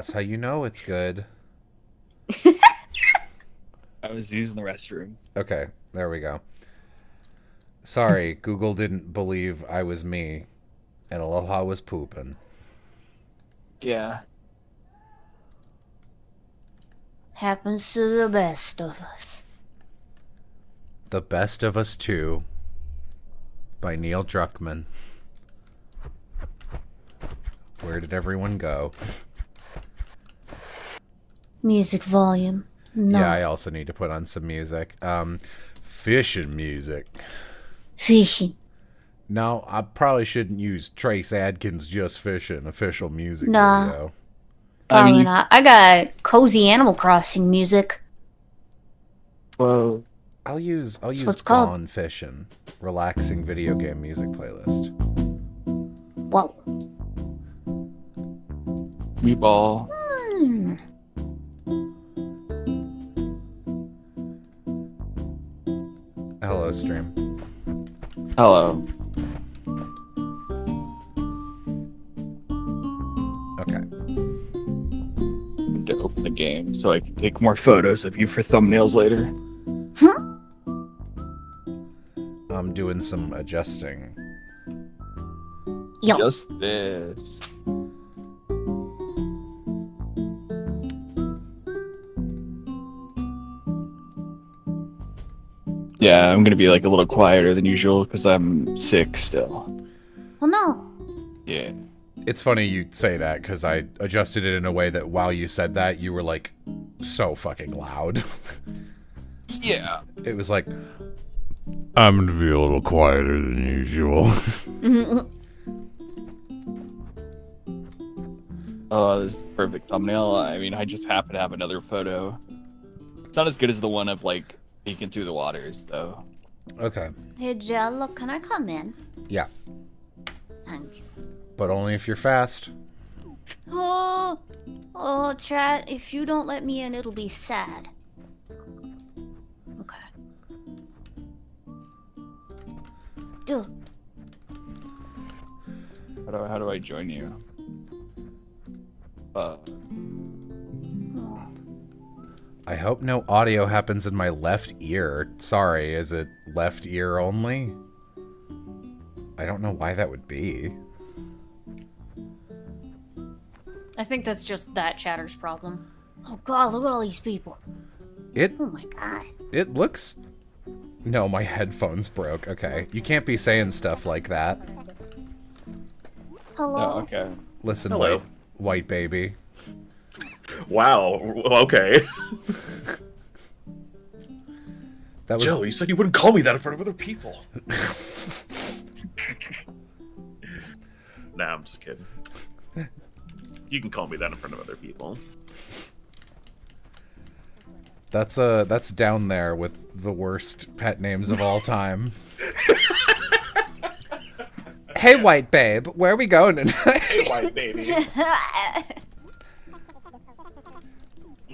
That's how you know it's good. I was using the restroom. Okay, there we go. Sorry, Google didn't believe I was me, and Aloha was pooping. Yeah. Happens to the best of us. The Best of Us 2 by Neil Druckmann. Where did everyone go? Music volume. No. Yeah, I also need to put on some music. Fishing music. Fishing. No, I probably shouldn't use Trace Adkins' Just Fishing official music Nah. video. Probably not. I got cozy Animal Crossing music. Whoa. I'll use what's called. Gone Fishing, relaxing video game music playlist. Whoa. Meatball. Hmm. Hello, stream. Hello. Okay. To open the game so I can take more photos of you for thumbnails later. I'm doing some adjusting. Yo. Just this. Yeah, I'm gonna be like a little quieter than usual because I'm sick still. Well, no. Yeah. It's funny you say that because I adjusted it in a way that while you said that, you were like so fucking loud. Yeah. It was like, I'm gonna be a little quieter than usual. Oh, this is a perfect thumbnail. I mean, I just happen to have another photo. It's not as good as the one of like peeking through the waters, though. Okay. Hey, Jello, can I come in? Yeah, Thank you. but only if you're fast. Oh, chat, if you don't let me in, it'll be sad. Okay. Dude. How do I join you? Oh. I hope no audio happens in my left ear. Sorry, is it left ear only? I don't know why that would be. I think that's just that chatter's problem. Oh god, look at all these people. Oh my god. It looks... No, my headphones broke. Okay. You can't be saying stuff like that. Hello? Oh, okay. Listen, Hello. white baby. Wow. Okay. That was... Joe, you said you wouldn't call me that in front of other people. Nah, I'm just kidding. You can call me that in front of other people. That's down there with the worst pet names of all time. Hey, white babe, where are we going tonight? Hey, white baby. And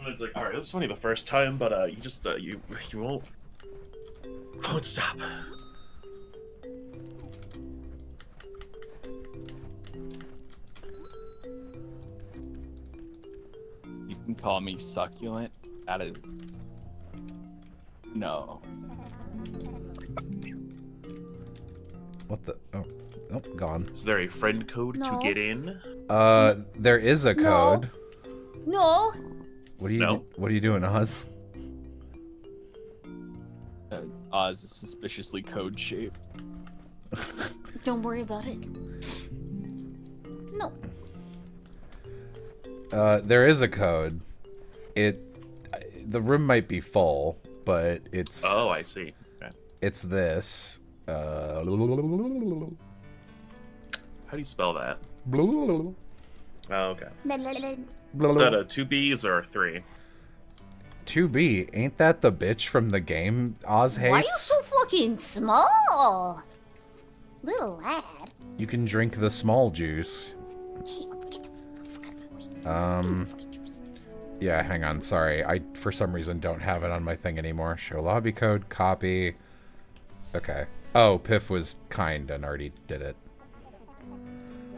it's like, all right, this is funny the first time, but you just you won't stop. You can call me succulent. That is... No. What the... Oh, gone. Is there a friend code No. to get in? There is a code. No. What are you No. What are you doing, Oz? Oz is suspiciously code-shaped. Don't worry about it. No. There is a code. The room might be full, but it's... Oh, I see. Okay. It's this. How do you spell that? Oh, okay. Is that a 2 B's or 3? 2B, ain't that the bitch from the game Oz hates? Why are you so fucking small? Little lad. You can drink the small juice. Hey, get the fuck out of my way. Fucking juice. Yeah, hang on, sorry. I, for some reason, don't have it on my thing anymore. Show lobby code, copy. Okay. Oh, Piff was kind and already did it.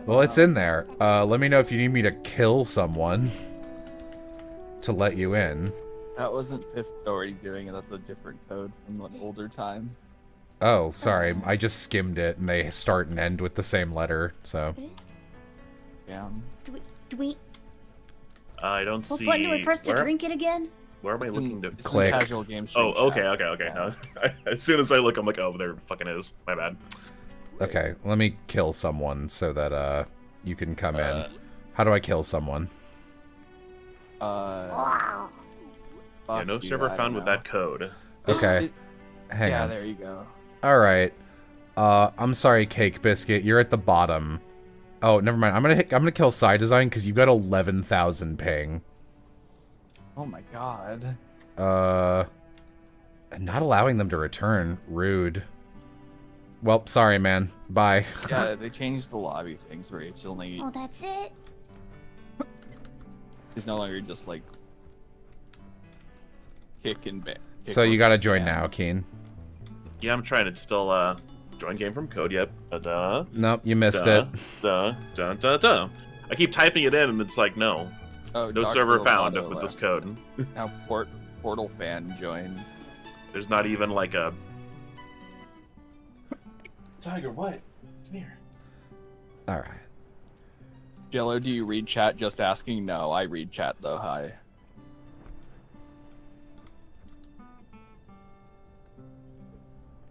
Well, it's in there. Let me know if you need me to kill someone. to let you in. That wasn't Piff already doing it. That's a different code from an older time. Oh, sorry. I just skimmed it, and they start and end with the same letter, so. Yeah. Do we... I don't see... What button do I press to drink it again? Where am I looking to... Click. Casual game Oh, stream okay. chat. No. As soon as I look, I'm like, oh, there fucking is. My bad. Okay, let me kill someone so that, you can come in. How do I kill someone? Wow. Yeah, no server found with that code. Okay. Hang yeah, on. there you go. Alright. I'm sorry, Cake Biscuit. You're at the bottom. Oh, never mind. I'm gonna kill Side Design because you got 11,000 ping. Oh my god. Not allowing them to return. Rude. Well, sorry, man. Bye. Yeah, they changed the lobby things where it's only... Oh, that's it? It's no longer just like... kick and ban. So you gotta join now, Keen. Yeah, I'm trying to still, join game from code, yep. Nope, you missed it. I keep typing it in and it's like, no. Oh, No Dr. server found Lovato with this left. code. Now Portal fan joined. There's not even like a... Tiger, what? Come here. Alright. Jello, do you read chat? Just asking. No, I read chat though. Hi.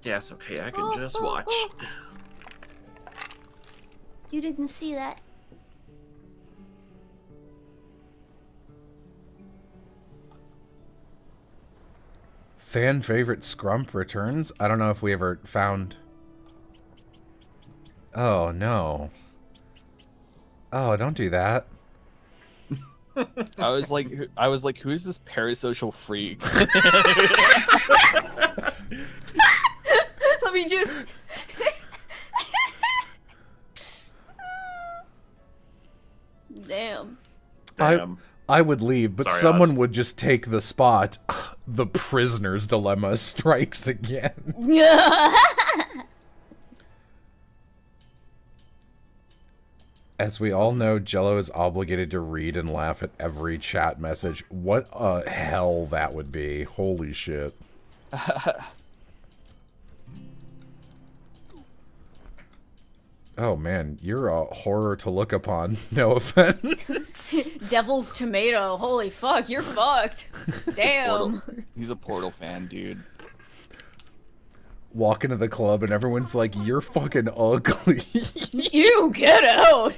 Yes, okay, I can just watch. You didn't see that. Fan favorite Scrump returns? I don't know if we ever found... Oh, no. Oh, don't do that. I was like, who's this parasocial freak? Let me just... Damn. Damn. I would leave, but Sorry, someone Oz. would just take the spot. The prisoner's dilemma strikes again. As we all know, Jello is obligated to read and laugh at every chat message. What a hell that would be. Holy shit. Oh man, you're a horror to look upon. No offense. Devil's tomato. Holy fuck, you're fucked. Damn. He's a Portal fan, dude. Walk into the club and everyone's like, you're fucking ugly. You get out.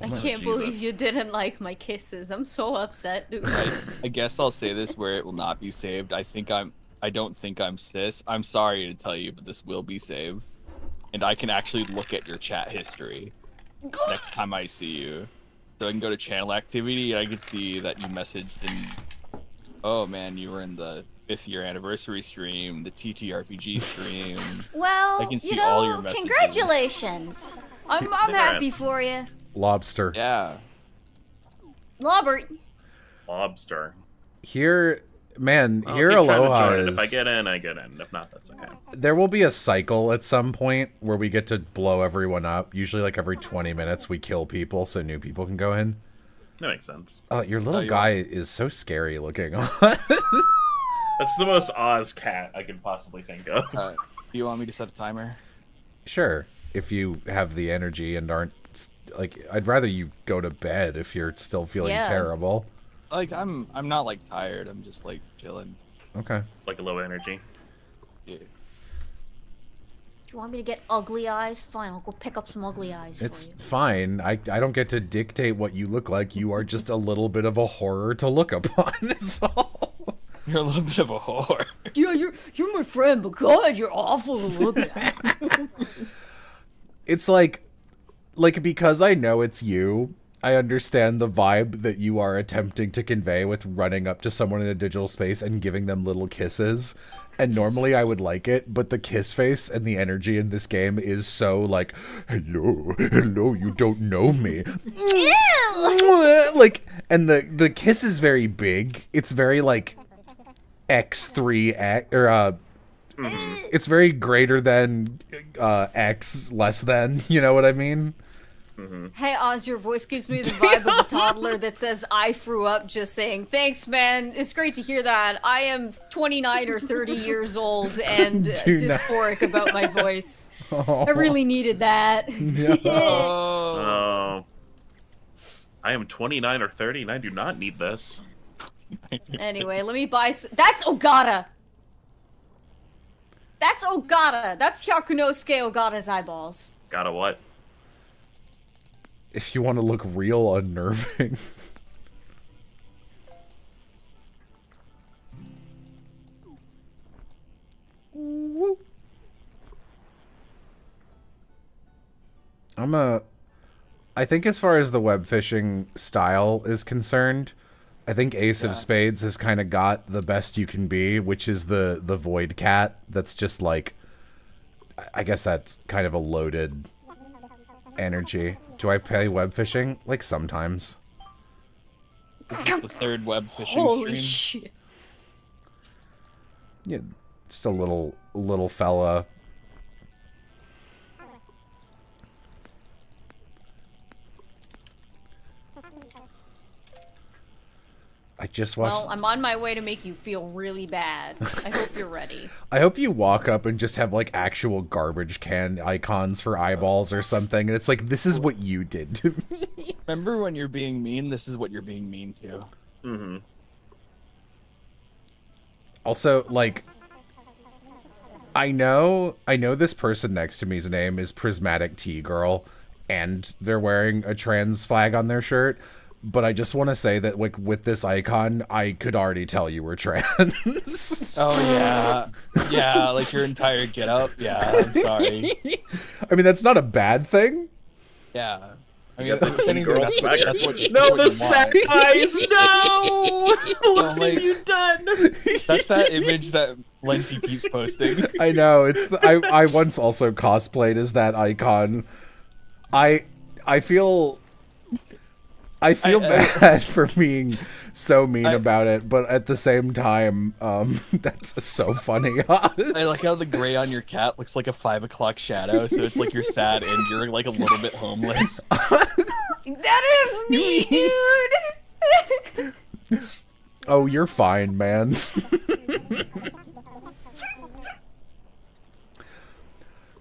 I can't believe Jesus. you didn't like my kisses. I'm so upset, dude. I guess I'll say this where it will not be saved. I don't think I'm cis. I'm sorry to tell you, but this will be saved. And I can actually look at your chat history next time I see you. So I can go to channel activity and I can see that you messaged and oh man, you were in the 5th year anniversary stream, the TTRPG stream. Well, I can see you know, all your messages. congratulations. I'm happy for you. Lobster. Yeah. Lobert. Lobster. Here, man, I'll here keep trying to Aloha join it. is... If I get in, I get in. If not, that's okay. There will be a cycle at some point where we get to blow everyone up. Usually like every 20 minutes we kill people so new people can go in. That makes sense. Your little you guy is so scary looking. That's the most Oz cat I could possibly think of. Do you want me to set a timer? Sure, if you have the energy and aren't... Like, I'd rather you go to bed if you're still feeling terrible. Like I'm not like tired. I'm just like chilling. Okay. Like a low energy. Yeah. Do you want me to get ugly eyes? Fine, I'll go pick up some ugly eyes It's for you. fine. I don't get to dictate what you look like. You are just a little bit of a horror to look upon, is all. You're a little bit of a whore. Yeah, you're my friend, but God, you're awful to look at. It's like because I know it's you, I understand the vibe that you are attempting to convey with running up to someone in a digital space and giving them little kisses. And normally I would like it, but the kiss face and the energy in this game is so like, hello, you don't know me. Like, and the kiss is very big. It's very like X3, or It's very greater than X, less than. You know what I mean? Hey Oz, your voice gives me the vibe of a toddler that says I threw up just saying, thanks man, it's great to hear that. I am 29 or 30 years old and dysphoric about my voice. I really needed that. Oh. I am 29 or 30 and I do not need this. Anyway, let me buy that's Ogata! That's Ogata! That's Hyakunosuke Ogata's eyeballs. Gotta what? If you want to look real unnerving. I think as far as the web fishing style is concerned, I think Ace of Spades has kind of got the best you can be, which is the Void Cat. That's just like, I guess that's kind of a loaded energy. Do I play web fishing? Like sometimes. This is the third web fishing Holy stream. shit. Yeah, just a little fella. I just watched... Well, I'm on my way to make you feel really bad. I hope you're ready. I hope you walk up and just have, like, actual garbage can icons for eyeballs or something, and it's like, this is what you did to me. Remember when you're being mean? This is what you're being mean to. Mm-hmm. Also, like, I know this person next to me's name is Prismatic Tea Girl, and they're wearing a trans flag on their shirt, but I just want to say that, like, with this icon, I could already tell you were trans. Oh, yeah. Yeah, like your entire getup. Yeah, I'm sorry. I mean, that's not a bad thing. Yeah. I mean, the if anything, girl that's what no, what the you sad want. eyes, no! What like, have you done? That's that image that Lenti keeps posting. I know, it's I once also cosplayed as that icon. I feel bad for being so mean about it, but at the same time, that's so funny. I like how the gray on your cat looks like a 5 o'clock shadow, so it's like you're sad and you're like a little bit homeless. That is me, dude! Oh, you're fine, man.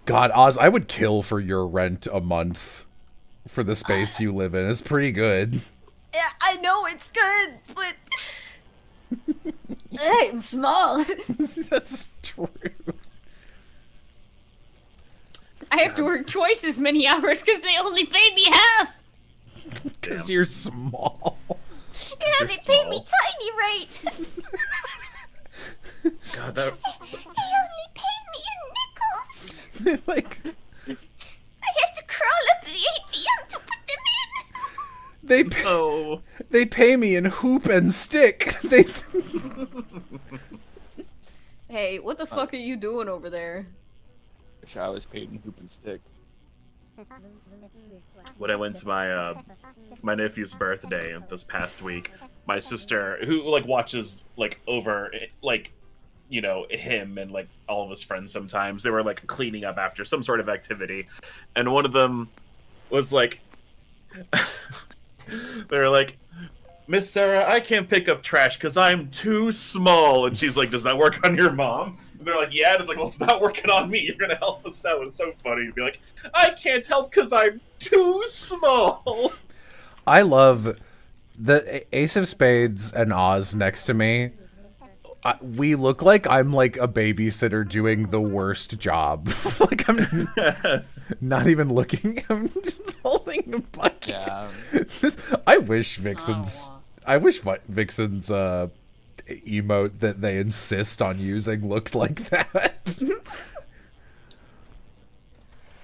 God, Oz, I would kill for your rent a month for the space you live in. It's pretty good. Yeah, I know it's good, but I'm small. That's true. I have to work twice as many hours because they only pay me half. Because you're small. Yeah, they pay me tiny rate. God, that... They only pay me in nickels. Like, I have to crawl up to the ATM to put them in. they pay me in hoop and stick. They. Hey, what the fuck are you doing over there? Wish I was paid in hoop and stick. When I went to my my nephew's birthday this past week, my sister, who like watches like over like, you know, him and like all of his friends sometimes, they were like cleaning up after some sort of activity, and one of them was like, they were like, "Miss Sarah, I can't pick up trash because I'm too small," and she's like, "Does that work on your mom?" And they're like, "Yeah," and it's like, "Well, it's not working on me. You're gonna help us out." It's so funny to be like, "I can't help because I'm too small." I love the Ace of Spades and Oz next to me. We look like I'm like a babysitter doing the worst job. Like I'm not even looking. I'm just holding a bucket. Yeah. I wish Vixen's. I wish Vixen's emote that they insist on using looked like that.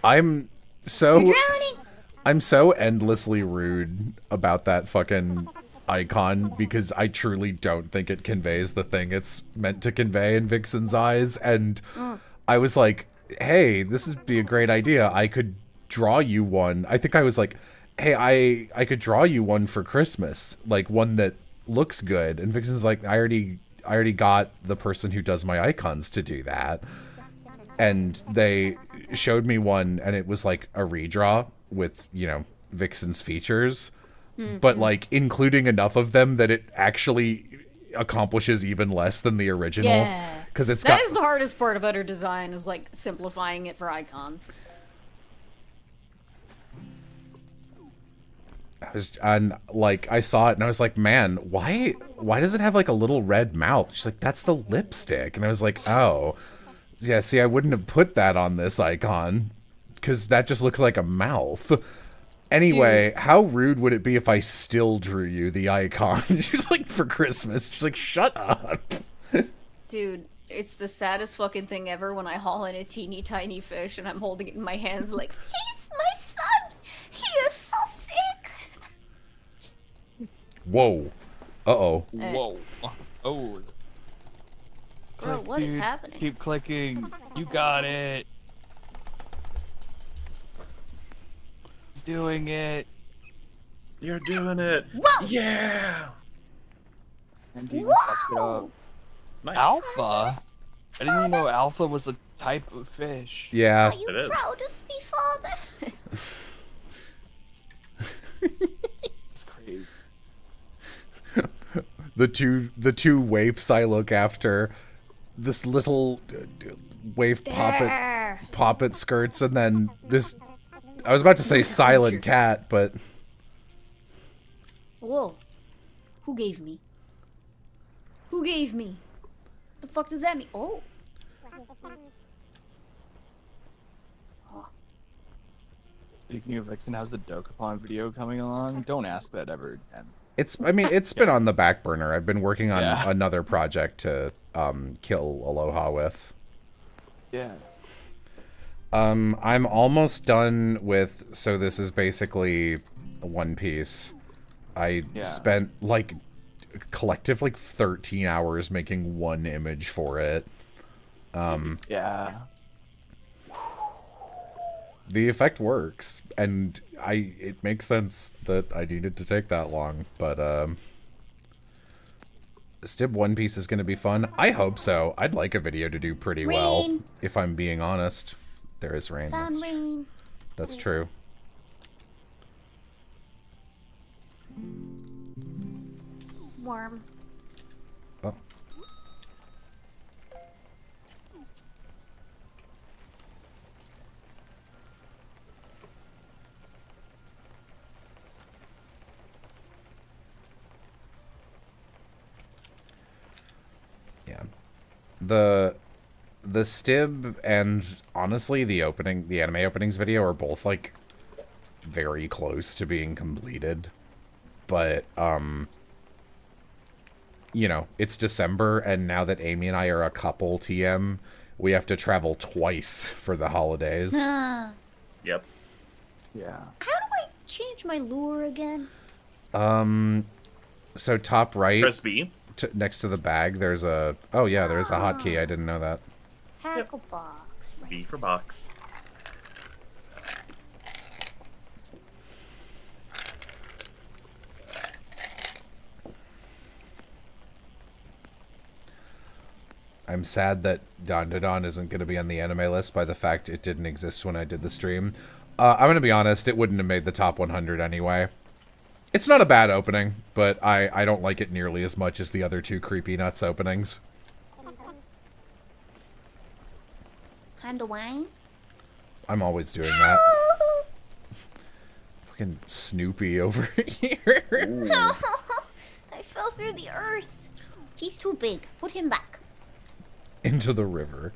I'm so endlessly rude about that fucking icon because I truly don't think it conveys the thing it's meant to convey in Vixen's eyes, and I was like, hey, this would be a great idea. I could draw you one. I think I was like, hey, I could draw you one for Christmas, like one that looks good. And Vixen's like, I already already got the person who does my icons to do that. And they showed me one, and it was like a redraw with, you know, Vixen's features, but like including enough of them that it actually accomplishes even less than the original. Yeah. Because it's That got... is the hardest part about her design, is like simplifying it for icons. I saw it and I was like, man, why does it have like a little red mouth? She's like, that's the lipstick. And I was like, oh, yeah, see, I wouldn't have put that on this icon because that just looks like a mouth. Anyway, how rude would it be if I still drew you the icon? She's like, for Christmas. She's like, shut up. Dude, it's the saddest fucking thing ever when I haul in a teeny tiny fish and I'm holding it in my hands like, he's my son! He is so sick! Whoa. Uh-oh. Whoa. Oh. Bro, what is dude. happening? Keep clicking. You got it. He's doing it. You're doing it. Whoa! Yeah. And you Whoa! fucked it up. Nice. Alpha? I didn't even know alpha was a type of fish. Yeah. Are you It is. proud of me, father? It's crazy. The two waifs I look after, this little waif There. poppet skirts, and then this, I was about to say silent cat, but Whoa. Who gave me? Who gave me? The fuck does that mean? Oh. Speaking of Vixen, how's the Dokapon video coming along? Don't ask that ever again. it's been on the back burner. I've been working on Yeah. another project to kill Aloha with. Yeah. I'm almost done with, so this is basically One Piece. I Yeah. spent like collective like 13 hours making one image for it. Yeah. The effect works, and it makes sense that I needed to take that long, but Stib One Piece is going to be fun. I hope so. I'd like a video to do pretty well, Rain. if I'm being honest. There is rain. Found That's, rain. that's true. Worm. Oh. Yeah. The Stib and honestly the anime openings video are both like very close to being completed. But you know, it's December, and now that Amy and I are a couple TM, we have to travel twice for the holidays. Ah. Yep. Yeah. How do I change my lure again? So top right, Press B. next to the bag, there's a... Oh yeah, there's a hotkey. I didn't know that. Tackle box. Right. B for box. I'm sad that Don Dodon isn't going to be on the anime list by the fact it didn't exist when I did the stream. I'm going to be honest, it wouldn't have made the top 100 anyway. It's not a bad opening, but I don't like it nearly as much as the other two Creepy Nuts openings. Time to whine. I'm always doing that. Fucking Snoopy over here. I fell through the earth. He's too big. Put him back. Into the river.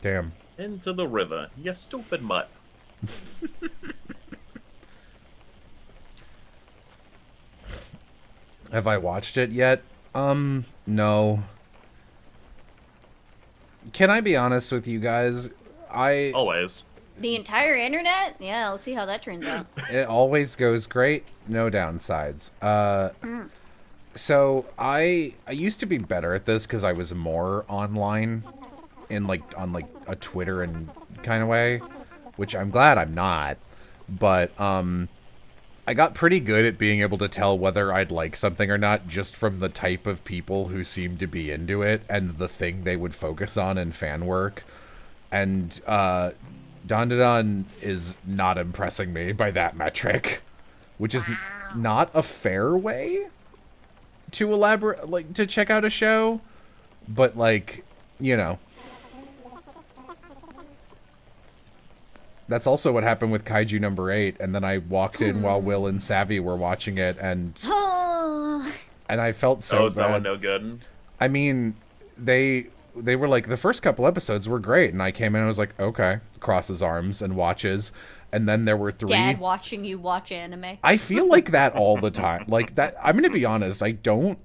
Damn. Into the river. You stupid mutt. Have I watched it yet? No. Can I be honest with you guys? Always. The entire internet? Yeah, let's see how that turns out. It always goes great, no downsides. So I used to be better at this because I was more online in on a Twitter and kind of way, which I'm glad I'm not. But I got pretty good at being able to tell whether I'd like something or not just from the type of people who seemed to be into it and the thing they would focus on in fan work. And Don is not impressing me by that metric, which is not a fair way to elaborate, like, to check out a show, but, like, you know. That's also what happened with Kaiju number 8, and then I walked in while Will and Savvy were watching it, and I felt so Oh, is that bad. one no good? I mean, they were like, the first couple episodes were great, and I came in and was like, okay, crosses arms and watches, and then there were 3. Dad watching you watch anime. I feel like that all the time. Like that, I'm gonna be honest, I don't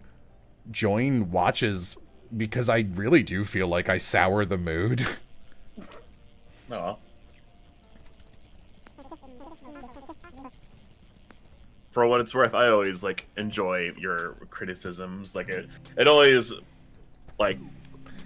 join watches because I really do feel like I sour the mood. No. For what it's worth, I always like enjoy your criticisms. Like it always like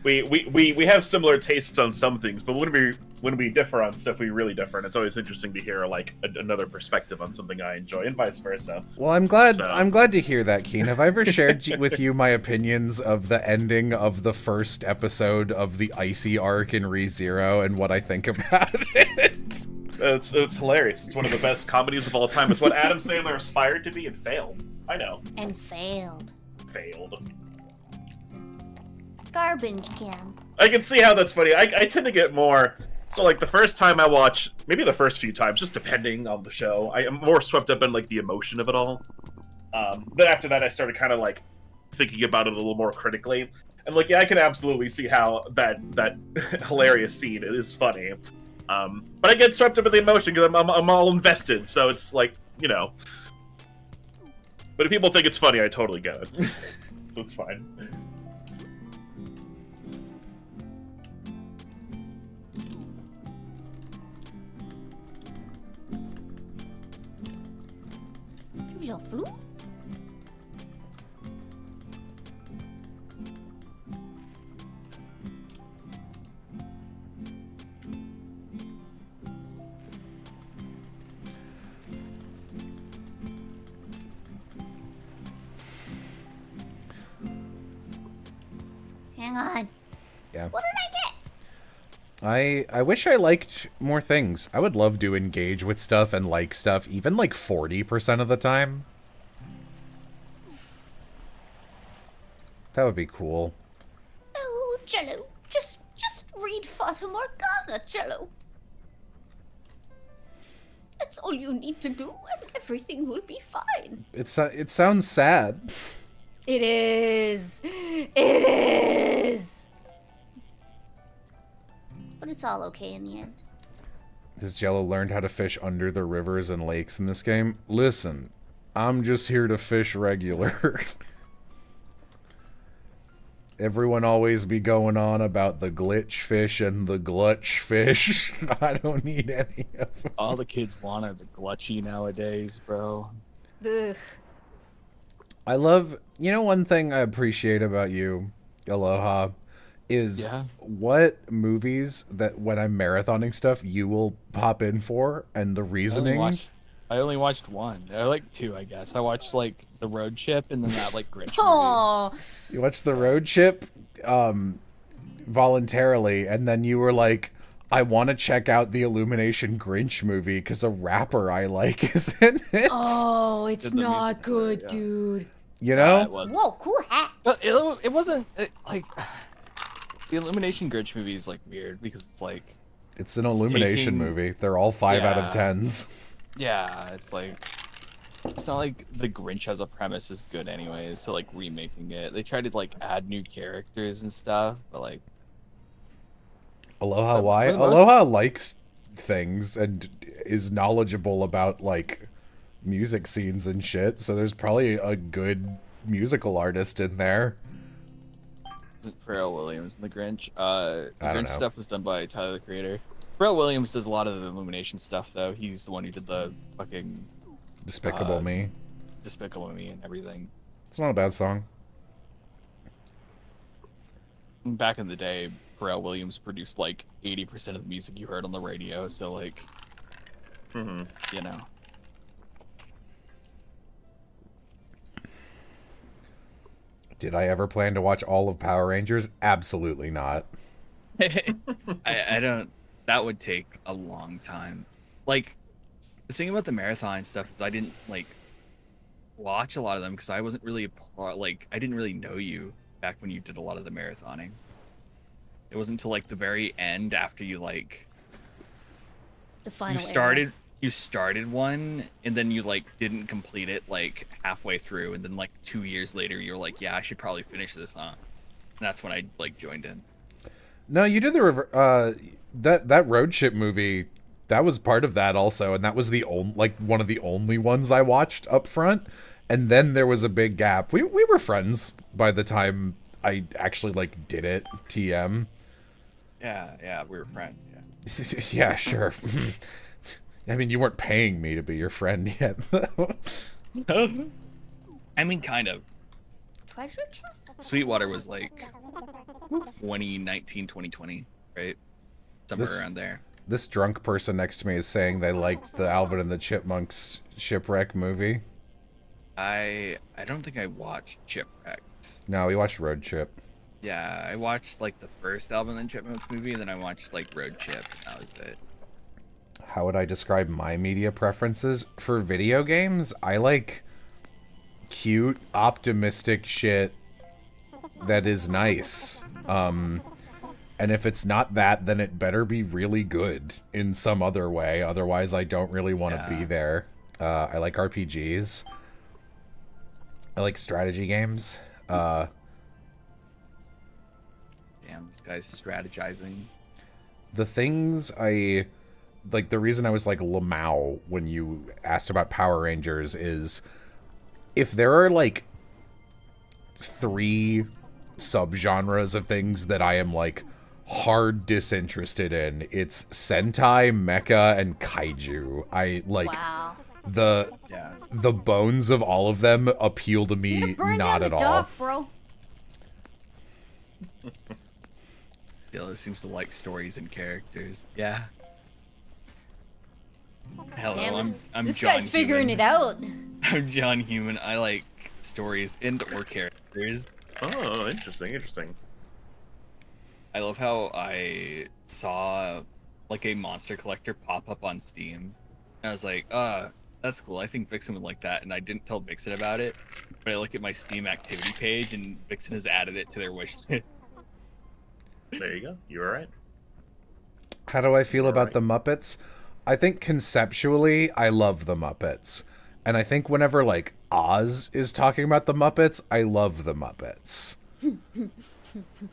we have similar tastes on some things, but when we differ on stuff, we really differ, and it's always interesting to hear like another perspective on something I enjoy, and vice versa. Well, I'm glad to hear that, Keen. Have I ever shared with you my opinions of the ending of the first episode of the Icy arc in ReZero and what I think about it? It's hilarious. It's one of the best comedies of all time. It's what Adam Sandler aspired to be and failed. I know. And failed. Failed. Garbage can. I can see how that's funny. I tend to get more... So, like, the first time I watch... Maybe the first few times, just depending on the show, I am more swept up in, like, the emotion of it all. Then after that, I started kind of, like, thinking about it a little more critically. And, like, yeah, I can absolutely see how that hilarious scene is funny. But I get swept up in the emotion because I'm all invested, so it's like, you know. But if people think it's funny, I totally get it. So it's fine. Your flute? Hang on. Yeah. What did I get? I wish I liked more things. I would love to engage with stuff and like stuff, even like 40% of the time. That would be cool. Oh, Jello. Just read Fata Morgana, Jello. That's all you need to do, and everything will be fine. It sounds sad. It is. It is. But it's all okay in the end. Has Jello learned how to fish under the rivers and lakes in this game? Listen, I'm just here to fish regular. Everyone always be going on about the glitch fish and the glutch fish. I don't need any of them. All the kids want are the glutchy nowadays, bro. Ugh. I love, you know, one thing I appreciate about you, Aloha, is what movies that when I'm marathoning stuff, you will pop in for, and the reasoning. I only watched one. I like 2, I guess. I watched like The Road Trip and then that like Grinch movie. Aw. You watched The Road Trip voluntarily, and then you were like, I want to check out the Illumination Grinch movie because a rapper I like is in it. Oh, it's Did the not music good, yeah. dude. You know? It wasn't. Whoa, cool hat. But it wasn't like the Illumination Grinch movie is like weird because it's like It's an Illumination movie. They're all 5 out of 10s. Yeah, it's like it's not like the Grinch as a premise is good anyways, so like remaking it. They tried to like add new characters and stuff, but like Aloha, why? for the most- Aloha likes things and is knowledgeable about like music scenes and shit, so there's probably a good musical artist in there. Pharrell Williams in the Grinch. The I don't Grinch know. stuff was done by Tyler the Creator. Pharrell Williams does a lot of the Illumination stuff though. He's the one who did the fucking Despicable Me. Despicable Me and everything. It's not a bad song. Back in the day, Pharrell Williams produced like 80% of the music you heard on the radio, so like, Mm-hmm. you know. Did I ever plan to watch all of Power Rangers? Absolutely not. I don't. That would take a long time. Like, the thing about the marathon stuff is I didn't like watch a lot of them because I wasn't really like I didn't really know you back when you did a lot of the marathoning. It wasn't until like the very end after you like The final you started one and then you like didn't complete it like halfway through, and then like 2 years later you're like, yeah, I should probably finish this, huh? And that's when I like joined in. No, you did the that road trip movie. That was part of that also, and that was the only one of the only ones I watched up front. And then there was a big gap. We were friends by the time I actually like did it. TM. Yeah, we were friends. Yeah. Yeah, sure. I mean, you weren't paying me to be your friend yet. I mean, kind of. treasure chest. Sweetwater was like 2019, 2020, right? Somewhere around there. This drunk person next to me is saying they liked the Alvin and the Chipmunks shipwreck movie. I don't think I watched Chipwrecked. No, we watched Road Trip. Yeah, I watched like the first Alvin and the Chipmunks movie, and then I watched like Road Trip, and that was it. How would I describe my media preferences? For video games, I like cute, optimistic shit that is nice. And if it's not that, then it better be really good in some other way. Otherwise, I don't really want to be there. I like RPGs. I like strategy games. Damn, this guy's strategizing. The things I... Like, the reason I was like Lamau when you asked about Power Rangers is... If there are, like, 3 subgenres of things that I am, like, hard disinterested in, it's Sentai, Mecha, and Kaiju. I, like... Wow. The bones of all of them appeal to me not at all. Dock, bro. Jello seems to like stories and characters. Yeah. Hello, I'm this John guy's figuring Human. it out. I'm John Human. I like stories and or characters. Oh, interesting. I love how I saw like a monster collector pop up on Steam. And I was like, that's cool. I think Vixen would like that. And I didn't tell Vixen about it. But I look at my Steam activity page and Vixen has added it to their wish list. There you go. You were right. How do I feel about the Muppets? I think conceptually, I love the Muppets. And I think whenever, like, Oz is talking about the Muppets, I love the Muppets.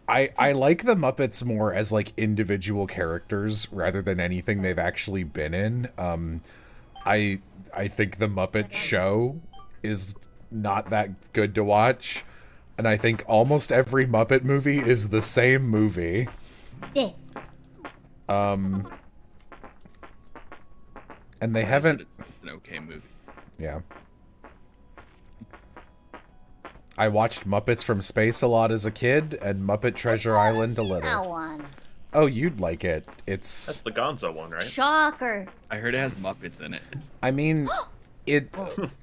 I like the Muppets more as, like, individual characters rather than anything they've actually been in. I think the Muppet Show is not that good to watch. And I think almost every Muppet movie is the same movie. Yeah. And they haven't... It's an okay movie. Yeah. I watched Muppets from Space a lot as a kid, and Muppet Treasure Island a That little. one. Oh, you'd like it. That's It's... the Gonzo one, right? Shocker. I heard it has Muppets in it. I mean, it...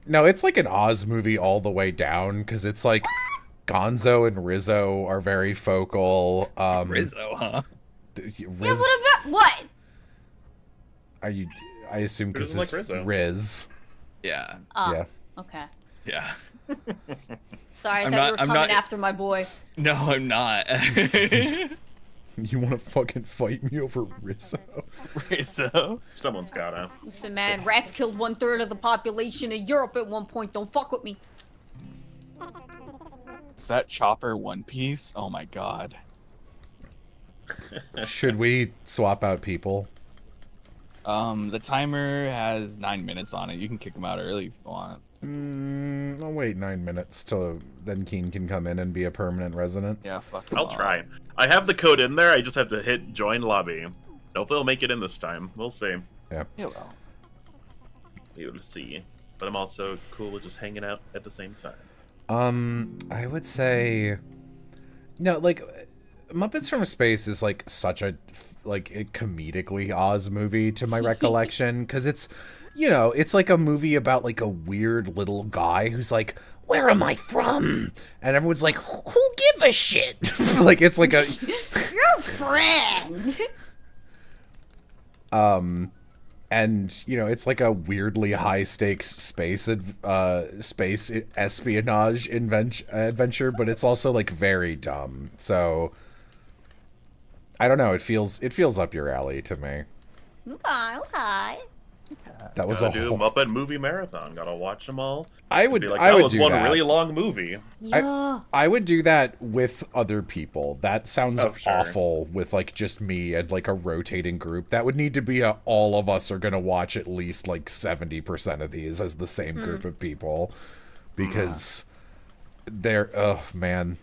No, it's like an Oz movie all the way down, because it's like... Gonzo and Rizzo are very focal. Rizzo, huh? Yeah, what about what? Are you... I assume because doesn't it's like Rizzo? Riz. Yeah. Yeah. Okay. Yeah. Sorry, I I'm thought not- you were I'm coming not- after my boy. No, I'm not. You want to fucking fight me over Rizzo? Rizzo. Someone's gotta. Listen, man, rats killed 1/3 of the population of Europe at one point. Don't fuck with me. Is that Chopper One Piece? Oh my god. Should we swap out people? The timer has 9 minutes on it. You can kick him out early if you want. I'll wait 9 minutes till then Keen can come in and be a permanent resident. Yeah, fuck him I'll up. try. I have the code in there. I just have to hit join lobby. Hopefully, I'll make it in this time. We'll see. Yeah, well. We will see. But I'm also cool with just hanging out at the same time. I would say... No, like, Muppets from Space is, like, such a, like, a comedically Oz movie to my recollection, because it's, you know, it's like a movie about, like, a weird little guy who's like, where am I from? And everyone's like, who give a shit? Like, it's like a... Your friend. And, you know, it's like a weirdly high-stakes space espionage adventure, but it's also, like, very dumb. So, I don't know. It feels up your alley to me. Okay. That was Gotta a do whole... Muppet movie marathon. Gotta watch them all. I would Be like, I that would was do one that. really long movie. Yeah. I would do that with other people. That sounds Oh, sure. awful with, like, just me and, like, a rotating group. That would need to be all of us are going to watch at least, like, 70% of these as the same group of people. Because they're... Oh, man.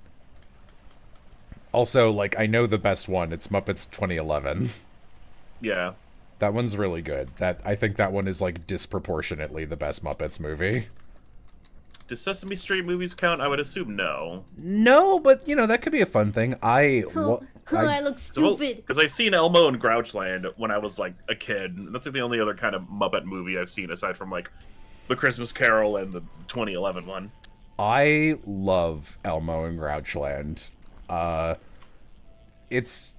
Also, like, I know the best one. It's Muppets 2011. Yeah. That one's really good. I think that one is, like, disproportionately the best Muppets movie. Do Sesame Street movies count? I would assume no. No, but, you know, that could be a fun thing. I look stupid. Because I've seen Elmo and Grouchland when I was, like, a kid. And that's like the only other kind of Muppet movie I've seen aside from, like, The Christmas Carol and the 2011 one. I love Elmo and Grouchland. It's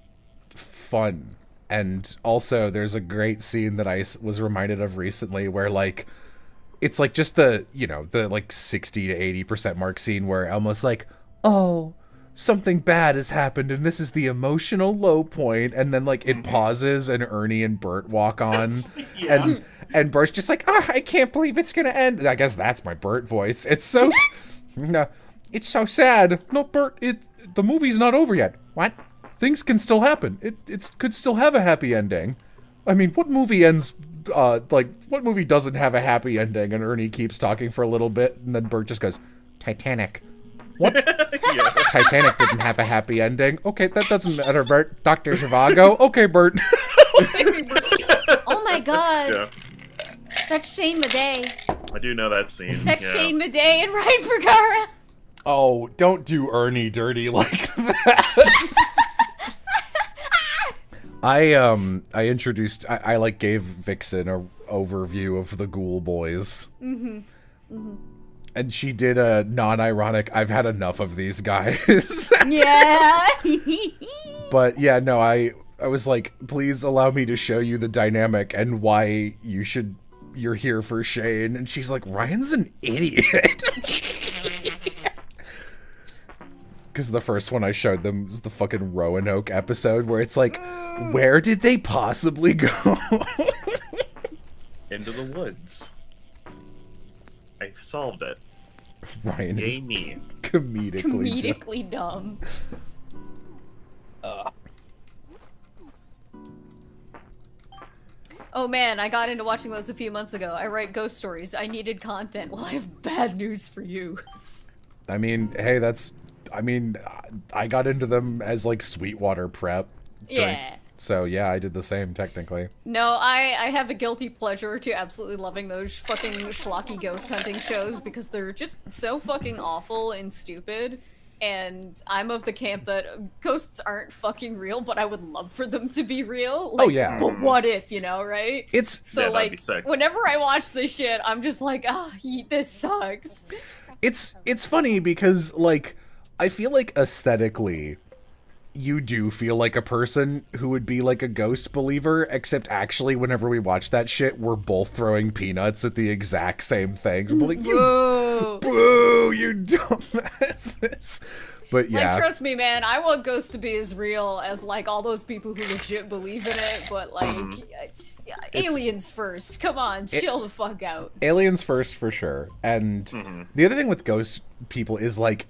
fun. And also, there's a great scene that I was reminded of recently where, like, it's, like, just the, you know, the, like, 60 to 80% mark scene where Elmo's like, oh, something bad has happened, and this is the emotional low point, and then, like, it pauses, and Ernie and Bert walk on, and Bert's just like, I can't believe it's gonna end. I guess that's my Bert voice. It's so... no, it's so sad. No, Bert, the movie's not over yet. What? Things can still happen. It could still have a happy ending. I mean, what movie ends, what movie doesn't have a happy ending? And Ernie keeps talking for a little bit, and then Bert just goes, Titanic. What? Titanic didn't have a happy ending. Okay, that doesn't matter, Bert. Dr. Zhivago. Okay, Bert. Oh my god. Yeah. That's Shane Madej. I do know that scene. That's yeah. Shane Madej and Ryan Vergara. Oh, don't do Ernie dirty like that. I introduced, I like gave Vixen a overview of the Ghoul Boys. And she did a non-ironic, I've had enough of these guys. Yeah. But yeah, no, I was like, please allow me to show you the dynamic and why you're here for Shane. And she's like, Ryan's an idiot. Because the first one I showed them was the fucking Roanoke episode where it's like, where did they possibly go? Into the woods. I've solved it. Ryan is Yay me. comedically dumb. Oh man, I got into watching those a few months ago. I write ghost stories. I needed content. Well, I have bad news for you. I mean, hey, I got into them as like Sweetwater prep. Yeah. So yeah, I did the same technically. No, I have a guilty pleasure to absolutely loving those fucking schlocky ghost hunting shows because they're just so fucking awful and stupid. And I'm of the camp that ghosts aren't fucking real, but I would love for them to be real. Like, oh yeah. But what if, you know, right? It's so yeah, that'd be like sick. whenever I watch this shit, I'm just like, this sucks. it's funny because like I feel like aesthetically you do feel like a person who would be like a ghost believer, except actually whenever we watch that shit, we're both throwing peanuts at the exact same thing. We're like, boo, you dumbasses. But yeah. Like, trust me, man, I want ghosts to be as real as, like, all those people who legit believe in it, but, like, aliens first. Come on, chill the fuck out. Aliens first, for sure. And the other thing with ghost people is, like,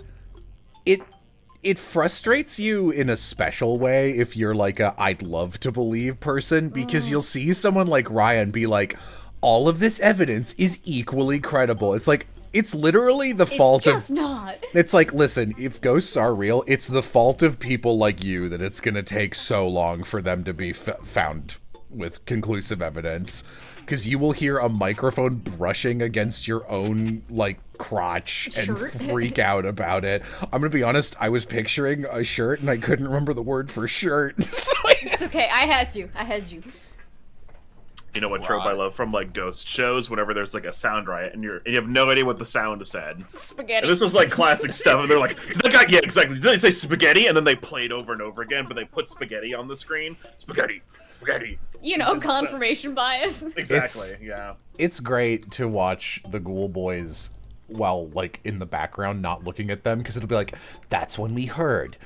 it frustrates you in a special way if you're, like, a I'd love to believe person, because you'll see someone like Ryan be like, all of this evidence is equally credible. It's like, it's literally the fault of... It's just not. It's like, listen, if ghosts are real, it's the fault of people like you that it's gonna take so long for them to be found with conclusive evidence. Because you will hear a microphone brushing against your own, like, crotch and freak out about it. I'm gonna be honest, I was picturing a shirt and I couldn't remember the word for shirt. It's okay, I had you. You know what trope I love from like ghost shows? Whenever there's like a sound riot and you have no idea what the sound said. Spaghetti. And this is like classic stuff, and they're like, "Did that guy?" Yeah, exactly. Did they say spaghetti? And then they play it over and over again, but they put spaghetti on the screen. Spaghetti, spaghetti. You know, confirmation bias. Exactly. Yeah. It's great to watch the Ghoul Boys while like in the background, not looking at them, because it'll be like, "That's when we heard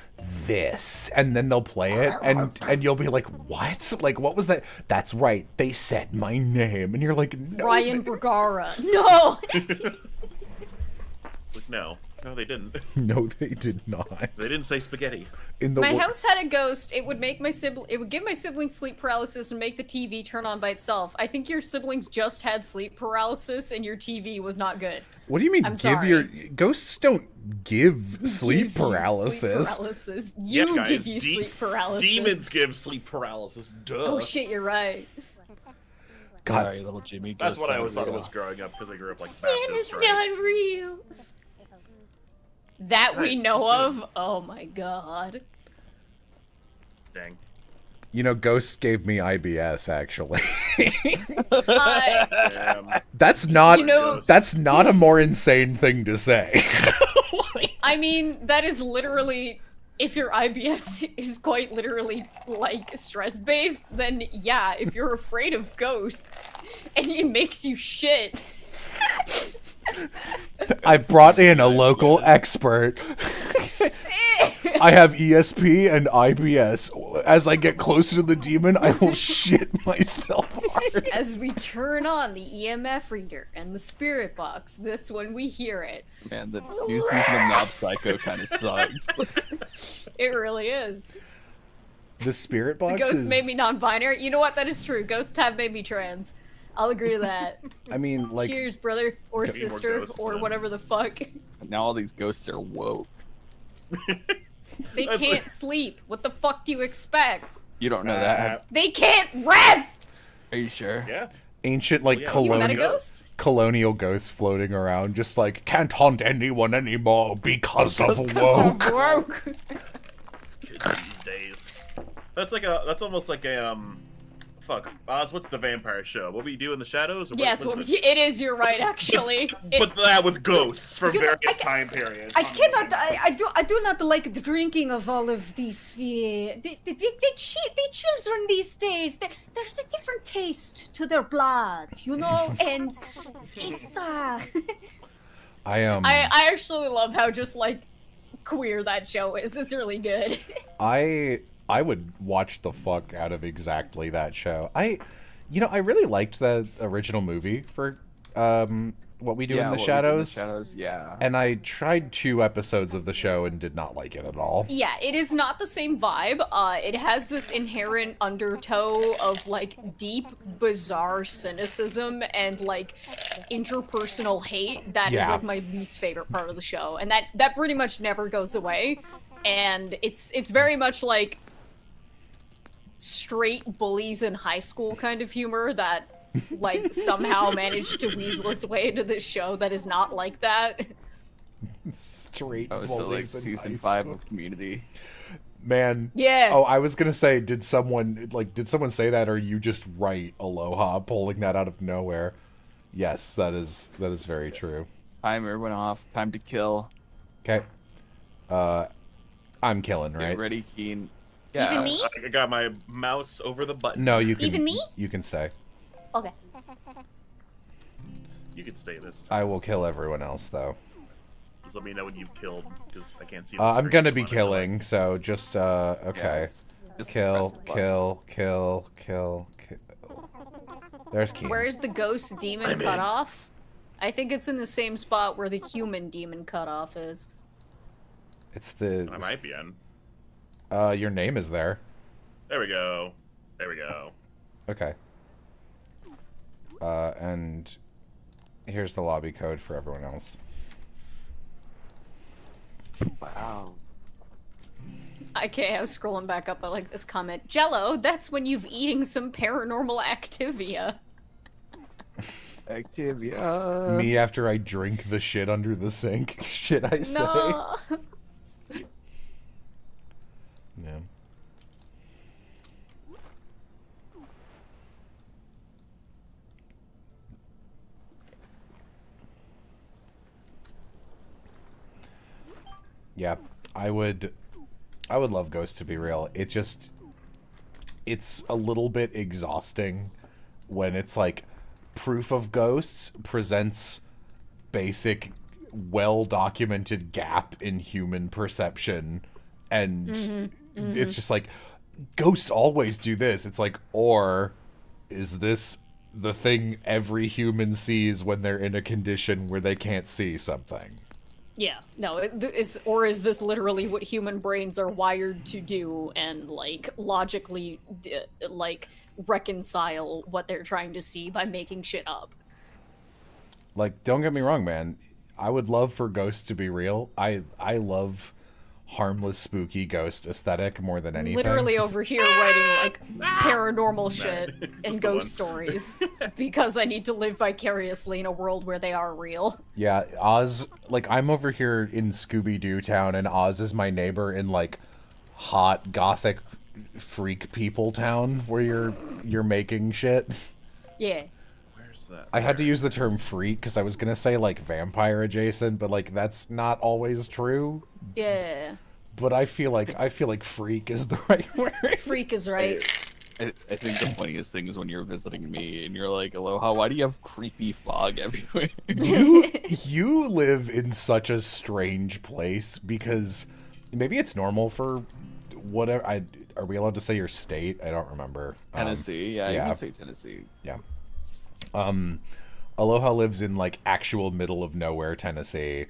this," and then they'll play it, and you'll be like, "What? Like, what was that?" "That's right, they said my name," and you're like, "No, Ryan Bergara. No. Like, no, they didn't. No, they did not. They didn't say spaghetti. In the My house had a ghost. It would make it would give my siblings sleep paralysis and make the TV turn on by itself. I think your siblings just had sleep paralysis and your TV was not good. What do you mean? I'm Give sorry. your ghosts don't give sleep Give you paralysis. Sleep paralysis. Yeah, You guys, give you sleep paralysis. Demons give sleep paralysis. Duh. Oh shit, you're right. God, Sorry, little Jimmy. That's goes what I always thought it real. was growing up because I grew up like Santa's Baptist, right? not real. That we Nice, know too of. Oh my god. Dang. you know, ghosts gave me IBS. Actually, that's not You know- that's not a more insane thing to say. I mean, that is literally, if your IBS is quite literally, like, stress-based, then yeah, if you're afraid of ghosts, and it makes you shit. I brought in a local expert. I have ESP and IBS. As I get closer to the demon, I will shit myself hard. As we turn on the EMF reader and the spirit box, that's when we hear it. Man, the new season of Knob Psycho kind of sucks. It really is. The spirit box The ghosts is... made me non-binary. You know what? That is true. Ghosts have made me trans. I'll agree to that. I mean, like... Cheers, brother, or Get me more sister, ghosts, or then. whatever the fuck. Now all these ghosts are woke. They That's can't like- sleep. What the fuck do you expect? You don't know that. They can't rest! Are you sure? Yeah. Ancient, like, Yeah. You met a colonial... ghost? colonial ghosts floating around, just like, "Can't haunt anyone anymore because of Because woke." of woke. Kids these days. That's almost like a fuck. Oz, what's the vampire show? What we do in the shadows? Or Yes, what well, is it? it is. You're right, actually. But that with ghosts from You know, various time periods. I cannot. I do not like the drinking of all of these. The children these days. There's a different taste to their blood, you know, and it's. I am. I actually love how just like queer that show is. It's really good. I would watch the fuck out of exactly that show. I really liked the original movie for What We Do in the Shadows. Yeah. And I tried 2 episodes of the show and did not like it at all. Yeah, it is not the same vibe. It has this inherent undertow of like deep, bizarre cynicism and like interpersonal hate that is Yeah. like my least favorite part of the show, and that pretty much never goes away. And it's very much like straight bullies in high school kind of humor that like somehow managed to weasel its way into this show that is not like that. Straight Oh, so like bullies in season high 5 school. of Community. Man. Yeah. Oh, I was gonna say, did someone say that, or you just write Aloha, pulling that out of nowhere? Yes, that is very true. Timer went off. Time to kill. Okay. I'm killing, right? Get ready, Keen. Yeah. Even me? I got my mouse over the button. No, you can. Even me? You can stay. Okay. You can stay this time. I will kill everyone else, though. Just let me know when you've killed, because I can't see. I'm gonna be killing, so just okay. Just Kill, press the button. kill. There's Keen. Where's the ghost demon cutoff? I think it's in the same spot where the human demon cutoff is. It's I the might be in. your name is there. There we go. There we go. Okay. And here's the lobby code for everyone else. Wow. Okay, I was scrolling back up. I like this comment. Jello, that's when you've eating some paranormal activia. Activia. Me after I drink the shit under the sink. Shit, I say. No. Yeah. Yeah, I would love Ghost to be real. It's a little bit exhausting when it's like proof of ghosts presents basic, well-documented gap in human perception, and it's just like, ghosts always do this. It's like, or is this the thing every human sees when they're in a condition where they can't see something? Yeah, no, is this literally what human brains are wired to do and, like, logically, like, reconcile what they're trying to see by making shit up? Like, don't get me wrong, man. I would love for ghosts to be real. I love harmless, spooky ghost aesthetic more than anything. Literally over here writing, like, paranormal shit and the ghost stories because I need to live vicariously in a world where they are real. Yeah, Oz, like, I'm over here in Scooby-Doo town, and Oz is my neighbor in, like, hot, gothic, freak people town where you're making shit. Yeah. Where's that? I had to use the term freak because I was gonna say, like, vampire adjacent, but, like, that's not always true. Yeah. But I feel like freak is the right word. Freak is right. I think the funniest thing is when you're visiting me and you're like, Aloha, why do you have creepy fog everywhere? You live in such a strange place because maybe it's normal for whatever. Are we allowed to say your state? I don't remember. Tennessee, yeah, you can say Tennessee. Yeah. Aloha lives in like actual middle of nowhere Tennessee,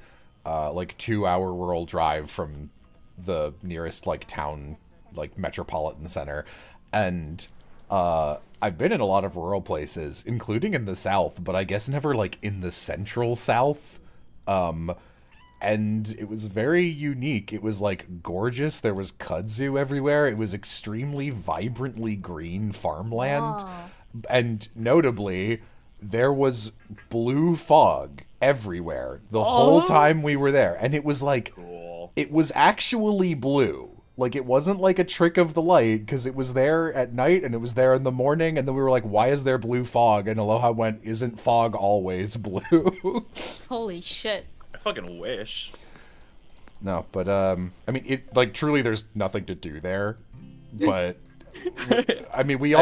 like 2-hour rural drive from the nearest like town, like metropolitan center, and I've been in a lot of rural places, including in the South, but I guess never like in the central South. And it was very unique. It was like gorgeous. There was kudzu everywhere. It was extremely vibrantly green farmland. Aw. And notably, there was blue fog everywhere the whole time we were there. And it was like, Cool. it was actually blue. Like, it wasn't like a trick of the light, because it was there at night and it was there in the morning. And then we were like, why is there blue fog? And Aloha went, isn't fog always blue? Holy shit. I fucking wish. No, but, I mean, it, like, truly there's nothing to do there. But, I mean, we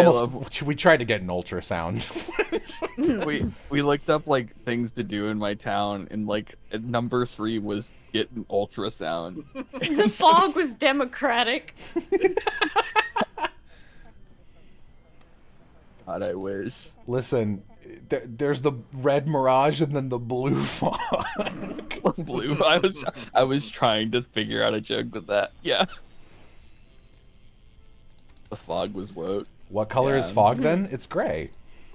tried to get an ultrasound. we looked up like things to do in my town, and like number 3 was get an ultrasound. The fog was democratic. God, I wish. Listen, there's the red mirage and then the blue fog. Blue. I was trying to figure out a joke with that. Yeah. The fog was what? What color is fog then? It's gray.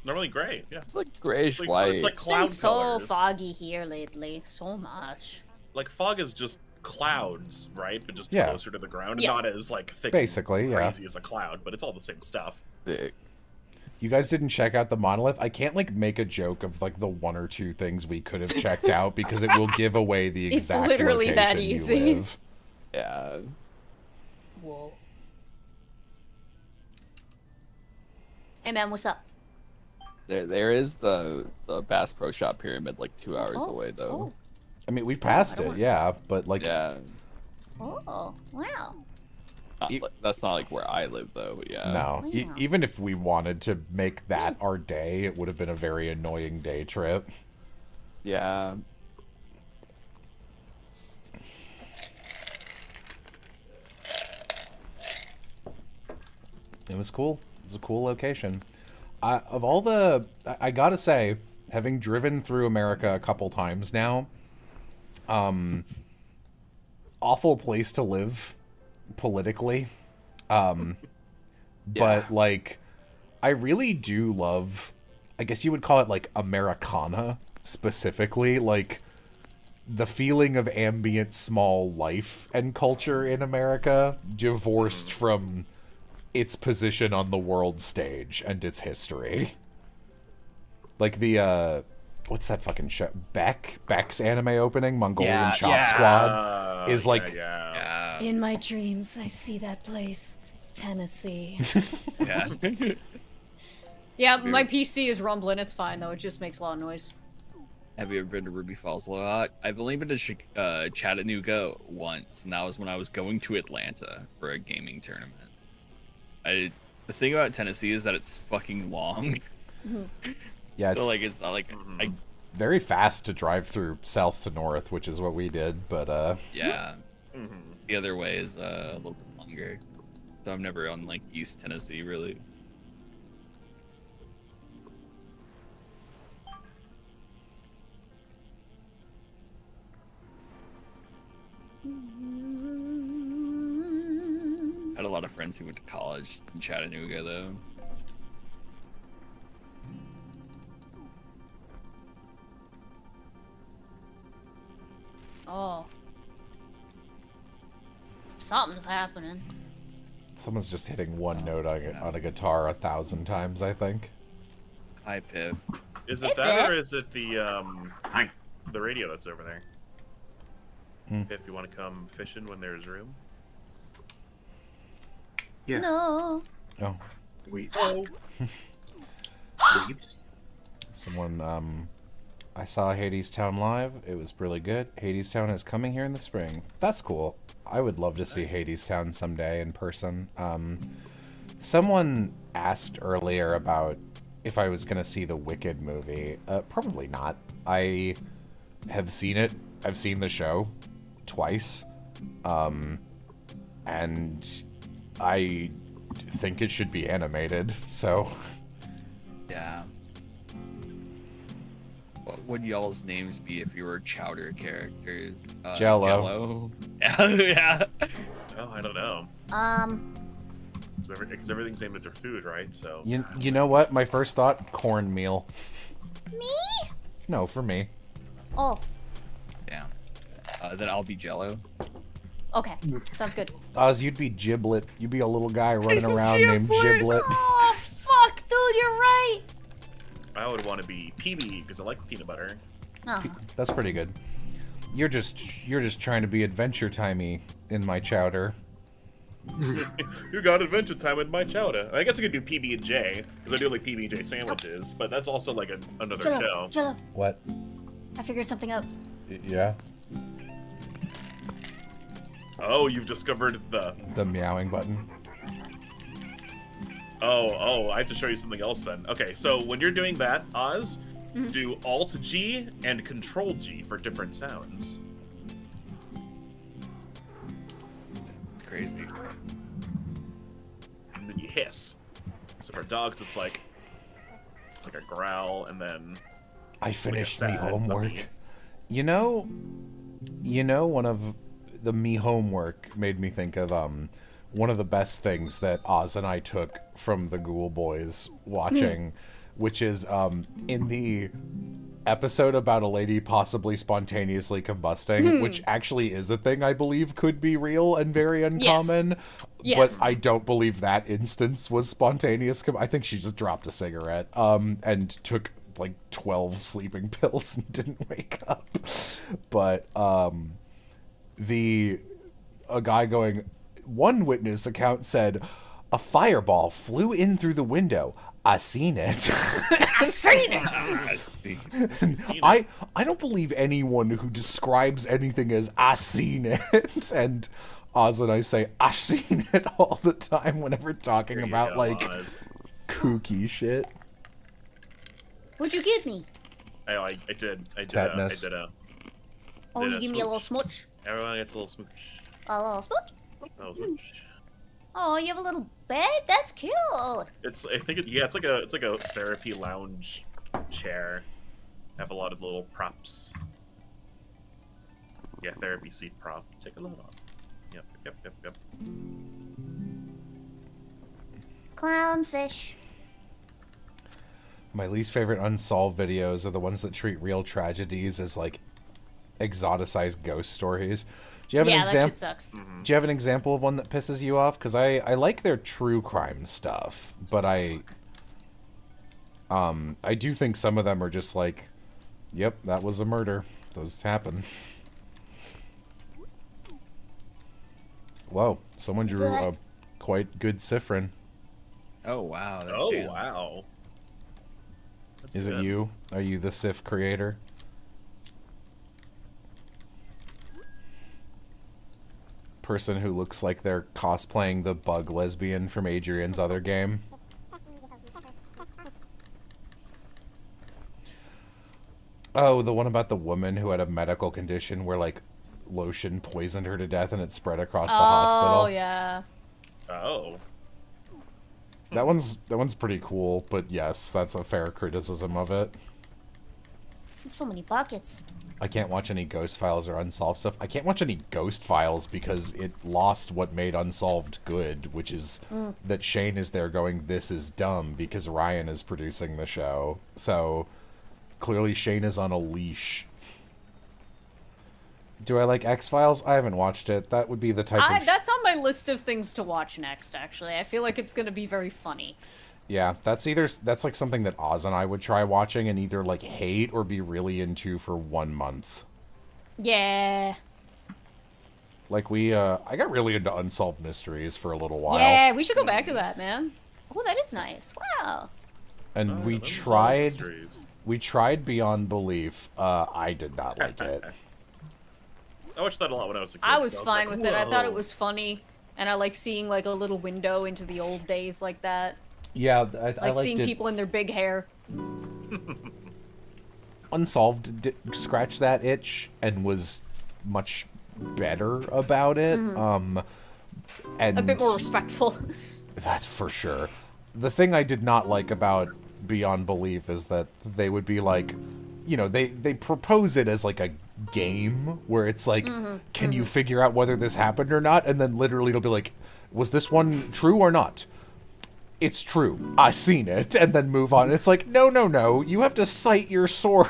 Normally gray, yeah. It's like grayish It's white. it's like It's been cloud so colors. foggy here lately. So much. Like fog is just clouds, right? But just Yeah. closer to the ground, Yeah. not as like thick Basically, and yeah. crazy as a cloud, but it's all the same stuff. Thick. You guys didn't check out the monolith? I can't, like, make a joke of, like, the 1 or 2 things we could have checked out because it will give away the It's exact literally location that you easy. live. Yeah. Whoa. Hey man, what's up? There is the Bass Pro Shop pyramid like 2 hours Oh, away though. I mean, we passed don't it, want- yeah, but, like, Yeah. Oh, wow. That's not like where I live though, but yeah. no. Wow. Even if we wanted to make that our day, it would have been a very annoying day trip. Yeah. It was cool. It was a cool location. Of all the... I gotta say, having driven through America a couple times now, awful place to live politically. But, like, I really do love... I guess you would call it, like, Americana, specifically. Like, the feeling of ambient small life and culture in America, divorced from its position on the world stage and its history. Like the, what's that fucking show? Beck's anime opening, Mongolian Chop Squad, is like... Yeah. In my dreams, I see that place. Tennessee. Yeah. Yeah, my PC is rumbling. It's fine though. It just makes a lot of noise. Have you ever been to Ruby Falls a lot? I've only been to Chattanooga once, and that was when I was going to Atlanta for a gaming tournament. The thing about Tennessee is that it's fucking long. Yeah, So like it's not like very fast to drive through south to north, which is what we did. But yeah, the other way is a little bit longer. So I'm never on like East Tennessee really. Had a lot of friends who went to college in Chattanooga though. Oh. Something's happening. someone's just hitting one note on a guitar 1,000 times, I think. Hi, Piff. Is it that, or is it the radio that's over there? If you want to come fishing when there's room. Yeah. No. Oh. We. Someone, I saw Hades Town live. It was really good. Hades Town is coming here in the spring. That's cool. I would love to see Hades Town someday in person. Someone asked earlier about if I was going to see the Wicked movie. Probably not. I have seen it. I've seen the show twice. And I think it should be animated, so... Yeah. What would y'all's names be if you were chowder characters? Jello. Yeah. Oh, I don't know. Because everything's aimed at their food, right? So. You know what? My first thought, cornmeal. Me? No, for me. Oh, Yeah. Then I'll be Jello. okay. Sounds good. Oz, you'd be Giblet. You'd be a little guy running around named Giblet. Oh, fuck, dude, you're right. I would want to be PB because I like peanut butter. Oh. That's pretty good. You're just trying to be adventure timey in my chowder. You got Adventure Time with my chowder. I guess I could do PB and J because I do like PB and J sandwiches, but that's also like another show. Jello, What? I figured something out. Yeah? Oh, you've discovered The meowing button. Oh, I have to show you something else then. Okay, so when you're doing that, Oz, do Alt G and Control G for different sounds. Crazy. And then you hiss. So for dogs, it's like a growl, and then I finished me sad, homework. puppy. You know, one of the me homework made me think of one of the best things that Oz and I took from the Ghoul Boys watching, which is in the episode about a lady possibly spontaneously combusting, which actually is a thing I believe could be real and very uncommon. Yes. But I don't believe that instance was spontaneous. I think she just dropped a cigarette and took like 12 sleeping pills and didn't wake up. But a guy going, one witness account said, a fireball flew in through the window. I seen it. I seen it. I don't believe anyone who describes anything as I seen it. And Oz and I say I seen it all the time whenever talking Here you about go, like Oz. kooky shit. What'd you give me? Oh, I did. Tetanus. Oh, Did you a give me a little smooch. smooch? Everyone gets a little smooch. A little smooch? A little smooch. Oh, you have a little bed? That's cute. It's like a therapy lounge chair. Have a lot of little props. Yeah, therapy seat prop. Take a look. Yep. Clownfish. My least favorite unsolved videos are the ones that treat real tragedies as like exoticized ghost stories. Do you have an That shit example? sucks. Do you have an example of one that pisses you off? Because I like their true crime stuff, but I do think some of them are just like, yep, that was a murder. Those happen. Whoa, someone drew a quite good Siffrin. Oh wow. Oh damn. wow. That's Is it good. you? Are you the Sif creator? person who looks like they're cosplaying the bug lesbian from Adrian's other game. Oh, the one about the woman who had a medical condition where, like, lotion poisoned her to death and it spread across the hospital. Oh, yeah. Oh. That one's pretty cool, but yes, that's a fair criticism of it. So many buckets. I can't watch any Ghost Files or Unsolved stuff. I can't watch any Ghost Files because it lost what made Unsolved good, which is that Shane is there going, this is dumb, because Ryan is producing the show. So, clearly Shane is on a leash. Do I like X-Files? I haven't watched it. That would be the type of... That's on my list of things to watch next, actually. I feel like it's going to be very funny. Yeah, that's like something that Oz and I would try watching and either like hate or be really into for 1 month. Yeah. Like I got really into Unsolved Mysteries for a little while. Yeah, we should go back to that, man. Oh, that is nice. Wow. And we those are tried mysteries. Beyond Belief. I did not like it. I watched that a lot when I was a kid. I was so fine like, with it. I thought it whoa. was funny, and I like seeing like a little window into the old days like that. Yeah, I Like liked seeing it. people in their big hair. Unsolved scratched that itch and was much better about it. And A bit more respectful. That's for sure. The thing I did not like about Beyond Belief is that they would be like, you know, they propose it as like a game where it's like, can you figure out whether this happened or not? And then literally it'll be like, was this one true or not? It's true. I seen it, and then move on. It's like, no. You have to cite your source.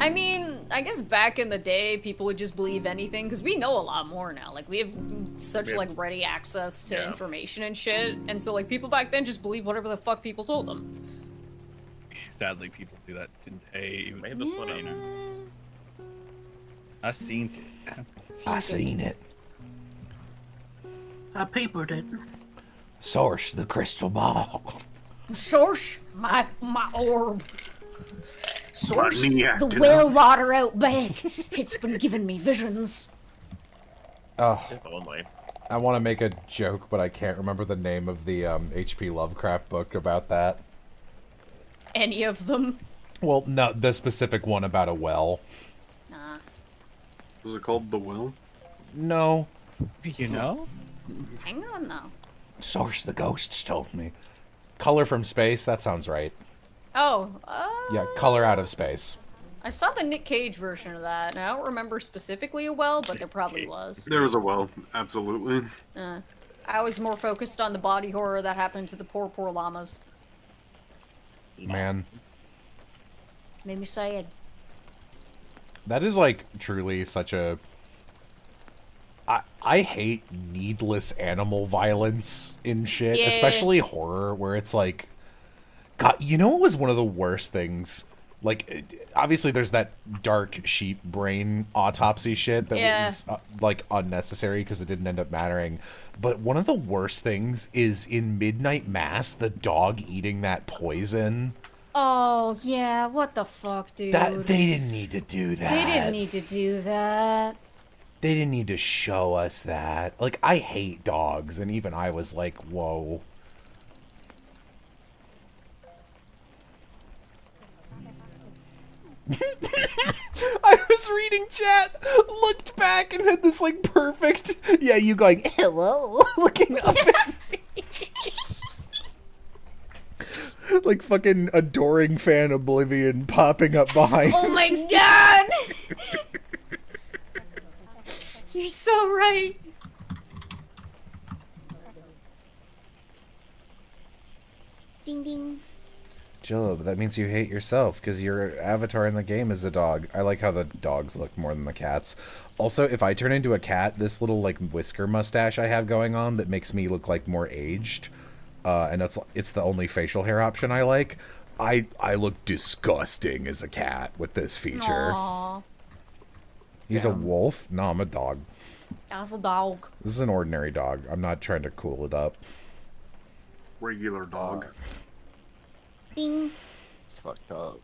I mean, I guess back in the day, people would just believe anything, because we know a lot more now. Like, we have such, like, ready access to information and shit, and so, like, people back then just believe whatever the fuck people told them. Sadly, people do that today. Made this one up. You know. I seen it. I seen it. I papered it. Source the crystal ball. Source, my orb. Source, Barney the acted well water out back. It's been giving me visions. Oh, If only. I want to make a joke, but I can't remember the name of the H.P. Lovecraft book about that. Any of them? Well, no, the specific one about a well. Nah. Was it called The Will? No. You know? Hang on now. Source the ghosts told me. Color from Space, that sounds right. Oh, Yeah, Color Out of Space. I saw the Nick Cage version of that, and I don't remember specifically a well, but there probably was. There was a well, absolutely. I was more focused on the body horror that happened to the poor llamas. Man, Made me sad. that is like truly such a... I hate needless animal violence in shit, Yeah. especially horror, where it's like... God, you know what was one of the worst things? Like, obviously there's that dark sheep brain autopsy shit that was, like, unnecessary because it didn't end up mattering. But one of the worst things is in Midnight Mass, the dog eating that poison. Oh, yeah, what the fuck, dude? They didn't need to do that. They didn't need to do that. They didn't need to show us that. Like, I hate dogs, and even I was like, whoa. I was reading chat, looked back, and had this, like, perfect... Yeah, you going, hello, looking up at me. Like, fucking adoring fan Oblivion popping up behind Oh my god! You're so right. Ding ding. Jello, but that means you hate yourself, because your avatar in the game is a dog. I like how the dogs look more than the cats. Also, if I turn into a cat, this little, like, whisker mustache I have going on that makes me look, like, more aged, and it's the only facial hair option I like, I look disgusting as a cat with this feature. Aww. He's a wolf? No, I'm a dog. That's a dog. This is an ordinary dog. I'm not trying to cool it up. Regular dog. Bing. It's fucked up.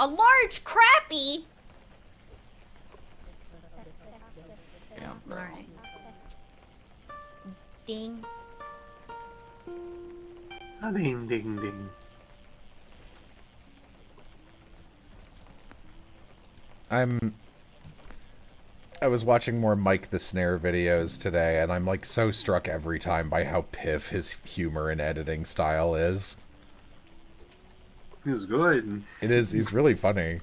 A large crappie? Damn, bro. Alright. Ding. Ding, ding, ding. I was watching more Mike the Snare videos today, and I'm like so struck every time by how piff his humor and editing style is. He's good. It is. He's really funny.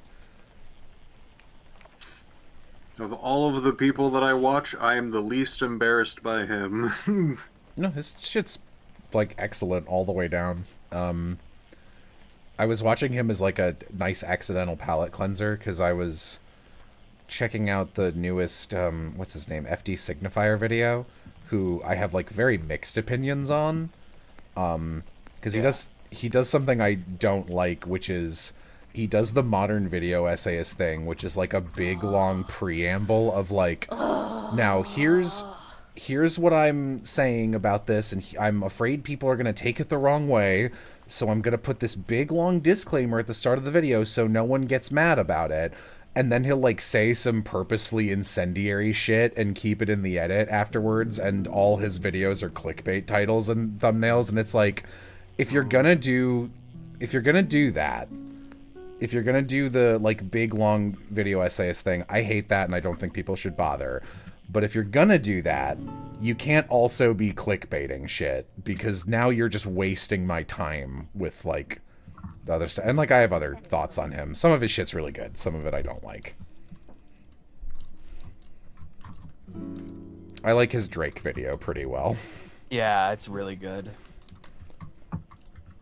Of all of the people that I watch, I am the least embarrassed by him. No, his shit's like excellent all the way down. I was watching him as like a nice accidental palate cleanser because I was checking out the newest what's his name, FD Signifier video, who I have like very mixed opinions on, because he does something I don't like, which is he does the modern video essayist thing, which is like a big long preamble of like, now here's what I'm saying about this, and I'm afraid people are going to take it the wrong way, so I'm going to put this big long disclaimer at the start of the video so no one gets mad about it. And then he'll like say some purposefully incendiary shit and keep it in the edit afterwards, and all his videos are clickbait titles and thumbnails, and it's like, if you're gonna do that, if you're gonna do the like big long video essayist thing, I hate that and I don't think people should bother. But if you're gonna do that, you can't also be clickbaiting shit, because now you're just wasting my time with like the other stuff. And like I have other thoughts on him. Some of his shit's really good, some of it I don't like. I like his Drake video pretty well. Yeah, it's really good.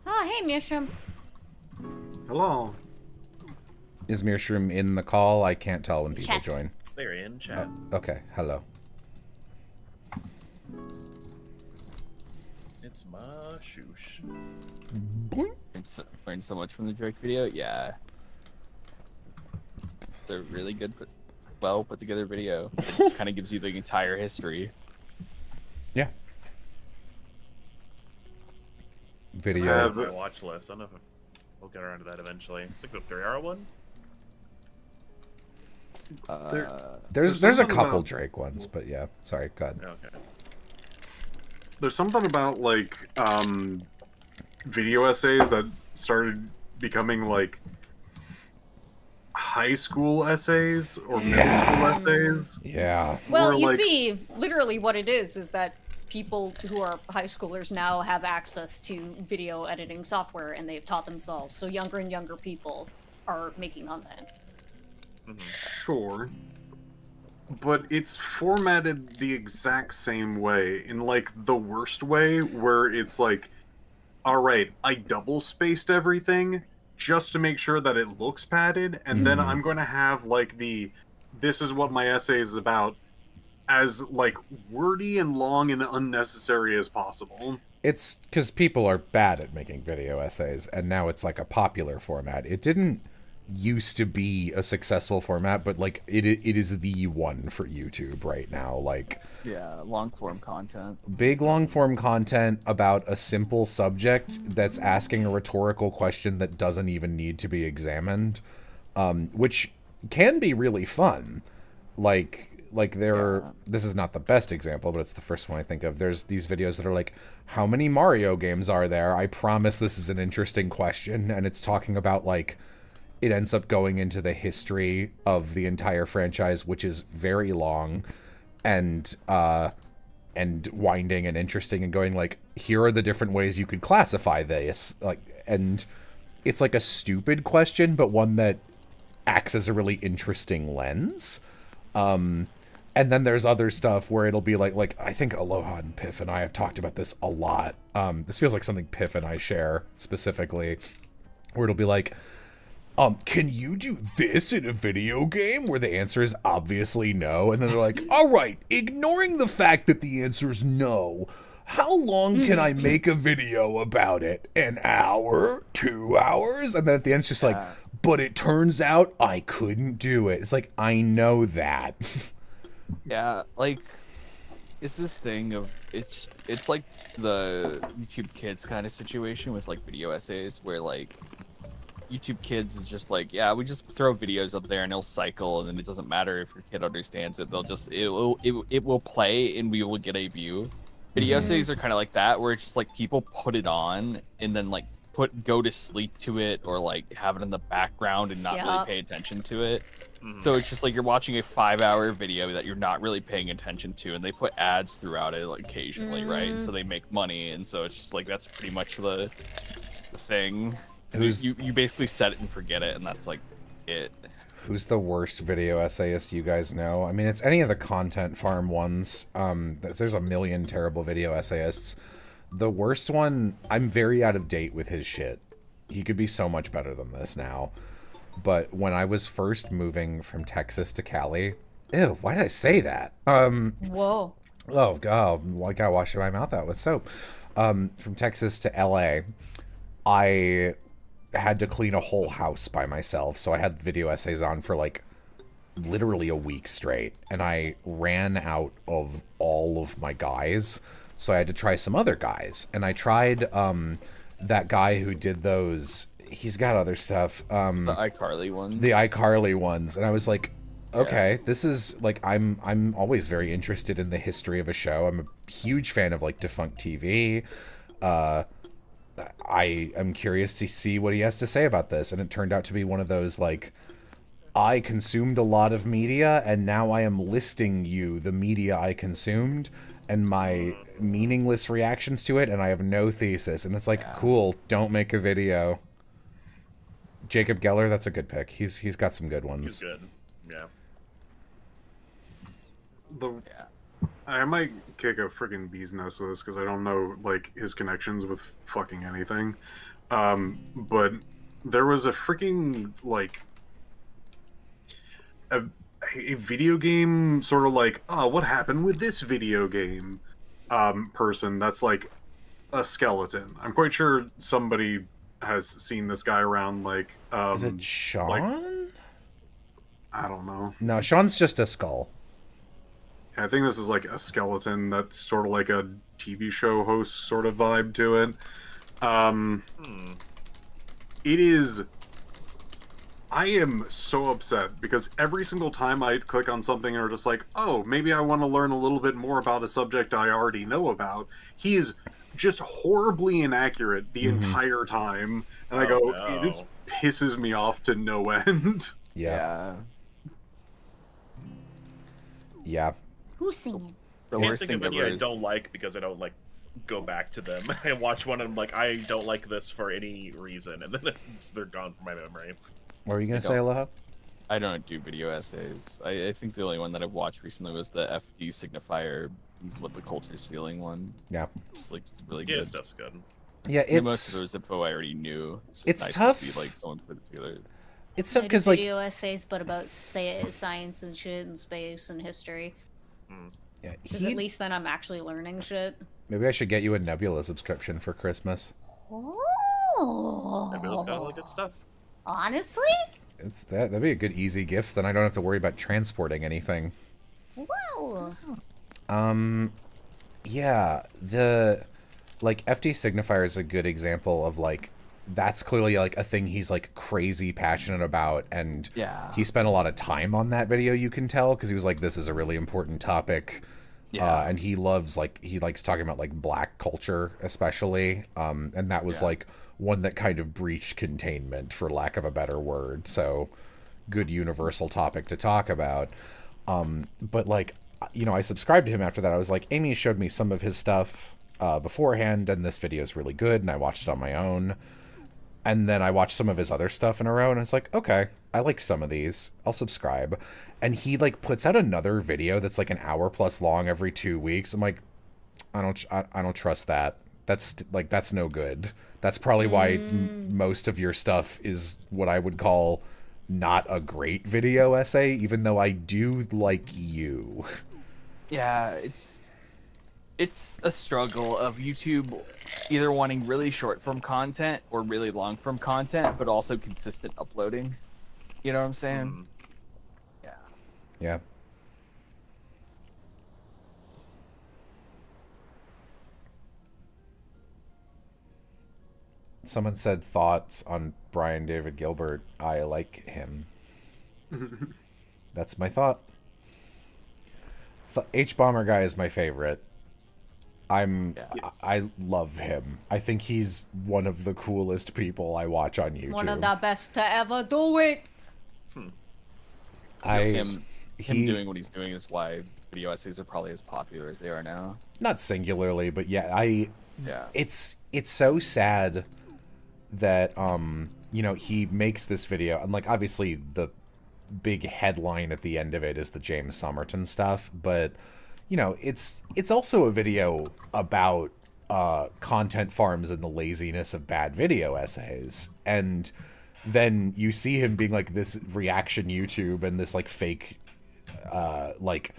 Oh, hey, Mishram. Hello. Is Meershroom in the call? I can't tell when people Chat. join. They're in chat. Okay, hello. It's my shoosh. Learned so much from the Drake video. Yeah, it's a really good, well put together video. It just kind of gives you the entire history. Yeah. I Video. have my watch list. I don't know if we'll get around to that eventually. It's like the 3-hour one. There's a something couple about- Drake ones, but yeah. Sorry, go ahead. Okay. There's something about like video essays that started becoming like high school essays or middle school essays. Yeah. Well, Or, you like- see, literally what it is that people who are high schoolers now have access to video editing software, and they've taught themselves. So younger and younger people are making content. Sure. But it's formatted the exact same way, in like the worst way, where it's like, alright, I double spaced everything just to make sure that it looks padded, and then I'm going to have like this is what my essay is about, as like wordy and long and unnecessary as possible. It's because people are bad at making video essays, and now it's like a popular format. It didn't used to be a successful format, but like it is the one for YouTube right now. Like, Yeah, long form content. big long form content about a simple subject that's asking a rhetorical question that doesn't even need to be examined, which can be really fun. This is not the best example, but it's the first one I think of. There's these videos that are like, how many Mario games are there? I promise this is an interesting question. And it's talking about like, it ends up going into the history of the entire franchise, which is very long and winding and interesting, and going like, here are the different ways you could classify this. Like, and it's like a stupid question, but one that acts as a really interesting lens. And then there's other stuff where it'll be like I think Aloha and Piff and I have talked about this a lot. This feels like something Piff and I share specifically, where it'll be like, can you do this in a video game? Where the answer is obviously no. And then they're like, all right, ignoring the fact that the answer is no, how long can I make a video about it? An hour? 2 hours? And then at the end it's just like, but it turns out I couldn't do it. It's like, I know that. Yeah, like it's this thing of it's like the YouTube Kids kind of situation with like video essays, where like YouTube Kids is just like, yeah, we just throw videos up there and it'll cycle, and then it doesn't matter if your kid understands it. It will play and we will get a view. Video essays are kind of like that, where it's just like people put it on and then like go to sleep to it, or like have it in the background and not really pay attention to it. So it's just like you're watching a 5-hour video that you're not really paying attention to, and they put ads throughout it like, occasionally, right? So they make money, and so it's just like that's pretty much the thing. You basically set it and forget it, and that's like it. Who's the worst video essayist you guys know? I mean, it's any of the content farm ones. There's a million terrible video essayists. The worst one, I'm very out of date with his shit. He could be so much better than this now. But when I was first moving from Texas to Cali... Ew, why did I say that? Whoa. Oh, God. Well, I gotta wash my mouth out with soap. From Texas to LA, I had to clean a whole house by myself. So I had video essays on for, like, literally a week straight. And I ran out of all of my guys. So I had to try some other guys. And I tried that guy who did those... He's got other stuff. The iCarly ones. The iCarly ones. And I was like, okay, this is like, I'm always very interested in the history of a show. I'm a huge fan of like defunct TV. I am curious to see what he has to say about this. And it turned out to be one of those like, I consumed a lot of media and now I am listing you the media I consumed and my meaningless reactions to it, and I have no thesis. And it's like, cool, don't make a video. Jacob Geller, that's a good pick. He's got some good ones. He's good. Yeah. I might kick a freaking bee's nest with this because I don't know like his connections with fucking anything. But there was a freaking like a video game sort of like, oh, what happened with this video game person that's like a skeleton. I'm quite sure somebody has seen this guy around, like is it Sean? Like, I don't know. No, Sean's just a skull. Yeah, I think this is like a skeleton that's sort of like a TV show host sort of vibe to it. It is... I am so upset because every single time I click on something and are just like, oh, maybe I want to learn a little bit more about a subject I already know about, he is just horribly inaccurate the entire time. And I go, no. This pisses me off to no end. Yeah. Yeah. Who's singing? The Can't worst think thing of ever any I is don't like because I don't like go back to them. I watch one and I'm like, I don't like this for any reason, and then they're gone from my memory. What were you gonna say, Aloha? I don't do video essays. I think the only one that I've watched recently was the FD signifier. Is what the culture's feeling one. Yeah. Just like it's really Yeah, good. stuff's good. Yeah, And most of those info I already knew. It's nice tough. to see like someone put it together. It's tough I do because like video essays, but about science and shit and space and history. yeah, Because at least then I'm actually learning shit. maybe I should get you a Nebula subscription for Christmas. Oh. Nebula's got all the good stuff. Honestly? That'd be a good easy gift. Then I don't have to worry about transporting anything. Wow. Yeah, the like FD signifier is a good example of like that's clearly like a thing he's like crazy passionate about, and Yeah. he spent a lot of time on that video. You can tell because he was like, this is a really important topic. Yeah. And he likes talking about like black culture especially, and that was like one that kind of breached containment, for lack of a better word. So good universal topic to talk about. But like, you know, I subscribed to him after that. I was like, Amy showed me some of his stuff beforehand, and this video is really good, and I watched it on my own. And then I watched some of his other stuff in a row, and it's like, okay, I like some of these. I'll subscribe. And he like puts out another video that's like an hour plus long every 2 weeks. I'm like, I don't trust that. That's no good. That's probably why most of your stuff is what I would call not a great video essay, even though I do like you. Yeah, it's a struggle of YouTube either wanting really short form content or really long form content, but also consistent uploading. You know what I'm saying? Yeah. Yeah. Someone said thoughts on Brian David Gilbert. I like him. That's my thought. H-Bomber guy is my favorite. I love him. I think he's one of the coolest people I watch on YouTube. One of the best to ever do it. Him doing what he's doing is why video essays are probably as popular as they are now. Not singularly, but yeah, Yeah. it's so sad that you know, he makes this video, and like obviously the big headline at the end of it is the James Somerton stuff, but you know, it's also a video about content farms and the laziness of bad video essays. And then you see him being like this reaction YouTube and this like fake like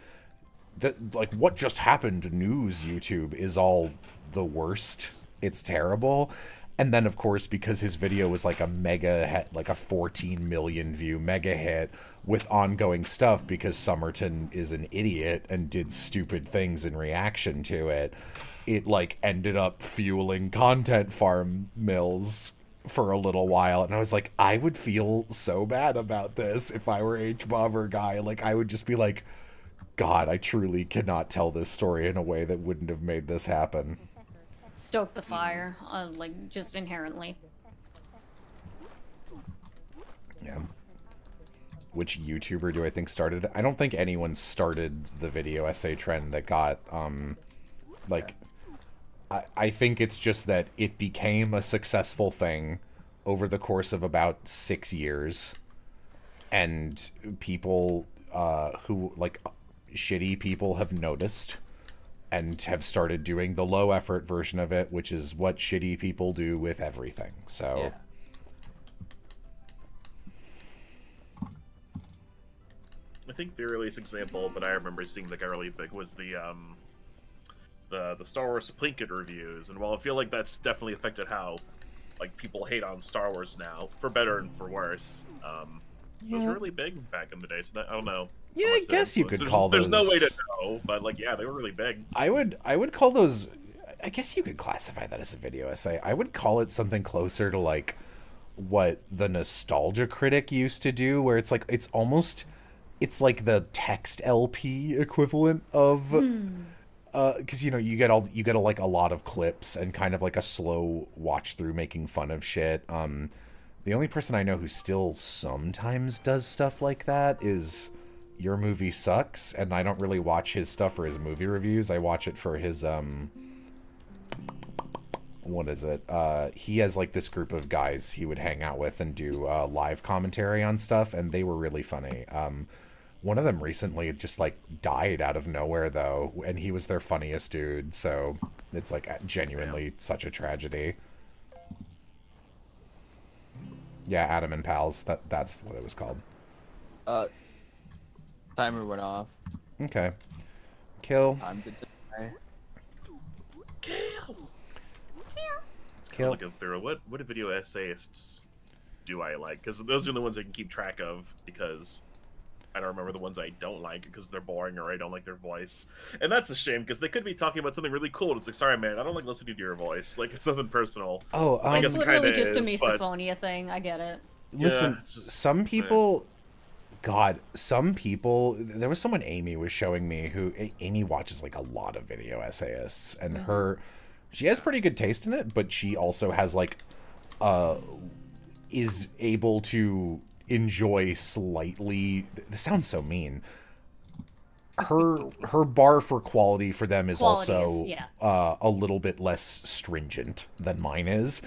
what just happened news YouTube is all the worst. It's terrible. And then, of course, because his video was like a mega hit, like a 14 million view mega hit with ongoing stuff because Somerton is an idiot and did stupid things in reaction to it, it like ended up fueling content farm mills for a little while. And I was like, I would feel so bad about this if I were H-Bomber guy. Like, I would just be like, God, I truly cannot tell this story in a way that wouldn't have made this happen. Stoke the fire, like, just inherently. Yeah. Which YouTuber do I think started it? I don't think anyone started the video essay trend that got, like, I think it's just that it became a successful thing over the course of about 6 years. And people, who, like, shitty people have noticed and have started doing the low effort version of it, which is what shitty people do with everything. So I think the earliest example that I remember seeing that got really big was the Star Wars Plinkett reviews, and while I feel like that's definitely affected how like people hate on Star Wars now, for better and for worse, those were really big back in the day. So that, I don't know. Yeah, I guess you could call those. There's no way to know, but like, yeah, they were really big. I would call those. I guess you could classify that as a video essay. I would call it something closer to like what the Nostalgia Critic used to do, where it's like it's like the text LP equivalent of. Because you know you get like a lot of clips and kind of like a slow watch through making fun of shit. The only person I know who still sometimes does stuff like that is Your Movie Sucks, and I don't really watch his stuff for his movie reviews. I watch it for his what is it? He has like this group of guys he would hang out with and do live commentary on stuff, and they were really funny. One of them recently just like died out of nowhere though, and he was their funniest dude, so it's like genuinely such a tragedy. Yeah, Adam and Pals, that's what it was called. Timer went off. Okay. Kill. Time to die. Kill. Looking through what video essayists do I like? Because those are the ones I can keep track of, because I don't remember the ones I don't like because they're boring or I don't like their voice. And that's a shame, because they could be talking about something really cool. It's like, sorry, man, I don't like listening to your voice. Like, it's nothing personal. Oh, I guess It's it literally kinda just a is, but- misophonia thing. I get it. Listen, Yeah, it's just- some people, God, some people, there was someone Amy was showing me who, Amy watches like a lot of video essayists, and she has pretty good taste in it, but she also has like, is able to enjoy slightly, this sounds so mean, her bar for quality for them is also a little bit less stringent than mine is.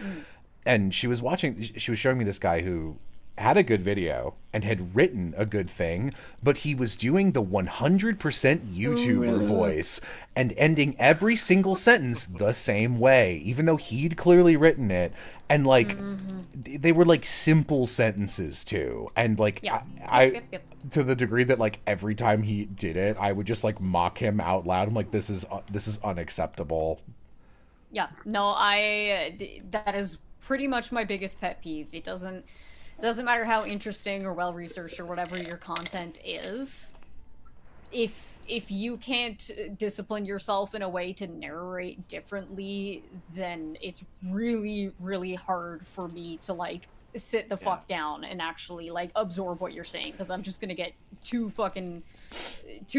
And she was showing me this guy who had a good video and had written a good thing, but he was doing the 100% YouTuber voice and ending every single sentence the same way, even though he'd clearly written it. And like, they were like simple sentences too. And like, I to the degree that like every time he did it, I would just like mock him out loud. I'm like, this is unacceptable. Yeah, no, that is pretty much my biggest pet peeve. It doesn't matter how interesting or well researched or whatever your content is. if you can't discipline yourself in a way to narrate differently, then it's really, really hard for me to like sit the fuck down and actually like absorb what you're saying, because I'm just gonna get too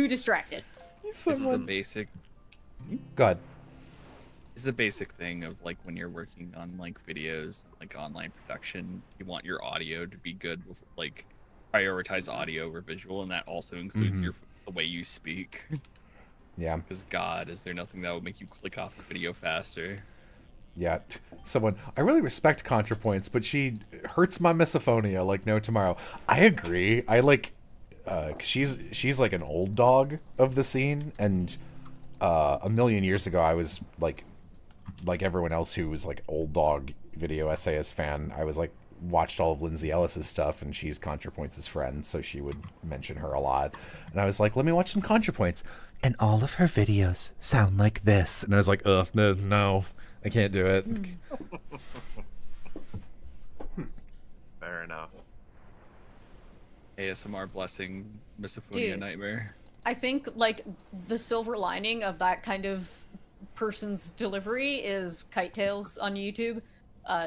distracted. This is the basic. God. It's the basic thing of like when you're working on like videos, like online production, you want your audio to be good with like prioritize audio over visual, and that also includes the way you speak. Yeah. Because God, is there nothing that would make you click off a video faster? Yeah. Someone, I really respect ContraPoints, but she hurts my misophonia like no tomorrow. I agree. I like, she's like an old dog of the scene, and a million years ago I was like everyone else who was like old dog video essayist fan, I was like watched all of Lindsay Ellis's stuff, and she's ContraPoints' friend, so she would mention her a lot. And I was like, let me watch some ContraPoints. And all of her videos sound like this. And I was like, ugh, no, I can't do it. Fair enough. ASMR blessing, misophonia Dude. nightmare. I think like the silver lining of that kind of person's delivery is Kite Tales on YouTube.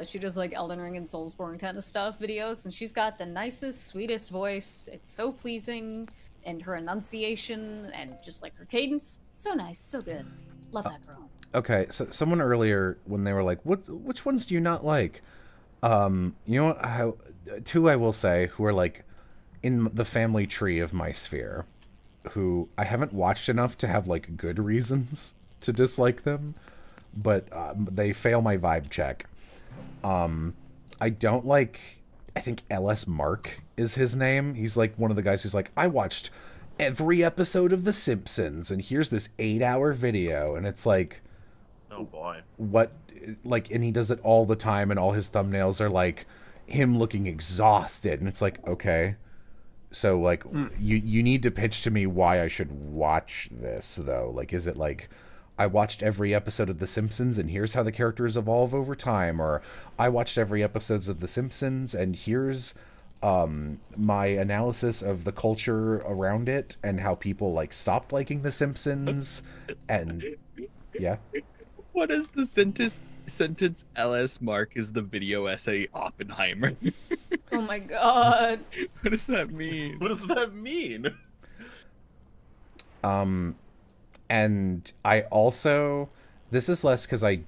She does like Elden Ring and Soulsborne kind of stuff videos, and she's got the nicest, sweetest voice. It's so pleasing, and her enunciation and just like her cadence, so nice, so good. Love that girl. Okay, so someone earlier, when they were like, which ones do you not like? You know what, two I will say, who are like in the family tree of my sphere, who I haven't watched enough to have like good reasons to dislike them, but they fail my vibe check. I don't like, I think LS Mark is his name. He's like one of the guys who's like, I watched every episode of The Simpsons, and here's this 8-hour video, and it's like, oh boy, what, like, and he does it all the time, and all his thumbnails are like him looking exhausted, and it's like, okay, so like you need to pitch to me why I should watch this though. Like, is it like, I watched every episode of The Simpsons, and here's how the characters evolve over time, or I watched every episodes of The Simpsons, and here's my analysis of the culture around it and how people like stopped liking The Simpsons, and yeah. What is the sentence LS Mark is the video essay Oppenheimer? Oh my god. What does that mean? What does that mean? And I also, this is less because I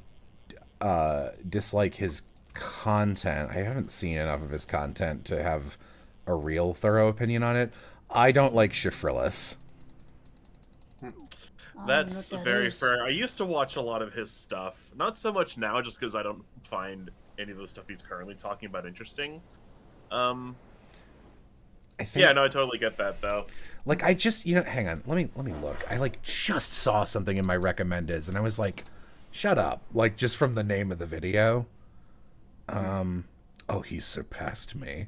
dislike his content. I haven't seen enough of his content to have a real thorough opinion on it. I don't like Shifrillis. That's very fair. I used to watch a lot of his stuff. Not so much now, just because I don't find any of the stuff he's currently talking about interesting. I think, yeah, no, I totally get that though. Like, I just, hang on, let me look. I like just saw something in my recommendeds, and I was like, shut up. Like, just from the name of the video. Oh, he's surpassed me.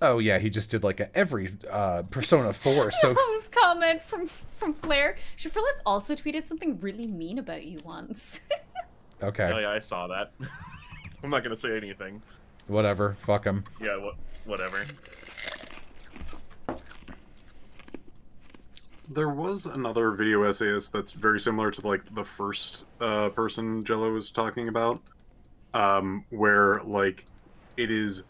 Oh yeah, he just did like every Persona 4. So This comment from Flair. Shifrillis also tweeted something really mean about you once. okay, Oh yeah, I saw that. I'm not gonna say anything. whatever. Fuck him. Yeah, whatever. There was another video essayist that's very similar to like the first person Jello was talking about, where like it is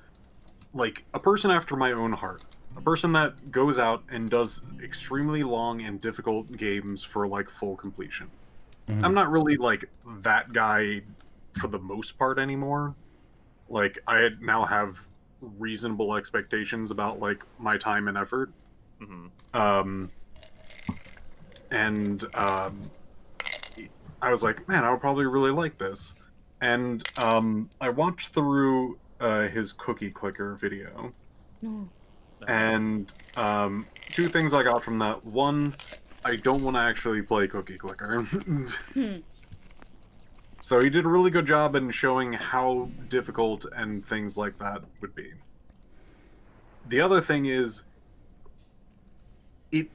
like a person after my own heart, a person that goes out and does extremely long and difficult games for like full completion. I'm not really like that guy for the most part anymore. Like, I now have reasonable expectations about like my time and effort. I was like, man, I would probably really like this. And I watched through his cookie clicker video. And two things I got from that. One, I don't want to actually play cookie clicker. So he did a really good job in showing how difficult and things like that would be. The other thing is, it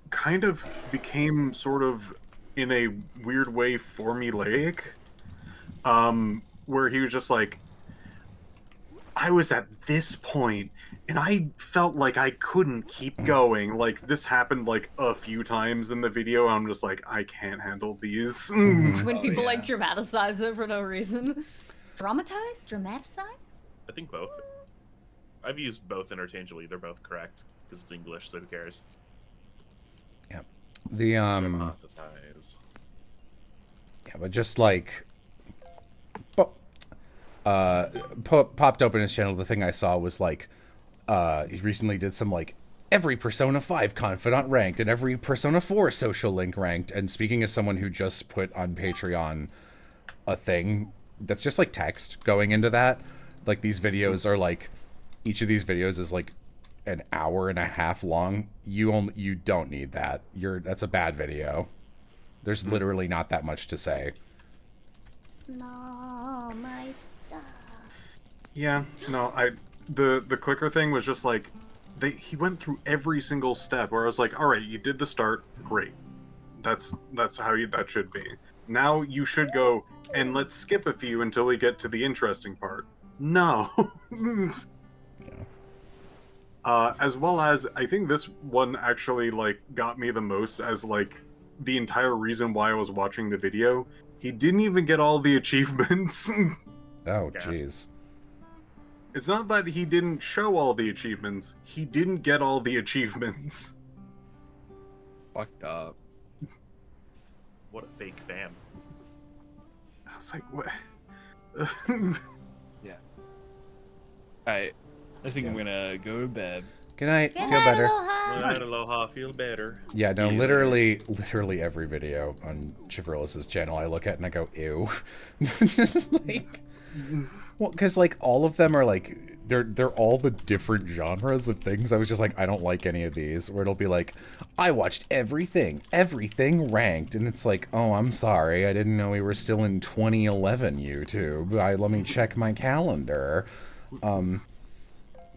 kind of became sort of, in a weird way, formulaic, where he was just like, I was at this point, and I felt like I couldn't keep going. Like, this happened, like, a few times in the video. I'm just like, I can't handle these. When people yeah. like dramatize it for no reason. Dramatize? Dramatize? I think both. I've used both interchangeably. They're both correct because it's English, so who cares? Yeah. The Dramatize. yeah, but just like popped open his channel, the thing I saw was like he recently did some like every Persona 5 confidant ranked and every Persona 4 social link ranked. And speaking as someone who just put on Patreon a thing that's just like text going into that, like these videos are like, each of these videos is like an hour and a half long. You don't need that. That's a bad video. There's literally not that much to say. No, my stuff. Yeah, no, the clicker thing was just like, he went through every single step where I was like, all right, you did the start, great. That's how that should be. Now you should go, and let's skip a few until we get to the interesting part. No. As well as, I think this one actually, like, got me the most as, like, the entire reason why I was watching the video. He didn't even get all the achievements. Oh, jeez. It's not that he didn't show all the achievements, he didn't get all the achievements. Fucked up. What a fake fan. I was like, what? Yeah. Alright. I think I'm gonna go to bed. Good night. Good Feel night, better. Aloha. Alright, aloha, feel better. Yeah, no, literally every video on Chivalrous's channel I look at and I go, ew. Just like, well, because like all of them are like, they're all the different genres of things. I was just like, I don't like any of these. Where it'll be like, I watched everything ranked, and it's like, oh, I'm sorry, I didn't know we were still in 2011 YouTube. Let me check my calendar.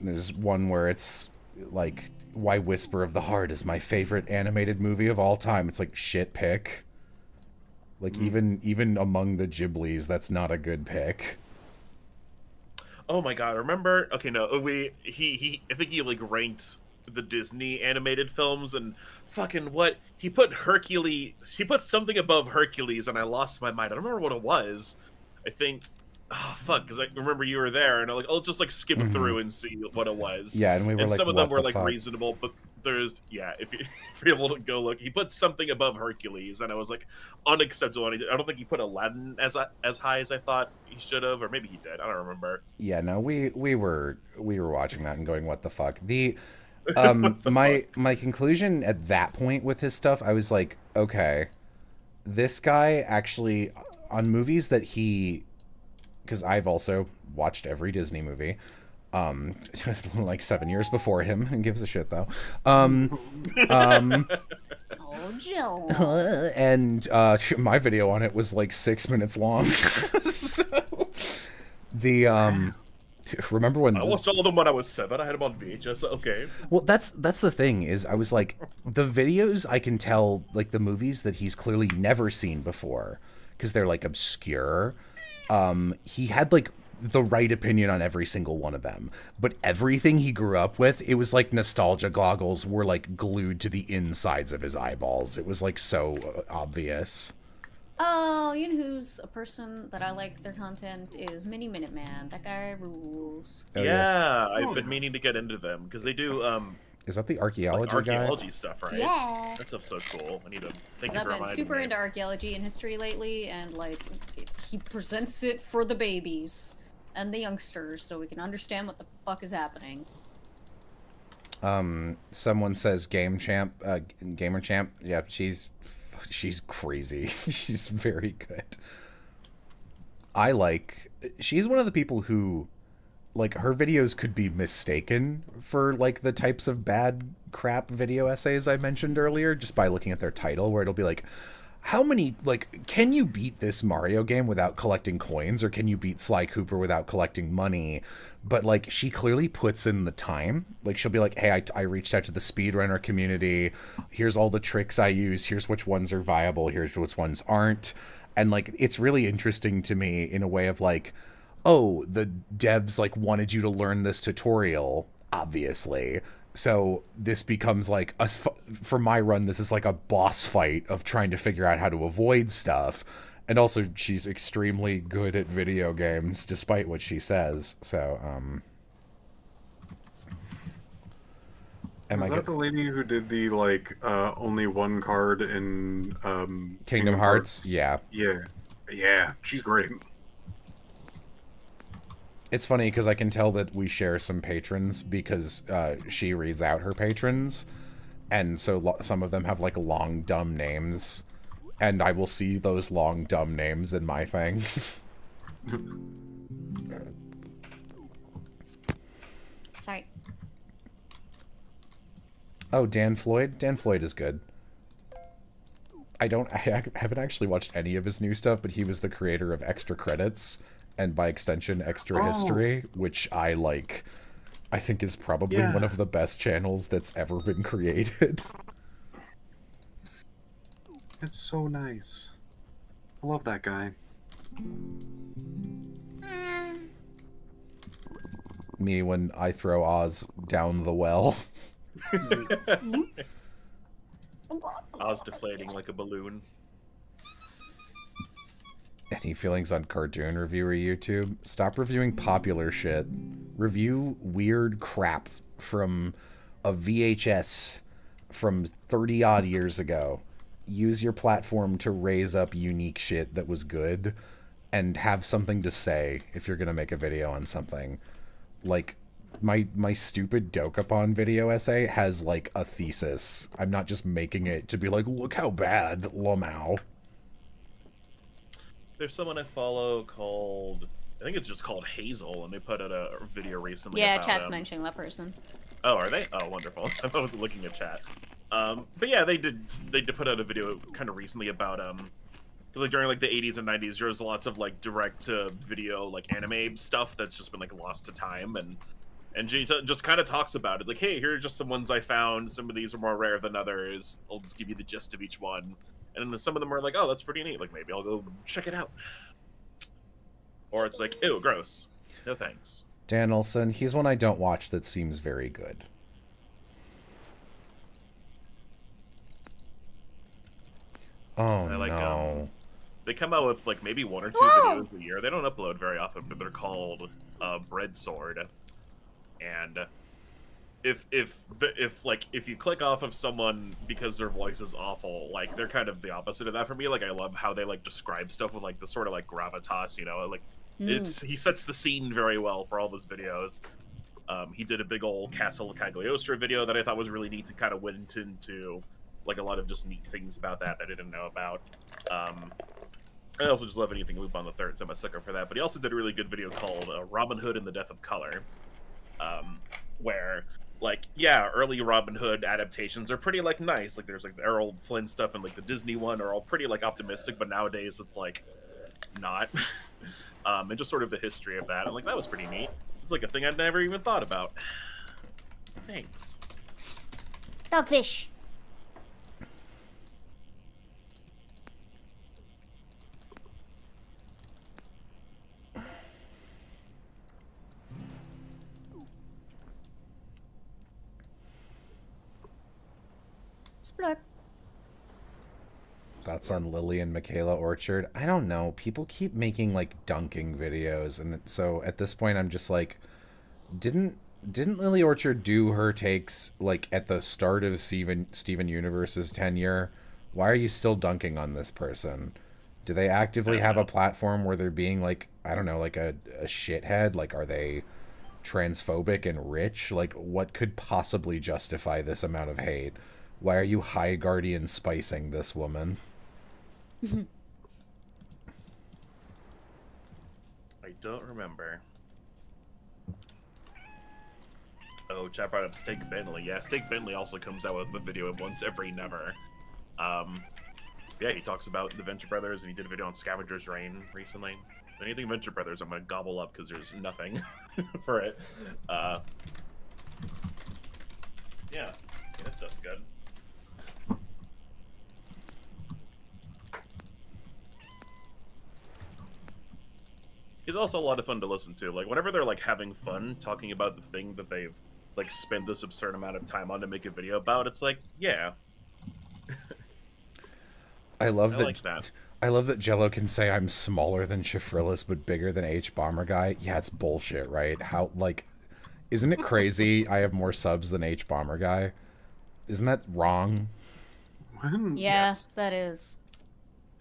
There's one where it's like, why Whisper of the Heart is my favorite animated movie of all time. It's like, shit pick. Like, even among the Ghiblis, that's not a good pick. Oh my god, remember? Okay, no, I think he like ranked the Disney animated films and fucking what? He put something above Hercules and I lost my mind. I don't remember what it was. I think, oh fuck, because I remember you were there and I'll just like skip through and see what it was. Yeah, and we were like, some of them what were the like fuck? reasonable, but there's if you're able to go look, he put something above Hercules and I was like unacceptable. And I don't think he put Aladdin as high as I thought he should have, or maybe he did. I don't remember. Yeah, no, we were watching that and going, what the fuck? The What the my conclusion at that point with his stuff, I was like, okay, this guy actually, on movies that he, because I've also watched every Disney movie, like 7 years before him, and gives a shit though. Oh, Jello. And my video on it was like 6 minutes long. So the remember when I watched all of them when I was 7. I had them on VHS. Okay. well, that's the thing, is I was like, the videos I can tell, like the movies that he's clearly never seen before because they're like obscure. He had like the right opinion on every single one of them, but everything he grew up with, it was like nostalgia goggles were like glued to the insides of his eyeballs. It was like so obvious. Oh, you know who's a person that I like their content is Mini Minute Man. That guy rules. Oh, yeah, I've been meaning to get into them because they do Is that the like archaeology guy? archaeology stuff, right? Yeah. That stuff's so cool. I need to thank you I've for been reminding super me. into archaeology and history lately, and like he presents it for the babies and the youngsters so we can understand what the fuck is happening. Someone says gamer champ. Yeah, she's crazy. She's very good. She's one of the people who, like, her videos could be mistaken for like the types of bad crap video essays I mentioned earlier, just by looking at their title, where it'll be like, how many, like, can you beat this Mario game without collecting coins, or can you beat Sly Cooper without collecting money? But like, she clearly puts in the time. Like, she'll be like, hey, I reached out to the speedrunner community, here's all the tricks I use, here's which ones are viable, here's which ones aren't. And like, it's really interesting to me in a way of like, oh, the devs like wanted you to learn this tutorial, obviously. So this becomes like for my run, this is like a boss fight of trying to figure out how to avoid stuff. And also, she's extremely good at video games, despite what she says. So, Is that the lady who did the like only one card in Kingdom Hearts? Yeah. Yeah, she's great. It's funny because I can tell that we share some patrons because she reads out her patrons, and so some of them have like long dumb names, and I will see those long dumb names in my thing. Sorry. Oh, Dan Floyd? Dan Floyd is good. I haven't actually watched any of his new stuff, but he was the creator of Extra Credits, and by extension, Extra History, which I like. I think is probably one of the best channels that's ever been created. It's so nice. I love that guy. Me when I throw Oz down the well. Oz deflating like a balloon. Any feelings on cartoon reviewer YouTube? Stop reviewing popular shit. Review weird crap from a VHS from 30 odd years ago. Use your platform to raise up unique shit that was good and have something to say if you're gonna make a video on something. Like my stupid Dokapon video essay has like a thesis. I'm not just making it to be like, look how bad, Lamau. There's someone I follow called, I think it's just called Hazel, and they put out a video recently. Yeah, about, chat's mentioning that person. Oh, are they? Oh, wonderful. I was looking at chat. But yeah, they did put out a video kind of recently about because like during like the 80s and 90s, there was lots of like direct to video like anime stuff that's just been like lost to time, and she just kind of talks about it like, hey, here are just some ones I found. Some of these are more rare than others. I'll just give you the gist of each one. And then some of them are like, oh, that's pretty neat. Like, maybe I'll go check it out. Or it's like, ew, gross. No thanks. Dan Olson, he's one I don't watch that seems very good. Oh, I like, no. They come out with, like, maybe 1 or 2 videos a year. They don't upload very often, but they're called Bread Sword. And if you click off of someone because their voice is awful, like they're kind of the opposite of that for me. Like I love how they like describe stuff with like the sort of like gravitas, you know, like he sets the scene very well for all those videos. He did a big old Castle Cagliostro video that I thought was really neat to kind of went into like a lot of just neat things about that I didn't know about. I also just love anything Loop on the Third, so I'm a sucker for that. But he also did a really good video called Robin Hood and the Death of Color, where like, yeah, early Robin Hood adaptations are pretty, like, nice. Like, there's, like, the Errol Flynn stuff and, like, the Disney one are all pretty, like, optimistic, but nowadays it's, like, not. And just sort of the history of that. I'm like, that was pretty neat. It's, like, a thing I'd never even thought about. Thanks. Dogfish. Splurp. Thoughts on Lily and Michaela Orchard? I don't know. People keep making like dunking videos, and so at this point I'm just like, didn't Lily Orchard do her takes like at the start of Steven Universe's tenure? Why are you still dunking on this person? Do they actively have a platform where they're being like, I don't know, like a shithead? Like, are they transphobic and rich? Like, what could possibly justify this amount of hate? Why are you High Guardian spicing this woman? I don't remember. Oh, chat brought up Steak Bentley. Yeah, Steak Bentley also comes out with a video once every never. Yeah, he talks about the Venture Brothers, and he did a video on Scavenger's Reign recently. Anything Venture Brothers, I'm gonna gobble up because there's nothing for it. Yeah, this stuff's good. He's also a lot of fun to listen to. Like whenever they're like having fun talking about the thing that they've like spent this absurd amount of time on to make a video about, it's like, yeah, I love I that. like that. I love that Jello can say I'm smaller than Shifrillis but bigger than H Bomber Guy. Yeah, it's bullshit, right? How like, isn't it crazy? I have more subs than H Bomber Guy. Isn't that wrong? When? Yeah, Yes. that is.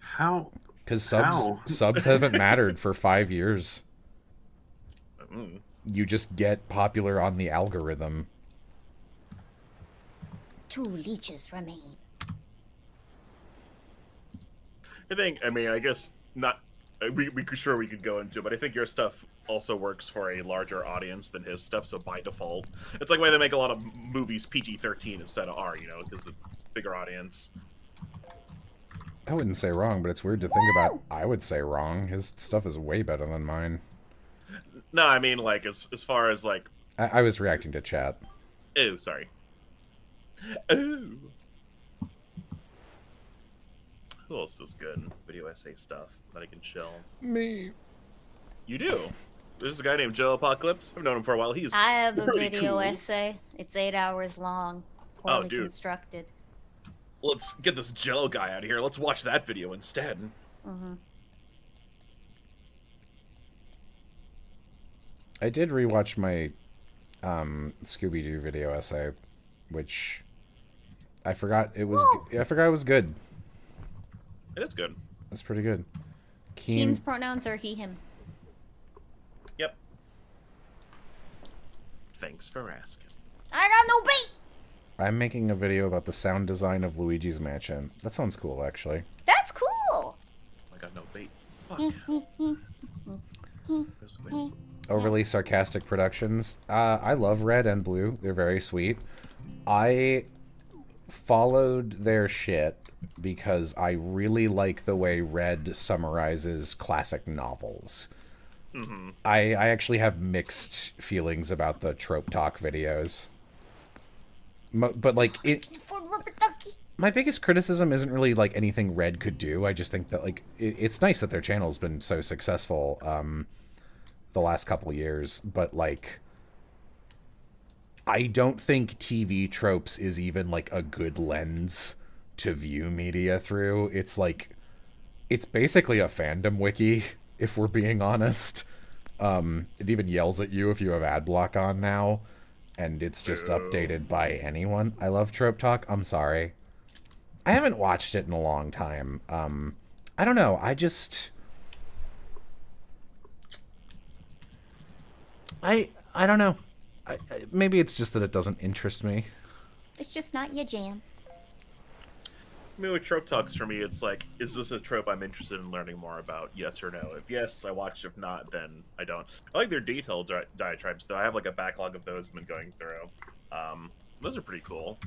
How? Because How? subs haven't mattered for 5 years. Mm. You just get popular on the algorithm. 2 leeches remain. I mean, I guess not. We could go into, but I think your stuff also works for a larger audience than his stuff. So by default, it's like why they make a lot of movies PG-13 instead of R. You know, because the bigger audience. I wouldn't say wrong, but it's weird to think about. I would say wrong. His stuff is way better than mine. No, I mean like as far as like. I was reacting to chat. Oh, sorry. Oh. Who else does good video essay stuff that I can chill? Me. You do. There's a guy named Joe Apocalypse. I've known him for a while. He's I have a pretty video cool. essay. It's 8 hours long, poorly dude. constructed. Let's get this Jello guy out of here. Let's watch that video instead. Mm-hmm. I did rewatch my Scooby-Doo video essay, which I forgot it was. I forgot it was good. It is good. It's pretty good. Keen's pronouns are he, him. Yep. Thanks for asking. I got no bait. I'm making a video about the sound design of Luigi's Mansion. That sounds cool, actually. That's cool. I got no bait. Fuck yeah. There's the bait. Overly sarcastic productions. I love Red and Blue. They're very sweet. I followed their shit because I really like the way Red summarizes classic novels. Mm-hmm. I actually have mixed feelings about the Trope Talk videos. But like it, For rubber ducky. my biggest criticism isn't really like anything Red could do. I just think that like it's nice that their channel's been so successful the last couple years, but like I don't think TV tropes is even like a good lens to view media through. It's like it's basically a fandom wiki, if we're being honest. It even yells at you if you have ad block on now, and it's just updated by anyone. I love Trope Talk. I'm sorry. I haven't watched it in a long time. I don't know. I don't know. Maybe it's just that it doesn't interest me. It's just not your jam. I mean, with trope talks for me, it's like, is this a trope I'm interested in learning more about? Yes or no. If yes, I watch. If not, then I don't. I like their detailed diatribes, though. I have like a backlog of those I've been going through. Those are pretty cool.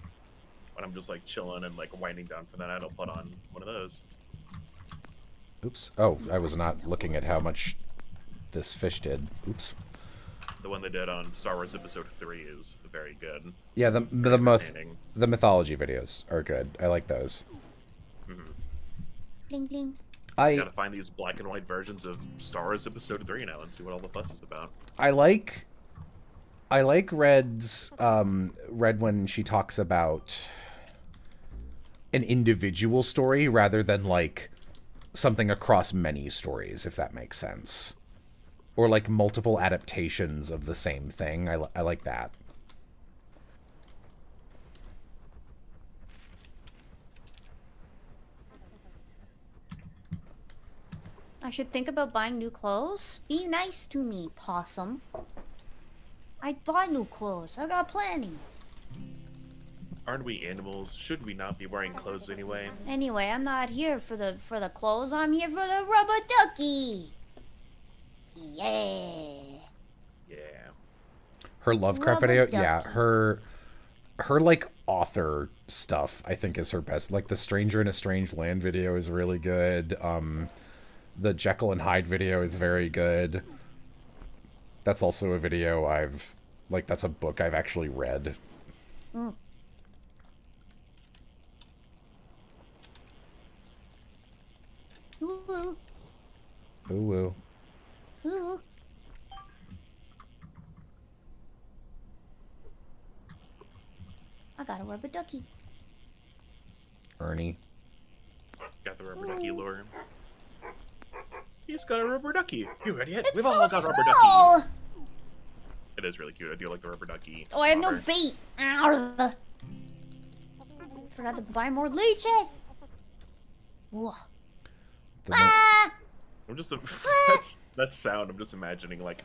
When I'm just like chilling and like winding down for that, I don't put on one of those. Oops. Oh, I was not looking at how much this fish did. Oops. The one they did on Star Wars Episode 3 is very good. Yeah, Entertaining. the mythology videos are good. I like those. Mm-hmm. Bling bling. Gotta find these black and white versions of Star Wars Episode 3 now and see what all the fuss is about. I like Red's Red when she talks about an individual story rather than like something across many stories, if that makes sense. Or like multiple adaptations of the same thing. I like that. I should think about buying new clothes. Be nice to me, possum. I'd buy new clothes. I got plenty. Aren't we animals? Should we not be wearing clothes anyway? Anyway, I'm not here for the clothes. I'm here for the rubber ducky. Yeah. Yeah. Her Lovecraft Rubber video, yeah, ducky. her like author stuff I think is her best. Like the Stranger in a Strange Land video is really good. The Jekyll and Hyde video is very good. That's also a video that's a book I've actually read. Mm. Ooh, Ooh, ooh. Ooh. I got a rubber ducky. Ernie. Got the rubber ducky lure. He's got a rubber ducky. You idiot. It's We've so all got rubber small. duckies. It is really cute. I do like the rubber ducky. Oh, I have no bobber. bait. Ow. Forgot to buy more leeches. Whoa. The no- Ah! I'm just that sound. I'm just imagining like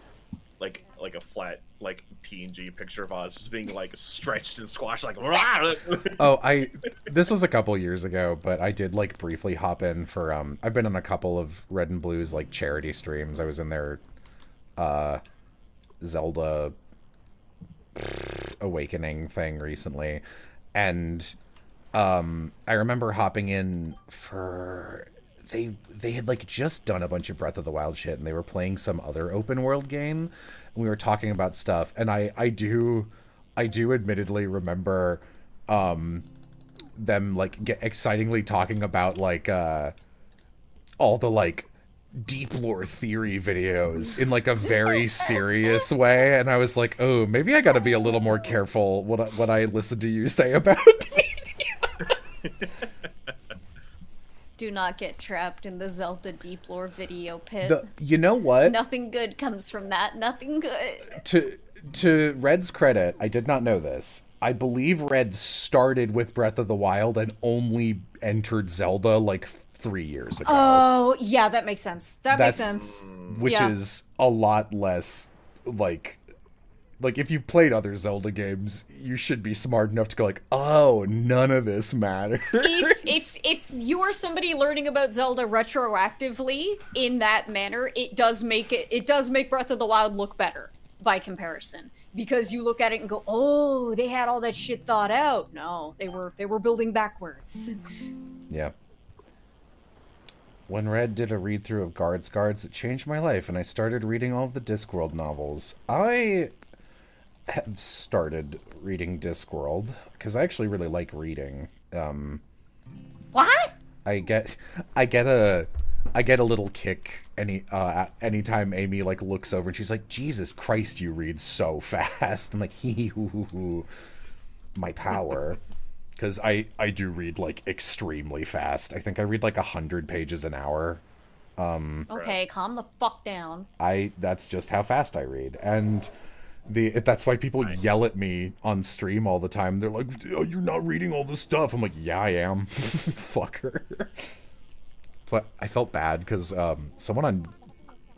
a flat like PNG picture of Oz just being like stretched and squashed like. Oh, this was a couple years ago, but I did like briefly hop in for I've been on a couple of Red and Blue's like charity streams. I was in their Zelda Awakening thing recently, and I remember hopping in for they had like just done a bunch of Breath of the Wild shit, and they were playing some other open world game, and we were talking about stuff, and I do admittedly remember them like excitingly talking about like all the like deep lore theory videos in like a very serious way, and I was like, oh, maybe I gotta be a little more careful what I listen to you say about me. Do not get trapped in the Zelda deep lore video pit. You know what? Nothing good comes from that. Nothing good. To Red's credit, I did not know this. I believe Red started with Breath of the Wild and only entered Zelda like 3 years ago. Oh, yeah, that makes sense. That makes sense. Which Yeah. is a lot less like if you've played other Zelda games, you should be smart enough to go like, oh, none of this matters. If you are somebody learning about Zelda retroactively in that manner, it does make Breath of the Wild look better by comparison, because you look at it and go, oh, they had all that shit thought out. No, they were building backwards. Yeah. When Red did a read-through of Guards, it changed my life, and I started reading all of the Discworld novels. I have started reading Discworld because I actually really like reading. What? I get a little kick anytime Amy like looks over and she's like, Jesus Christ, you read so fast. I'm like, hee hoo hoo hoo, my power. Because I do read like extremely fast. I think I read like 100 pages an hour. Okay, calm the fuck down. That's just how fast I read. And that's why people yell at me on stream all the time. They're like, oh, you're not reading all this stuff. I'm like, yeah, I am. Fucker. So I felt bad because someone on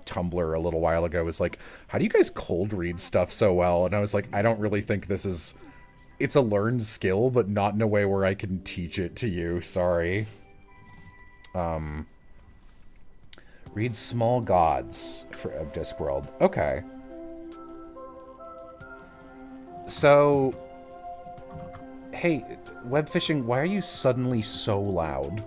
Tumblr a little while ago was like, how do you guys cold read stuff so well? And I was like, I don't really think it's a learned skill, but not in a way where I can teach it to you. Sorry. Read Small Gods of Discworld. Okay. So, hey, Webfishing, why are you suddenly so loud?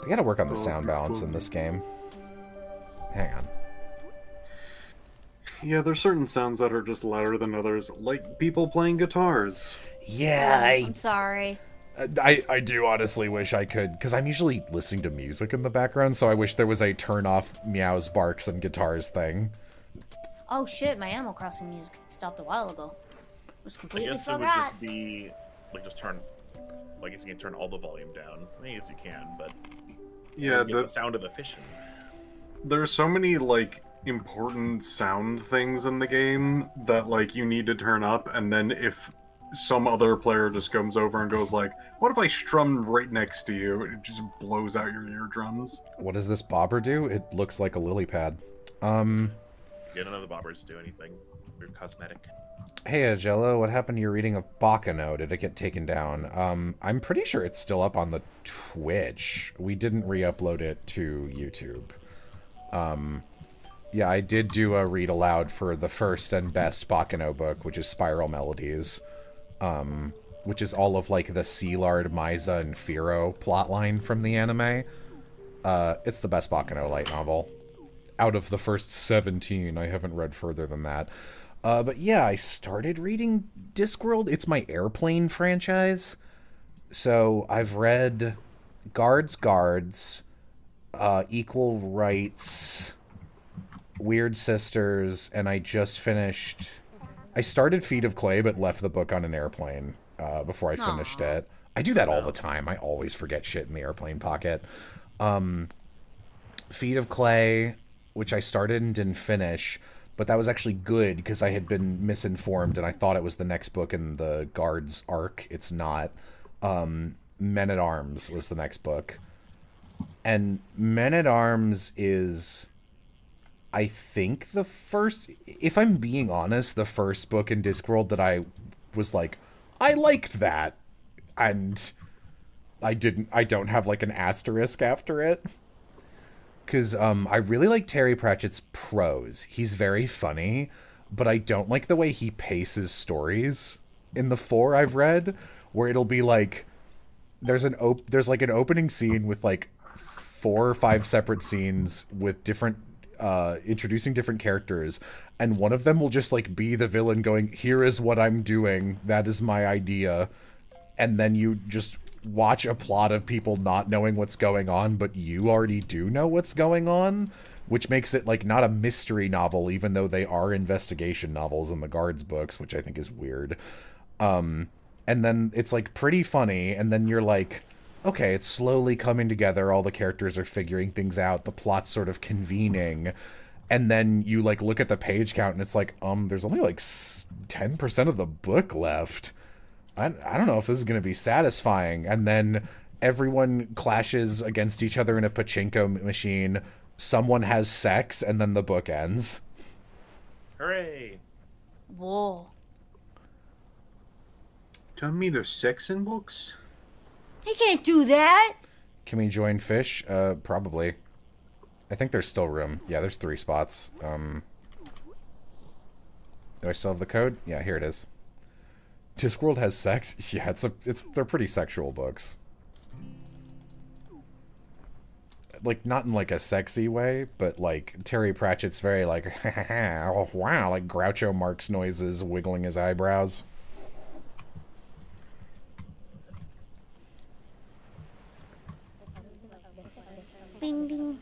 I gotta work on the sound balance in this game. Hang on. Yeah, there's certain sounds that are just louder than others, like people playing guitars. Yeah, I'm sorry. I do honestly wish I could, because I'm usually listening to music in the background, so I wish there was a turn off meows, barks, and guitars thing. Oh shit, my Animal Crossing music stopped a while ago. Was I completely guess it would forgot. just be like just turn. I guess you can turn all the volume down. I guess you can, but Yeah, get the sound of the fishing. there's so many like important sound things in the game that like you need to turn up, and then if some other player just comes over and goes like, what if I strummed right next to you? It just blows out your eardrums. What does this bobber do? It looks like a lily pad. Yeah, none of the bobbers do anything. They're cosmetic. Hey, Jello, what happened to your reading of Bakano? Did it get taken down? I'm pretty sure it's still up on the Twitch. We didn't re-upload it to YouTube. Yeah, I did do a read aloud for the first and best Bakano book, which is Spiral Melodies. Which is all of, like, the Sealard, Maiza, and Firo plotline from the anime. It's the best Bakano light novel. Out of the first 17, I haven't read further than that. But yeah, I started reading Discworld. It's my Airplane franchise. So I've read Guards, Equal Rights, Weird Sisters, and I just finished... I started Feet of Clay, but left the book on an airplane before I finished it. I do that all the time. I always forget shit in the airplane pocket. Feet of Clay, which I started and didn't finish, but that was actually good because I had been misinformed and I thought it was the next book in the Guards arc. It's not. Men at Arms was the next book. And Men at Arms is, I think, the first, if I'm being honest, the first book in Discworld that I was like, I liked that. And I don't have like an asterisk after it. Because I really like Terry Pratchett's prose. He's very funny, but I don't like the way he paces stories in the 4 I've read, where it'll be like, there's like an opening scene with like 4 or 5 separate scenes with different, introducing different characters, and one of them will just like be the villain going, here is what I'm doing, that is my idea, and then you just watch a plot of people not knowing what's going on, but you already do know what's going on, which makes it like not a mystery novel, even though they are investigation novels in the Guards books, which I think is weird. And then it's like pretty funny, and then you're like, okay, it's slowly coming together, all the characters are figuring things out, the plot's sort of convening, and then you like look at the page count and it's like, there's only like 10% of the book left. I don't know if this is going to be satisfying. And then everyone clashes against each other in a pachinko machine, someone has sex, and then the book ends. Hooray! Whoa. Tell me there's sex in books? He can't do that. Can we join Fish? Probably. I think there's still room. Yeah, there's 3 spots. Do I still have the code? Yeah, here it is. Discworld has sex? Yeah, they're pretty sexual books. Like, not in like a sexy way, but like Terry Pratchett's very like, oh, wow, like Groucho Marx noises, wiggling his eyebrows. Bing, bing.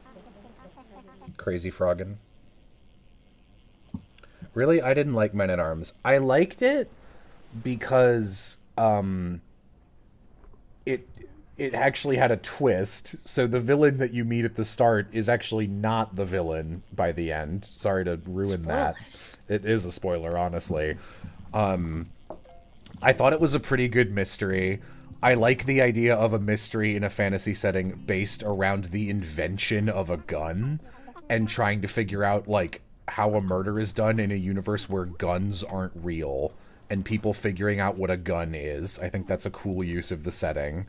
Crazy Froggin. Really? I didn't like Men at Arms. I liked it because it actually had a twist. So the villain that you meet at the start is actually not the villain by the end. Sorry to ruin that. It is a spoiler, honestly. I thought it was a pretty good mystery. I like the idea of a mystery in a fantasy setting based around the invention of a gun and trying to figure out like how a murder is done in a universe where guns aren't real. And people figuring out what a gun is. I think that's a cool use of the setting.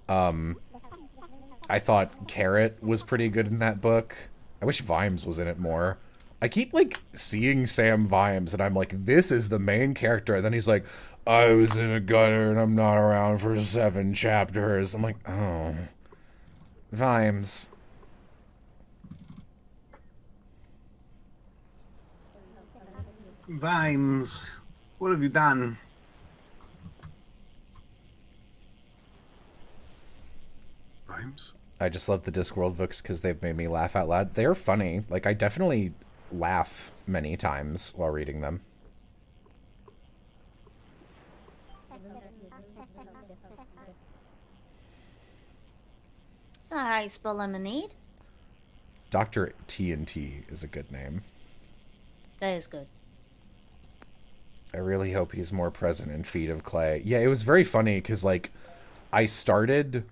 I thought Carrot was pretty good in that book. I wish Vimes was in it more. I keep, like, seeing Sam Vimes, and I'm like, this is the main character. And then he's like, I was in a gutter, and I'm not around for 7 chapters. I'm like, oh. Vimes. Vimes. What have you done? Vimes? I just love the Discworld books because they've made me laugh out loud. They're funny. Like, I definitely laugh many times while reading them. That's not how you spell lemonade. Dr. TNT is a good name. That is good. I really hope he's more present in Feet of Clay. Yeah, it was very funny because, like, I started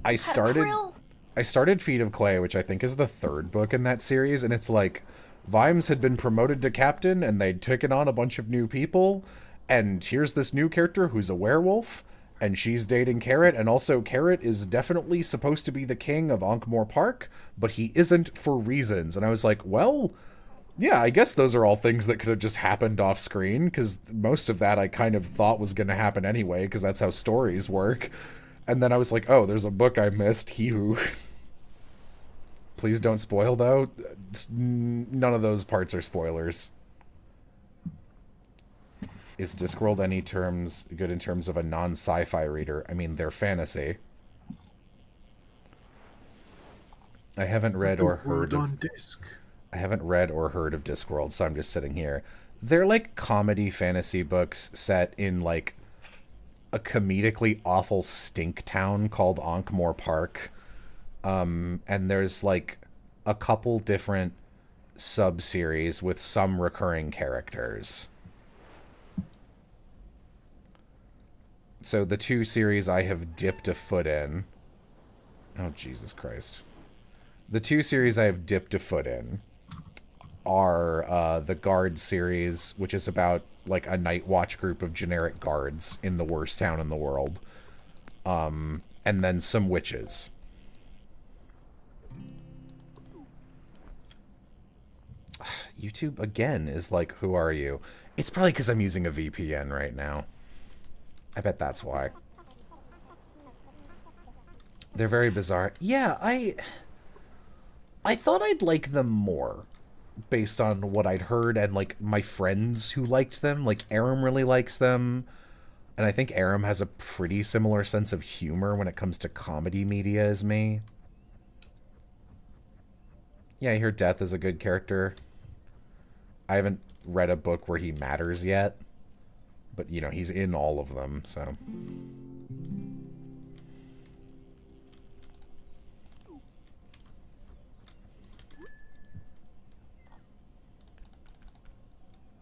Feet of Clay, which I think is the 3rd book in that series, and it's like, Vimes had been promoted to captain, and they'd taken on a bunch of new people, and here's this new character who's a werewolf, and she's dating Carrot, and also Carrot is definitely supposed to be the king of Ankh-Mor Park, but he isn't for reasons. And I was like, well, yeah, I guess those are all things that could have just happened off screen, because most of that I kind of thought was going to happen anyway, because that's how stories work. And then I was like, oh, there's a book I missed, He Who. Please don't spoil, though. None of those parts are spoilers. Is Discworld any terms good in terms of a non-sci-fi reader? I mean, they're fantasy. I haven't read The or heard World of on Disc. I haven't read or heard of Discworld, so I'm just sitting here. They're like comedy fantasy books set in like a comedically awful stink town called Ankh-Morpork Park. And there's like a couple different sub-series with some recurring characters. So the 2 series I have dipped a foot in. Oh, Jesus Christ. The 2 series I have dipped a foot in are the Guard series, which is about like a night watch group of generic guards in the worst town in the world. And then some witches. YouTube again is like, who are you? It's probably because I'm using a VPN right now. I bet that's why. They're very bizarre. Yeah, I thought I'd like them more based on what I'd heard and like my friends who liked them. Like Aram really likes them. And I think Aram has a pretty similar sense of humor when it comes to comedy media as me. Yeah, I hear Death is a good character. I haven't read a book where he matters yet. But, you know, he's in all of them, so...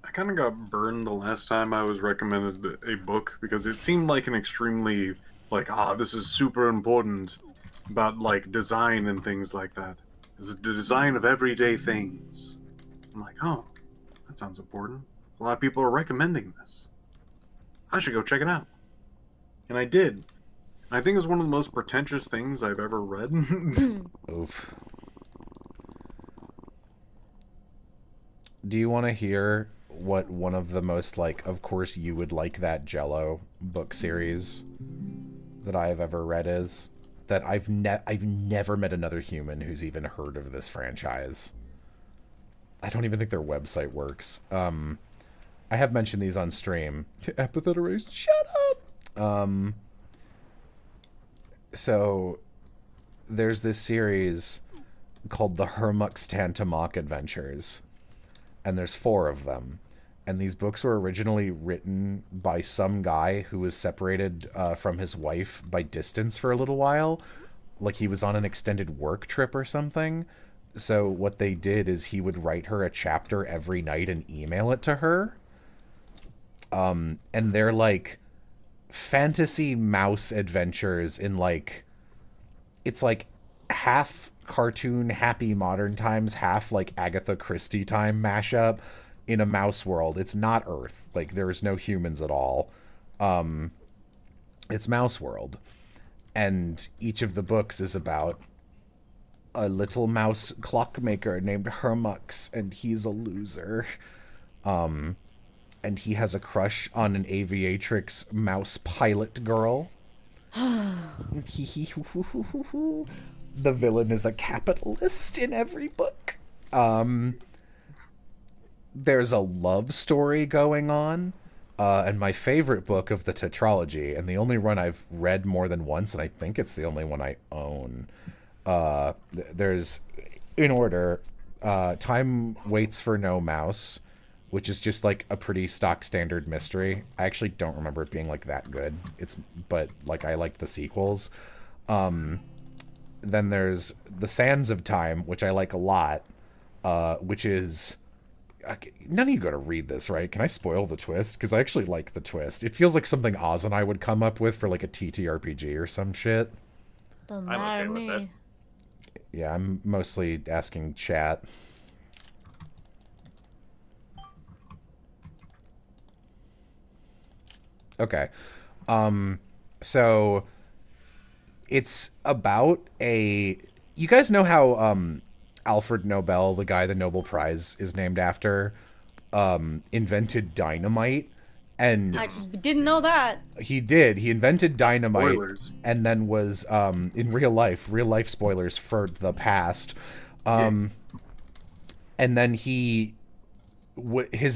I kind of got burned the last time I was recommended a book because it seemed like an extremely, like, this is super important about, like, design and things like that. It's the design of everyday things. I'm like, oh, that sounds important. A lot of people are recommending this. I should go check it out. And I did. I think it's one of the most pretentious things I've ever read. Oof. Do you want to hear what one of the most, like, of course you would like that Jello book series that I have ever read is? That I've never met another human who's even heard of this franchise. I don't even think their website works. I have mentioned these on stream. Epithet erased. Shut up! So, there's this series called the Hermux Tantamok Adventures. And there's 4 of them. And these books were originally written by some guy who was separated from his wife by distance for a little while. Like he was on an extended work trip or something. So what they did is he would write her a chapter every night and email it to her. And they're like fantasy mouse adventures in like, it's like half cartoon happy modern times, half like Agatha Christie time mashup in a mouse world. It's not Earth. Like there's no humans at all. It's mouse world. And each of the books is about a little mouse clockmaker named Hermux, and he's a loser. And he has a crush on an aviatrix mouse pilot girl. The villain is a capitalist in every book. There's a love story going on. And my favorite book of the tetralogy, and the only one I've read more than once, and I think it's the only one I own. There's, in order, Time Waits for No Mouse, which is just like a pretty stock standard mystery. I actually don't remember it being like that good. But like I liked the sequels. Then there's The Sands of Time, which I like a lot, which is... None of you got to read this, right? Can I spoil the twist? Because I actually like the twist. It feels like something Oz and I would come up with for like a TTRPG or some shit. Don't I'm matter okay with me. Yeah, I'm mostly asking chat. Okay. So it's about a... You guys know how Alfred Nobel, the guy the Nobel Prize is named after, invented dynamite? And I didn't know that. he did. He invented dynamite. Spoilers. And then was in real life spoilers for the past. And then his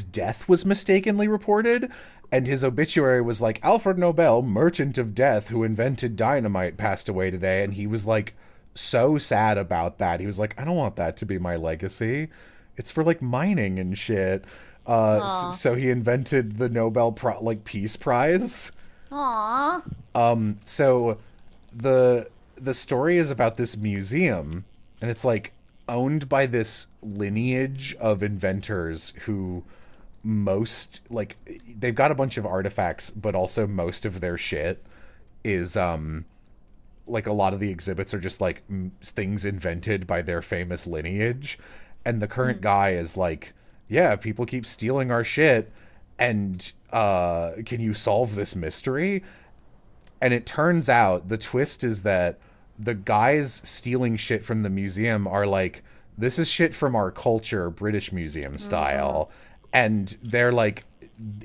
death was mistakenly reported, and his obituary was like, Alfred Nobel, merchant of death who invented dynamite, passed away today. And he was like so sad about that. He was like, I don't want that to be my legacy. It's for like mining and shit. Aw. So he invented the Peace Prize. Aw. So the story is about this museum, and it's like owned by this lineage of inventors who most like they've got a bunch of artifacts, but also most of their shit is like a lot of the exhibits are just like things invented by their famous lineage. And the current guy is like, yeah, people keep stealing our shit, and can you solve this mystery? And it turns out the twist is that the guys stealing shit from the museum are like, this is shit from our culture, British museum style. And they're like,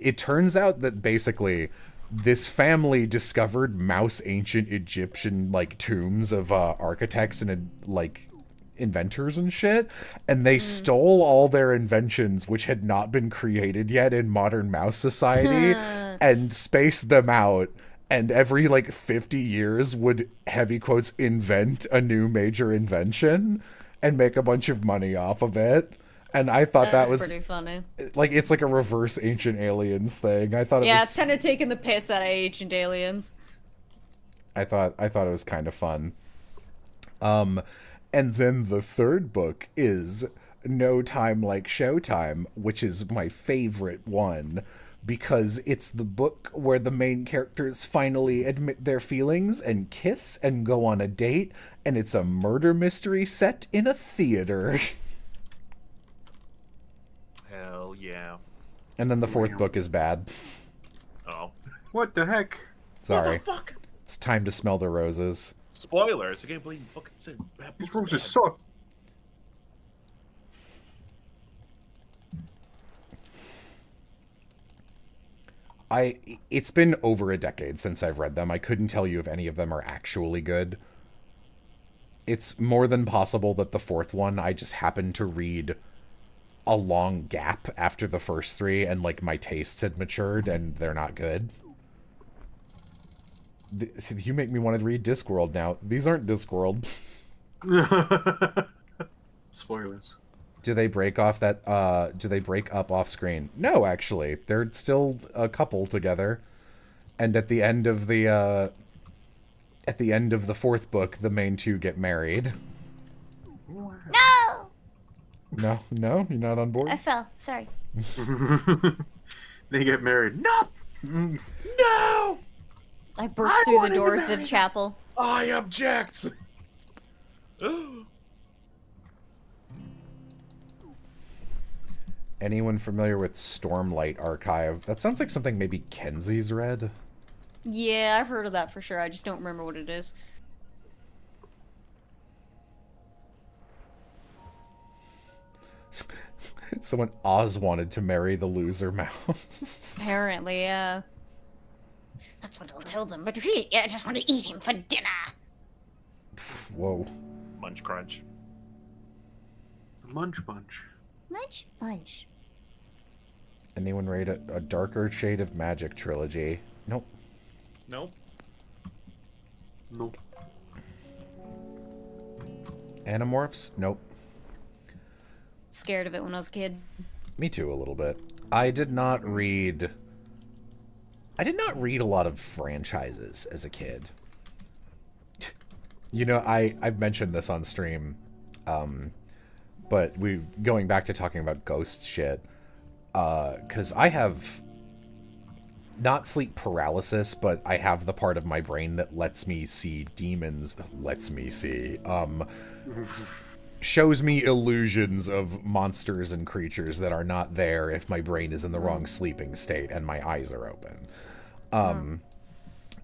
it turns out that basically this family discovered mouse ancient Egyptian like tombs of architects and like inventors and shit, and they stole all their inventions which had not been created yet in modern mouse society and spaced them out, and every like 50 years would, heavy quotes, invent a new major invention and make a bunch of money off of it. And I thought that was pretty funny. like, it's like a reverse Ancient Aliens thing. I thought it was, It's kind of taking the piss out of Ancient Aliens. I thought it was kind of fun. And then the third book is No Time Like Showtime, which is my favorite one because it's the book where the main characters finally admit their feelings and kiss and go on a date, and it's a murder mystery set in a theater. Hell yeah. And then the fourth book is bad. Oh. What the heck? Sorry. What the fuck? It's time to smell the roses. Spoilers. I can't believe you fucking said bad. These roses suck. It's been over a decade since I've read them. I couldn't tell you if any of them are actually good. It's more than possible that the fourth one I just happened to read a long gap after the first three, and like my tastes had matured and they're not good. You make me want to read Discworld now. These aren't Discworld. Spoilers. Do they break off that do they break up off screen? No, actually. They're still a couple together. And at the end of the fourth book, the main two get married. No! No, you're not on board? I fell. Sorry. They get married. No! No! I burst through the doors of the chapel. I object. Anyone familiar with Stormlight Archive? That sounds like something maybe Kenzie's read. Yeah, I've heard of that for sure. I just don't remember what it is. Someone Oz wanted to marry the loser mouse. Apparently, yeah. That's what I'll tell them, but really, I just want to eat him for dinner. Whoa. Munch crunch. Munch munch. Munch, munch. Anyone read a Darker Shade of Magic trilogy? Nope. Nope. No. Animorphs? Nope. Scared of it when I was a kid. Me too, a little bit. I did not read a lot of franchises as a kid. You know, I've mentioned this on stream, but going back to talking about ghost shit, because I have not sleep paralysis, but I have the part of my brain that lets me see demons, shows me illusions of monsters and creatures that are not there if my brain is in the wrong sleeping state and my eyes are open.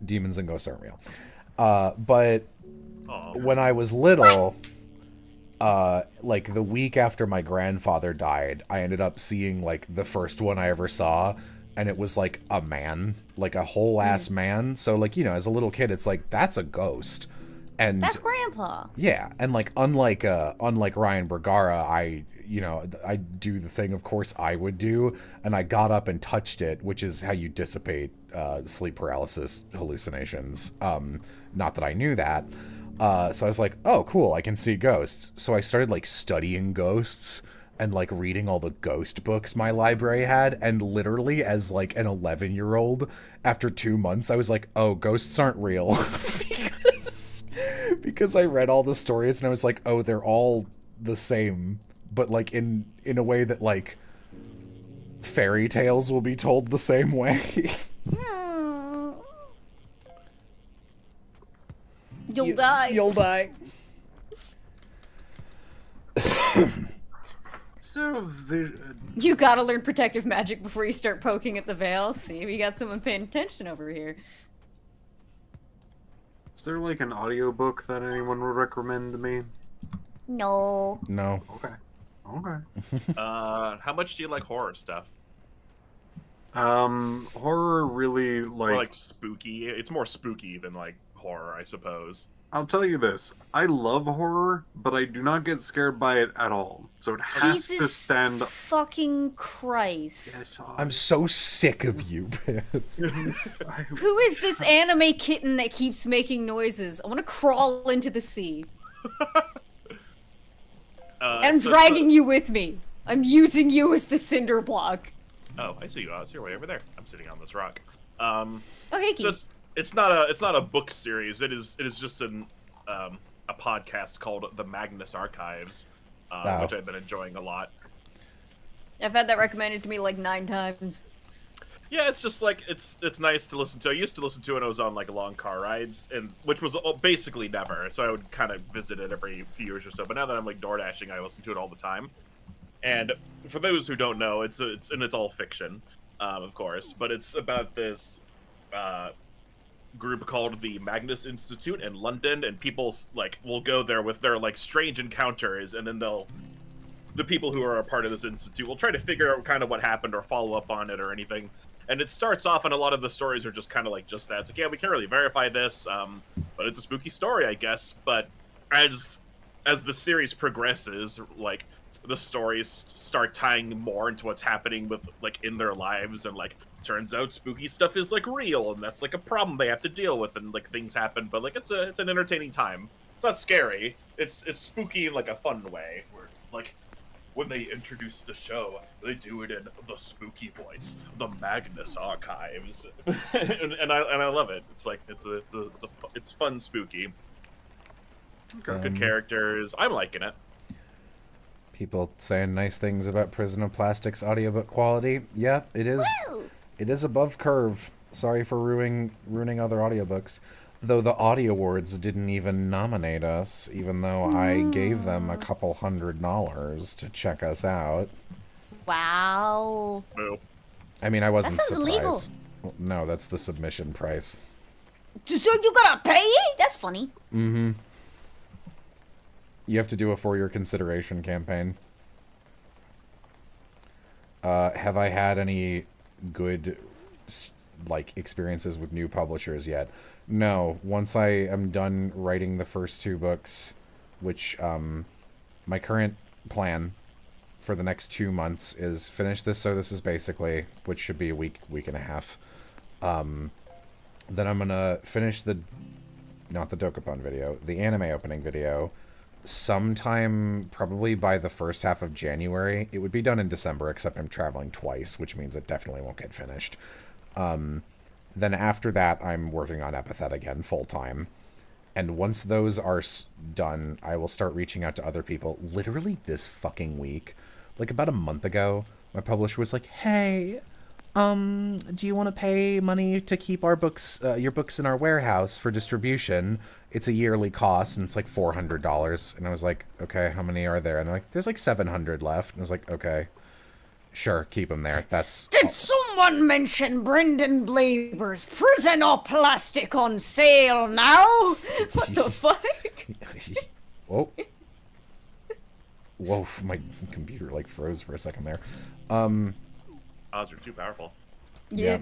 Demons and ghosts aren't real. But when I was little, like the week after my grandfather died, I ended up seeing like the first one I ever saw, and it was like a man, like a whole ass man. So like, you know, as a little kid, it's like, that's a ghost. And That's Grandpa. yeah, and like unlike Ryan Bergara, I do the thing of course I would do, and I got up and touched it, which is how you dissipate sleep paralysis hallucinations. Not that I knew that. So I was like, oh, cool, I can see ghosts. So I started, like, studying ghosts and, like, reading all the ghost books my library had. And literally, as, like, an 11-year-old, after 2 months, I was like, oh, ghosts aren't real. because I read all the stories and I was like, oh, they're all the same. But, like, in a way that, like, fairy tales will be told the same way. You'll die. You'll die. So, You gotta learn protective magic before you start poking at the veil. See, we got someone paying attention over here. is there like an audiobook that anyone would recommend to me? No. No. Okay. Okay. How much do you like horror stuff? Horror really Or like spooky? It's more spooky than like horror, I suppose. I'll tell you this. I love horror, but I do not get scared by it at all. So it has to Jesus stand... fucking Christ. Yes, I'm so sick of you, man. Who is this anime kitten that keeps making noises? I want to crawl into the sea. And I'm dragging you with me. I'm using you as the cinder block. Oh, I see you. It's your way over there. I'm sitting on this rock. Oh, hey, So it's not a book series. It is just a podcast called The Magnus Archives, which I've been enjoying a lot. I've had that recommended to me like 9 times. Yeah, it's just like it's nice to listen to. I used to listen to it when I was on like long car rides, and which was basically never. So I would kind of visit it every few years or so. But now that I'm like door dashing, I listen to it all the time. And for those who don't know, it's all fiction, of course, but it's about this group called the Magnus Institute in London, and people like will go there with their like strange encounters, and then the people who are a part of this institute will try to figure out kind of what happened or follow up on it or anything. And it starts off, and a lot of the stories are just kind of like just that. It's like, yeah, we can't really verify this, but it's a spooky story, I guess. But as the series progresses, like the stories start tying more into what's happening with like in their lives, and like turns out spooky stuff is like real, and that's like a problem they have to deal with, and like things happen. But like it's an entertaining time. It's not scary. It's spooky in like a fun way, where it's like when they introduce the show, they do it in the spooky voice, the Magnus Archives, and I love it. It's like it's fun spooky. Good characters. I'm liking it. People saying nice things about Prison of Plastic's audiobook quality. Yeah, it is. Woo! It is above curve. Sorry for ruining other audiobooks. Though the Audio Awards didn't even nominate us, even though I gave them a couple $100 to check us out. Wow. Boo. I mean, I wasn't sounds surprised. illegal. Well, no, that's the submission price. So you gotta pay? That's funny. Mm-hmm. You have to do a for your consideration campaign. Have I had any good, like, experiences with new publishers yet? No. Once I am done writing the first 2 books, which, my current plan for the next 2 months is finish this, so this is basically, which should be a week and a half. Then I'm gonna finish not the Dokapon video, the anime opening video, sometime probably by the first half of January. It would be done in December, except I'm traveling twice, which means it definitely won't get finished. Then after that, I'm working on Epithet again full-time. And once those are done, I will start reaching out to other people. Literally this fucking week, like about a month ago, my publisher was like, hey, do you want to pay money to keep our books, your books in our warehouse for distribution? It's a yearly cost, and it's like $400. And I was like, okay, how many are there? And they're like, there's like 700 left. And I was like, okay, sure, keep them there. That's... Did someone mention Brendan Blaber's Prison of Plastic on sale now? What the fuck? Whoa. Whoa, my computer like froze for a second there. Odds are too powerful. Yeah.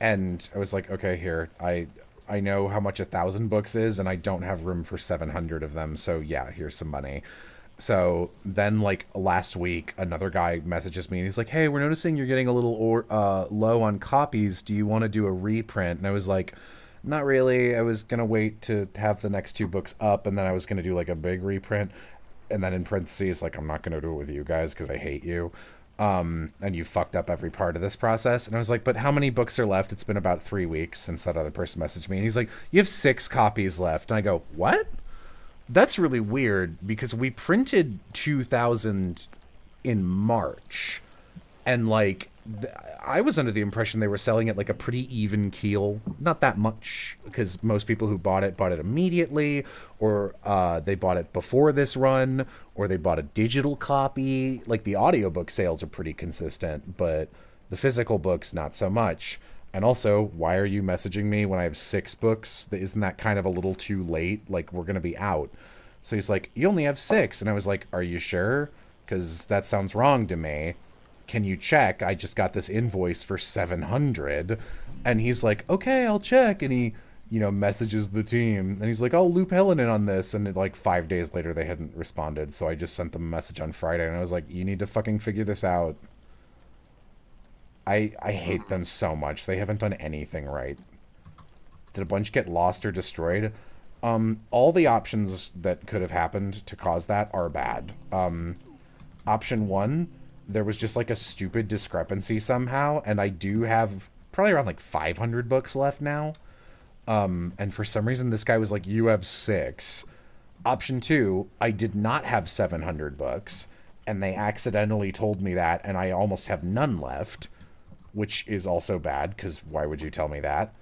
And I was like, okay, here, I know how much 1,000 books is, and I don't have room for 700 of them, so yeah, here's some money. So then, like, last week, another guy messages me, and he's like, hey, we're noticing you're getting a little low on copies. Do you want to do a reprint? And I was like, not really. I was gonna wait to have the next 2 books up, and then I was gonna do like a big reprint, and then in parentheses, like, I'm not gonna do it with you guys because I hate you. And you fucked up every part of this process. And I was like, but how many books are left? It's been about 3 weeks since that other person messaged me. And he's like, you have 6 copies left. And I go, what? That's really weird because we printed 2,000 in March. And like, I was under the impression they were selling it like a pretty even keel. Not that much, because most people who bought it immediately, or they bought it before this run, or they bought a digital copy. Like, the audiobook sales are pretty consistent, but the physical books, not so much. And also, why are you messaging me when I have 6 books? Isn't that kind of a little too late? Like, we're going to be out. So he's like, you only have 6. And I was like, are you sure? Because that sounds wrong to me. Can you check? I just got this invoice for 700. And he's like, okay, I'll check. And he, messages the team. And he's like, I'll loop Helen in on this. And like 5 days later, they hadn't responded. So I just sent them a message on Friday. And I was like, you need to fucking figure this out. I hate them so much. They haven't done anything right. Did a bunch get lost or destroyed? All the options that could have happened to cause that are bad. Option 1, there was just like a stupid discrepancy somehow, and I do have probably around like 500 books left now. And for some reason this guy was like, you have 6. Option 2, I did not have 700 books, and they accidentally told me that, and I almost have none left, which is also bad, because why would you tell me that?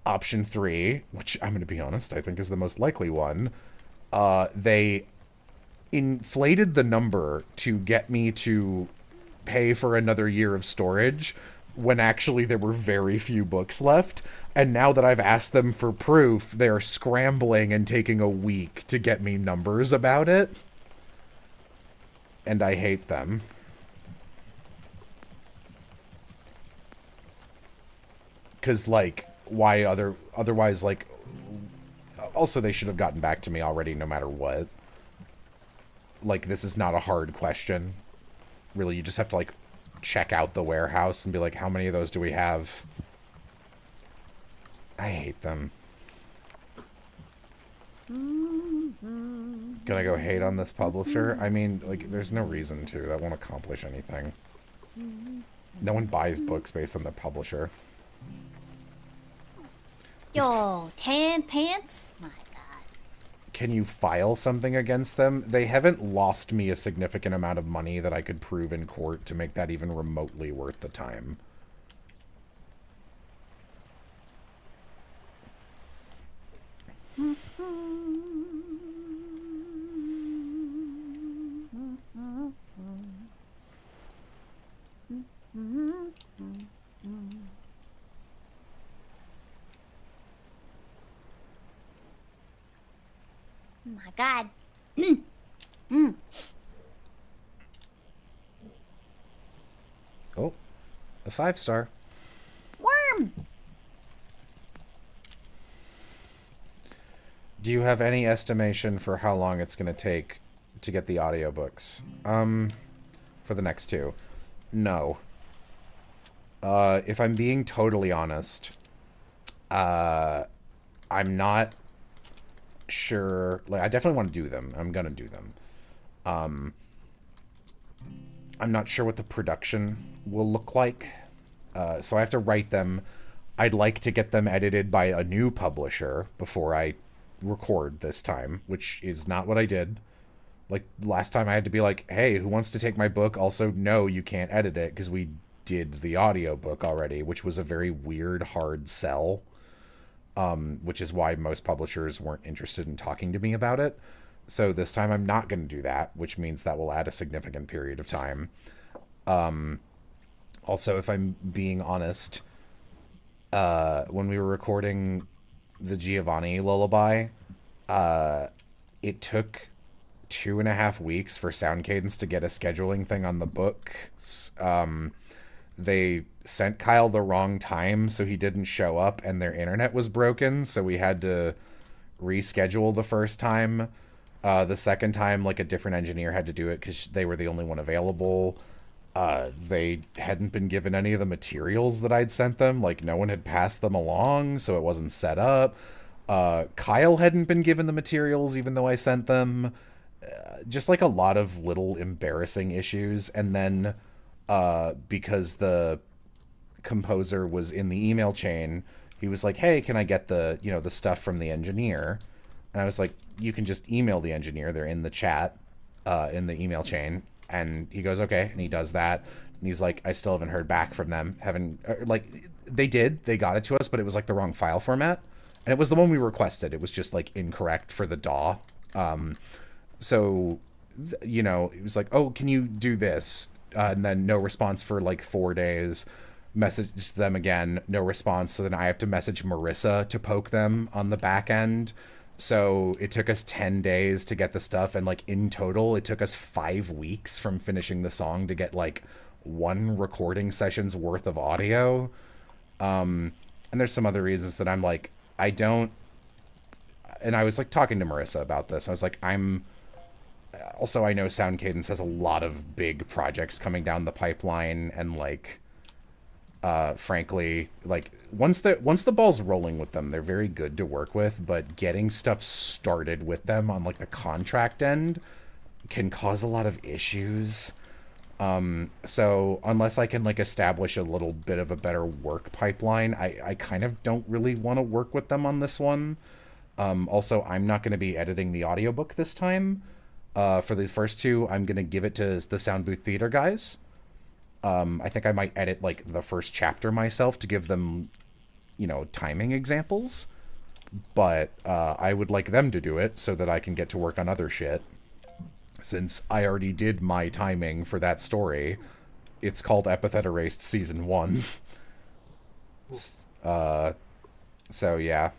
Option 3, which I'm going to be honest, I think is the most likely one, they inflated the number to get me to pay for another year of storage, when actually there were very few books left. And now that I've asked them for proof, they're scrambling and taking a week to get me numbers about it. And I hate them. Because, like, why otherwise, like, also they should have gotten back to me already no matter what. Like, this is not a hard question. Really, you just have to, like, check out the warehouse and be like, how many of those do we have? I hate them. Gonna go hate on this publisher? I mean, like, there's no reason to. That won't accomplish anything. No one buys books based on the publisher. Yo, tan pants? My God. Can you file something against them? They haven't lost me a significant amount of money that I could prove in court to make that even remotely worth the time. My God. Oh, a 5-star. Worm! Do you have any estimation for how long it's going to take to get the audiobooks? For the next 2? No. If I'm being totally honest, I'm not sure. Like, I definitely want to do them. I'm gonna do them. I'm not sure what the production will look like. So I have to write them. I'd like to get them edited by a new publisher before I record this time, which is not what I did. Like, last time I had to be like, hey, who wants to take my book? Also, no, you can't edit it, because we did the audiobook already, which was a very weird, hard sell. Which is why most publishers weren't interested in talking to me about it. So this time I'm not going to do that, which means that will add a significant period of time. Also, if I'm being honest, when we were recording the Giovanni lullaby, it took 2.5 weeks for Sound Cadence to get a scheduling thing on the book. They sent Kyle the wrong time, so he didn't show up, and their internet was broken, so we had to reschedule the first time. The second time, like, a different engineer had to do it because they were the only one available. they hadn't been given any of the materials that I'd sent them. Like, no one had passed them along, so it wasn't set up. Kyle hadn't been given the materials, even though I sent them. Just like a lot of little embarrassing issues. And then, because the composer was in the email chain, he was like, hey, can I get the, the stuff from the engineer? And I was like, you can just email the engineer. They're in the chat, in the email chain. And he goes, okay. And he does that. And he's like, I still haven't heard back from them. They got it to us, but it was like the wrong file format. And it was the one we requested. It was just like incorrect for the DAW. So, it was like, oh, can you do this? And then no response for like 4 days. Message them again, no response. So then I have to message Marissa to poke them on the back end. So it took us 10 days to get the stuff. And like in total, it took us 5 weeks from finishing the song to get like 1 recording session's worth of audio. And there's some other reasons that I'm like, I don't. And I was like talking to Marissa about this. I was like, also, I know Sound Cadence has a lot of big projects coming down the pipeline, and like, frankly, like once the ball's rolling with them, they're very good to work with, but getting stuff started with them on like the contract end can cause a lot of issues. So unless I can like establish a little bit of a better work pipeline, I kind of don't really want to work with them on this one. Also, I'm not going to be editing the audiobook this time. For the first 2, I'm going to give it to the Sound Booth Theater guys. I think I might edit, like, the first chapter myself to give them, timing examples. But I would like them to do it so that I can get to work on other shit. Since I already did my timing for that story. It's called Epithet Erased Season 1. So, yeah.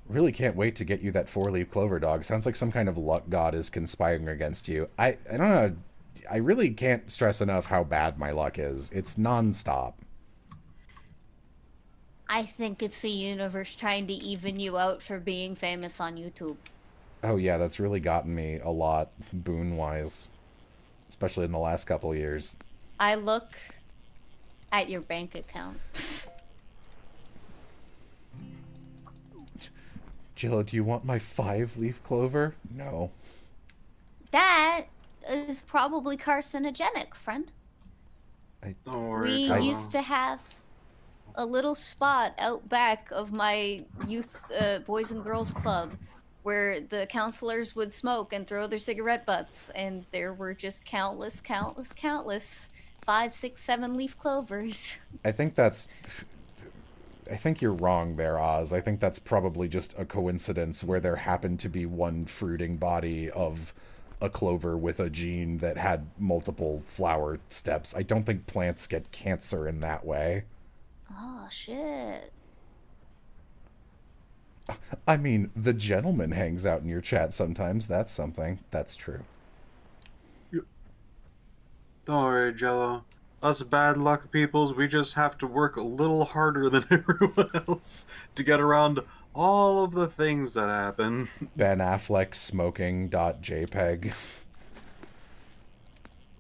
Really can't wait to get you that 4-leaf clover, dog. Sounds like some kind of luck god is conspiring against you. I don't know. I really can't stress enough how bad my luck is. It's nonstop. I think it's the universe trying to even you out for being famous on YouTube. Oh yeah, that's really gotten me a lot boon-wise. Especially in the last couple years. I look at your bank account. Jello, do you want my 5-leaf clover? No. That is probably carcinogenic, friend. We used to have a little spot out back of my youth boys and girls club where the counselors would smoke and throw their cigarette butts, and there were just countless 5, 6, 7-leaf clovers. I think you're wrong there, Oz. I think that's probably just a coincidence where there happened to be one fruiting body of a clover with a gene that had multiple flower steps. I don't think plants get cancer in that way. Oh, shit. I mean, the gentleman hangs out in your chat sometimes. That's something. That's true. Don't worry, Jello. Us bad luck peoples, we just have to work a little harder than everyone else to get around all of the things that happen. Ben Affleck smoking.jpg.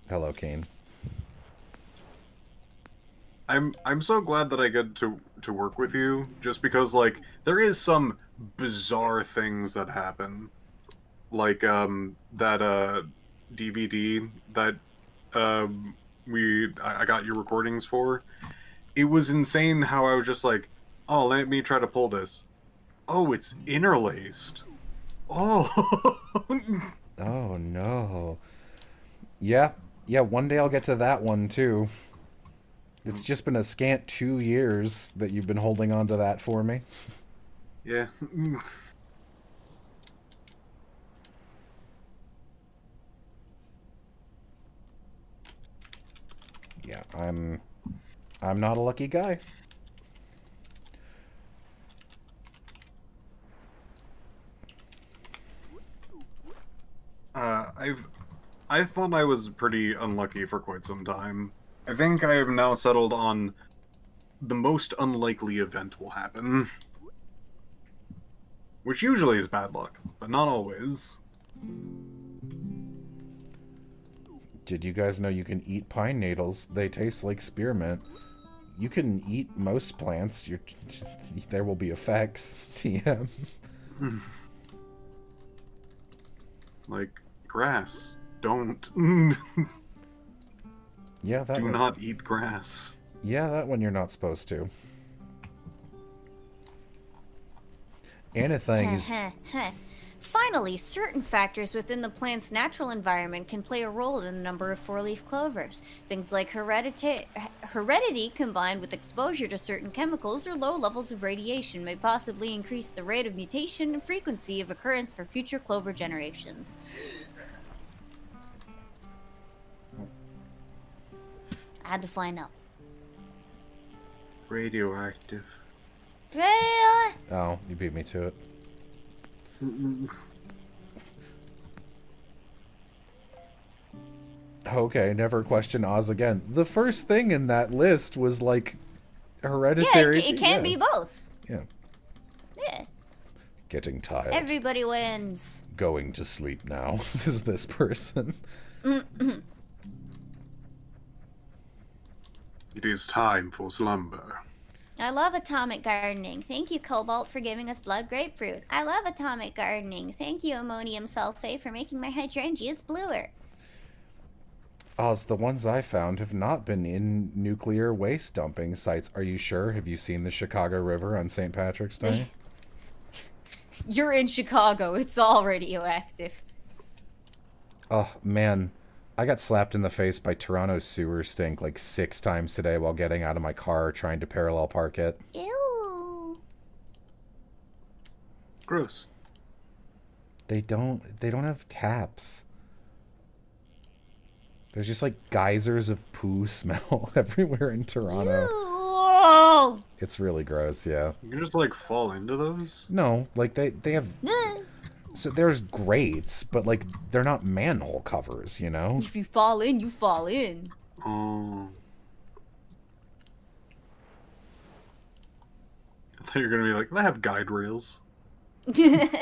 Hello, Kane. I'm so glad that I get to work with you, just because like there is some bizarre things that happen, like that DVD that I got your recordings for. It was insane how I was just like, oh, let me try to pull this. Oh, it's interlaced. Oh. Oh no. Yeah, one day I'll get to that one too. It's just been a scant 2 years that you've been holding on to that for me. Yeah. Yeah, I'm not a lucky guy. I thought I was pretty unlucky for quite some time. I think I have now settled on the most unlikely event will happen. Which usually is bad luck, but not always. Did you guys know you can eat pine needles? They taste like spearmint. You can eat most plants. There will be effects. TM. Like grass. Don't. Yeah, that Do one. not eat grass. Yeah, that one you're not supposed to. Anything is... Finally, certain factors within the plant's natural environment can play a role in the number of four-leaf clovers. Things like heredity combined with exposure to certain chemicals or low levels of radiation may possibly increase the rate of mutation and frequency of occurrence for future clover generations. I had to find out. Radioactive. Oh, you beat me to it. Okay, never question Oz again. The first thing in that list was like hereditary. Yeah, it can't be both. Yeah. Yeah. Getting tired. Everybody wins. Going to sleep now. Is this person? It is time for slumber. I love atomic gardening. Thank you, Cobalt, for giving us blood grapefruit. I love atomic gardening. Thank you, ammonium sulfate, for making my hydrangeas bluer. Oz, the ones I found have not been in nuclear waste dumping sites. Are you sure? Have you seen the Chicago River on St. Patrick's Day? You're in Chicago. It's all radioactive. Oh, man. I got slapped in the face by Toronto's sewer stink like 6 times today while getting out of my car trying to parallel park it. Ew. Gross. They don't have taps. There's just like geysers of poo smell everywhere in Toronto. Ew. It's really gross, yeah. You can just like fall into those? No, like they have... So there's grates, but like they're not manhole covers, you know? If you fall in, you fall in. Oh. I thought you were gonna be like, they have guide rails. They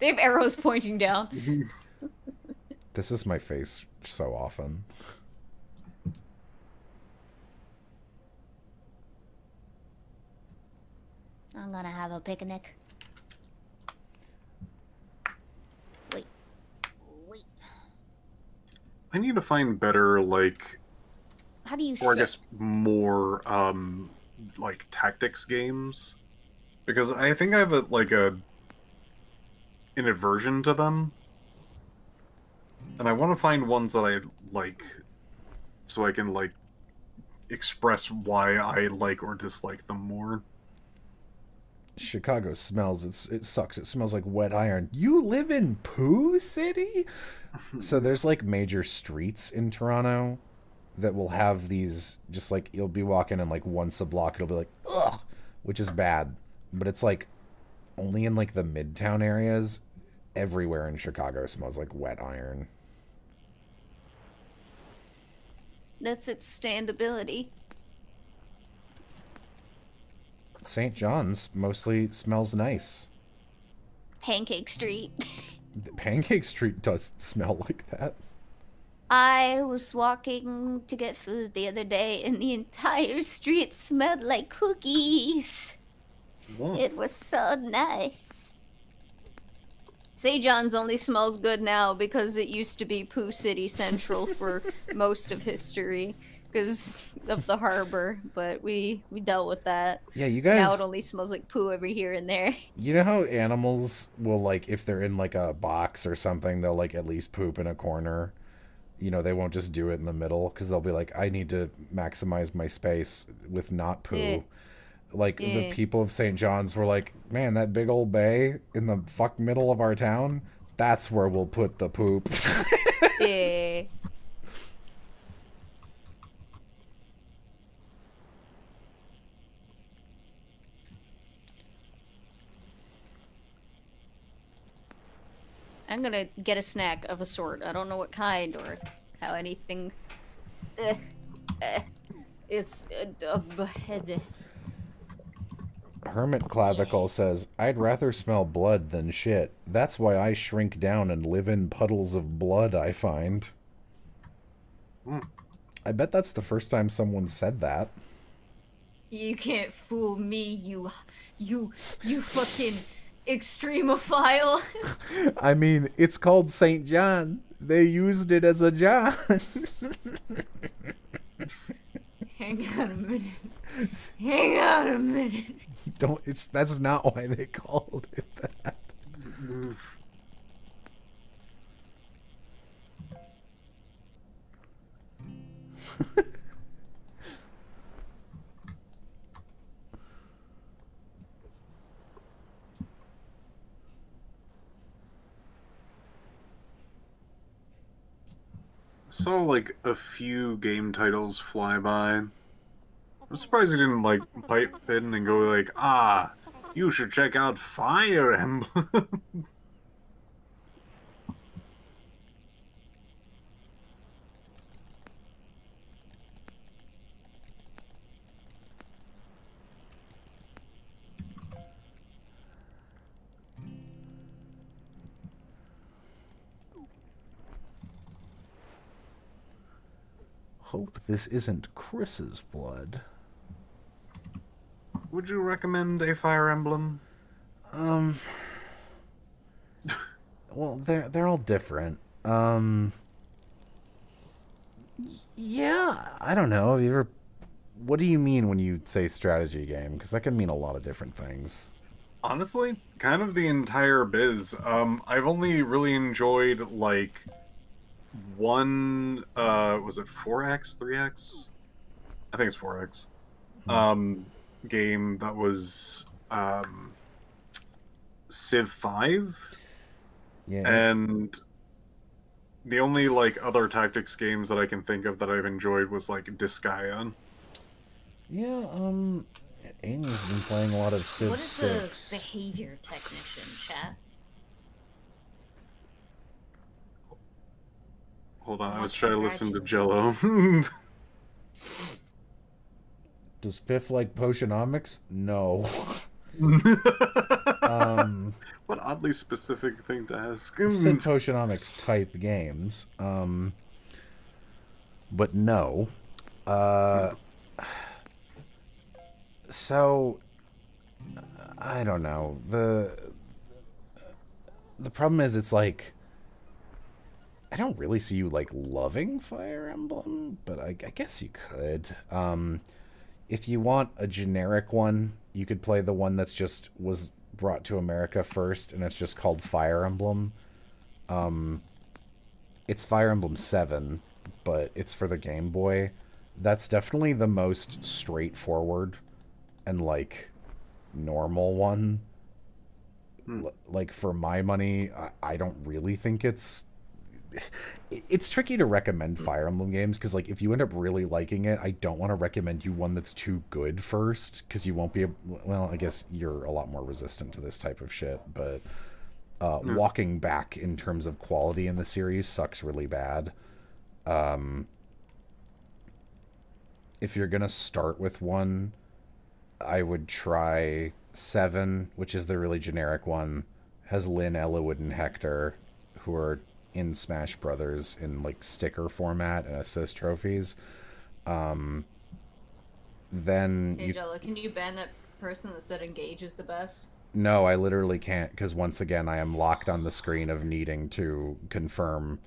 have arrows pointing down. This is my face so often. I'm gonna have a picnic. Wait. I need to find better, like, How do you or I sit? guess more, like, tactics games. Because I think I have an aversion to them. And I want to find ones that I like, so I can, like, express why I like or dislike them more. Chicago smells. It sucks. It smells like wet iron. You live in Poo City? So there's like major streets in Toronto that will have these, just like you'll be walking and like once a block it'll be like, ugh, which is bad. But it's like only in like the midtown areas. Everywhere in Chicago smells like wet iron. That's its standability. St. John's mostly smells nice. Pancake Street. Pancake Street does smell like that. I was walking to get food the other day and the entire street smelled like cookies. It was so nice. St. John's only smells good now because it used to be Pooh City Central for most of history because of the harbor, but we dealt with that. Yeah, you guys... Now it only smells like poo every here and there. You know how animals will, like, if they're in, like, a box or something, they'll, like, at least poop in a corner? You know, they won't just do it in the middle, because they'll be like, I need to maximize my space with not poo. Yeah. Like, the people of St. John's were like, man, that big old bay in the fuck middle of our town, that's where we'll put the poop. Yeah. I'm gonna get a snack of a sort. I don't know what kind or how anything is. Hermit Clavicle says, I'd rather smell blood than shit. That's why I shrink down and live in puddles of blood, I find. I bet that's the first time someone said that. You can't fool me, you fucking extremophile. I mean, it's called St. John. They used it as a John. Hang on a minute. Hang on a minute. That's not why they called it that. Saw like a few game titles fly by. I'm surprised he didn't like pipe in and go like, "Ah, you should check out Fire Emblem." Hope this isn't Chris's blood. Would you recommend a Fire Emblem? Well, they're all different. Yeah, I don't know. Have you ever? What do you mean when you say strategy game? Because that can mean a lot of different things. Honestly, kind of the entire biz. I've only really enjoyed like one. Was it 4X, 3X? I think it's 4X. Game that was Civ 5. Yeah. And the only like other tactics games that I can think of that I've enjoyed was like Disgaea. Yeah, Amy's been playing a lot of Civ What is 6. the behavior technician, chat? Hold on, I was That's trying to listen to Jello. Does Fifth like Potionomics? No. What oddly specific thing to ask. I said Potionomics type games. But no. So I don't know. The problem is it's like I don't really see you like loving Fire Emblem, but I guess you could. If you want a generic one, you could play the one that's just was brought to America first, and it's just called Fire Emblem. It's Fire Emblem 7, but it's for the Game Boy. That's definitely the most straightforward and like normal one. Like for my money, I don't really think it's tricky to recommend Fire Emblem games because like if you end up really liking it, I don't want to recommend you one that's too good first because you won't be able, well, I guess you're a lot more resistant to this type of shit, but walking back in terms of quality in the series sucks really bad. If you're gonna start with one, I would try 7, which is the really generic one. Has Lynn, Eliwood, and Hector, who are in Smash Brothers in like sticker format and assist trophies. Then Hey Jello, can you ban that person that said engage is the best? No, I literally can't because once again I am locked on the screen of needing to confirm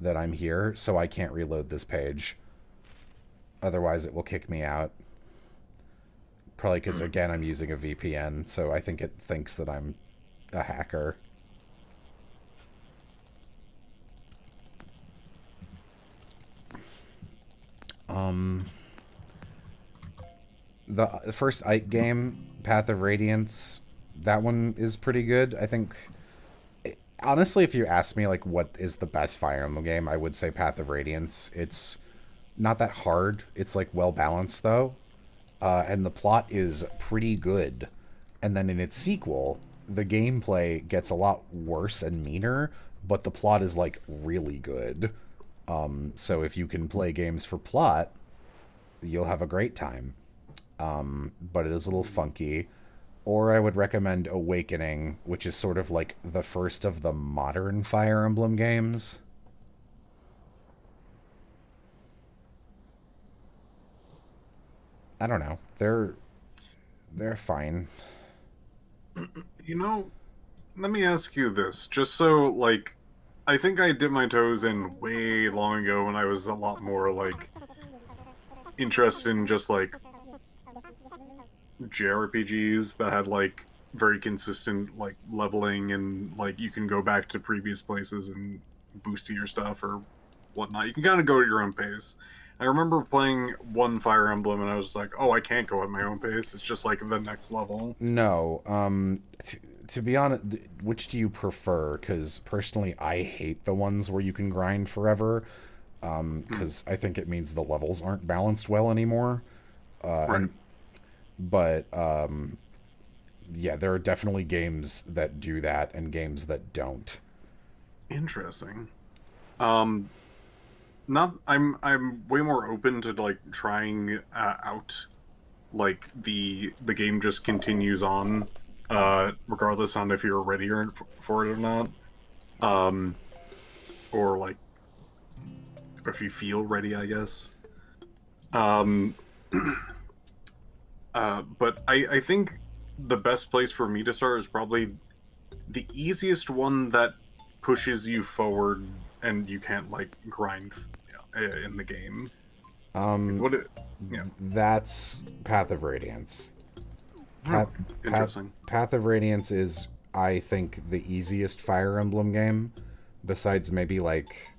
that I'm here, so I can't reload this page. Otherwise it will kick me out. Probably because again I'm using a VPN, so I think it thinks that I'm a hacker. The first Ike game, Path of Radiance, that one is pretty good. I think, honestly, if you ask me, like, what is the best Fire Emblem game, I would say Path of Radiance. It's not that hard. It's, like, well-balanced, though. And the plot is pretty good. And then in its sequel, the gameplay gets a lot worse and meaner, but the plot is, like, really good. So if you can play games for plot, you'll have a great time. But it is a little funky. Or I would recommend Awakening, which is sort of like the first of the modern Fire Emblem games. I don't know. They're fine. You know, let me ask you this, just so, like, I think I dipped my toes in way long ago when I was a lot more, like, interested in just, like, JRPGs that had, like, very consistent, like, leveling and, like, you can go back to previous places and boost to your stuff or whatnot. You can kind of go at your own pace. I remember playing one Fire Emblem and I was like, oh, I can't go at my own pace. It's just, like, the next level. No. To be honest, which do you prefer? Because personally, I hate the ones where you can grind forever. Because I think it means the levels aren't balanced well anymore. Right. But yeah, there are definitely games that do that and games that don't. Interesting. Not I'm way more open to like trying out like the game just continues on regardless on if you're ready for it or not. Or like if you feel ready, I guess. But I think the best place for me to start is probably the easiest one that pushes you forward and you can't like grind in the game. Yeah. That's Path of Radiance. Interesting. Path of Radiance is, I think, the easiest Fire Emblem game, besides maybe like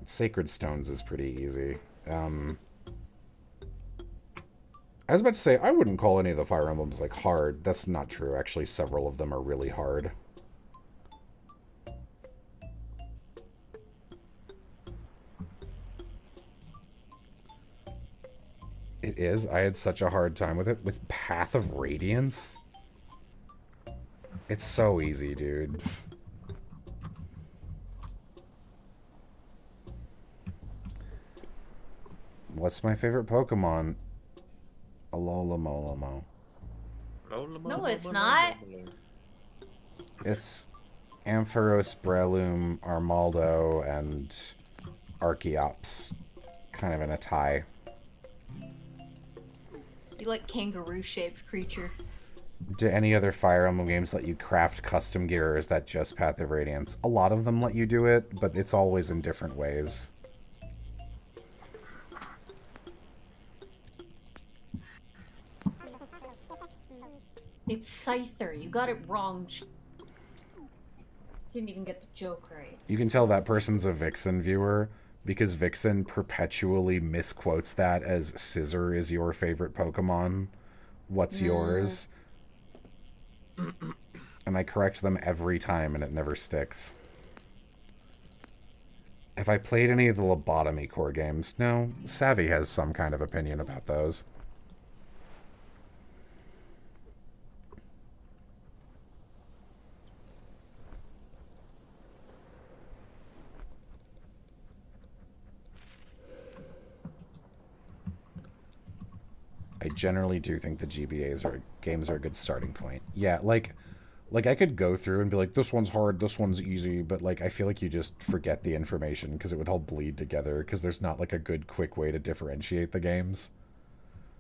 Sacred Stones is pretty easy. I was about to say, I wouldn't call any of the Fire Emblems, like, hard. That's not true. Actually, several of them are really hard. It is. I had such a hard time with it. With Path of Radiance? It's so easy, dude. What's my favorite Pokemon? Alolamolamo. No, it's not. It's Ampharos, Breloom, Armaldo, and Archeops. Kind of in a tie. You like kangaroo-shaped creature. Do any other Fire Emblem games let you craft custom gear, or is that just Path of Radiance? A lot of them let you do it, but it's always in different ways. It's Scyther. You got it wrong. Didn't even get the joke right. You can tell that person's a Vixen viewer, because Vixen perpetually misquotes that as Scissor is your favorite Pokemon. What's yours? And I correct them every time and it never sticks. Have I played any of the Lobotomy core games? No. Savvy has some kind of opinion about those. I generally do think the games are a good starting point. Yeah, like I could go through and be like, this one's hard, this one's easy, but like I feel like you just forget the information because it would all bleed together because there's not like a good quick way to differentiate the games.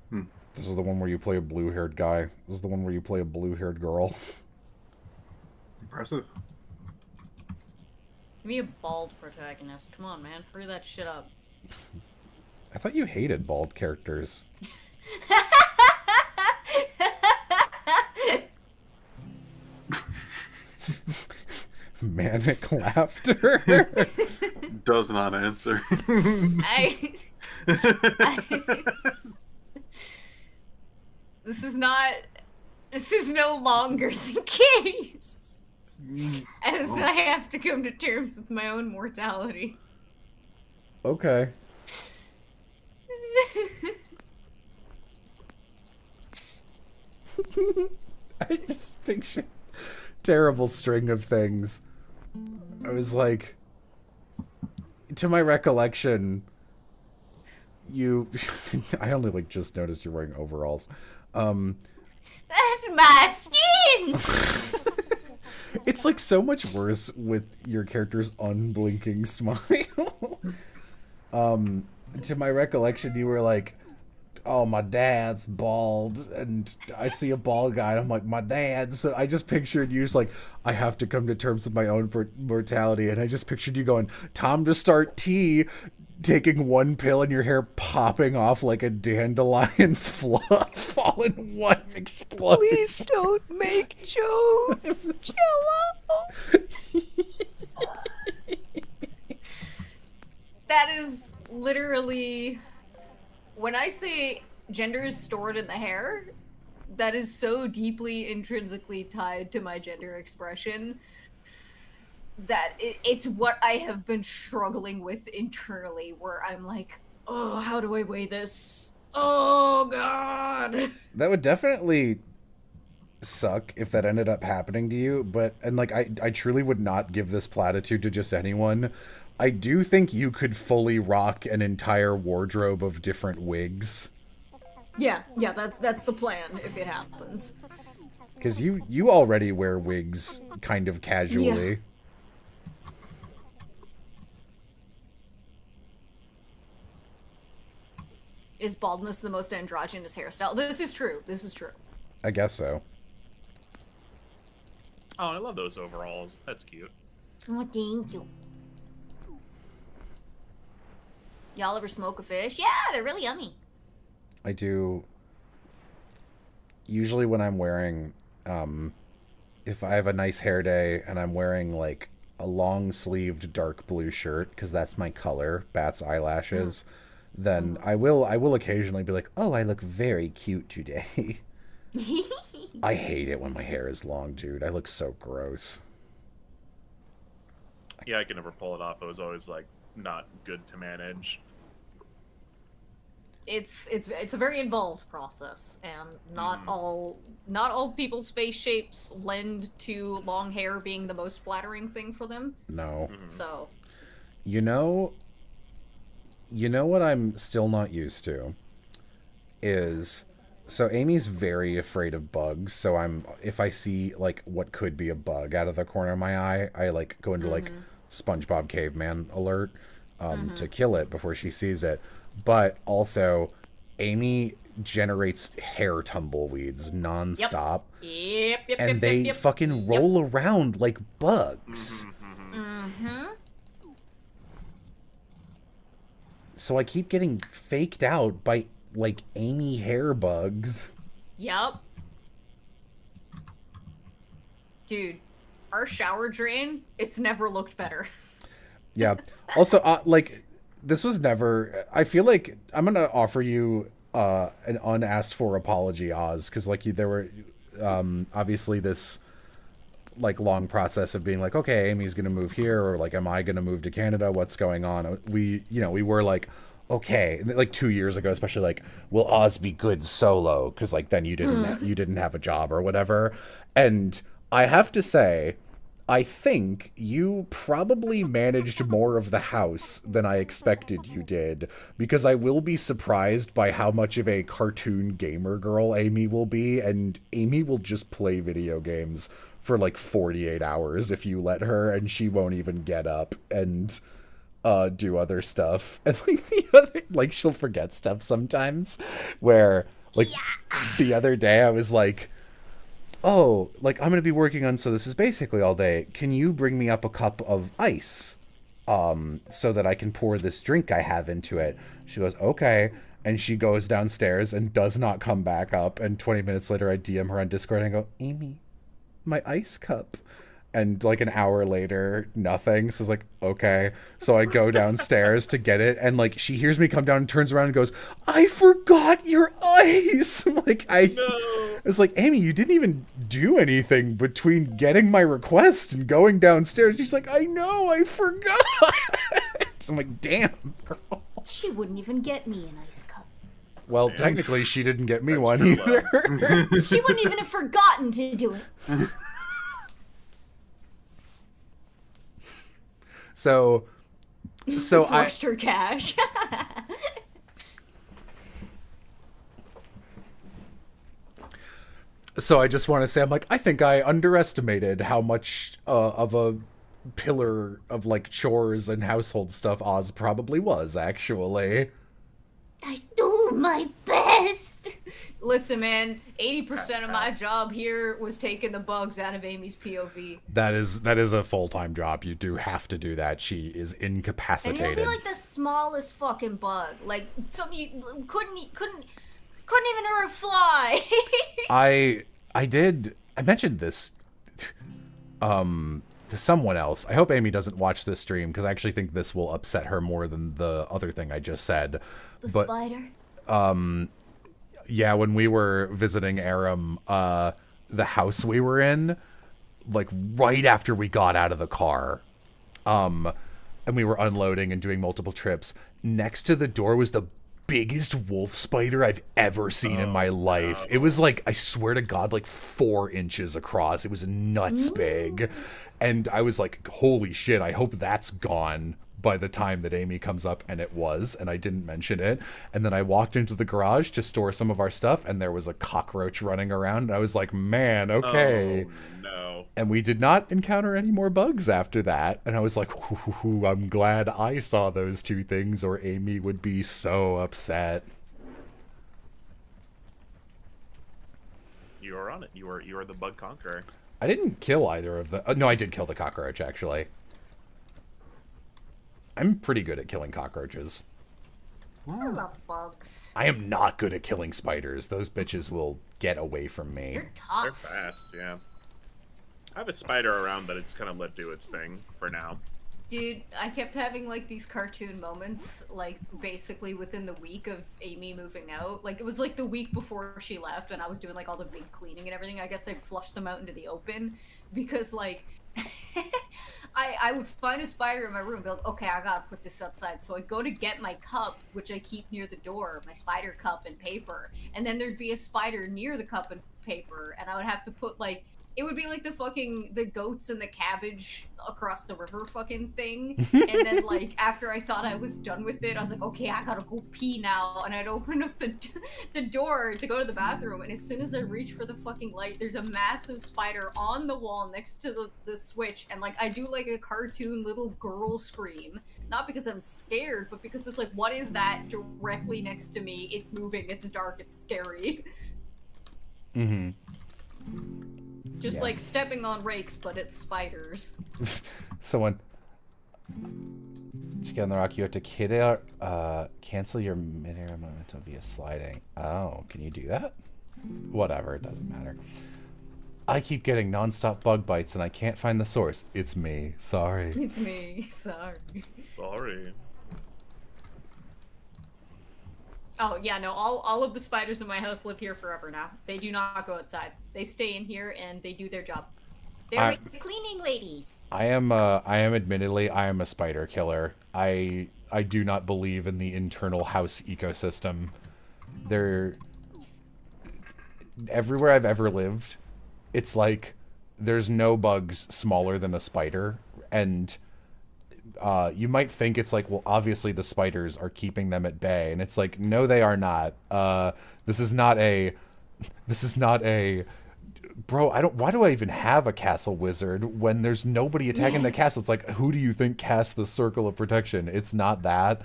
This is the one where you play a blue-haired guy. This is the one where you play a blue-haired girl. Impressive. Give me a bald protagonist. Come on, man. Hurry that shit up. I thought you hated bald characters. Manic laughter. Does not answer. This is no longer the case. As I have to come to terms with my own mortality. Okay. I just picture terrible string of things. I was like, to my recollection, I only like just noticed you're wearing overalls. That's my skin! It's like so much worse with your character's unblinking smile. To my recollection, you were like, oh, my dad's bald, and I see a bald guy, and I'm like, my dad. So I just pictured you just like, I have to come to terms with my own mortality, and I just pictured you going, time to start tea, taking one pill and your hair popping off like a dandelion's fluff all in one explosion. Please don't make jokes. Jello. That is literally, when I say gender is stored in the hair, that is so deeply intrinsically tied to my gender expression that it's what I have been struggling with internally, where I'm like, oh, how do I weigh this? Oh, God. That would definitely suck if that ended up happening to you, but, and like, I truly would not give this platitude to just anyone. I do think you could fully rock an entire wardrobe of different wigs. Yeah, that's the plan if it happens. Because you already wear wigs kind of casually. Yeah. Is baldness the most androgynous hairstyle? This is true. This is true. I guess so. Oh, I love those overalls. That's cute. Oh, thank you. Y'all ever smoke a fish? Yeah, they're really yummy. I do. Usually when I'm wearing, if I have a nice hair day and I'm wearing like a long sleeved dark blue shirt, because that's my color, Bat's eyelashes, then I will occasionally be like, oh, I look very cute today. I hate it when my hair is long, dude. I look so gross. Yeah, I could never pull it off. It was always like not good to manage. It's a very involved process, and not all people's face shapes lend to long hair being the most flattering thing for them. No. So, You know what I'm still not used to is, so Amy's very afraid of bugs, so if I see like what could be a bug out of the corner of my eye, I like go into like SpongeBob caveman alert to kill it before she sees it. But also, Amy generates hair tumbleweeds nonstop. yep, and they fucking roll around like bugs. So I keep getting faked out by like Amy hair bugs. Yep. Dude, our shower drain, it's never looked better. Yeah. Also, like, this was never... I feel like I'm going to offer you an unasked for apology, Oz, because, like, there were obviously this, like, long process of being like, okay, Amy's going to move here, or, like, am I going to move to Canada? What's going on? We were like, okay, like 2 years ago, especially, like, will Oz be good solo? Because, like, then you didn't have a job or whatever. And I have to say, I think you probably managed more of the house than I expected you did, because I will be surprised by how much of a cartoon gamer girl Amy will be, and Amy will just play video games for like 48 hours if you let her, and she won't even get up and do other stuff. And like she'll forget stuff sometimes, where like the other day I was like, oh, like, I'm going to be working on So This Is Basically all day. Can you bring me up a cup of ice so that I can pour this drink I have into it? She goes, okay. And she goes downstairs and does not come back up. And 20 minutes later, I DM her on Discord and I go, Amy, my ice cup. And like an hour later, nothing. So I was like, okay. So I go downstairs to get it. And like, she hears me come down and turns around and goes, I forgot your ice. Like, it's like, Amy, you didn't even do anything between getting my request and going downstairs. She's like, I know, I forgot. So I'm like, damn, girl. She wouldn't even get me an ice cup. Well, technically, she didn't get me one either. She wouldn't even have forgotten to do it. So Flushed her cash. So I just want to say, I'm like, I think I underestimated how much of a pillar of like chores and household stuff Oz probably was, actually. I do my best. Listen, man, 80% of my job here was taking the bugs out of Amy's POV. That is a full-time job. You do have to do that. She is And incapacitated. it'll be like the smallest fucking bug. Like, something you couldn't even hurt a fly. I mentioned this to someone else. I hope Amy doesn't watch this stream because I actually think this will upset her more than the other thing I just said. The But spider? yeah, when we were visiting Aram, the house we were in, like right after we got out of the car, and we were unloading and doing multiple trips, next to the door was the biggest wolf spider I've ever seen in my life. It was like, I swear to God, like 4 inches across. It was nuts big. And I was like, holy shit, I hope that's gone by the time that Amy comes up, and it was, and I didn't mention it. And then I walked into the garage to store some of our stuff, and there was a cockroach running around, and I was like, man, okay. Oh, no. And we did not encounter any more bugs after that. And I was like, ooh, I'm glad I saw those 2 things, or Amy would be so upset. You are on it. You are the bug conqueror. I didn't kill either of the... no, I did kill the cockroach, actually. I'm pretty good at killing cockroaches. I love bugs. I am not good at killing spiders. Those bitches will get away from me. You're They're tough. fast, yeah. I have a spider around that it's kind of let do its thing for now. Dude, I kept having, like, these cartoon moments, like, basically within the week of Amy moving out. Like, it was, like, the week before she left, and I was doing, like, all the big cleaning and everything. I guess I flushed them out into the open, because, like, I would find a spider in my room and be like, okay, I gotta put this outside. So I go to get my cup, which I keep near the door, my spider cup and paper, and then thered be a spider near the cup and paper, and I would have to put, like, it would be like the goats and the cabbage across the river fucking thing. And then, like, after I thought I was done with it, I was like, okay, I gotta go pee now. And I'd open up the door to go to the bathroom. And as soon as I reach for the fucking light, there's a massive spider on the wall next to the switch. And, like, I do, like, a cartoon little girl scream. Not because I'm scared, but because it's like, what is that directly next to me? It's moving, it's dark, it's scary. Mm-hmm. Just Yeah. like stepping on rakes, but it's spiders. Someone... To get on the rock, you have to cancel your mid-air momentum via sliding. Oh, can you do that? Whatever, it doesn't matter. I keep getting non-stop bug bites and I can't find the source. It's me. Sorry. It's me. Sorry. Sorry. Oh, yeah, no, all of the spiders in my house live here forever now. They do not go outside. They stay in here and they do their job. They're cleaning ladies. I am admittedly, I am a spider killer. I do not believe in the internal house ecosystem. Everywhere I've ever lived, it's like there's no bugs smaller than a spider, and you might think it's like, well, obviously the spiders are keeping them at bay, and it's like, no, they are not. This is not a bro, why do I even have a castle wizard when there's nobody attacking the castle? It's like, who do you think casts the circle of protection? It's not that.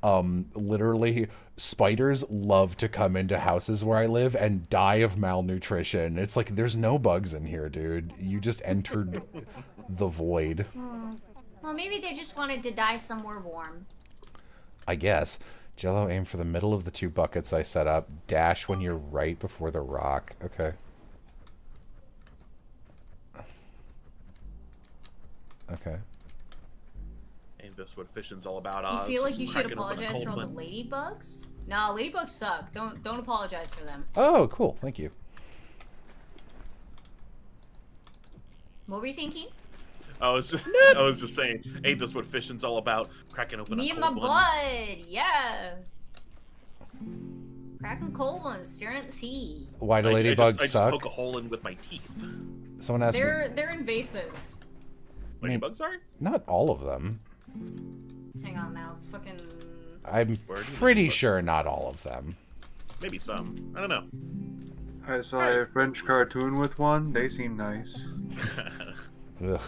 Literally, spiders love to come into houses where I live and die of malnutrition. It's like, there's no bugs in here, dude. You just entered the void. Well, maybe they just wanted to die somewhere warm. I guess. Jello, aim for the middle of the 2 buckets I set up. Dash when you're right before the rock. Okay. Okay. Ain't this what fishing's all about, You Oz? feel like you should Cracking open a apologize for all the cold one. ladybugs? No, ladybugs suck. Don't apologize for them. Oh, cool. Thank you. What were you thinking? I was just saying, ain't this what fishing's all about? Cracking open Me a and my cold one. blood, yeah. Cracking cold ones, staring at the sea. Why do I ladybugs just suck? poke a hole in with my teeth. Someone asked me. They're invasive. mean- Ladybugs are? Not all of them. Hang on now, it's fucking. I'm Where do pretty ladybugs- sure not all of them. Maybe some. I don't know. I saw a French cartoon with one. They seem nice. Ugh.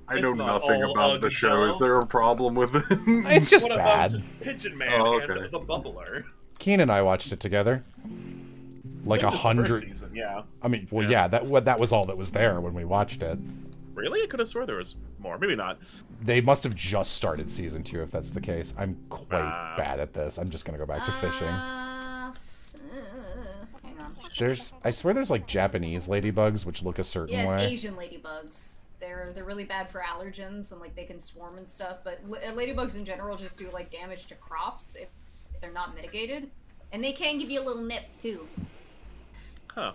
I know It's not nothing all about the ugly, show. Is Jello. there a problem with it? It's just What about bad. Pigeon Man Oh, and okay. the Bubbler? Keen and I watched it together. Like It was the first 100. season, yeah. I mean, well, Yeah. yeah, that was all that was there when we watched it. Really? I could have swore there was more. Maybe not. They must have just started season 2 if that's the case. I'm quite Ah. bad at this. I'm just gonna go back to fishing. Hang on. I swear there's like Japanese ladybugs which look a certain Yeah, it's way. Asian ladybugs. They're really bad for allergens and like they can swarm and stuff. But ladybugs in general just do like damage to crops if they're not mitigated, and they can give you a little nip too. Huh.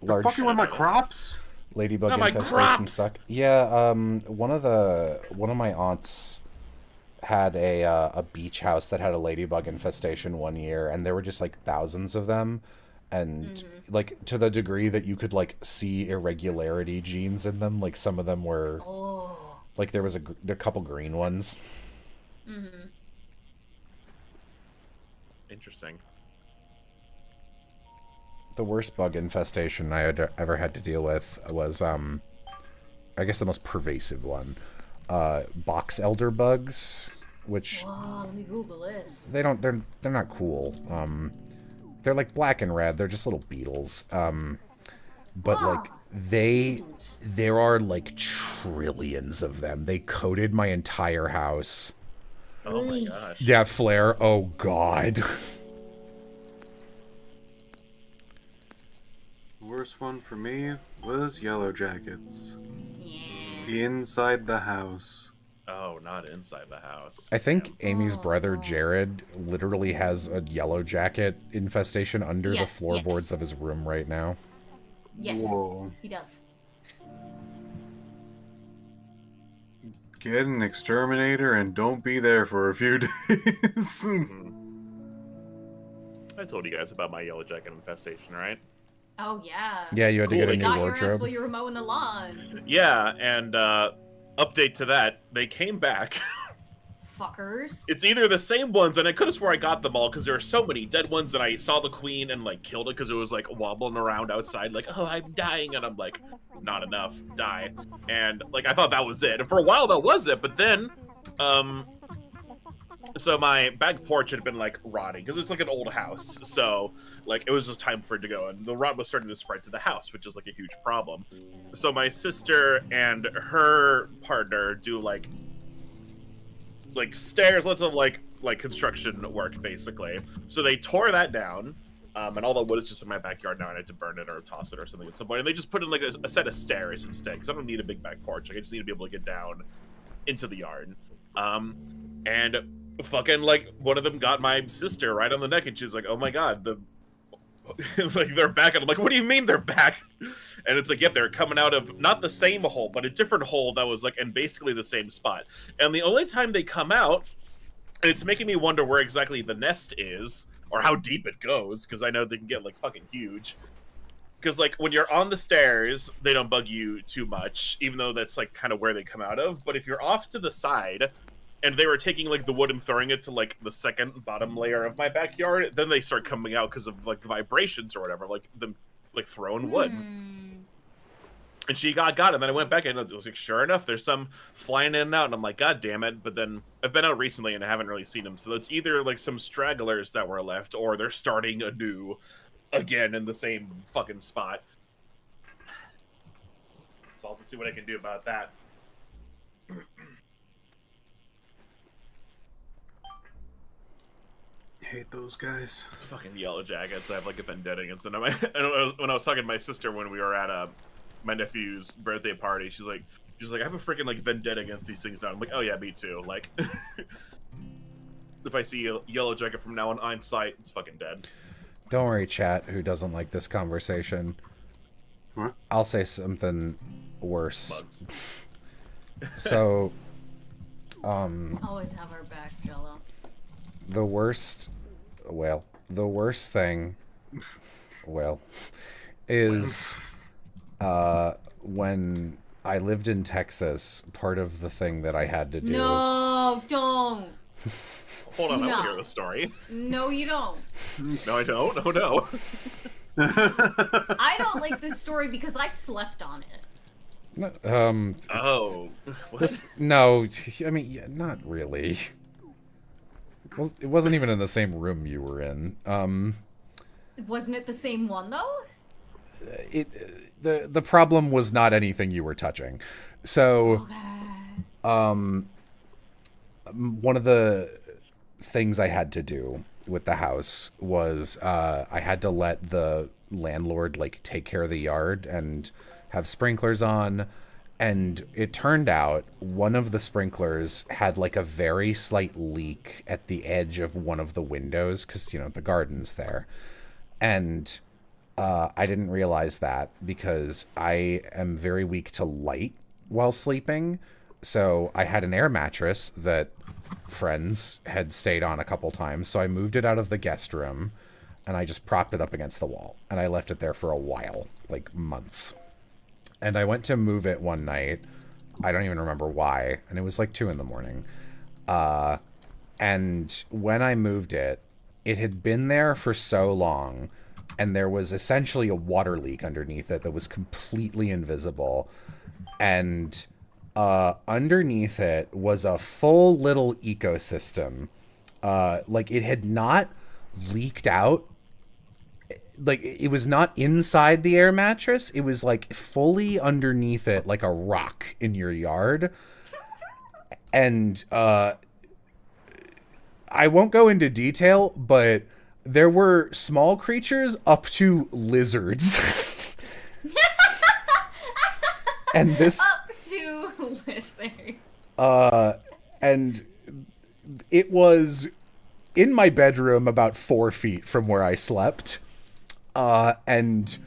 Large Fucking with my crops. ladybug Not my infestation crops! suck. Yeah, one of my aunts had a beach house that had a ladybug infestation one year, and there were just like thousands of them, and like to the degree that you could like see irregularity genes in them. Like some of them were Oh. like there was a couple green ones. Mm-hmm. Interesting. The worst bug infestation I had ever had to deal with was I guess the most pervasive one, box elder bugs, which Whoa, let me Google this. they're not cool. They're like black and red. They're just little beetles. But like there are like trillions of them. They coated my entire house. Oh my gosh. Yeah, flare. Oh god. Worst one for me was Yellow Jackets. Yeah. Inside the house. Oh, not inside the house. I think Amy's brother Jared literally has a yellow jacket infestation under the Yes, floorboards yes. of his room right now. Yes, Whoa. he does. Get an exterminator and don't be there for a few days. I told you guys about my yellow jacket infestation, right? Oh yeah. Yeah, you had to Cool, get a we new Got your ass wardrobe. while you were mowing the lawn. Yeah, and update to that, they came back. Fuckers. It's either the same ones, and I could have swore I got them all because there were so many dead ones, and I saw the queen and like killed it because it was like wobbling around outside, like, oh, I'm dying, and I'm like, not enough, die, and like I thought that was it, and for a while that was it, but then, so my back porch had been like rotting because it's like an old house, so like it was just time for it to go, and the rot was starting to spread to the house, which is like a huge problem. So my sister and her partner do like stairs, lots of like construction work basically. So they tore that down, and all the wood is just in my backyard now, and I had to burn it or toss it or something at some point. And they just put in like a set of stairs instead, because I don't need a big back porch. Like, I just need to be able to get down into the yard. And fucking like one of them got my sister right on the neck, and she's like, "Oh my god, like they're back." And I'm like, "What do you mean they're back?" And it's like, yep, they're coming out of not the same hole, but a different hole that was like in basically the same spot. And the only time they come out, and it's making me wonder where exactly the nest is or how deep it goes, because I know they can get like fucking huge. Because like when you're on the stairs, they don't bug you too much, even though that's like kind of where they come out of. But if you're off to the side, and they were taking like the wood and throwing it to like the second bottom layer of my backyard, then they start coming out because of like vibrations or whatever, like them like throwing wood. And she got it, and then I went back and it was like, sure enough, there's some flying in and out, and I'm like, god damn it. But then I've been out recently and I haven't really seen them, so it's either like some stragglers that were left, or they're starting anew again in the same fucking spot. So I'll have to see what I can do about that. Hate those guys. It's fucking yellow jackets. I have like a vendetta against them. When I was talking to my sister when we were at my nephew's birthday party, she's like, I have a freaking like vendetta against these things now. I'm like, oh yeah, me too. Like, if I see a yellow jacket from now on sight, it's fucking dead. Don't worry, chat, who doesn't like this conversation. What? I'll say something worse. Bugs. So, Always have our back, Jello. the worst thing, is when I lived in Texas, part of the thing that I had to do. No, don't. Hold on, I No. want to hear the story. No, you don't. No, I don't. Oh no. I don't like this story because I slept on it. Oh, what? No, I mean, yeah, not really. It wasn't even in the same room you were in. Wasn't it the same one though? The problem was not anything you were touching. So, one of the things I had to do with the house was I had to let the landlord like take care of the yard and have sprinklers on. And it turned out one of the sprinklers had like a very slight leak at the edge of one of the windows because, you know, the garden's there. And I didn't realize that because I am very weak to light while sleeping. So I had an air mattress that friends had stayed on a couple times. So I moved it out of the guest room and I just propped it up against the wall. And I left it there for a while, like months. And I went to move it one night. I don't even remember why. And it was like 2 a.m. And when I moved it, it had been there for so long. And there was essentially a water leak underneath it that was completely invisible. And underneath it was a full little ecosystem. Like it had not leaked out. Like it was not inside the air mattress. It was like fully underneath it, like a rock in your yard. And I won't go into detail, but there were small creatures up to lizards. And this Up to lizard. and it was in my bedroom about 4 feet from where I slept. And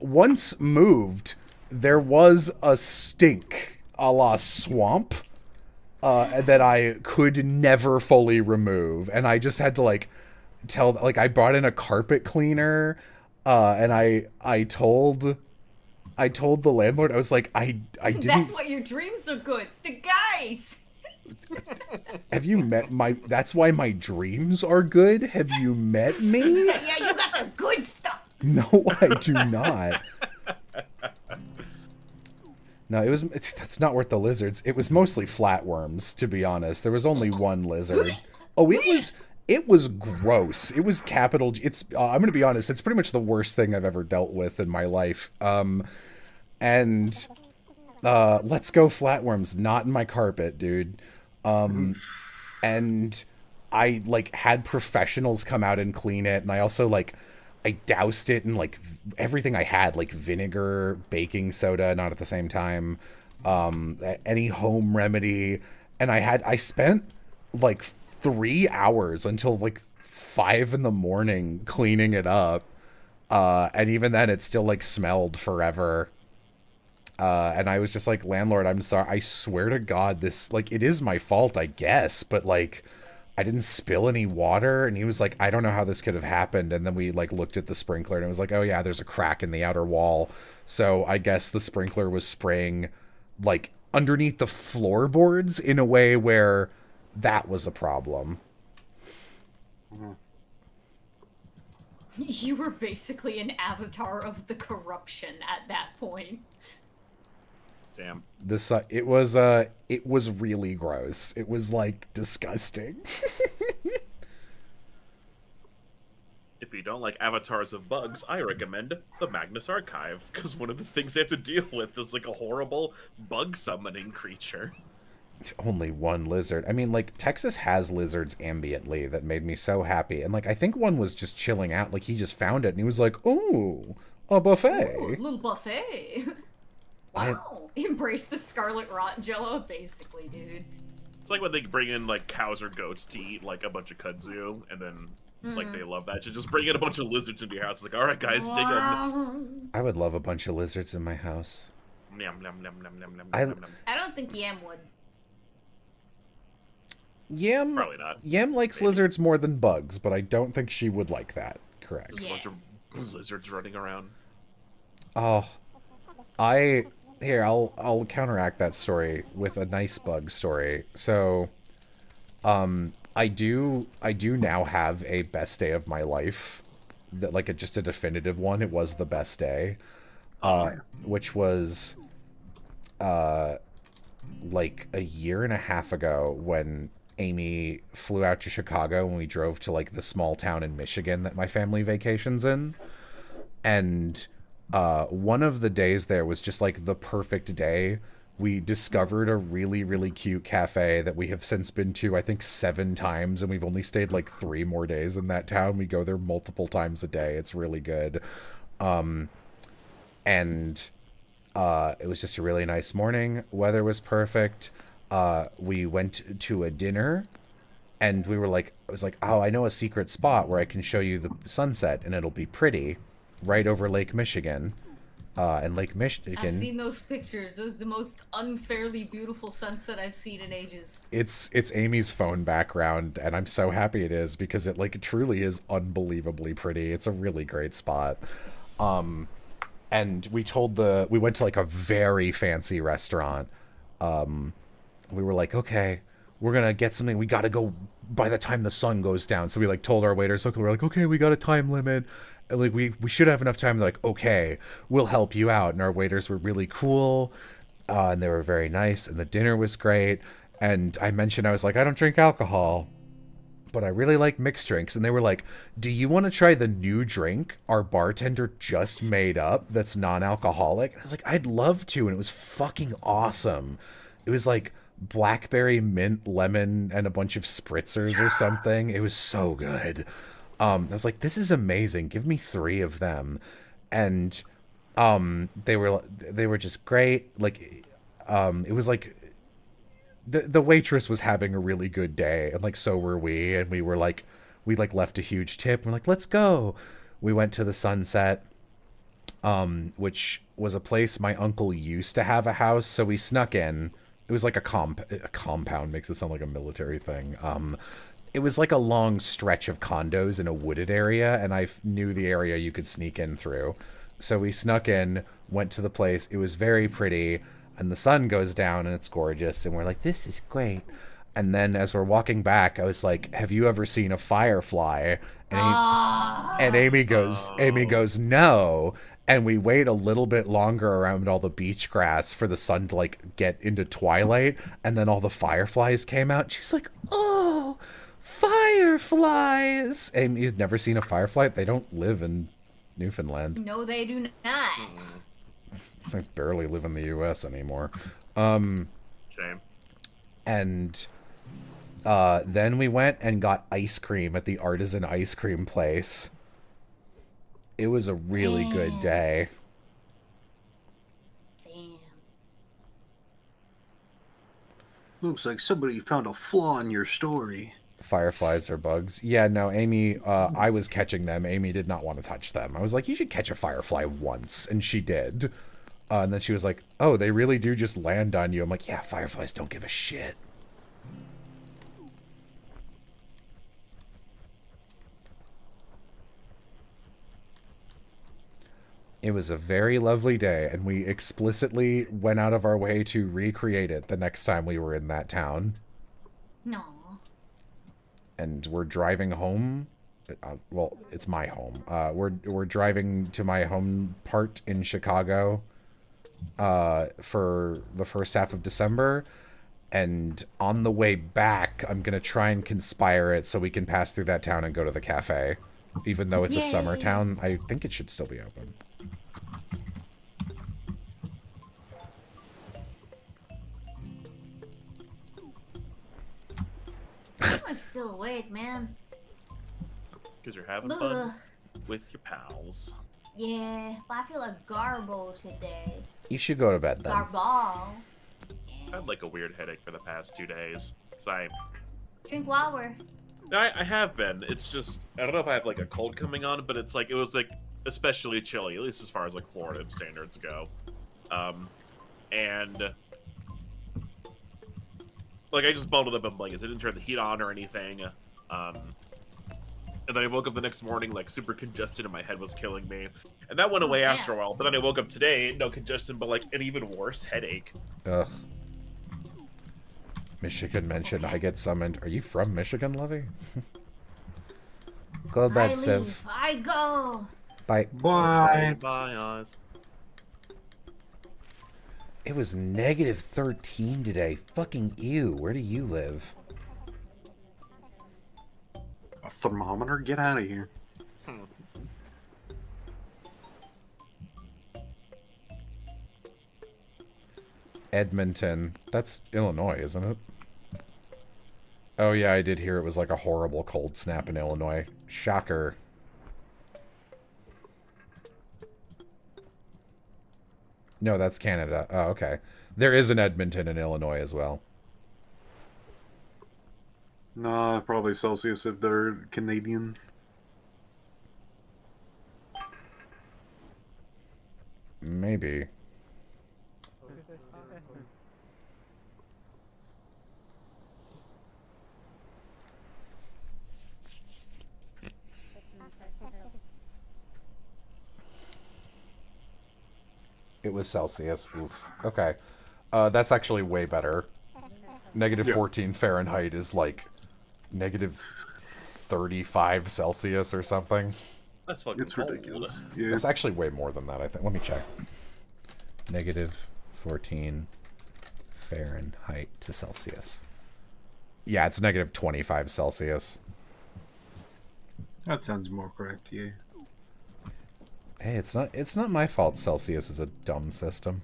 once moved, there was a stink a la swamp that I could never fully remove. And I just had to like I brought in a carpet cleaner, and I told the landlord, I was like, I didn't. That's why your dreams are good. The guys. Have you met that's why my dreams are good? Have you met me? Yeah, you got the good stuff. No, I do not. No, that's not worth the lizards. It was mostly flatworms, to be honest. There was only one lizard. Oh, it was gross. It was capital G. I'm going to be honest, it's pretty much the worst thing I've ever dealt with in my life. And let's go flatworms, not in my carpet, dude. And I like had professionals come out and clean it, and I also like I doused it in like everything I had, like vinegar, baking soda, not at the same time, any home remedy, and I spent like 3 hours until like 5 a.m. cleaning it up, and even then it still like smelled forever. And I was just like, landlord, I'm sorry. I swear to God, this, like, it is my fault, I guess. But, like, I didn't spill any water. And he was like, I don't know how this could have happened. And then we, like, looked at the sprinkler and it was like, oh, yeah, there's a crack in the outer wall. So I guess the sprinkler was spraying, like, underneath the floorboards in a way where that was a problem. You were basically an avatar of the corruption at that point. Damn. This it was really gross. It was like disgusting. If you don't like avatars of bugs, I recommend the Magnus Archive, because one of the things they have to deal with is like a horrible bug summoning creature. Only one lizard. I mean, like, Texas has lizards ambiently that made me so happy. And, like, I think one was just chilling out. Like, he just found it and he was like, ooh, a buffet. Ooh, little buffet. Wow. Embrace the scarlet rot Jello, basically, dude. It's like when they bring in like cows or goats to eat like a bunch of kudzu, and then like they love that. You just bring in a bunch of lizards into your house. It's like, all right, guys, dig them. I would love a bunch of lizards in my house. Yum, yum, yum, yum, yum, yum, I yum, yum. I don't think Yam would. Yam, Probably not. Yam likes lizards more than bugs, but I don't think she would like that. Correct. There's a bunch of lizards running around. Oh, Here, I'll counteract that story with a nice bug story. So, I do now have a best day of my life, that like just a definitive one. It was the best day, which was like a year and a half ago when Amy flew out to Chicago and we drove to like the small town in Michigan that my family vacations in. And one of the days there was just like the perfect day. We discovered a really, really cute cafe that we have since been to, I think, 7 times, and we've only stayed like 3 more days in that town. We go there multiple times a day. It's really good. And it was just a really nice morning. Weather was perfect. We went to a dinner, and we were like, I was like, oh, I know a secret spot where I can show you the sunset, and it'll be pretty, right over Lake Michigan. And Lake Michigan. I've seen those pictures. It was the most unfairly beautiful sunset I've seen in ages. It's Amy's phone background, and I'm so happy it is because it like truly is unbelievably pretty. It's a really great spot. And we went to like a very fancy restaurant. We were like, okay, we're gonna get something. We gotta go by the time the sun goes down. So we like told our waiters, okay, we're like, okay, we got a time limit. And, like we should have enough time. They're like, okay, we'll help you out. And our waiters were really cool, and they were very nice. And the dinner was great. And I mentioned, I was like, I don't drink alcohol, but I really like mixed drinks. And they were like, do you want to try the new drink our bartender just made up that's non-alcoholic? And I was like, I'd love to. And it was fucking awesome. It was like blackberry, mint, lemon, and a bunch of spritzers or something. It was so good. I was like, this is amazing. Give me 3 of them. And they were just great. Like it was like the waitress was having a really good day, and like so were we, and we left a huge tip. We're like, let's go. We went to the Sunset, which was a place my uncle used to have a house, so we snuck in. It was like a compound, makes it sound like a military thing. It was like a long stretch of condos in a wooded area, and I knew the area you could sneak in through. So we snuck in, went to the place. It was very pretty, and the sun goes down, and it's gorgeous, and we're like, this is great. And then as we're walking back, I was like, have you ever seen a firefly? And Amy goes, no. And we wait a little bit longer around all the beach grass for the sun to like get into twilight, and then all the fireflies came out. She's like, oh, fireflies. Amy, you've never seen a firefly? They don't live in Newfoundland. No, they do not. They barely live in the U.S. anymore. Shame. And then we went and got ice cream at the artisan ice cream place. It was a really good day. Damn. Looks like somebody found a flaw in your story. Fireflies are bugs. Yeah, no, Amy, I was catching them. Amy did not want to touch them. I was like, you should catch a firefly once. And she did. And then she was like, oh, they really do just land on you. I'm like, yeah, fireflies don't give a shit. It was a very lovely day, and we explicitly went out of our way to recreate it the next time we were in that town. No. And we're driving home. Well, it's my home. We're driving to my home part in Chicago for the first half of December. And on the way back, I'm going to try and conspire it so we can pass through that town and go to the cafe. Even though it's a summer town, I think it should still be open. I'm still awake, man. Because you're having fun with your pals. Yeah, but I feel like garbo today. You should go to bed then. Garbo. I had like a weird headache for the past 2 days. Cause Drink water. I have been. It's just, I don't know if I have like a cold coming on, but it's like, it was like especially chilly, at least as far as like Florida standards go. And like I just bundled up in blankets. I didn't turn the heat on or anything. And then I woke up the next morning like super congested and my head was killing me. And that went away after a while. But then I woke up today, no congestion, but like an even worse headache. Ugh. Michigan mentioned I get summoned. Are you from Michigan, Lovey? Go to bed, Civ. I go. Bye. Bye. Bye, Oz. It was negative 13 today. Fucking ew. Where do you live? A thermometer? Get out of here. Edmonton. That's Illinois, isn't it? Oh yeah, I did hear it was like a horrible cold snap in Illinois. Shocker. No, that's Canada. Oh, okay. There is an Edmonton in Illinois as well. Nah, probably Celsius if they're Canadian. Maybe. It was Celsius. Oof. Okay. That's actually way better. Negative 14 Fahrenheit is like negative 35 Celsius or something. That's fucking It's cold. ridiculous. Yeah. It's actually way more than that, I think. Let me check. Negative 14 Fahrenheit to Celsius. Yeah, it's negative 25 Celsius. That sounds more correct, yeah. Hey, it's not my fault Celsius is a dumb system.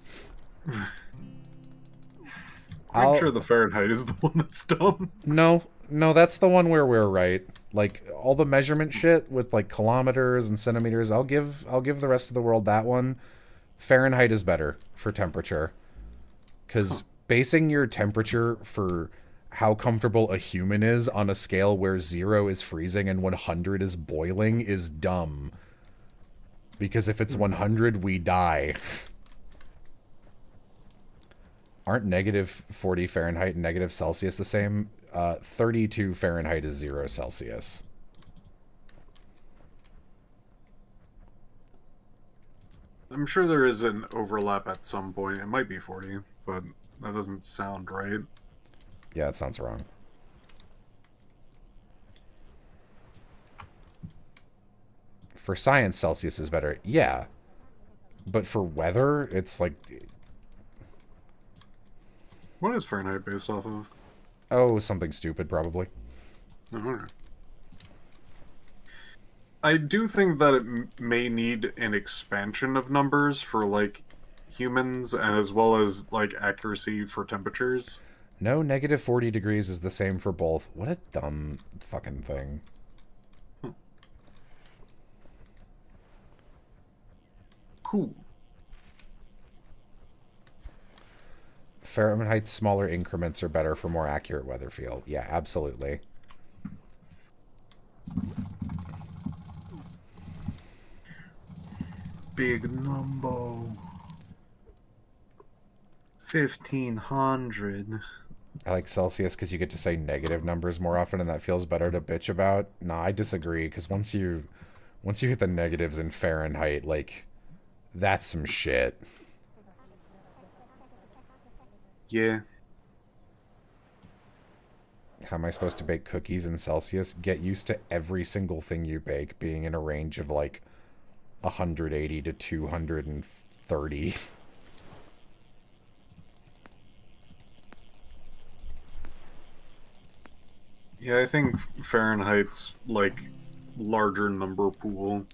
I'm sure the Fahrenheit is the one that's dumb. No, that's the one where we're right. Like all the measurement shit with like kilometers and centimeters, I'll give the rest of the world that one. Fahrenheit is better for temperature. Cuz basing your temperature for how comfortable a human is on a scale where 0 is freezing and 100 is boiling is dumb. Because if it's 100, we die. Aren't negative 40 Fahrenheit and negative Celsius the same? 32 Fahrenheit is 0 Celsius. I'm sure there is an overlap at some point. It might be 40, but that doesn't sound right. Yeah, that sounds wrong. For science, Celsius is better. Yeah. But for weather, it's like... What is Fahrenheit based off of? Oh, something stupid, probably. Okay. I do think that it may need an expansion of numbers for, like, humans, and as well as, like, accuracy for temperatures. No, negative 40 degrees is the same for both. What a dumb fucking thing. Cool. Fahrenheit's smaller increments are better for more accurate weather field. Yeah, absolutely. Big number. 1500. I like Celsius because you get to say negative numbers more often, and that feels better to bitch about. Nah, I disagree, because once you hit the negatives in Fahrenheit, like, that's some shit. Yeah. How am I supposed to bake cookies in Celsius? Get used to every single thing you bake being in a range of, like, 180 to 230. Yeah, I think Fahrenheit's, like, larger number pool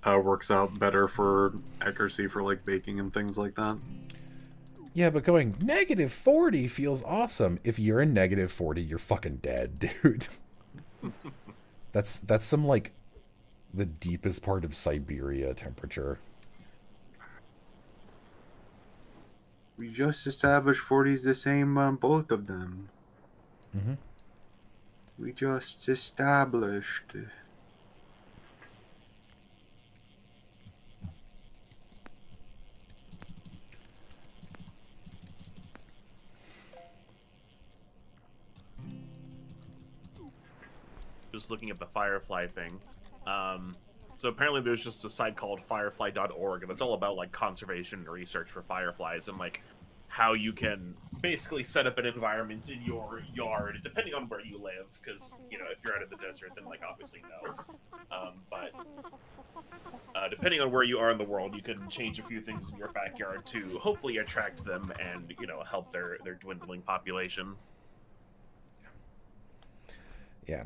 works out better for accuracy for, like, baking and things like that. Yeah, but going negative 40 feels awesome. If you're in negative 40, you're fucking dead, dude. That's some, like, the deepest part of Siberia temperature. We just established 40 is the same on both of them. Mm-hmm. We just established. Just looking at the Firefly thing. So apparently there's just a site called firefly.org, and it's all about like conservation and research for fireflies and like how you can basically set up an environment in your yard, depending on where you live. Because you know, if you're out in the desert, then like obviously no. But depending on where you are in the world, you can change a few things in your backyard to hopefully attract them and help their dwindling population. Yeah.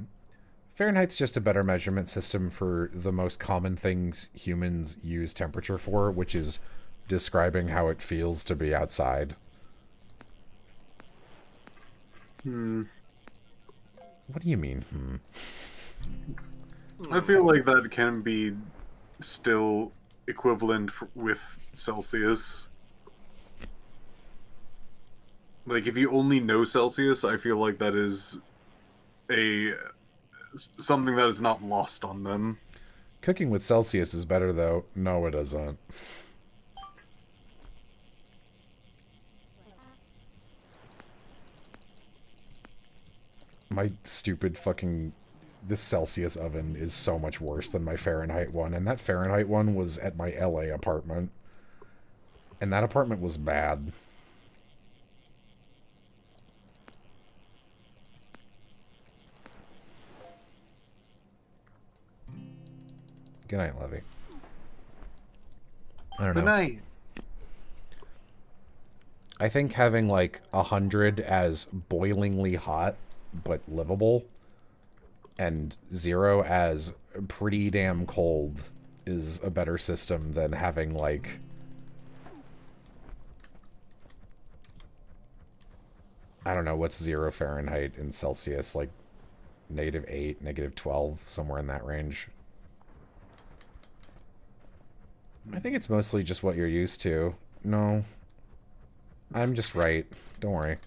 Fahrenheit's just a better measurement system for the most common things humans use temperature for, which is describing how it feels to be outside. What do you mean, I feel like that can be still equivalent with Celsius. Like, if you only know Celsius, I feel like that is something that is not lost on them. Cooking with Celsius is better, though. No, it isn't. My stupid fucking... This Celsius oven is so much worse than my Fahrenheit one, and that Fahrenheit one was at my LA apartment. And that apartment was bad. Good night, Levy. I don't know. Good night. I think having like 100 as boilingly hot but livable and 0 as pretty damn cold is a better system than having like I don't know, what's 0 Fahrenheit in Celsius, like -8, -12, somewhere in that range. I think it's mostly just what you're used to. No. I'm just right. Don't worry.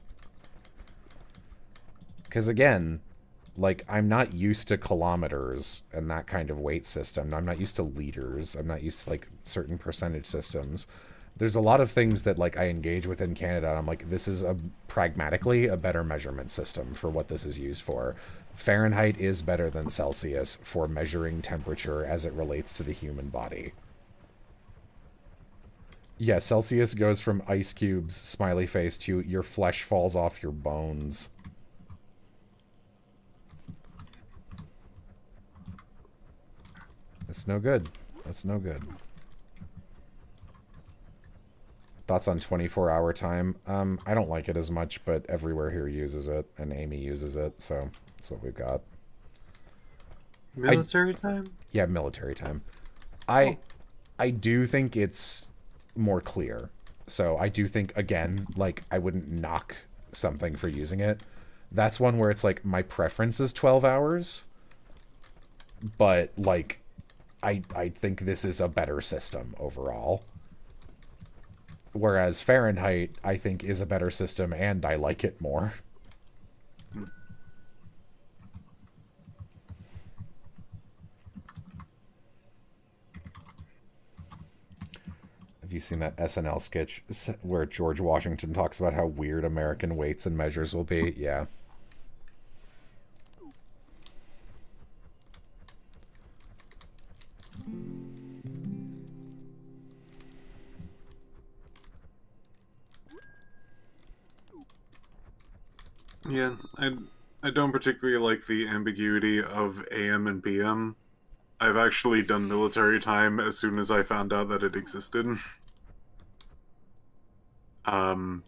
Because again, like, I'm not used to kilometers and that kind of weight system. I'm not used to liters. I'm not used to, like, certain percentage systems. There's a lot of things that, like, I engage with in Canada. And I'm like, this is pragmatically a better measurement system for what this is used for. Fahrenheit is better than Celsius for measuring temperature as it relates to the human body. Yeah, Celsius goes from ice cubes, smiley face, to your flesh falls off your bones. It's no good. That's no good. Thoughts on 24-hour time? I don't like it as much, but everywhere here uses it, and Amy uses it, so that's what we've got. Military time? Yeah, military time. I do think it's more clear. So I do think, again, like, I wouldn't knock something for using it. That's one where it's like, my preference is 12 hours, but, like, I think this is a better system overall. Whereas Fahrenheit, I think, is a better system, and I like it more. Have you seen that SNL sketch where George Washington talks about how weird American weights and measures will be? Yeah. Yeah, I don't particularly like the ambiguity of AM and PM. I've actually done military time as soon as I found out that it existed. And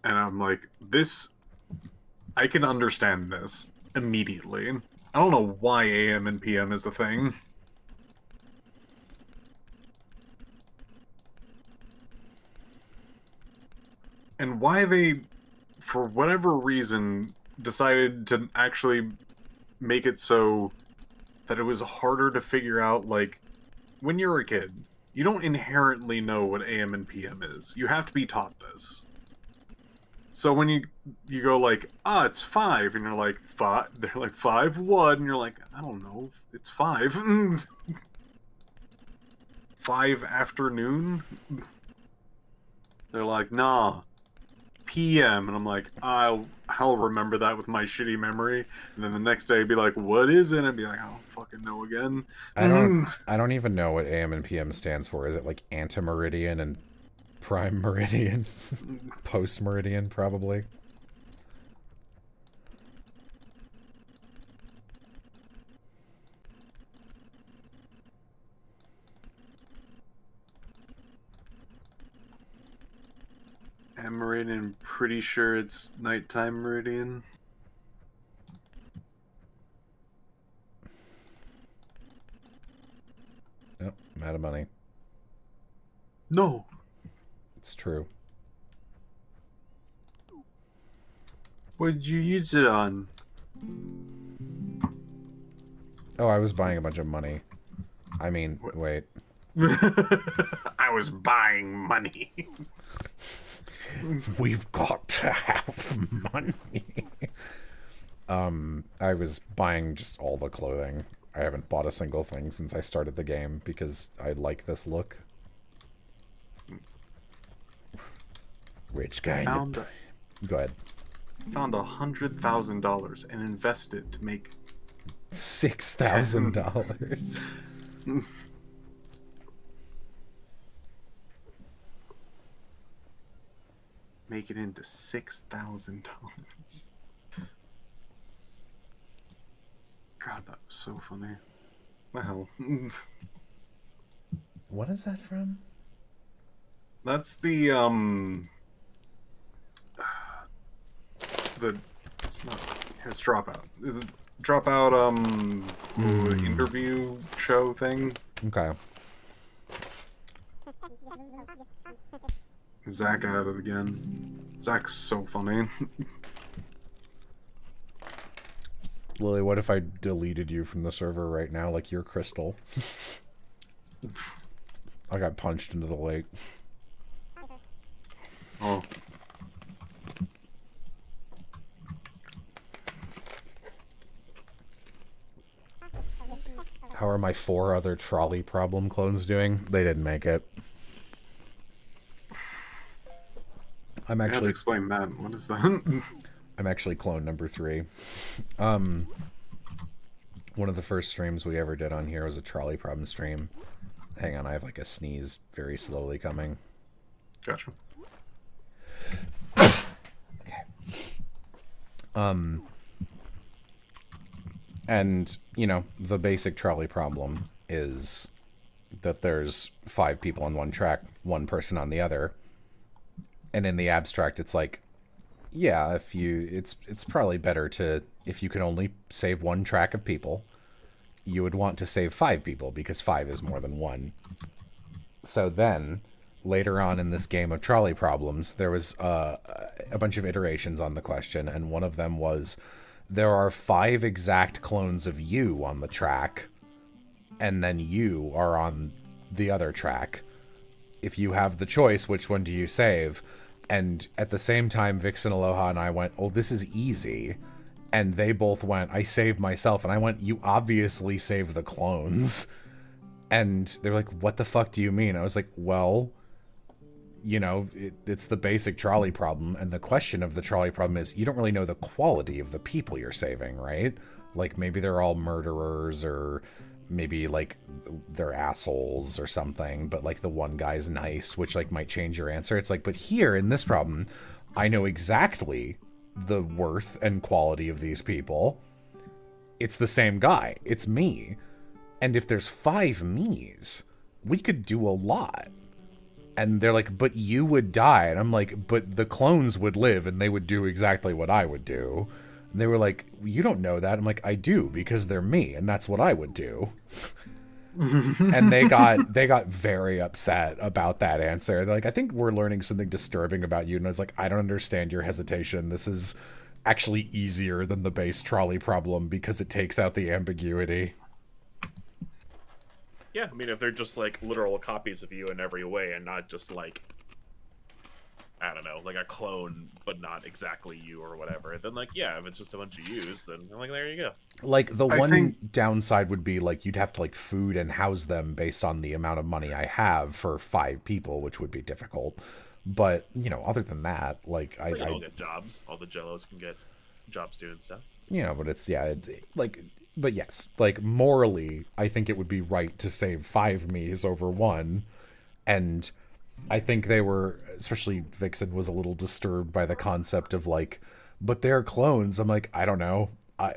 I'm like, this... I can understand this immediately. I don't know why AM and PM is the thing. And why they, for whatever reason, decided to actually make it so that it was harder to figure out, like, when you're a kid, you don't inherently know what AM and PM is. You have to be taught this. So when you go like, it's 5, and you're like, 5, they're like, 5 what? And you're like, I don't know, it's 5. 5 afternoon? They're like, nah, PM. And I'm like, I'll remember that with my shitty memory. And then the next day, I'd be like, what is it? And I'd be like, I don't fucking know again. I don't even know what AM and PM stands for. Is it like antimeridian and Prime Meridian. Post Meridian, probably. Meridian, pretty sure it's nighttime Meridian. Yep, I'm out of money. No. It's true. What did you use it on? Oh, I was buying a bunch of money. I mean, wait. I was buying money. We've got to have money. I was buying just all the clothing. I haven't bought a single thing since I started the game because I like this look. Rich guy. Go ahead. Found $100,000 and invested to make $6,000. make it into $6,000. God, that was so funny. Wow. What is that from? That's the it's not, it's Dropout. Is it Dropout interview show thing? Okay. Zach at it again. Zach's so funny. Lily, what if I deleted you from the server right now like you're Crystal? I got punched into the lake. Oh. How are my 4 other trolley problem clones doing? They didn't make it. I'm I have to actually explain that. What is that? I'm actually clone number 3. One of the first streams we ever did on here was a trolley problem stream. Hang on, I have like a sneeze very slowly coming. Gotcha. Okay. And, you know, the basic trolley problem is that there's 5 people on one track, 1 person on the other. And in the abstract, it's like, yeah, if you, it's probably better to, if you can only save 1 track of people, you would want to save 5 people because 5 is more than 1. So then, later on in this game of trolley problems, there was a bunch of iterations on the question, and one of them was, there are 5 exact clones of you on the track, and then you are on the other track. If you have the choice, which one do you save? And at the same time, Vixen, Aloha, and I went, oh, this is easy. And they both went, I saved myself. And I went, you obviously saved the clones. And they're like, what the fuck do you mean? I was like, well, you know, it's the basic trolley problem. And the question of the trolley problem is, you don't really know the quality of the people you're saving, right? Like, maybe they're all murderers, or maybe, like, they're assholes or something. But, like, the one guy's nice, which, like, might change your answer. It's like, but here, in this problem, I know exactly the worth and quality of these people. It's the same guy. It's me. And if there's 5 me's, we could do a lot. And they're like, but you would die. And I'm like, but the clones would live and they would do exactly what I would do. And they were like, you don't know that. I'm like, I do, because they're me and that's what I would do. And they got very upset about that answer. They're like, I think we're learning something disturbing about you. And I was like, I don't understand your hesitation. This is actually easier than the base trolley problem because it takes out the ambiguity. Yeah, I mean, if they're just like literal copies of you in every way and not just like, I don't know, like a clone, but not exactly you or whatever, then like, yeah, if it's just a bunch of yous, then I'm like, there you go. Like, the one downside would be, like, you'd have to, like, food and house them based on the amount of money I have for 5 people, which would be difficult. But, you know, other than that, like, I all get jobs. All the Jellos can get jobs doing stuff. Yeah, but it's, yeah, like, but yes, like, morally, I think it would be right to save 5 me's over 1, and I think they were, especially Vixen, was a little disturbed by the concept of like, but they're clones. I'm like, I don't know.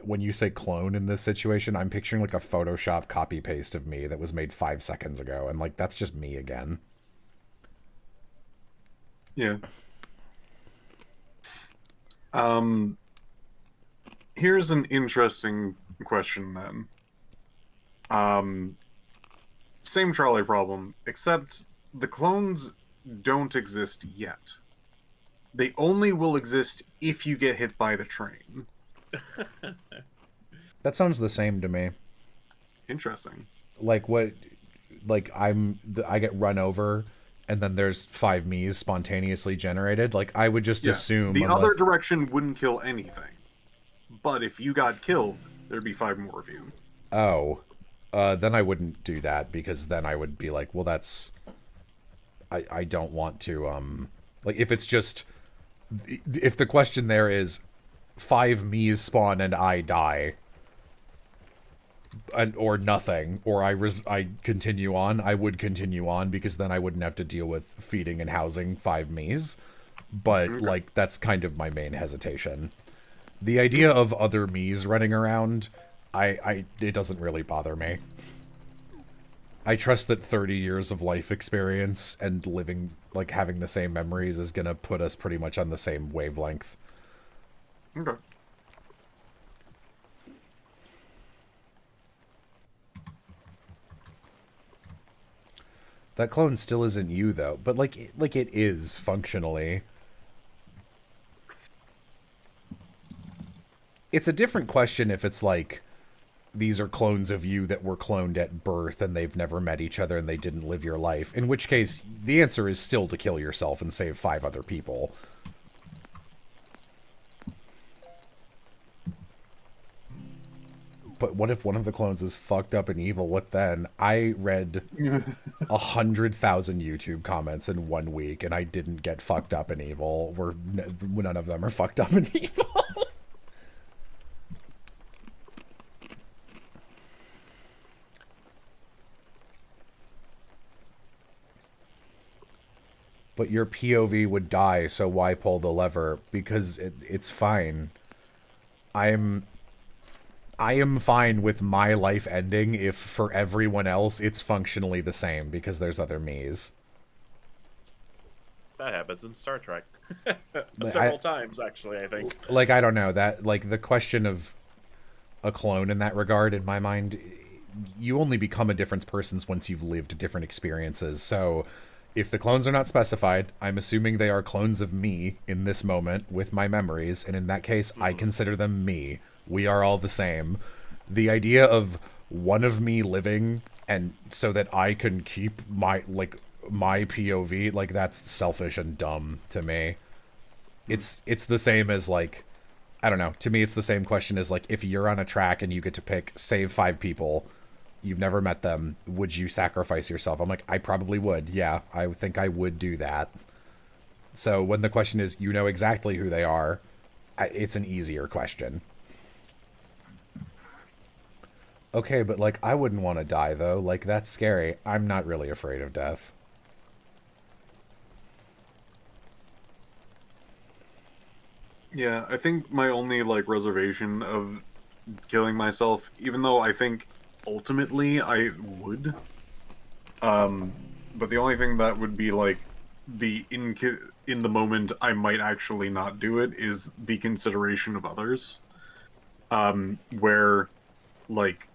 When you say clone in this situation, I'm picturing like a Photoshop copy paste of me that was made 5 seconds ago, and like that's just me again. Yeah. Here's an interesting question then. Same trolley problem, except the clones don't exist yet. They only will exist if you get hit by the train. That sounds the same to me. Interesting. Like what? Like I get run over, and then there's 5 me's spontaneously generated. Like I would just assume the other direction wouldn't kill anything, but if you got killed, there'd be 5 more of you. Oh, then I wouldn't do that, because then I would be like, well, that's I don't want to like if it's just if the question there is 5 me's spawn and I die, or nothing, or I continue on, I would continue on, because then I wouldn't have to deal with feeding and housing 5 me's. But like that's kind of my main hesitation. The idea of other me's running around, it doesn't really bother me. I trust that 30 years of life experience and living, like having the same memories, is gonna put us pretty much on the same wavelength. Okay. That clone still isn't you though, but like it is functionally. It's a different question if it's like these are clones of you that were cloned at birth and they've never met each other and they didn't live your life. In which case, the answer is still to kill yourself and save 5 other people. But what if one of the clones is fucked up and evil? What then? I read 100,000 YouTube comments in 1 week, and I didn't get fucked up and evil. None of them are fucked up and evil. But your POV would die, so why pull the lever? Because it's fine. I am fine with my life ending if for everyone else it's functionally the same, because there's other me's. That happens in Star Trek. Several times, actually, I think. Like, I don't know, that, like, the question of a clone in that regard, in my mind, you only become a different person once you've lived different experiences, so if the clones are not specified, I'm assuming they are clones of me in this moment with my memories, and in that case, I consider them me. We are all the same. The idea of one of me living, and so that I can keep my POV, like, that's selfish and dumb to me. It's the same as, like, I don't know, to me it's the same question as, like, if you're on a track and you get to save 5 people, you've never met them, would you sacrifice yourself? I'm like, I probably would. Yeah, I think I would do that. So when the question is, you know exactly who they are, it's an easier question. Okay, but, like, I wouldn't want to die, though. Like, that's scary. I'm not really afraid of death. Yeah, I think my only, like, reservation of killing myself, even though I think ultimately I would, but the only thing that would be, like, in the moment I might actually not do it is the consideration of others. Where, like,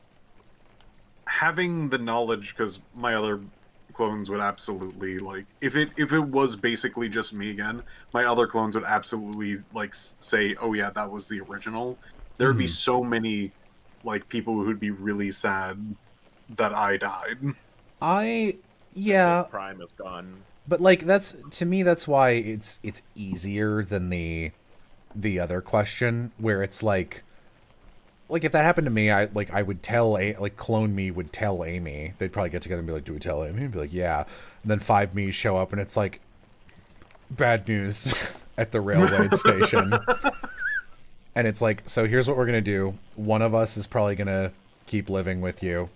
having the knowledge, because my other clones would absolutely, like, if it was basically just me again, my other clones would absolutely, like, say, oh yeah, that was the original. There would be so many, like, people who'd be really sad that I died. Yeah. Prime is gone. But, like, to me, that's why it's easier than the other question, where it's like if that happened to me, I would tell, Clone Me would tell Amy. They'd probably get together and be like, do we tell Amy? And be like, yeah. And then 5 me's show up, and it's like, bad news at the railway station. And it's like, so here's what we're going to do. One of us is probably going to keep living with you,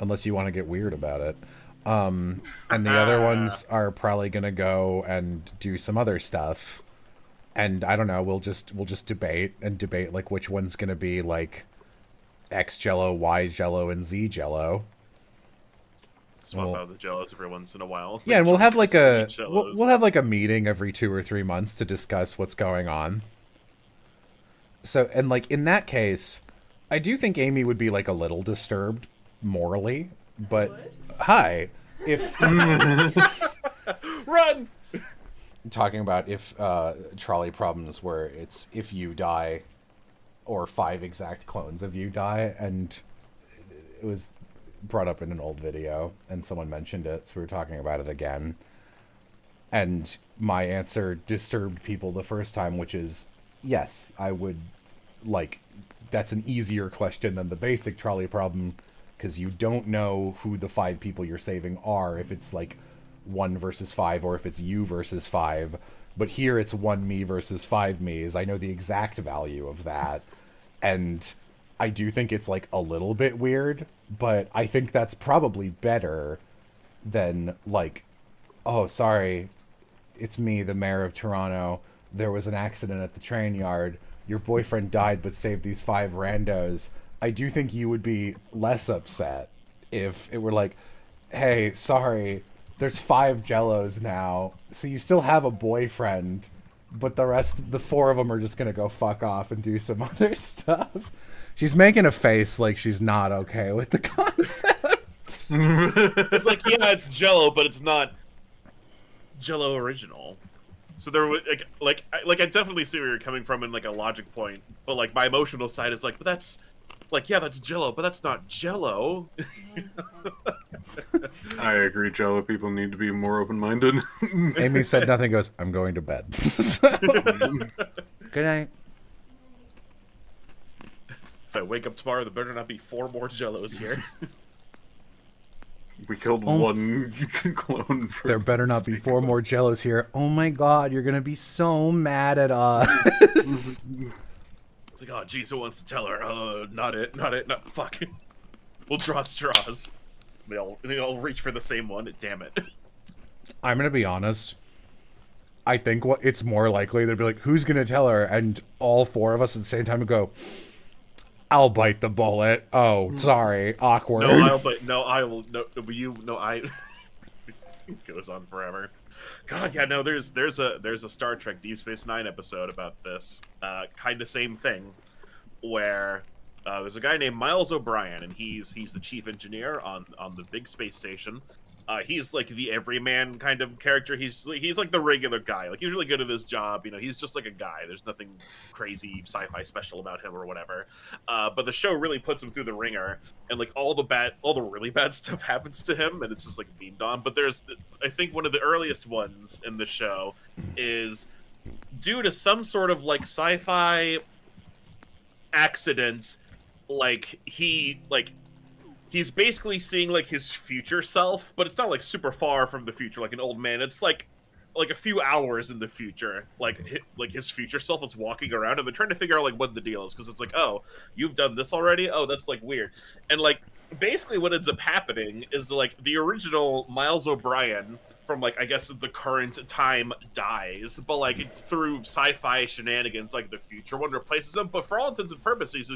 unless you want to get weird about it. And the other ones are probably gonna go and do some other stuff. And I don't know, we'll just debate like which one's gonna be like X Jello, Y Jello, and Z Jello. Swap out the Jellos every once in a while. Yeah, and we'll have like Jellos. we'll have like a meeting every 2 or 3 months to discuss what's going on. So, and like in that case, I do think Amy would be like a little disturbed morally, but hi, if Run! talking about if trolley problems where it's if you die or 5 exact clones of you die, and it was brought up in an old video and someone mentioned it, so we were talking about it again, and my answer disturbed people the first time, which is yes, I would, like, that's an easier question than the basic trolley problem, because you don't know who the 5 people you're saving are, if it's like 1 versus 5 or if it's you versus 5. But here it's 1 me versus 5 me's. I know the exact value of that. And I do think it's like a little bit weird, but I think that's probably better than like, oh, sorry, it's me, the mayor of Toronto. There was an accident at the train yard. Your boyfriend died but saved these 5 randos. I do think you would be less upset if it were like, hey, sorry, there's 5 Jellos now, so you still have a boyfriend, but the 4 of them are just gonna go fuck off and do some other stuff. She's making a face like she's not okay with the concept. It's like, yeah, it's Jello, but it's not Jello original. So there would like I definitely see where you're coming from in like a logic point, but like my emotional side is like, but that's like, yeah, that's Jello, but that's not Jello. I agree, Jello people need to be more open-minded. Amy said nothing, goes, I'm going to bed. So, good night. If I wake up tomorrow, there better not be 4 more Jellos here. We killed one clone. There better not be 4 more Jellos here. Oh my god, you're gonna be so mad at us. It's like, oh, geez, who wants to tell her? Not it, fuck. We'll draw straws. They all reach for the same one. Damn it. I'm gonna be honest. I think it's more likely they'll be like, who's gonna tell her? And all 4 of us at the same time would go, I'll bite the bullet. Oh, sorry. Awkward. It goes on forever. God, yeah, no, there's a Star Trek Deep Space Nine episode about this. Kind of same thing, where there's a guy named Miles O'Brien, and he's the chief engineer on the big space station. He's like the everyman kind of character. He's like the regular guy. Like, he's really good at his job. You know, he's just like a guy. There's nothing crazy sci-fi special about him or whatever. But the show really puts him through the ringer, and like all the really bad stuff happens to him, and it's just like beamed on. But I think one of the earliest ones in the show is due to some sort of like sci-fi accident. He's basically seeing like his future self, but it's not like super far from the future, like an old man. It's like a few hours in the future. Like his future self is walking around, and they're trying to figure out like what the deal is, because it's like, oh, you've done this already. Oh, that's like weird. And like basically what ends up happening is like the original Miles O'Brien from like, I guess, the current time dies, but like through sci-fi shenanigans, like the future one replaces him. But for all intents and purposes,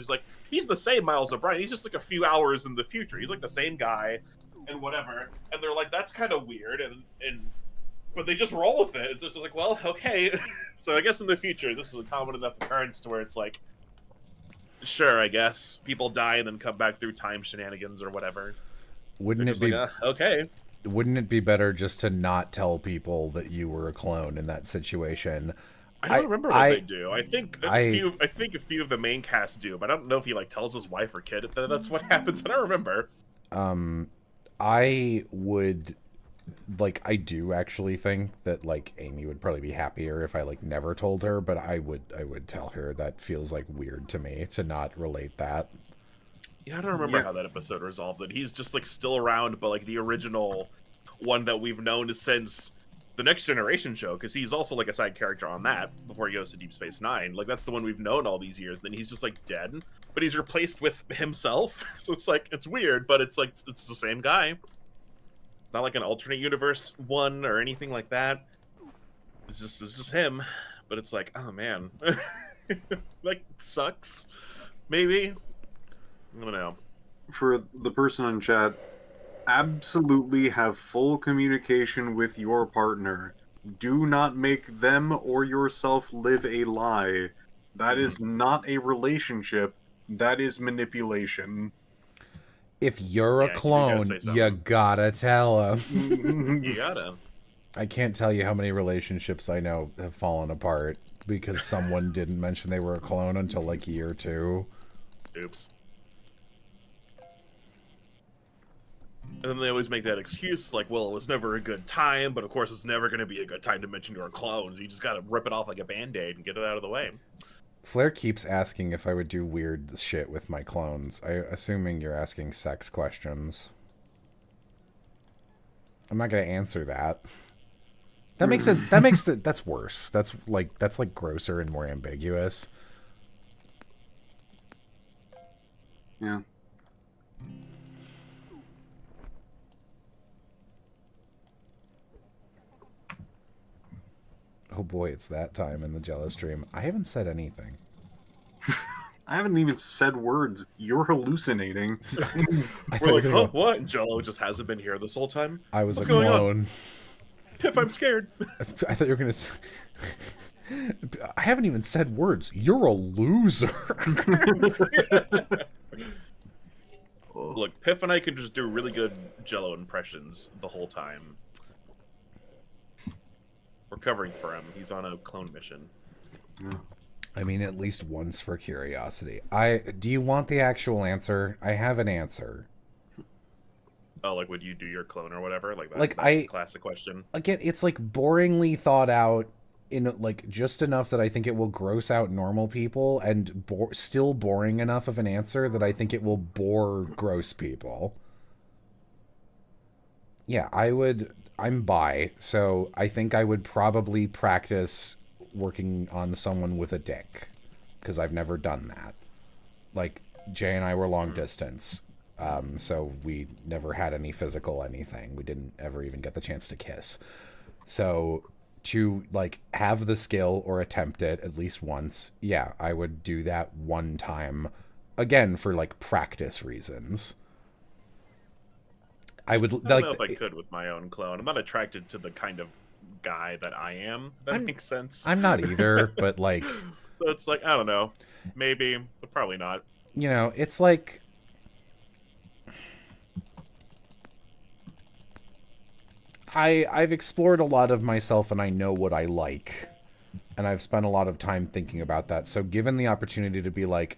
he's the same Miles O'Brien. He's just like a few hours in the future. He's like the same guy and whatever. And they're like, that's kind of weird. But they just roll with it. It's just like, well, okay. So I guess in the future, this is a common enough occurrence to where it's like, sure, I guess people die and then come back through time shenanigans or whatever. Wouldn't it be like, okay? Wouldn't it be better just to not tell people that you were a clone in that situation? I don't remember what they do. I think a few of the main cast do, but I don't know if he like tells his wife or kid that that's what happens. I don't remember. I would, like, I do actually think that like Amy would probably be happier if I like never told her, but I would tell her. That feels like weird to me to not relate that. Yeah, I don't remember how that episode resolves it. He's just like still around, but like the original one that we've known since the Next Generation show, because he's also like a side character on that before he goes to Deep Space Nine. Like, that's the one we've known all these years. Then he's just like dead, but he's replaced with himself. So it's like, it's weird, but it's like it's the same guy. Not like an alternate universe one or anything like that. It's just him. But it's like, oh man. Like, sucks. Maybe. I don't know. For the person in chat, absolutely have full communication with your partner. Do not make them or yourself live a lie. That is not a relationship. That is manipulation. If you're Yeah, a you clone, gotta say you something. gotta tell him. You gotta. I can't tell you how many relationships I know have fallen apart because someone didn't mention they were a clone until like year 2. Oops. And then they always make that excuse, like, well, it was never a good time, but of course it's never going to be a good time to mention your clones. You just got to rip it off like a Band-Aid and get it out of the way. Flair keeps asking if I would do weird shit with my clones. Assuming you're asking sex questions. I'm not going to answer that. That makes sense. That's worse. That's like grosser and more ambiguous. Yeah. Oh boy, it's that time in the Jello stream. I haven't said anything. I haven't even said words. You're hallucinating. We're like, huh, what? And Jello just hasn't been here this whole time? I was What's a going on? clone. Piff, I'm scared. I thought you were gonna. I haven't even said words. You're a loser. Look, Piff and I can just do really good Jello impressions the whole time. We're covering for him. He's on a clone mission. I mean, at least once for curiosity. Do you want the actual answer? I have an answer. Oh, like, would you do your clone or whatever? Like that, Like, that's a classic question. Again, it's like boringly thought out in like just enough that I think it will gross out normal people, and still boring enough of an answer that I think it will bore gross people. Yeah, I'm bi, so I think I would probably practice working on someone with a dick, because I've never done that. Like, Jay and I were long distance, so we never had any physical anything. We didn't ever even get the chance to kiss. So to like have the skill or attempt it at least once, yeah, I would do that one time, again for like practice reasons. I don't know if I could with my own clone. I'm not attracted to the kind of guy that I am. That makes sense. I'm not either, but like, so it's like, I don't know, maybe, but probably not. You know, it's like, I've explored a lot of myself and I know what I like, and I've spent a lot of time thinking about that. So given the opportunity to be like,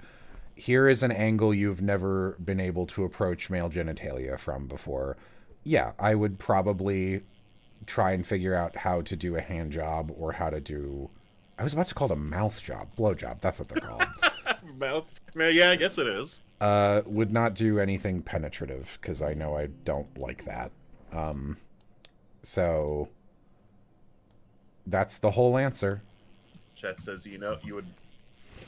here is an angle you've never been able to approach male genitalia from before, yeah, I would probably try and figure out how to do a hand job or how to do, I was about to call it a mouth job, blow job, that's what they're called. Mouth? Yeah, I guess it is. Would not do anything penetrative because I know I don't like that. So that's the whole answer. Chet says, you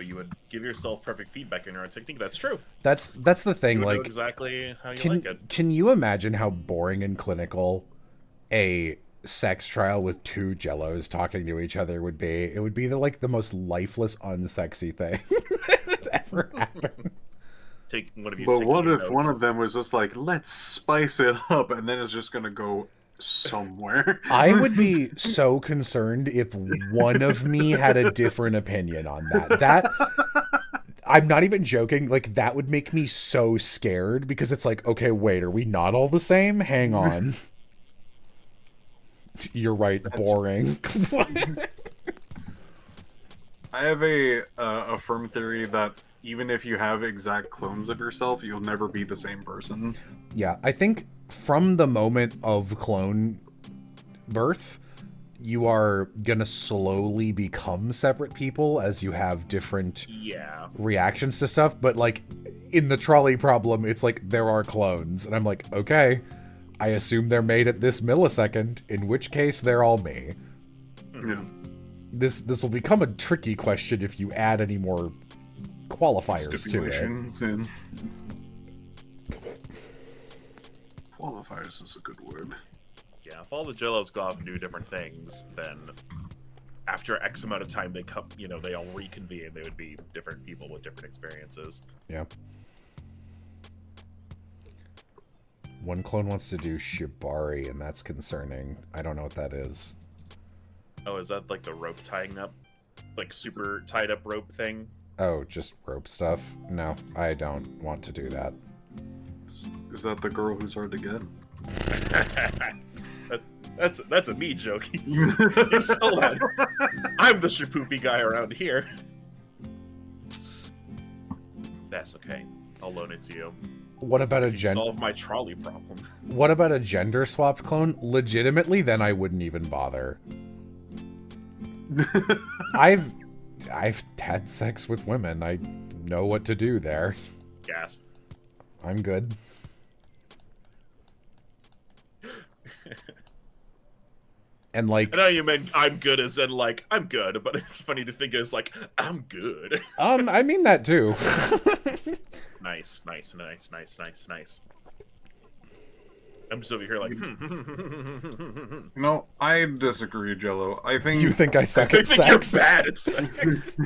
would give yourself perfect feedback in your own technique. That's true. That's the thing. You like, know exactly how you like it. Can you imagine how boring and clinical a sex trial with two Jellos talking to each other would be? It would be the most lifeless, unsexy thing that's ever happened. But what if one of them was just like, let's spice it up, and then it's just gonna go somewhere? I would be so concerned if one of me had a different opinion on that. I'm not even joking. Like, that would make me so scared because it's like, okay, wait, are we not all the same? Hang on. You're right. Boring. I have a firm theory that even if you have exact clones of yourself, you'll never be the same person. Yeah, I think from the moment of clone birth, you are gonna slowly become separate people as you have different reactions to stuff. But like in the trolley problem, it's like there are clones, and I'm like, okay, I assume they're made at this millisecond, in which case they're all me. Yeah. This will become a tricky question if you add any more qualifiers to it. Qualifiers is a good word. Yeah, if all the Jellos go off and do different things, then after X amount of time they come, they all reconvene. They would be different people with different experiences. Yeah. One clone wants to do shibari, and that's concerning. I don't know what that is. Oh, is that like the rope tying up? Like super tied up rope thing? Oh, just rope stuff? No, I don't want to do that. Is that the girl who's hard to get? That's a me joke. You stole that. I'm the shapoopy guy around here. That's okay. I'll loan it to you. What about solve my trolley problem? What about a gender swapped clone? Legitimately, then I wouldn't even bother. I've had sex with women. I know what to do there. Gasp. I'm good. And like, I know you meant I'm good as in like I'm good, but it's funny to think as like I'm good. I mean that too. Nice. I'm just over here like. No, I disagree, Jello. I think you think I suck at sex. You're bad at sex.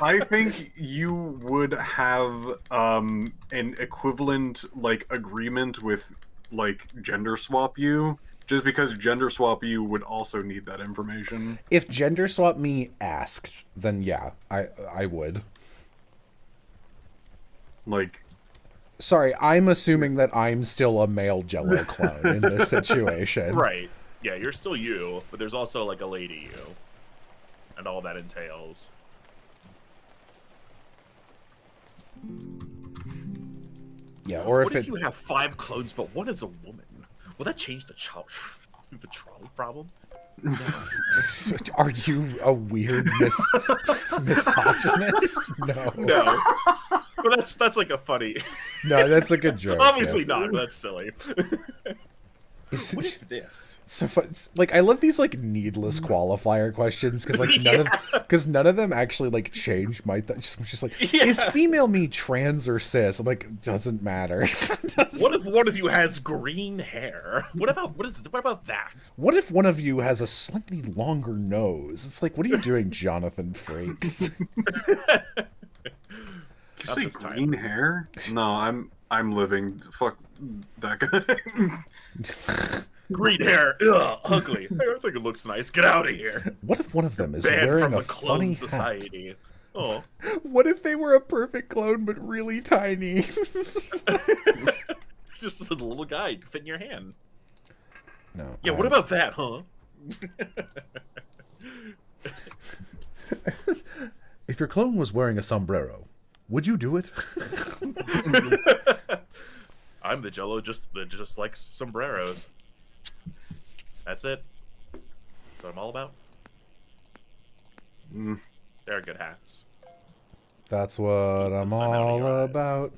I think you would have an equivalent like agreement with like gender swap you. Just because gender swap you would also need that information. If gender swap me asked, then yeah, I would. Like, sorry, I'm assuming that I'm still a male Jello clone in this situation. Right. Yeah, you're still you, but there's also like a lady you. And all that entails. Yeah, or what if you have 5 clones, but one is a woman? Will that change the trolley problem? No. Are you a weird misogynist? No. No. But that's like a funny. No, that's a good joke. Obviously not. But that's silly. What if this? So fun. Like, I love these like needless qualifier questions because like none of them actually like change my. Just like, is female me trans or cis? I'm like, doesn't matter. What if one of you has green hair? What about that? What if one of you has a slightly longer nose? It's like, what are you doing, Jonathan Frakes? You say green hair? No, I'm living. Fuck that guy. Green hair, ugh, ugly. I think it looks nice. Get out of here. What if one of them is Banned wearing from a the clone funny society. hat? Oh. What if they were a perfect clone but really tiny? Just a little guy, you can fit in your hand. No. Yeah, what about that, huh? If your clone was wearing a sombrero, would you do it? I'm the Jello just likes sombreros. That's it. That's what I'm all about. They're good hats. That's what I'm all about.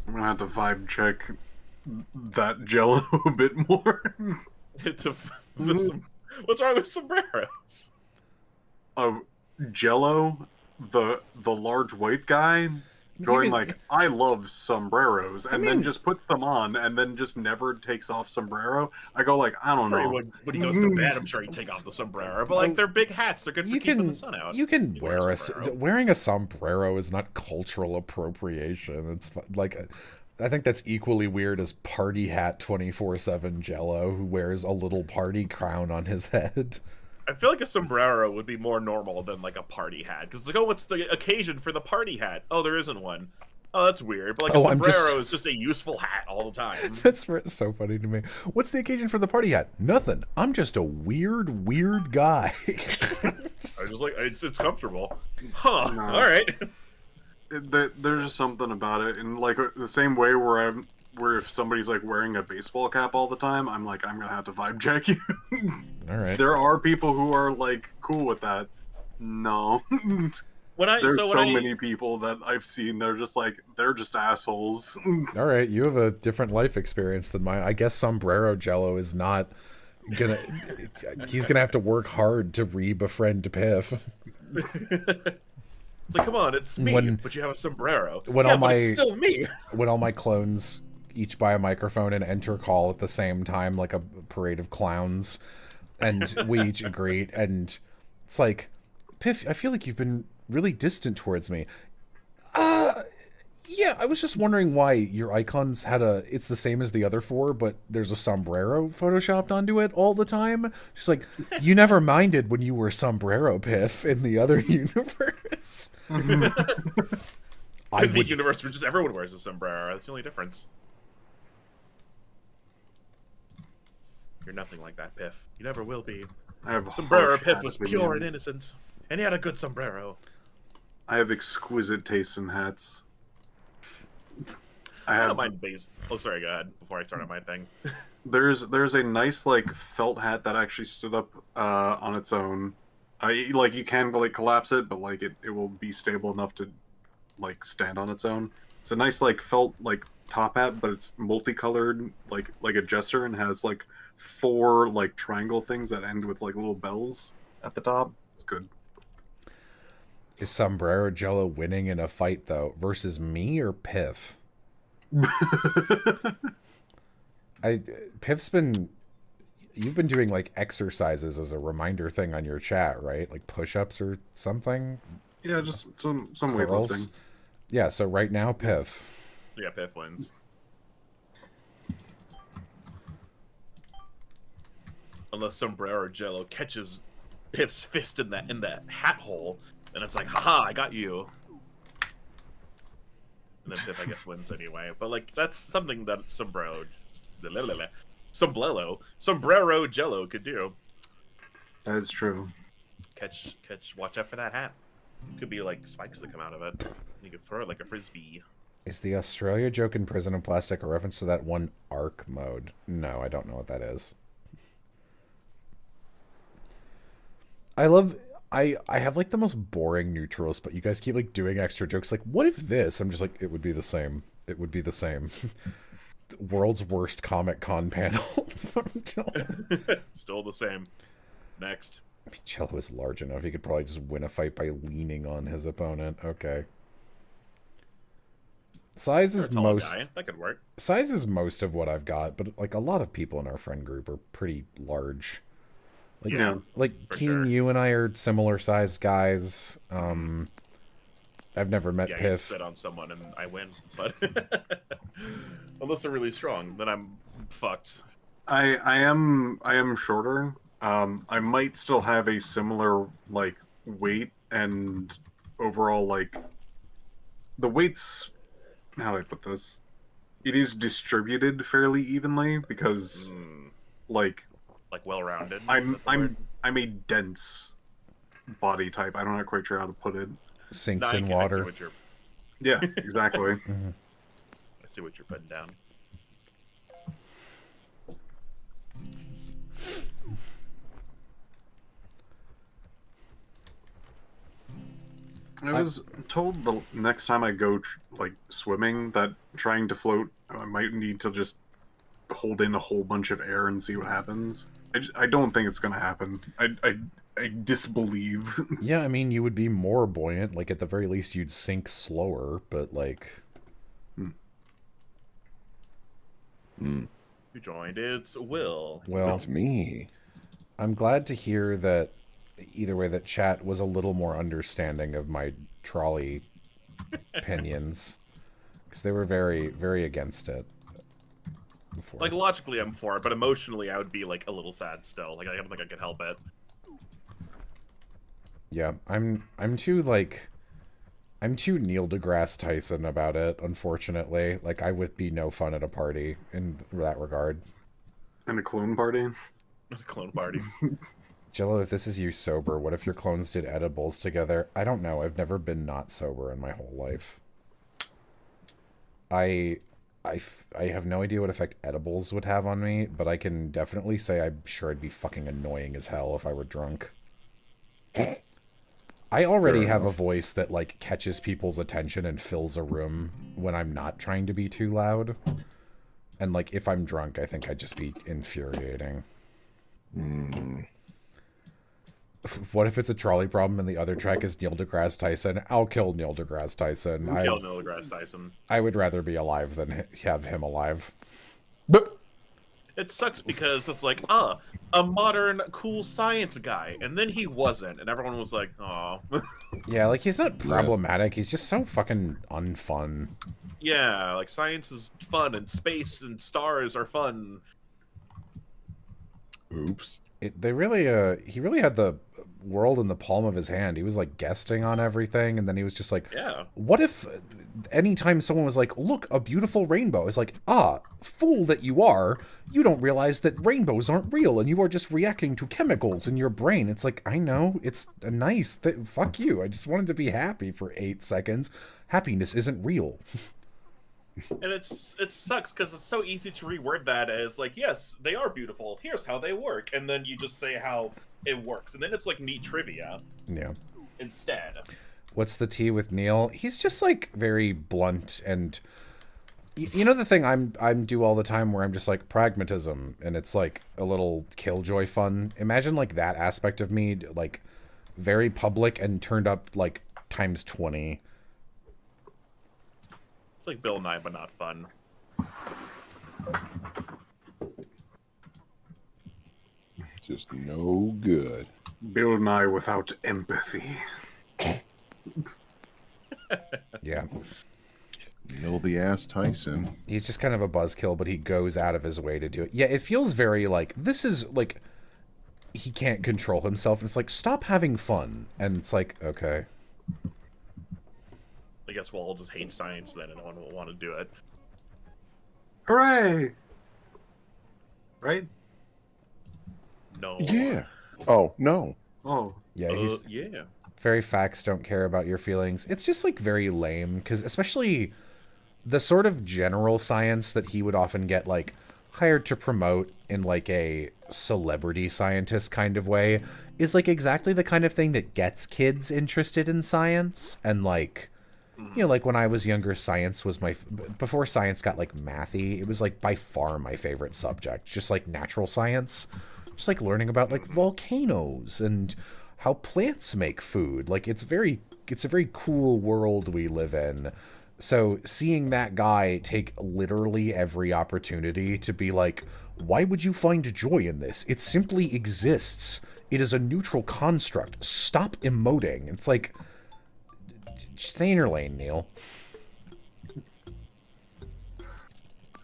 I'm gonna have to vibe check that Jello a bit more. What's wrong with sombreros? Jello, the large white guy, going like, I love sombreros, and then just puts them on, and then just never takes off sombrero. I go like, I don't know. When he goes to bed, I'm sure he'd take off the sombrero. But like, they're big hats. They're good for keeping the sun out. You can wearing a sombrero is not cultural appropriation. It's like, I think that's equally weird as party hat 24/7 Jello, who wears a little party crown on his head. I feel like a sombrero would be more normal than like a party hat. Because like, oh, what's the occasion for the party hat? Oh, there isn't one. Oh, that's weird. But like a sombrero is just a useful hat all the time. That's so funny to me. What's the occasion for the party hat? Nothing. I'm just a weird guy. I just like it's comfortable. Huh. No. All right. There's just something about it, and like the same way where if somebody's like wearing a baseball cap all the time, I'm like, I'm gonna have to vibe check you. All right. There are people who are like cool with that. No. There's so many people that I've seen. They're just assholes. All right, you have a different life experience than mine. I guess sombrero Jello is not gonna. He's gonna have to work hard to re-befriend Piff. It's like, come on, it's me, but you have a sombrero. But it's still me. When all my clones each buy a microphone and enter call at the same time, like a parade of clowns, and we each agreed. And it's like, Piff, I feel like you've been really distant towards me. Yeah, I was just wondering why your icons had it's the same as the other 4, but there's a sombrero photoshopped onto it all the time. Just like, you never minded when you were sombrero, Piff, in the other universe. In the universe where just everyone wears a sombrero. That's the only difference. You're nothing like that, Piff. You never will be. I have Sombrero Piff was pure and innocent, and he had a good sombrero. I have exquisite taste in hats. I don't mind base. Oh, sorry. Go ahead. Before I start on my thing. There's a nice like felt hat that actually stood up on its own. Like you can like collapse it, but like it will be stable enough to like stand on its own. It's a nice like felt like top hat, but it's multicolored like a jester and has like 4 like triangle things that end with like little bells at the top. It's good. Is Sombrero Jello winning in a fight, though, versus me or Piff? Piff's been... You've been doing, like, exercises as a reminder thing on your chat, right? Like push-ups or something? Yeah, just some Curls? weightlifting. Yeah, so right now, Piff. Yeah, Piff wins. Unless Sombrero Jello catches Piff's fist in that hat hole, and it's like, haha, I got you. And then Piff, I guess, wins anyway. But, like, that's something that Sombrero Jello could do. That is true. Watch out for that hat. Could be, like, spikes that come out of it. You could throw it like a frisbee. Is the Australia joke in Prison of Plastic a reference to that one ARC mode? No, I don't know what that is. I have like the most boring neutrals, but you guys keep like doing extra jokes. Like, what if this? I'm just like, it would be the same. It would be the same. World's worst Comic Con panel. Still the same. Next. I mean, Jello is large enough. He could probably just win a fight by leaning on his opponent. Okay. Size is most. Guy. That could work. Size is most of what I've got, but like a lot of people in our friend group are pretty large. Like, yeah, like Keen, sure. You and I are similar sized guys. I've never met Yeah, you Piff. sit on someone and I win, but unless they're really strong, then I'm fucked. I am shorter. I might still have a similar like weight and overall like the weight's, how do I put this? It is distributed fairly evenly because like well-rounded. I'm a dense body type. I'm not quite sure how to put it. Sinks in water. Yeah, exactly. I see what you're putting down. I was told the next time I go like swimming that trying to float, I might need to just hold in a whole bunch of air and see what happens. I don't think it's gonna happen. I disbelieve. Yeah, I mean, you would be more buoyant. Like, at the very least, you'd sink slower, but, like... Who joined? It's Will. Well, It's me. I'm glad to hear that, either way, that chat was a little more understanding of my trolley opinions. Because they were very, very against it. Before. Like, logically, I'm for it, but emotionally, I would be, like, a little sad still. Like, I don't think I could help it. Yeah, I'm too Neil deGrasse Tyson about it, unfortunately. Like, I would be no fun at a party in that regard. And a clone party? A clone party. Jello, if this is you sober, what if your clones did edibles together? I don't know. I've never been not sober in my whole life. I have no idea what effect edibles would have on me, but I can definitely say I'm sure I'd be fucking annoying as hell if I were drunk. I already have a voice that, like, catches people's attention and fills a room when I'm not trying to be too loud. And, like, if I'm drunk, I think I'd just be infuriating. What if it's a trolley problem and the other track is Neil deGrasse Tyson? I'll kill Neil deGrasse Tyson. Kill Neil deGrasse Tyson. I would rather be alive than have him alive. But It sucks because it's like, a modern, cool science guy, and then he wasn't, and everyone was like, "Aw." Yeah, like, he's not problematic. He's just so fucking unfun. Yeah, like science is fun, and space and stars are fun. oops. He really had the world in the palm of his hand. He was like guesting on everything, and then he was just like, Yeah. what if anytime someone was like, look, a beautiful rainbow, it's like, fool that you are, you don't realize that rainbows aren't real and you are just reacting to chemicals in your brain. It's like, I know, it's a nice thing. Fuck you. I just wanted to be happy for 8 seconds. Happiness isn't real. And it sucks because it's so easy to reword that as like, yes, they are beautiful. Here's how they work, and then you just say how it works, and then it's like neat trivia. Yeah. Instead. What's the tea with Neil? He's just like very blunt, and you know the thing I'm do all the time where I'm just like pragmatism, and it's like a little killjoy fun. Imagine like that aspect of me, like very public and turned up like times 20. It's like Bill Nye, but not fun. Just no good. Bill Nye without empathy. Yeah. Neil the Ass Tyson. He's just kind of a buzzkill, but he goes out of his way to do it. Yeah, it feels very like, this is like, he can't control himself. And it's like, stop having fun. And it's like, okay. I guess we'll all just hate science then, and no one will want to do it. Hooray! Right? No. Yeah. Oh, no. Oh. Yeah, he's yeah. very facts don't care about your feelings. It's just like very lame, because especially the sort of general science that he would often get like hired to promote in like a celebrity scientist kind of way is like exactly the kind of thing that gets kids interested in science. And like, you know, like when I was younger, science was before science got like mathy, it was like by far my favorite subject, just like natural science, just like learning about like volcanoes and how plants make food. Like it's a very cool world we live in. So seeing that guy take literally every opportunity to be like, why would you find joy in this? It simply exists. It is a neutral construct. Stop emoting. It's like, stay in your lane, Neil.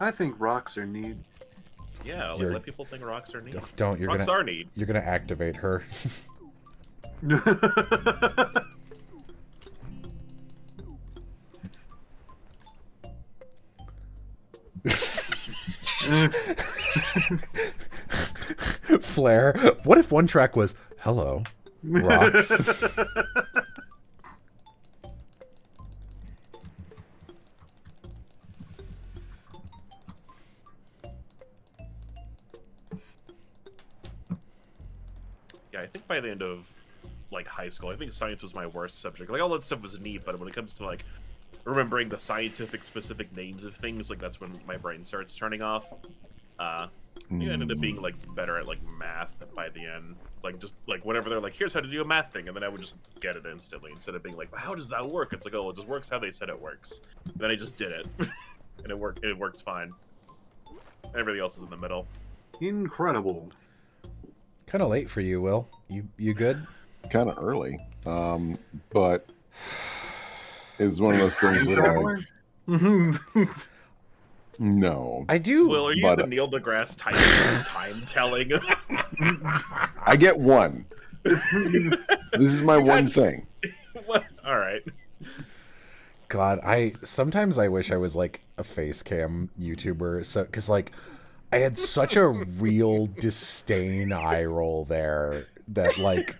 I think rocks are neat. Yeah, like, let people think rocks are neat. Don't. Rocks are neat. You're gonna activate her. Flair. What if one track was "Hello, rocks"? Yeah, I think by the end of like high school, I think science was my worst subject. Like all that stuff was neat, but when it comes to like remembering the scientific specific names of things, like that's when my brain starts turning off. You ended up being like better at like math by the end. Like just like whenever they're like, here's how to do a math thing, and then I would just get it instantly instead of being like, how does that work? It's like, oh, it just works how they said it works. And then I just did it, and it worked. It worked fine. Everything else is in the middle. Incredible. Kind of late for you, Will. You good? Kind of early. But it's one of those things where no. I do. Will, are you but, the Neil deGrasse Tyson time telling? I get one. This is my one thing. What? All right. God, sometimes I wish I was like a face cam YouTuber, so because like I had such a real disdain eye roll there that like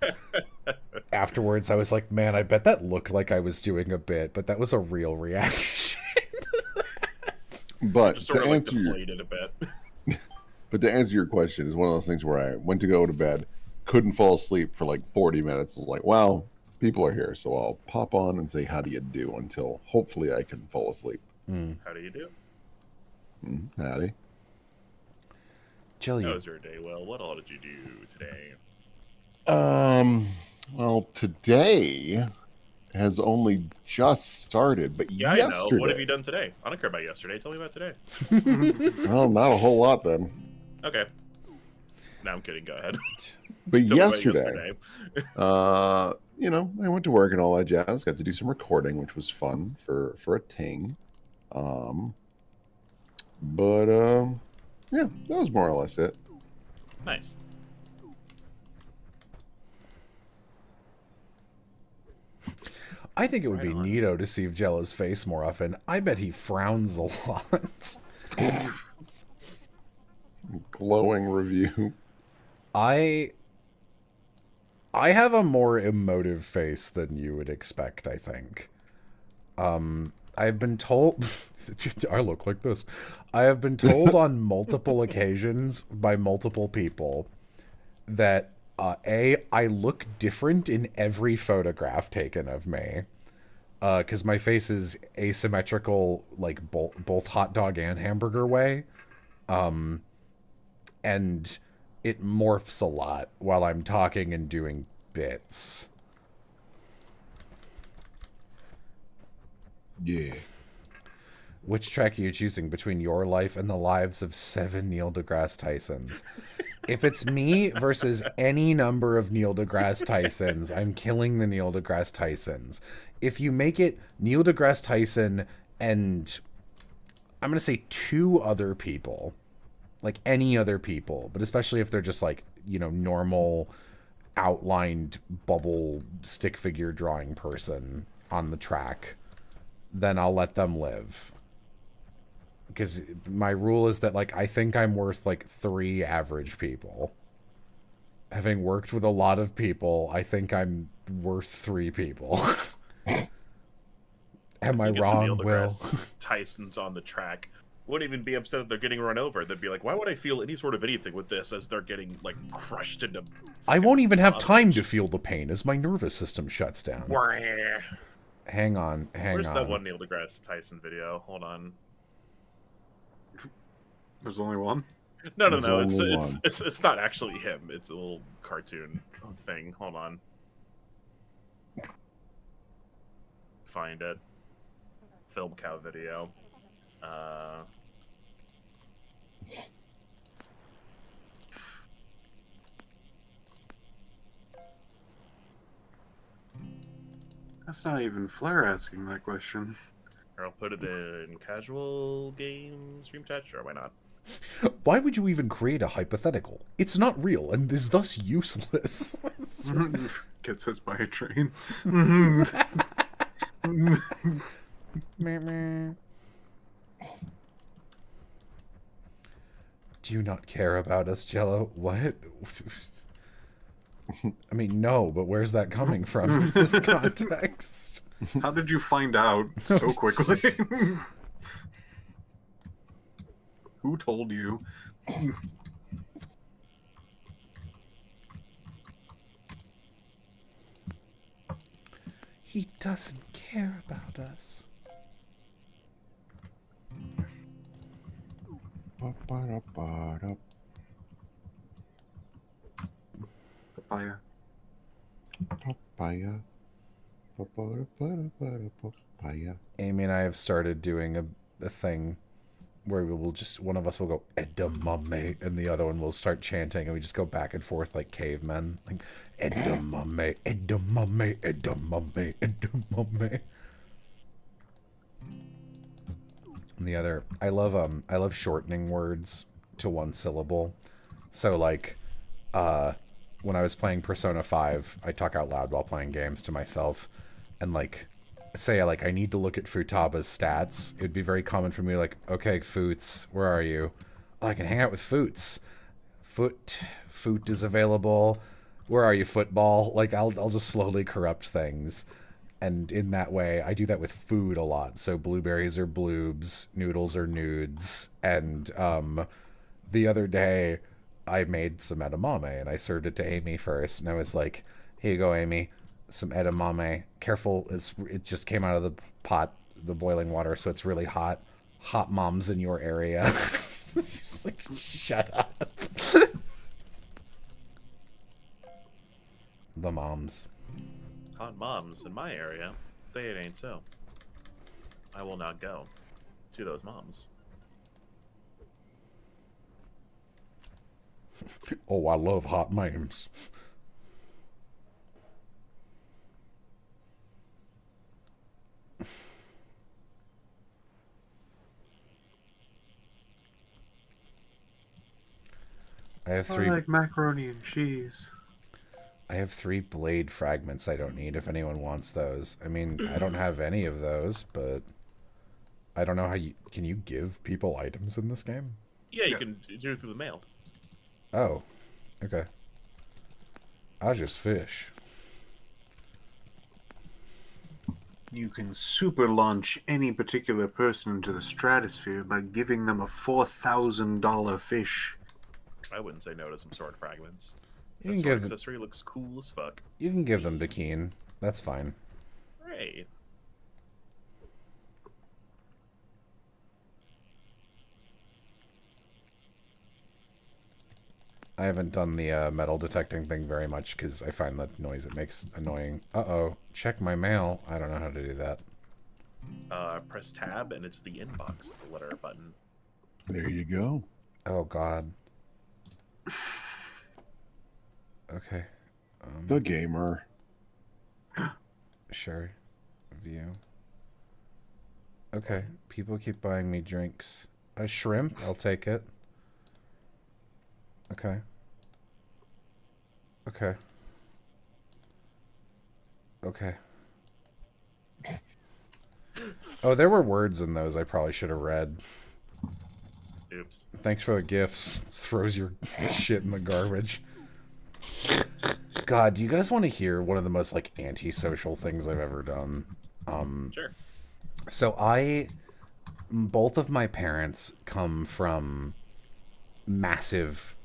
afterwards I was like, man, I bet that looked like I was doing a bit, but that was a real reaction. But Just to sort of like answer your, deflated a bit. but to answer your question, is one of those things where I went to go to bed, couldn't fall asleep for like 40 minutes. I was like, well, people are here, so I'll pop on and say, how do you do, until hopefully I can fall asleep. How do you do? Howdy. Jello, How was your day? Well, what all did you do today? Well, today has only just started, but Yeah, I know. What have you yesterday. done today? I don't care about yesterday. Tell me about today. Well, not a whole lot then. Okay. No, I'm kidding. Go ahead. But Tell me about yesterday, I went to work and all that jazz. Got to do some recording, which was fun for a ting. But yeah, that was more or less it. Nice. I think it would Right be on. neato to see Jello's face more often. I bet he frowns a lot. Glowing review. I have a more emotive face than you would expect, I think. I've been told I look like this. I have been told on multiple occasions by multiple people that I look different in every photograph taken of me. Because my face is asymmetrical, like both hot dog and hamburger way. And it morphs a lot while I'm talking and doing bits. Yeah. Which track are you choosing between your life and the lives of 7 Neil deGrasse Tysons? If it's me versus any number of Neil deGrasse Tysons, I'm killing the Neil deGrasse Tysons. If you make it Neil deGrasse Tyson and I'm going to say 2 other people, like any other people, but especially if they're just like, normal outlined bubble stick figure drawing person on the track, then I'll let them live. Because my rule is that, like, I think I'm worth, like, 3 average people. Having worked with a lot of people, I think I'm worth 3 people. Am I wrong, Neil Will? deGrasse Tyson's on the track. Wouldn't even be upset that they're getting run over. They'd be like, why would I feel any sort of anything with this as they're getting, like, crushed into... I won't even have time to feel the pain as my nervous system shuts down. Where's Hang on. that one Neil deGrasse Tyson video? Hold on. There's only one? No. There's only one. It's not actually him. It's a little cartoon thing. Hold on. Find it. Film cow video. That's not even Flair asking that question. Or I'll put it in casual game stream chat. Sure, why not? Why would you even create a hypothetical? It's not real and is thus useless. Gets hit by a train. Do you not care about us, Jello? What? I mean, no, but where's that coming from in this context? How did you find out so quickly? Who told you? He doesn't care about us. Papaya. Papaya. Papaya. Amy and I have started doing a thing where we will just, one of us will go edamame and the other one will start chanting and we just go back and forth like cavemen, like edamame, edamame, edamame, edamame. And the other, I love shortening words to 1 syllable. So like when I was playing Persona 5, I talk out loud while playing games to myself, and like say like I need to look at Futaba's stats. It would be very common for me like, okay, Foots, where are you? Oh, I can hang out with Foots. Foot is available. Where are you, football? Like I'll just slowly corrupt things. And in that way, I do that with food a lot. So blueberries are bloobs, noodles are nudes, and the other day I made some edamame and I served it to Amy first, and I was like, "Here you go, Amy, some edamame. Careful, it just came out of the pot, the boiling water, so it's really hot. Hot moms in your area." She's like, "Shut up." The moms. Hot moms in my area, it ain't so. I will not go to those moms. Oh, I love hot memes. I have I three. like macaroni and cheese. I have 3 blade fragments I don't need if anyone wants those. I mean, I don't have any of those, but I don't know how you... Can you give people items in this game? Yeah, you can do it through the mail. Oh, okay. I'll just fish. You can super launch any particular person into the stratosphere by giving them a $4,000 fish. I wouldn't say no to some sword fragments. You That can sword give them, accessory looks cool as fuck. you can give them to Keen. That's fine. Great. I haven't done the metal detecting thing very much because I find that noise it makes annoying. Uh-oh. Check my mail. I don't know how to do that. Press tab and it's the inbox, the letter button. There you go. Oh, God. Okay. The gamer. Sure. View. Okay. People keep buying me drinks. A shrimp? I'll take it. Okay. Okay. Okay. Oh, there were words in those I probably should have read. Oops. Thanks for the gifts. Throws your shit in the garbage. God, do you guys want to hear one of the most, like, antisocial things I've ever done? Sure. So both of my parents come from massive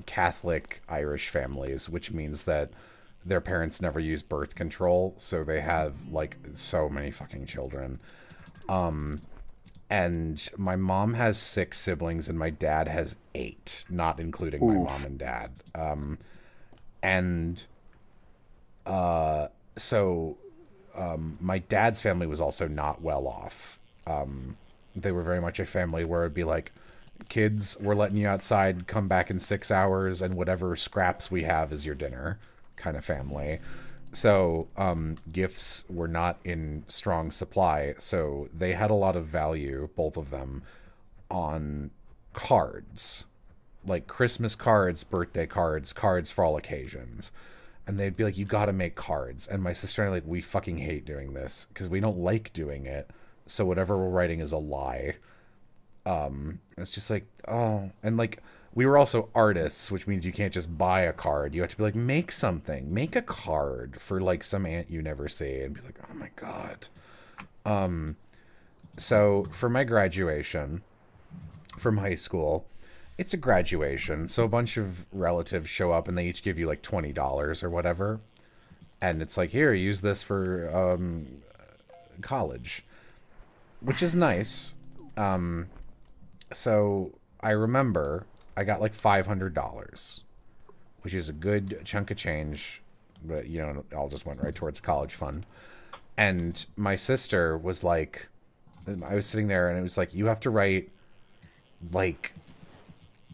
Catholic Irish families, which means that their parents never use birth control, so they have, like, so many fucking children. And my mom has 6 siblings and my dad has 8, not including my mom and dad. So my dad's family was also not well off. They were very much a family where it'd be like, kids, we're letting you outside, come back in 6 hours, and whatever scraps we have is your dinner kind of family. So gifts were not in strong supply, so they had a lot of value, both of them, on cards. Like Christmas cards, birthday cards, cards for all occasions. And they'd be like, you gotta make cards. And my sister and I, like, we fucking hate doing this because we don't like doing it. So whatever we're writing is a lie. It's just like, oh. And, like, we were also artists, which means you can't just buy a card. You have to be like, make something. Make a card for, like, some aunt you never see. And be like, oh my God. So for my graduation from high school, it's a graduation, so a bunch of relatives show up and they each give you like $20 or whatever. And it's like, here, use this for college, which is nice. So I remember I got like $500, which is a good chunk of change, but you know, it all just went right towards college fund. And my sister was like, I was sitting there and it was like, you have to write like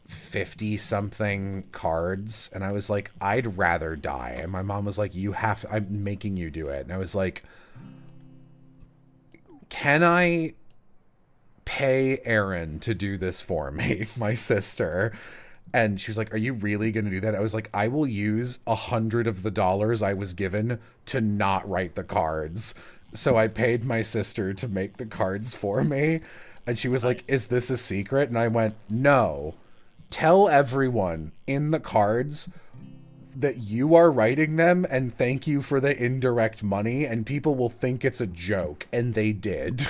50 something cards, and I was like, I'd rather die. And my mom was like, I'm making you do it. And I was like, can I pay Erin to do this for me, my sister? And she was like, are you really gonna do that? I was like, I will use 100 of the dollars I was given to not write the cards. So I paid my sister to make the cards for me. And she was like, is this a secret? And I went, no. Tell everyone in the cards that you are writing them and thank you for the indirect money, and people will think it's a joke. And they did.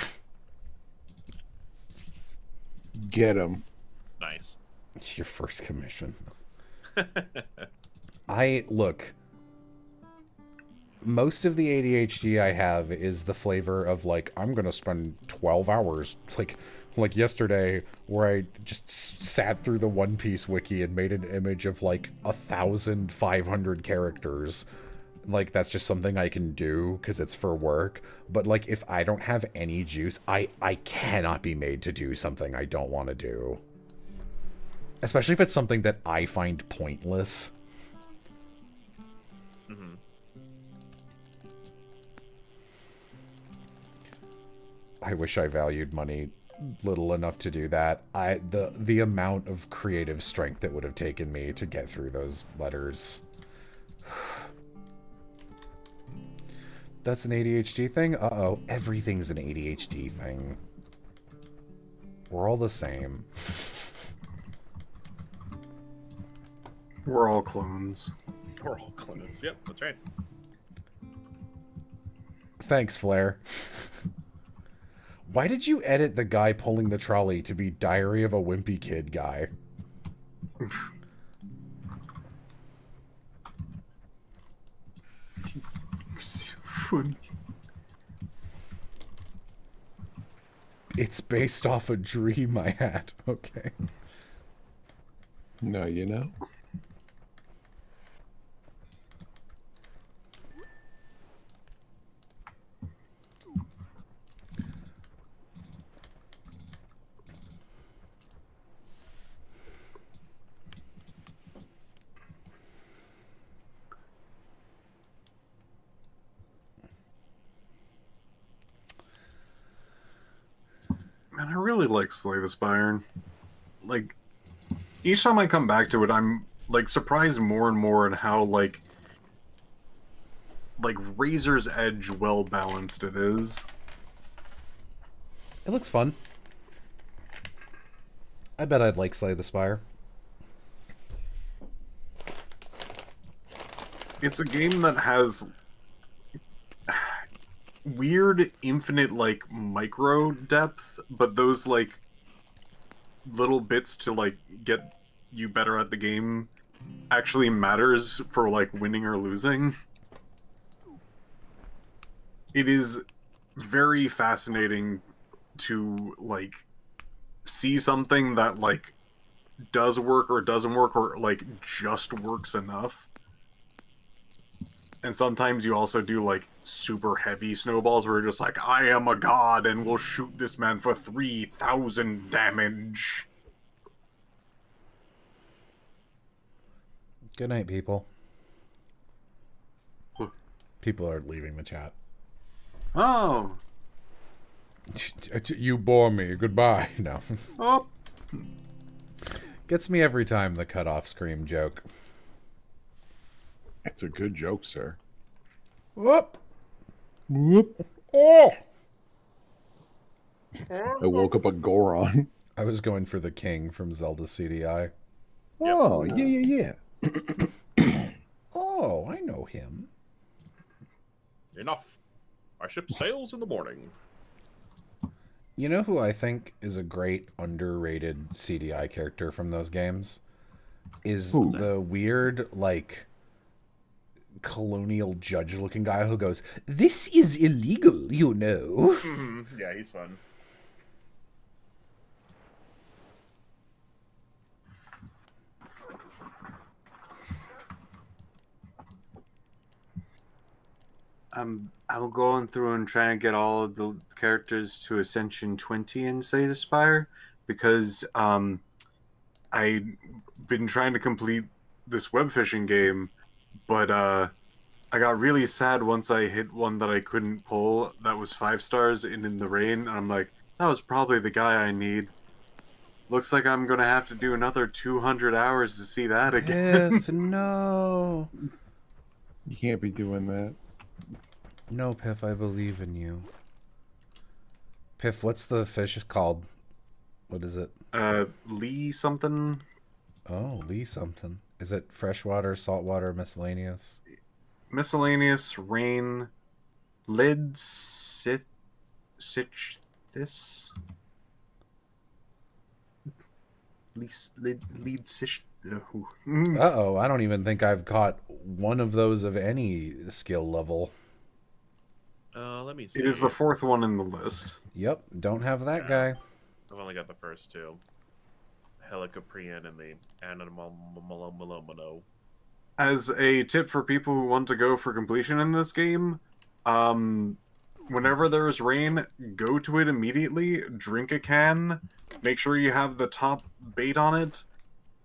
Get him. Nice. Your first commission. Look, most of the ADHD I have is the flavor of, like, I'm going to spend 12 hours, like yesterday, where I just sat through the One Piece wiki and made an image of like 1,500 characters Like, that's just something I can do because it's for work. But, like, if I don't have any juice, I cannot be made to do something I don't want to do. Especially if it's something that I find pointless. Mm-hmm. I wish I valued money little enough to do that. The amount of creative strength that would have taken me to get through those letters. That's an ADHD thing? Uh-oh. Everything's an ADHD thing. We're all the same. We're all clones. We're all clones. Yep, that's right. Thanks, Flair. Why did you edit the guy pulling the trolley to be Diary of a Wimpy Kid guy? Funny. It's based off a dream I had. Okay. No, you know. Man, I really like Slay the Spire. Like, each time I come back to it, I'm, like, surprised more and more at how, like, razor's edge well-balanced it is. It looks fun. I bet I'd like Slay the Spire. It's a game that has weird, infinite, like, micro depth, but those, like, little bits to, like, get you better at the game actually matters for, like, winning or losing. It is very fascinating to, like, see something that, like, does work or doesn't work or, like, just works enough. And sometimes you also do, like, super heavy snowballs where you're just like, I am a god and will shoot this man for 3,000 damage. Good night, people. Huh. People are leaving the chat. Oh. You bore me. Goodbye. No. Oh. Gets me every time, the cutoff scream joke. It's a good joke, sir. Whoop! Whoop. Oh! I woke up a Goron. I was going for the king from Zelda CDI. Oh, yeah. Oh, I know him. Enough. Our ship sails in the morning. You know who I think is a great underrated CDI character from those games? Is Who? the weird, like, colonial judge-looking guy who goes, "This is illegal, you know." Yeah, he's fun. I'm going through and trying to get all of the characters to Ascension 20 in Slay the Spire because I've been trying to complete this webfishing game, but I got really sad once I hit one that I couldn't pull that was 5 stars and in the rain. And I'm like, that was probably the guy I need. Looks like I'm going to have to do another 200 hours to see that again. No. You can't be doing that. No, Piff, I believe in you. Piff, what's the fish called? What is it? Lee something? Oh, Lee something. Is it freshwater, saltwater, miscellaneous? Miscellaneous, rain, lid, sitch, this? Lead, sitch, Uh-oh, I don't even think I've caught one of those of any skill level. Let me see. It is the 4th one in the list. Yep, don't have that guy. I've only got the first 2. Helicoprian and the Animal. As a tip for people who want to go for completion in this game, whenever there is rain, go to it immediately, drink a can, make sure you have the top bait on it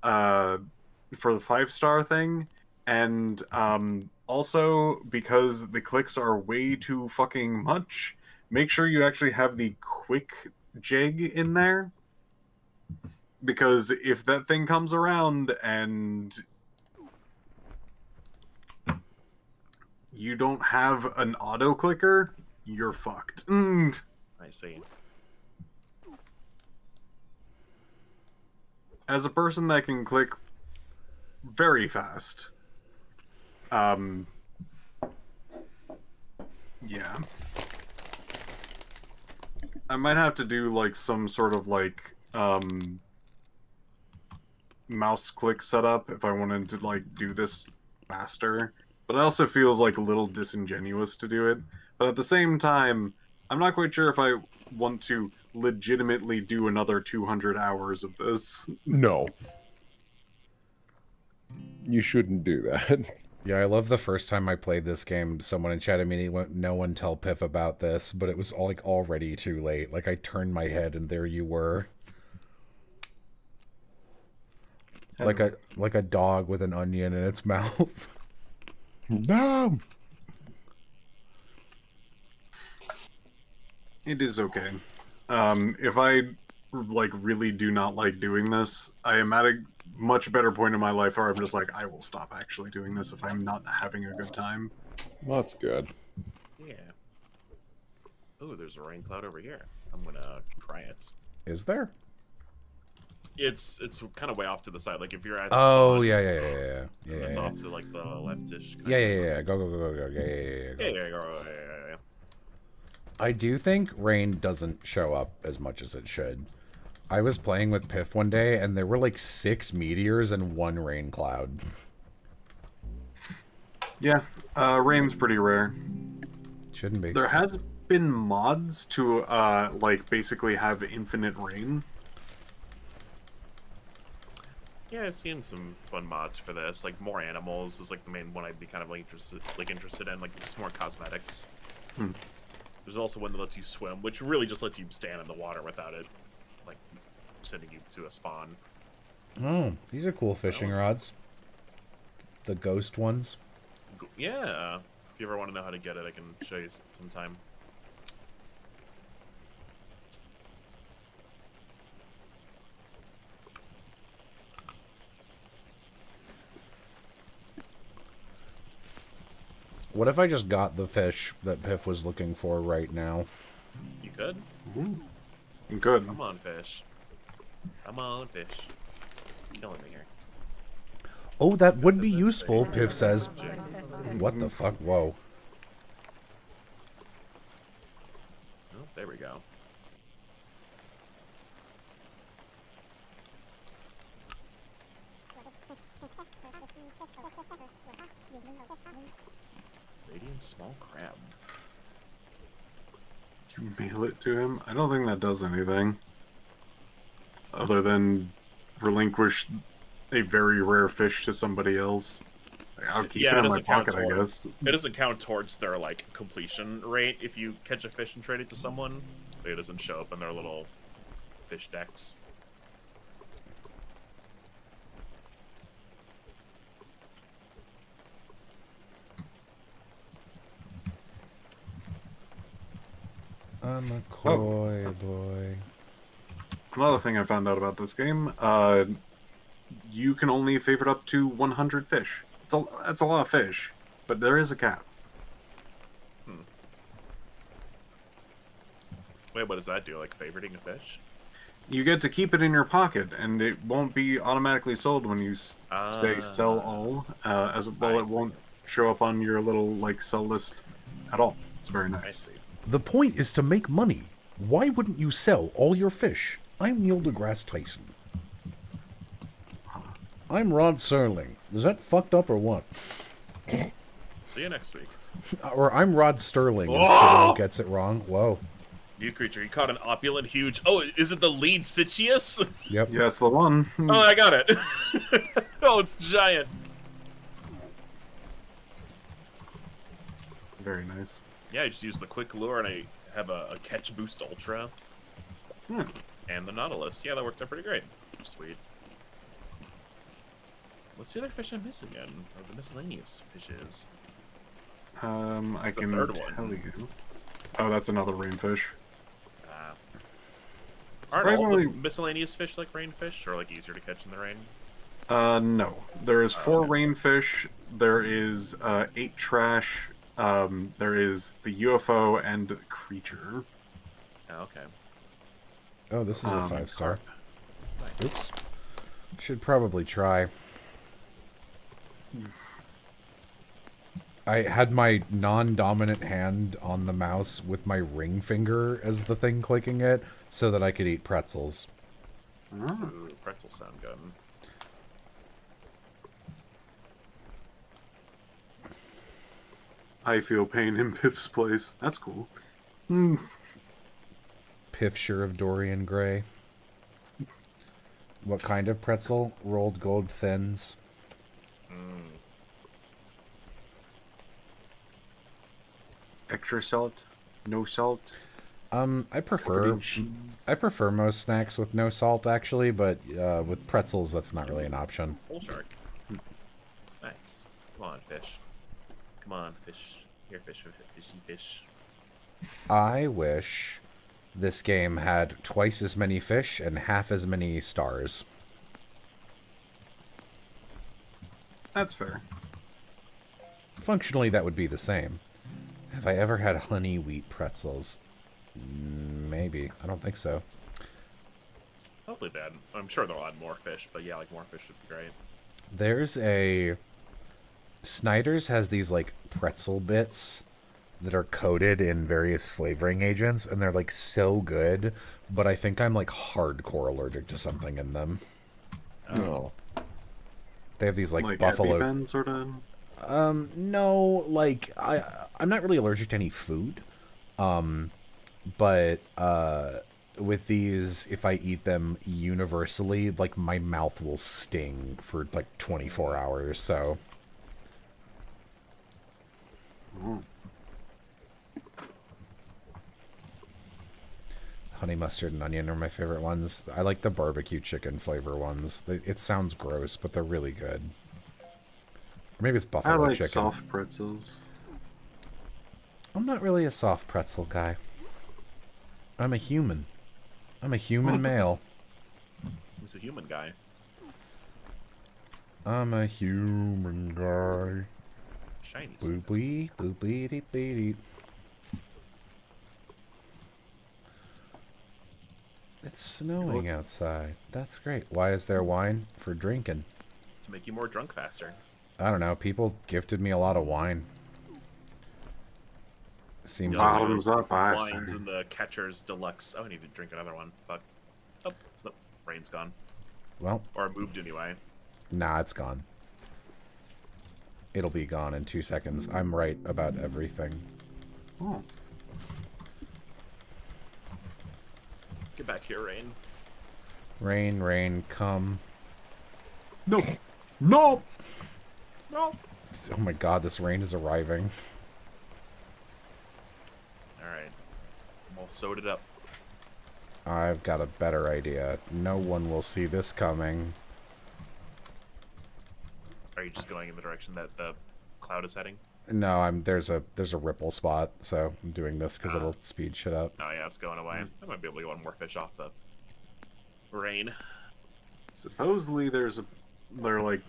for the 5-star thing, and also, because the clicks are way too fucking much, make sure you actually have the quick jig in there, because if that thing comes around and you don't have an auto clicker, you're fucked. I see. As a person that can click very fast, yeah. I might have to do like some sort of like mouse click setup if I wanted to like do this faster. But it also feels like a little disingenuous to do it. But at the same time, I'm not quite sure if I want to legitimately do another 200 hours of this. No. You shouldn't do that. Yeah, I love the first time I played this game, someone in chat immediately went, "No one tell Piff about this," but it was all, like, already too late. Like, I turned my head and there you were. Like a dog with an onion in its mouth. No. It is okay. If I like really do not like doing this, I am at a much better point in my life where I'm just like, I will stop actually doing this if I'm not having a good time. Well, that's good. Yeah. Ooh, there's a rain cloud over here. I'm gonna try it. Is there? It's kind of way off to the side. Like if you're at Oh, spawn, yeah. it's off to like the leftish. Yeah. Go. Yeah. Yeah. I do think rain doesn't show up as much as it should. I was playing with Piff one day, and there were like 6 meteors and 1 rain cloud. Yeah, rain's pretty rare. Shouldn't be. There has been mods to like basically have infinite rain. Yeah, I've seen some fun mods for this. Like more animals is like the main one I'd be kind of like interested in. Like just more cosmetics. There's also one that lets you swim, which really just lets you stand in the water without it, like, sending you to a spawn. Oh, these are cool fishing rods. The ghost ones. Yeah. If you ever want to know how to get it, I can show you sometime. What if I just got the fish that Piff was looking for right now? You could? Good. Come on, fish. Come on, fish. Killing me here. Oh, that would be useful, Piff says. What the fuck? Whoa. Oh, there we go. Radiant small crab. You mail it to him? I don't think that does anything. Other than relinquish a very rare fish to somebody else. I'll keep it in my pocket, I guess. It doesn't count towards their, like, completion rate if you catch a fish and trade it to someone. It doesn't show up in their little fish decks. I'm a coy boy. Another thing I found out about this game, you can only favorite up to 100 fish. That's a lot of fish, but there is a cap. Wait, what does that do? Like favoriting a fish? You get to keep it in your pocket, and it won't be automatically sold when you say sell all, as well it won't show up on your little, like, sell list at all. It's very nice. The point is to make money. Why wouldn't you sell all your fish? I'm Neil deGrasse Tyson. I'm Rod Serling. Is that fucked up or what? See you next week. Or I'm Rod Sterling. Who gets it wrong. Whoa. New creature. You caught an opulent, huge... Oh, is it the lead Sitius? Yep. Yes, the one. Oh, I got it. Oh, it's giant. Very nice. Yeah, I just use the quick lure, and I have a catch boost ultra. And the Nautilus. Yeah, that worked out pretty great. Sweet. What's the other fish I'm missing again? Or the miscellaneous fishes? I It's the can third tell one. you. Oh, that's another rainfish. Aren't all Surprisingly, the miscellaneous fish like rainfish, or like easier to catch in the rain? no. There is 4 okay. rainfish. There is 8 trash. There is the UFO and creature. Oh, okay. Oh, this is a 5-star. Nice. Oops. Should probably try. I had my non-dominant hand on the mouse with my ring finger as the thing clicking it, so that I could eat pretzels. Ooh, pretzels sound good. I feel pain in Piff's place. That's cool. Piffshire of Dorian Gray. What kind of pretzel? Rolled gold thins. Extra salt? No salt? I prefer most snacks with no salt actually, but with pretzels that's not really an option. Bull shark. Nice. Come on, fish. Come on, fish. Here, fish, fishy fish. I wish this game had twice as many fish and half as many stars. That's fair. Functionally, that would be the same. Have I ever had honey wheat pretzels? Maybe. I don't think so. Hopefully bad. I'm sure they'll add more fish, but yeah, like more fish would be great. There's a... Snyder's has these, like, pretzel bits that are coated in various flavoring agents, and they're, like, so good, but I think I'm, like, hardcore allergic to something in them. No. They have these, like buffalo... buffalo... EpiPen, sort of? No, like, I'm not really allergic to any food. But, with these, if I eat them universally, like, my mouth will sting for, like, 24 hours, so... Honey mustard and onion are my favorite ones. I like the barbecue chicken flavor ones. It sounds gross, but they're really good. Or maybe it's buffalo I like chicken. soft pretzels. I'm not really a soft pretzel guy. I'm a human. I'm a human male. Who's a human guy? I'm a human guy. Shiny. Boopy, boopy, dee, dee, dee. It's snowing outside. That's great. Why is there wine? For drinking. To make you more drunk faster. I don't know. People gifted me a lot of wine. Seems Yeah, Bottoms up, I Wines say. and the Catcher's Deluxe. Oh, I need to drink another one. Fuck. Oh, so rain's gone. well, Or moved anyway. nah, it's gone. It'll be gone in 2 seconds. I'm right about everything. Oh. Get back here, Rain. Rain, rain, come. No! No! No. Oh my god, this rain is arriving. Alright. I'm all sewed it up. I've got a better idea. No one will see this coming. Are you just going in the direction that the cloud is heading? No, there's a ripple spot, so I'm doing this because it'll speed shit up. Oh yeah, it's going away. I might be able to get one more fish off the rain. Supposedly there are like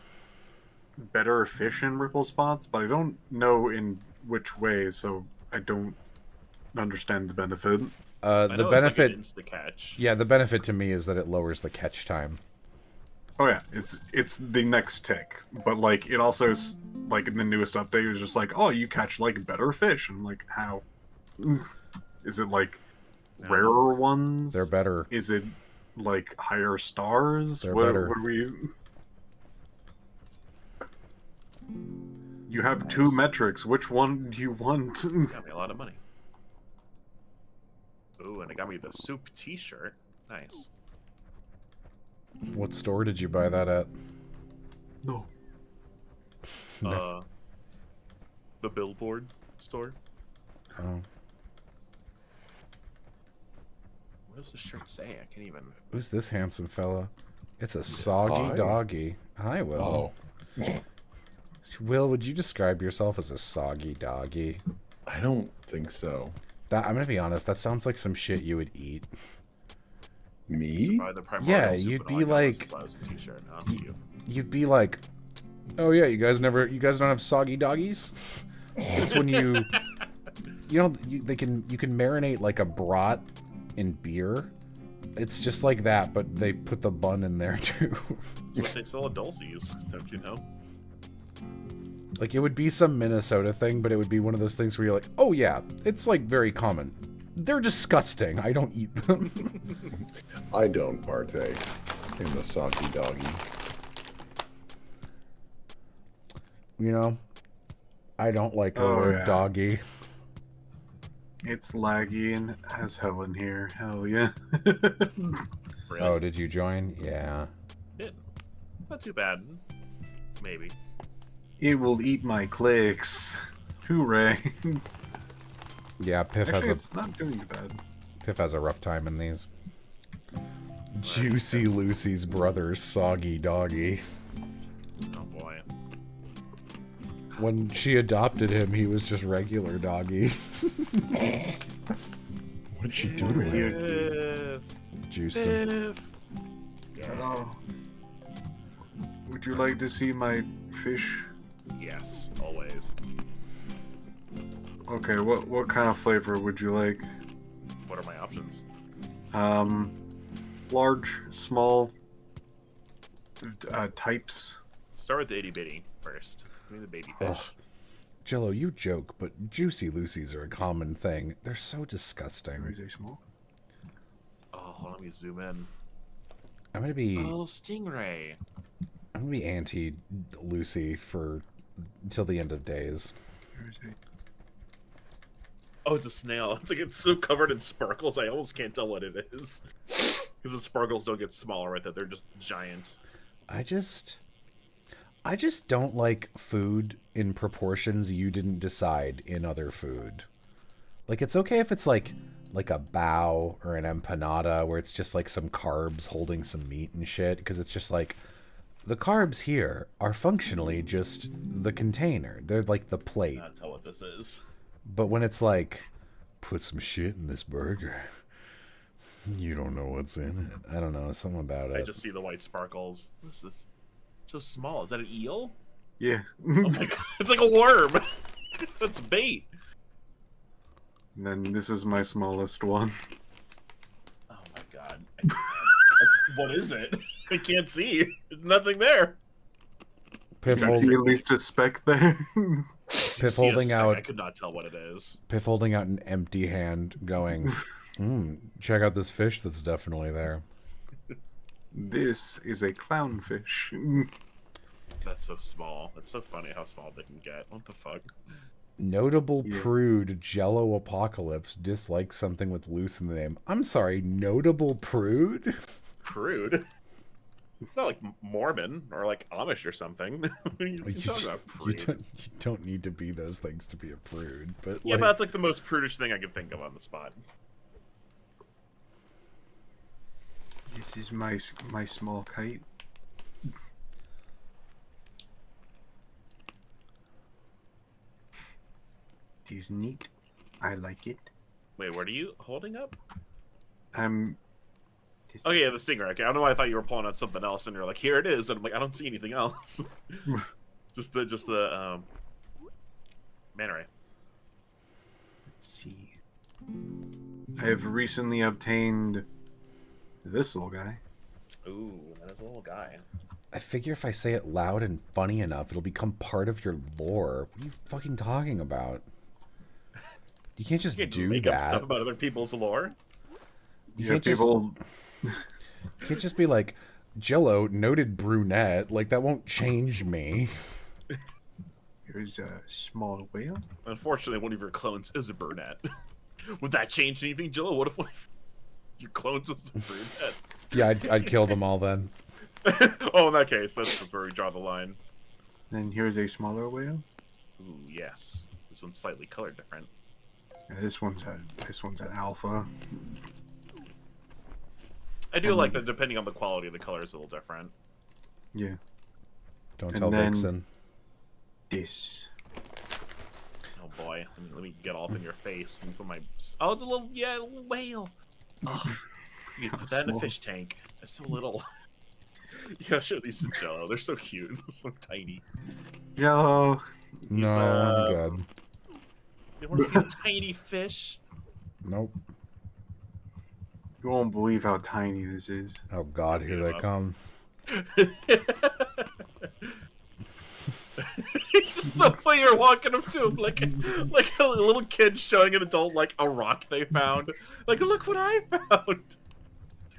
better fish in ripple spots, but I don't know in which way, so I don't understand the benefit. I The know benefit, it's like an insta-catch. yeah, the benefit to me is that it lowers the catch time. Oh yeah, it's the next tick, but like it also like in the newest update it was just like, oh, you catch like better fish, and I'm like, how? Is it like rarer ones? They're better. Is it like higher stars? They're what, better. What are we? You have two metrics. Which one do you want? Got me a lot of money. Ooh, and it got me the soup T-shirt. Nice. What store did you buy that at? No. No. The billboard store. Oh. What does the shirt say? I can't even. Who's this handsome fella? It's a soggy Hi. doggy. Hi, Will. Oh, Will, would you describe yourself as a soggy doggy? I don't think so. That I'm gonna be honest. That sounds like some shit you would eat. Me? By the Yeah, primordial soup, you'd and be all I got like- was a blouse and t-shirt. No, you. You'd be like, "Oh yeah, you guys don't have soggy doggies." It's when you know, you can marinate like a brat in beer. It's just like that, but they put the bun in there too. That's what they sell at Dulce's, don't you know? Like, it would be some Minnesota thing, but it would be one of those things where you're like, oh yeah, it's like very common. They're disgusting. I don't eat them. I don't partake in the soggy doggy. You know, I don't like the Oh, word yeah. doggy. It's laggy and has hell in here. Hell yeah. Really? Oh, did you join? Yeah. Yeah. Not too bad. Maybe. It will eat my clicks. Hooray. Yeah, Piff Actually, has a it's not doing bad. Piff has a rough time in these. Juicy Lucy's brother, Soggy Doggy. Oh boy. When she adopted him, he was just regular Doggy. What did she do to him? If, Juiced him. if. Yeah. Hello. Would you like to see my fish? Yes, always. Okay, what kind of flavor would you like? What are my options? Large, small, types. Start with the itty bitty first. Give me the baby fish. Ugh. Jello, you joke, but Juicy Lucy's are a common thing. They're so Or disgusting. is it small? Oh, hold on, let me zoom in. I'm gonna be Oh, stingray. anti Lucy for till the end of days. Or is it? Oh, it's a snail. It's like it's so covered in sparkles, I almost can't tell what it is. Because the sparkles don't get smaller right there; they're just giants. I just don't like food in proportions you didn't decide in other food. Like, it's okay if it's like a bao or an empanada where it's just like some carbs holding some meat and shit, because it's just like the carbs here are functionally just the container. They're like the plate. Not tell what this is. But when it's like, put some shit in this burger, you don't know what's in it. I don't know, something about I it. just see the white sparkles. What's this? So small. Is that an eel? Yeah. Oh my god! It's like a worm. That's bait. And then this is my smallest one. Oh my god! What is it? I can't see. There's nothing there. Piff, Can you hold, see at least a speck there? Piff See a holding speck, out I could not tell what it is. Piff holding out an empty hand, going, check out this fish that's definitely there. This is a clownfish. That's so small. That's so funny how small they can get. What the fuck? Notable Yeah. prude Jello Apocalypse dislikes something with loose in the name. I'm sorry, notable prude? Prude? It's not like Mormon or like Amish or something. What are you talking about prude? you don't need to be those things to be a prude, but Yeah, like, but that's like the most prudish thing I can think of on the spot. This is my small kite. It is neat. I like it. Wait, what are you holding up? This Oh yeah, the stinger. Okay, I don't know why I thought you were pulling out something else, and you're like, "Here it is," and I'm like, "I don't see anything else." just the manta ray. Let's see. I have recently obtained this little guy. Ooh, that is a little guy. I figure if I say it loud and funny enough, it'll become part of your lore. What are you fucking talking about? You can't just You can't just do make up that. stuff about other people's lore. You Yeah, can't just people. you can't just be like, Jello, noted brunette. Like, that won't change me. Here's a small whale. Unfortunately, one of your clones is a brunette. Would that change anything, Jello? What if one of your clones is a brunette? Yeah, I'd kill them all then. Oh, in that case, that's where we draw the line. Then here's a smaller whale. Ooh, yes. This one's slightly colored different. Yeah, this one's an alpha. I do like that. Depending on the quality, the color is a little different. Yeah. Don't And tell then- Vixen. This. Oh boy, let me get all up in your face and put my. Oh, it's a little little whale. Oh, you put that in a Small. fish tank. It's so little. You gotta show these to Jello. They're so cute, so tiny. Jello. No, I'm good. You want to see a tiny fish? Nope. You won't believe how tiny this is. Oh God, here they come. The way you're walking up to him like a little kid showing an adult like a rock they found. Like, look what I found.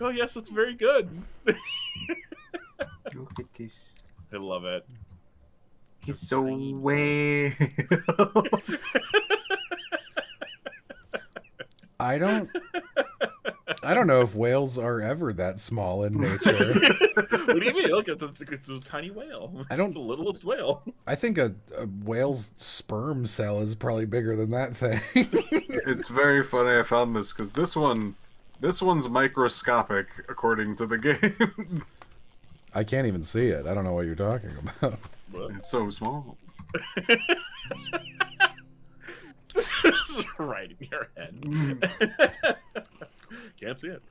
Oh yes, it's very good. Look at this. I love it. He's so way. I don't know if whales are ever that small in nature. What do you mean? Look, it's a tiny whale. I don't- It's the littlest whale. I think a whale's sperm cell is probably bigger than that thing. It's very funny I found this because this one's microscopic according to the game. I can't even see it. I don't know what you're talking about. It's so small. It's right in your head. Can't see it.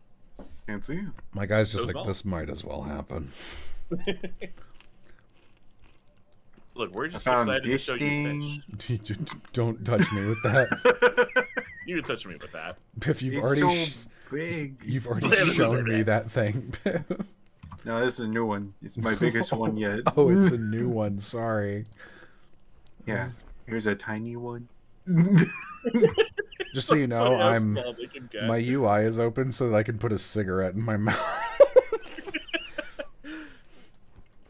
Can't see it. My guy's just So like, small. this might as well happen. Look, we're just found excited to this show thing. you fish. Don't touch me with that. You can touch me with that. Piff, you've It's already so big. you've already shown me that thing. Piff. No, this is a new one. It's my biggest one yet. Oh, it's a new one. Sorry. Yeah. Here's a tiny one. Just so you know, Funny how I'm small they can get. my UI is open so that I can put a cigarette in my mouth.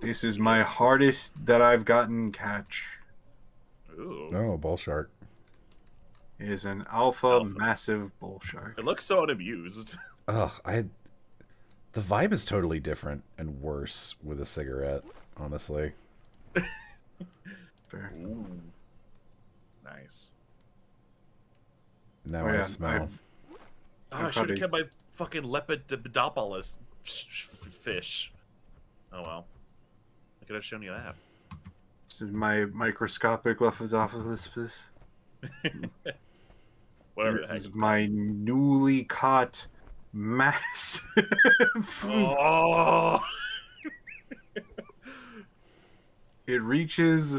This is my hardest that I've gotten catch. Ooh. Oh, bull shark. It is an alpha Alpha. massive bull shark. It looks so unabused. Ugh, the vibe is totally different and worse with a cigarette, honestly. Fair. Ooh. Nice. Now Oh, I yeah, smell. Oh, I should have kept my fucking Lepidopolis fish. Oh well. I could have shown you that. This is my microscopic Lepidopholis. Whatever the This heck. is my newly caught massive. Oh! It reaches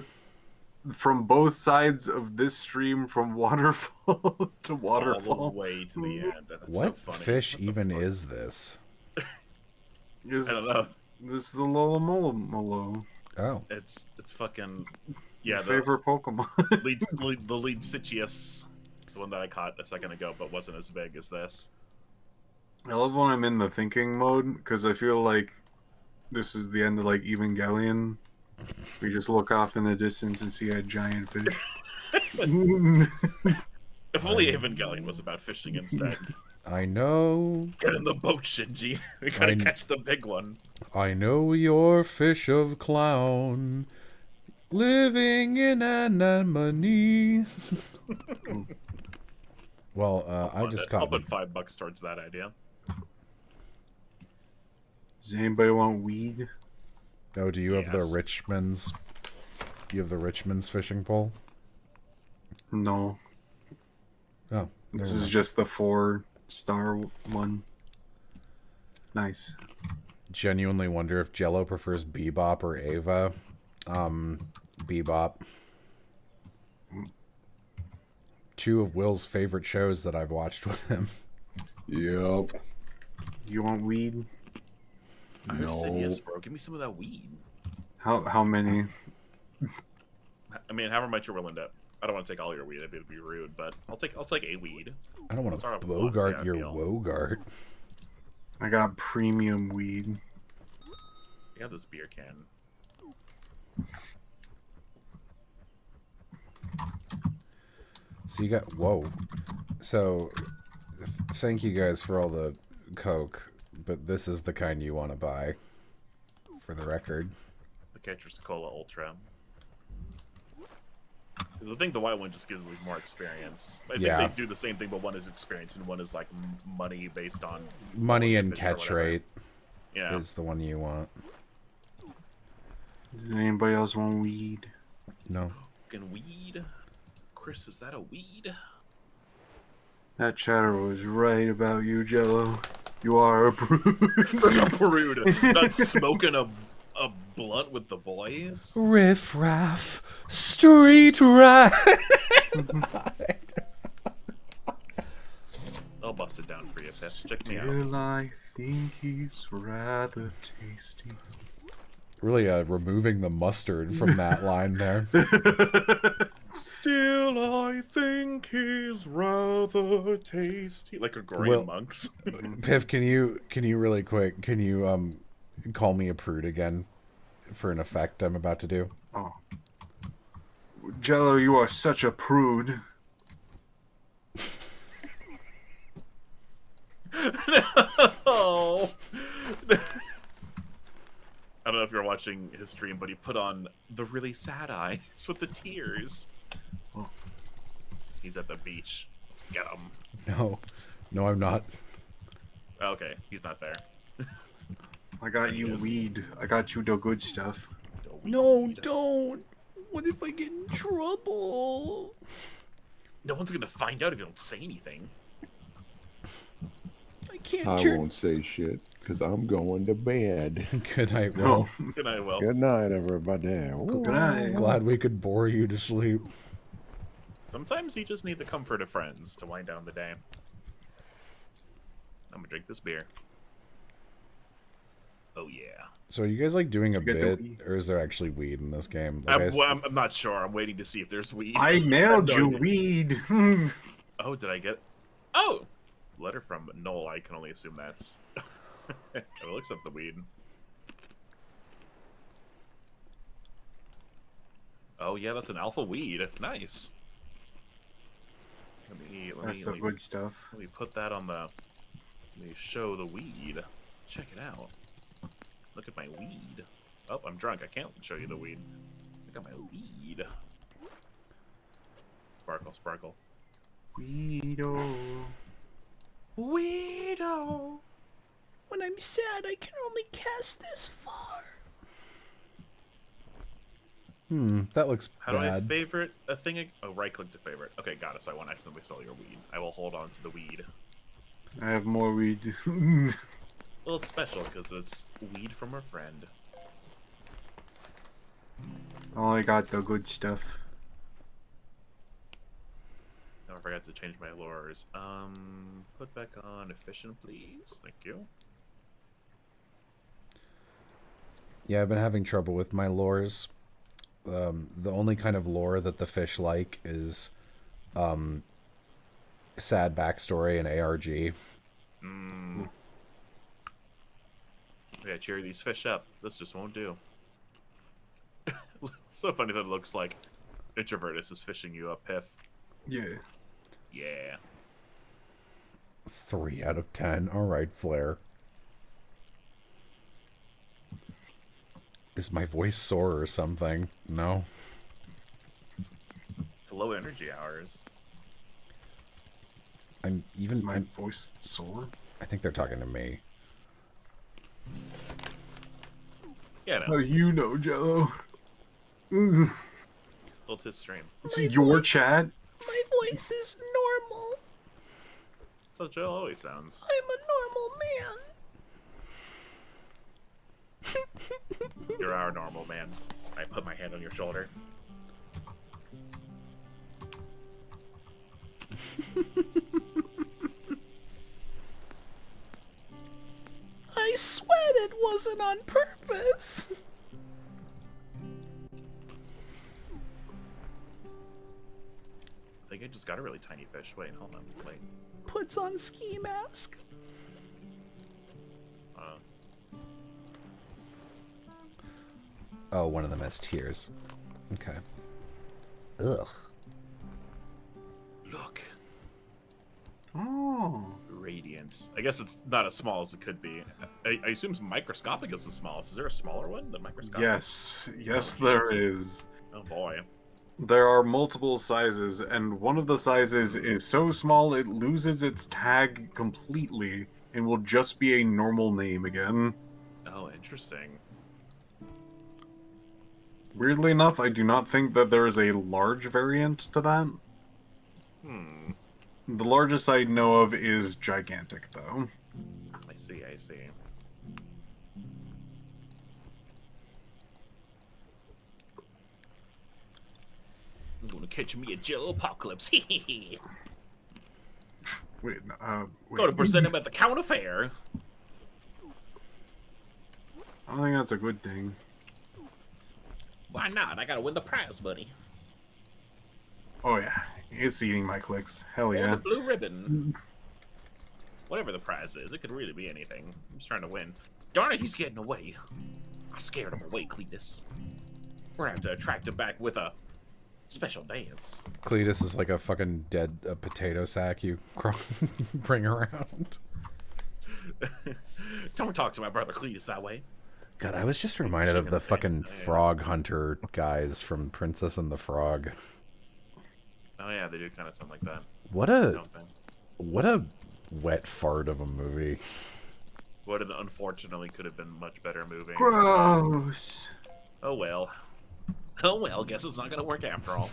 from both sides of this stream from waterfall to All waterfall. the way to the end. That's What so funny. fish What the even fuck? is this? This, I don't know. this is the Lolomolo. Oh, It's fucking yeah. My The favorite Pokemon. the lead Sitius, the one that I caught a second ago, but wasn't as big as this. I love when I'm in the thinking mode because I feel like this is the end of like Evangelion. We just look off in the distance and see a giant fish. If only Evangelion was about fishing instead. I know. Get in the boat, Shinji. We gotta I- catch the big one. I know your fish of clown, living in anemone. Well, I just I'll caught. put $5 towards that idea. Does anybody want weed? Oh, do you have the Yes. Richmond's? You have the Richmond's fishing pole? No. Oh, This never is mind. just the 4-star one. Nice. Genuinely wonder if Jello prefers Bebop or Ava. Bebop. Two of Will's favorite shows that I've watched with him. Yep. You want weed? I heard you said yes, No. bro. Give me some of that weed. How many? I mean, however much you're willing to. I don't want to take all your weed. It'd be rude, but I'll take a weed. I don't want Start to off with one, see bogart how I your feel. Wogart. I got premium weed. I got this beer can. So you got whoa. So thank you guys for all the Coke, but this is the kind you want to buy. For the record. The Catcher's Cola Ultra. Because I think the white one just gives like more experience. I think Yeah. they do the same thing, but one is experience and one is like money based on Money and fish or catch whatever. rate Yeah. is the one you want. Does anybody else want weed? No. Fucking weed. Chris, is that a weed? That chatter was right about you, Jello. You are a prude. A prude. Not smoking a blunt with the boys. Riff raff, street rat. I'll bust it down for you, Piff. Check me out. Still, I think he's rather tasty. Really, removing the mustard from that line there. Still, I think he's rather tasty. Like a Gregorian monks. Piff, can you really quick? Can you call me a prude again for an effect I'm about to do? Oh, Jello, you are such a prude. No. I don't know if you're watching his stream, but he put on the really sad eyes with the tears. Oh. He's at the beach. Let's get him. No, I'm not. Okay, he's not there. I got you weed. I got you the good stuff. No, don't. What if I get in trouble? No one's gonna find out if you don't say anything. I can't I turn. won't say shit because I'm going to bed. Good night, Will. Good night, Will. Good night, everybody. Good night. Glad we could bore you to sleep. Sometimes you just need the comfort of friends to wind down the day. I'm gonna drink this beer. Oh yeah. So are you guys like doing a Did you get the bit, weed? or is there actually weed in this game? Like, I'm not sure. I'm waiting to see if there's weed. I mailed no you idea. weed. Oh, did I get? Oh, letter from Noel. I can only assume that's. It looks up the weed. Oh yeah, that's an alpha weed. Nice. That's the good stuff. Let me put that on the. Let me show the weed. Check it out. Look at my weed. Oh, I'm drunk. I can't show you the weed. Look at my weed. Sparkle, sparkle. Weedo. Weedo. when I'm sad, I can only cast this far. That looks How do I bad. favorite a thing? Oh, right click to favorite. Okay, got it. So I won't accidentally sell your weed. I will hold on to the weed. I have more weed. Well, it's special because it's weed from a friend. Oh, I got the good stuff. Oh, I forgot to change my lures. Put back on efficient, please. Thank you. Yeah, I've been having trouble with my lures. The only kind of lore that the fish like is sad backstory and ARG. Yeah, cheer these fish up. This just won't do. So funny that it looks like Introvertus is fishing you up, Piff. Yeah. Yeah. 3 out of 10. All right, Flare. Is my voice sore or something? No. It's low energy hours. I'm even. Is my voice sore? I think they're talking to me. Yeah, How no. do you know, Jello? Built his stream. It's your chat? My voice is normal. So Joe always sounds. I'm a normal man. You're our normal man. I put my hand on your shoulder. I sweat it wasn't on purpose. I think I just got a really tiny fish. Wait, hold on. Wait. Puts on ski mask. Oh, one of them has tears. Okay. Ugh. Look. Oh. Radiance. I guess it's not as small as it could be. I assume microscopic is the smallest. Is there a smaller one than microscopic? Yes. Yes, there is. Oh boy. There are multiple sizes, and one of the sizes is so small it loses its tag completely and will just be a normal name again. Oh, interesting. Weirdly enough, I do not think that there is a large variant to that. Hmm. The largest I know of is gigantic, though. I see. I see. I'm gonna catch me a Jello apocalypse. Wait, wait. Go to present him at the counter fair. I don't think that's a good thing. Why not? I gotta win the prize money. Oh yeah, it's eating my clicks. Hell Or yeah. the blue ribbon. Whatever the prize is, it could really be anything. I'm just trying to win. Darn it, he's getting away. I scared him away, Cletus. We're gonna have to attract him back with a special dance. Cletus is like a fucking dead potato sack you bring around. Don't talk to my brother Cletus that way. God, I was just reminded of the fucking frog hunter guys from Princess and the Frog. Oh yeah, they do kind of sound like that. What a wet fart of a movie. What an unfortunately could have been much better movie. Gross. Oh well. Oh well, guess it's not gonna work after all.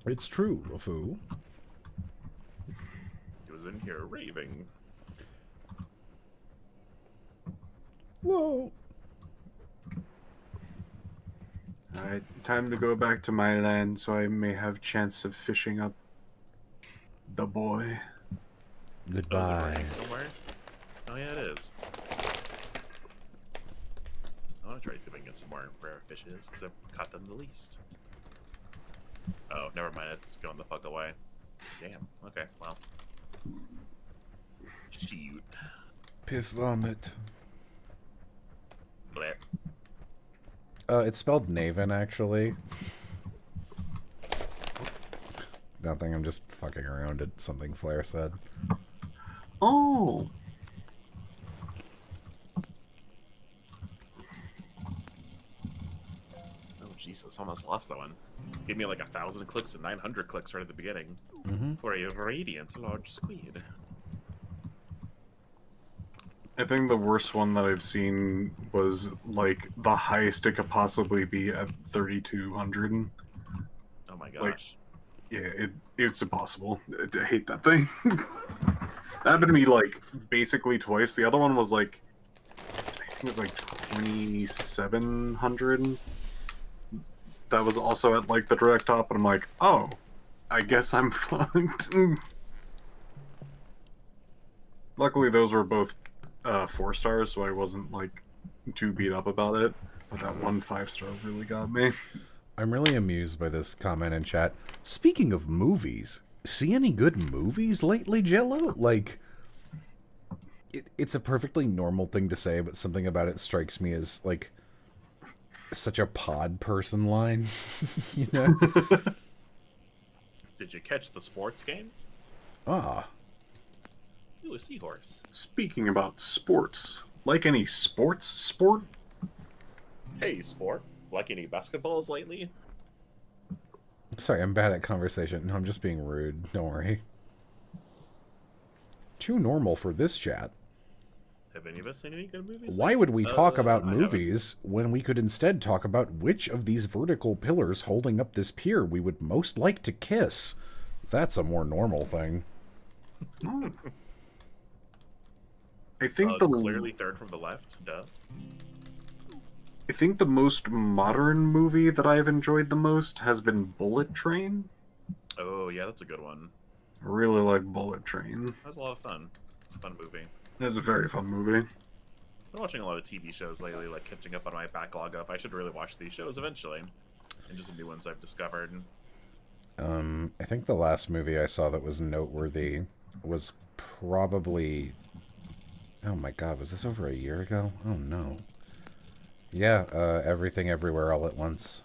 It's true, LeFou. He was in here raving. Whoa. Alright, time to go back to my land so I may have chance of fishing up the boy. Oh, Goodbye. is it running somewhere? Oh yeah, it is. I want to try to see if I can get some more rare fishes because I've caught them the least. Oh, never mind. It's going the fuck away. Damn. Okay. Well. Shoot. Piff vomit. Blech. It's spelled Naven, actually. Nothing, I'm just fucking around at something Flair said. Oh! Oh, Jesus. Almost lost that one. Gave me like 1,000 clicks and 900 clicks right at the beginning. For a radiant large squid. I think the worst one that I've seen was, like, the highest it could possibly be at 3,200. Oh my gosh. Like, yeah, it's impossible. I hate that thing. That happened to me, like, basically twice. The other one was, like, I think it was, like, 2,700. That was also at, like, the direct top, and I'm like, oh, I guess I'm fucked. Luckily, those were both 4 stars, so I wasn't, like, too beat up about it. But that one 5-star really got me. I'm really amused by this comment in chat. Speaking of movies, see any good movies lately, Jello? Like, it's a perfectly normal thing to say, but something about it strikes me as, like, such a pod person line. You know? Did you catch the sports game? Ah. Ooh, a seahorse. Speaking about sports, like any sport? Hey, sport. Like any basketballs lately? Sorry, I'm bad at conversation. No, I'm just being rude. Don't worry. Too normal for this chat. Have any of us seen any good movies? Why would we talk about I movies when we could instead talk about which of these vertical pillars holding up this pier we would most like to kiss? That's a more normal thing. I think clearly third from the left. Duh. I think the most modern movie that I've enjoyed the most has been Bullet Train. Oh yeah, that's a good one. I really like Bullet Train. That was a lot of fun. It's a fun movie. It's a very fun movie. I've been watching a lot of TV shows lately, like catching up on my backlog of. I should really watch these shows eventually, and just some new ones I've discovered. I think the last movie I saw that was noteworthy was probably... Oh my god, was this over a year ago? Oh no. Yeah, Everything Everywhere All at Once.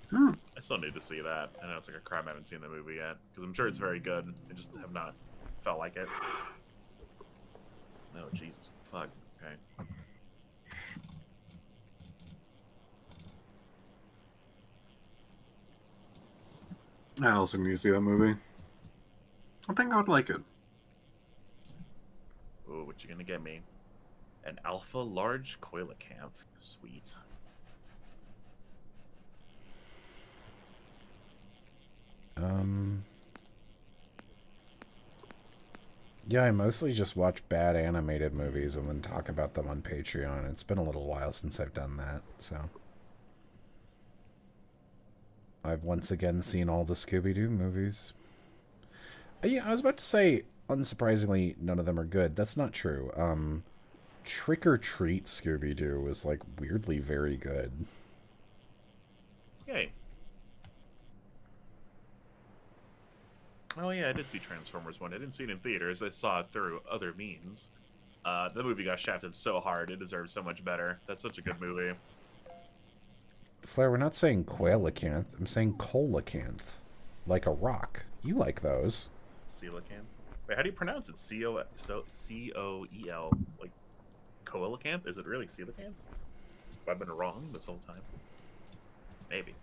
Hmm. I still need to see that. I know it's like a crime I haven't seen the movie yet, because I'm sure it's very good. I just have not felt like it. Oh, Jesus. Fuck. Okay. I also need to see that movie. I think I would like it. Ooh, what you gonna get me? An alpha large coelacanth. Sweet. Yeah, I mostly just watch bad animated movies and then talk about them on Patreon. It's been a little while since I've done that, so. I've once again seen all the Scooby-Doo movies. Yeah, I was about to say, unsurprisingly, none of them are good. That's not true. Trick or Treat Scooby-Doo was, like, weirdly very good. Yay. Oh yeah, I did see Transformers 1. I didn't see it in theaters. I saw it through other means. The movie got shafted so hard. It deserves so much better. That's such a good movie. Flair, we're not saying coelacanth. I'm saying coelacanth. Like a rock. You like those. Coelacanth. Wait, how do you pronounce it? C-O-E-L. Like, coelacanth? Is it really coelacanth? I've been wrong this whole time. Maybe.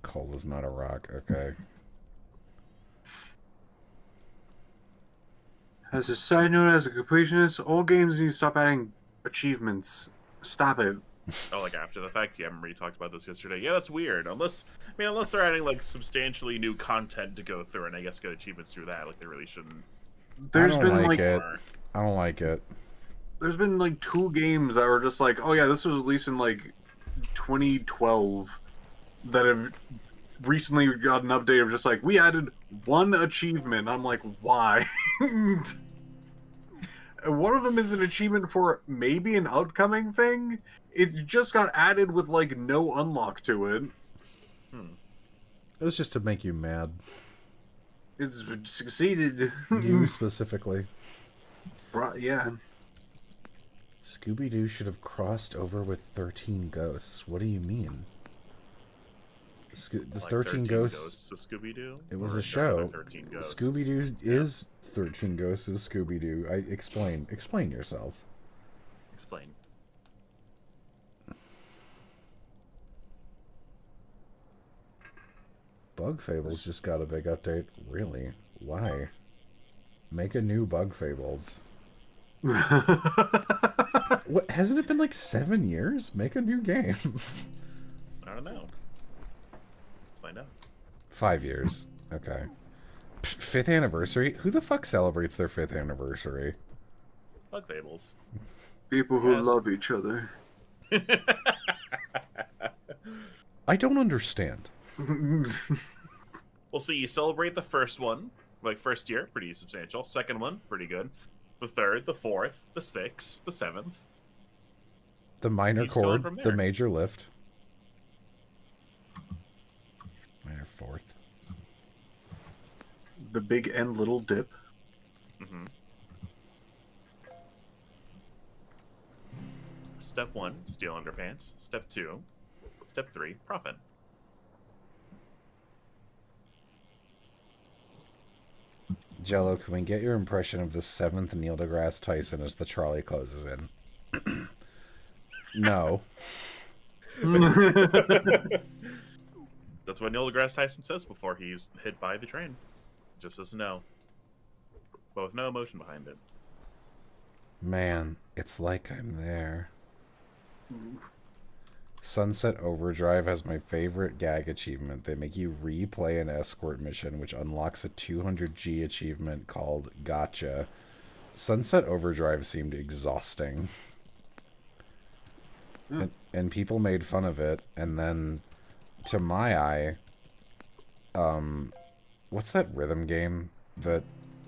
Coal is not a rock. Okay. As a side note, as a completionist, all games need to stop adding achievements. Stop it. Oh, like after the fact? Yeah, I remember you talked about this yesterday. Yeah, that's weird. Unless they're adding like substantially new content to go through, and I guess get achievements through that. Like they really shouldn't. There's been like it. I don't like it. There's been like 2 games that were just like, oh yeah, this was released in like 2012, that have recently got an update of just like, we added 1 achievement. I'm like, why? One of them is an achievement for maybe an upcoming thing. It just got added with like no unlock to it. It was just to make you mad. It's succeeded. You specifically. Yeah. Scooby-Doo should have crossed over with 13 Ghosts. What do you mean? The Like 13 Ghosts of Scooby-Doo? It was Or a is there another show. 13 Ghosts? Scooby-Doo is 13 Ghosts of Scooby-Doo. Explain yourself. Explain. Bug Fables just got a big update. Really? Why? Make a new Bug Fables. What, hasn't it been like 7 years? Make a new game. I don't know. Let's find out. 5 years. Okay. 5th anniversary? Who the fuck celebrates their 5th anniversary? Bug Fables. People who Yes. love each other. I don't understand. Well, see, you celebrate the first one, like first year, pretty substantial. Second one, pretty good. The third, the fourth, the sixth, the seventh. The minor Keeps going chord, from the there. major lift. Minor fourth. The big and little dip. Mm-hmm. Step 1, steal underpants. Step 2, step 3, profit. Jello, can we get your impression of the 7th Neil deGrasse Tyson as the trolley closes in? No. That's what Neil deGrasse Tyson says before he's hit by the train. Just says no. But with no emotion behind it. Man, it's like I'm there. Sunset Overdrive has my favorite gag achievement. They make you replay an escort mission, which unlocks a 200G achievement called Gotcha. Sunset Overdrive seemed exhausting. And people made fun of it, and then, to my eye, what's that rhythm game that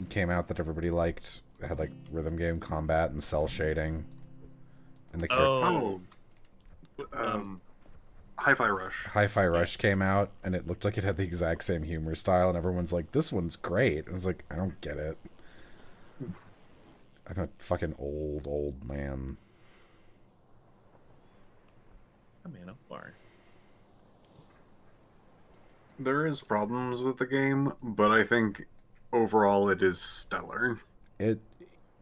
came out that everybody liked? It had, like, rhythm game combat and cell shading. And the Hi-Fi Rush. Hi-Fi Rush came out, and it looked like it had the exact same humor style, and everyone's like, this one's great. I was like, I don't get it. I'm a fucking old man. I mean, I'm sorry. There is problems with the game, but I think overall it is stellar. It,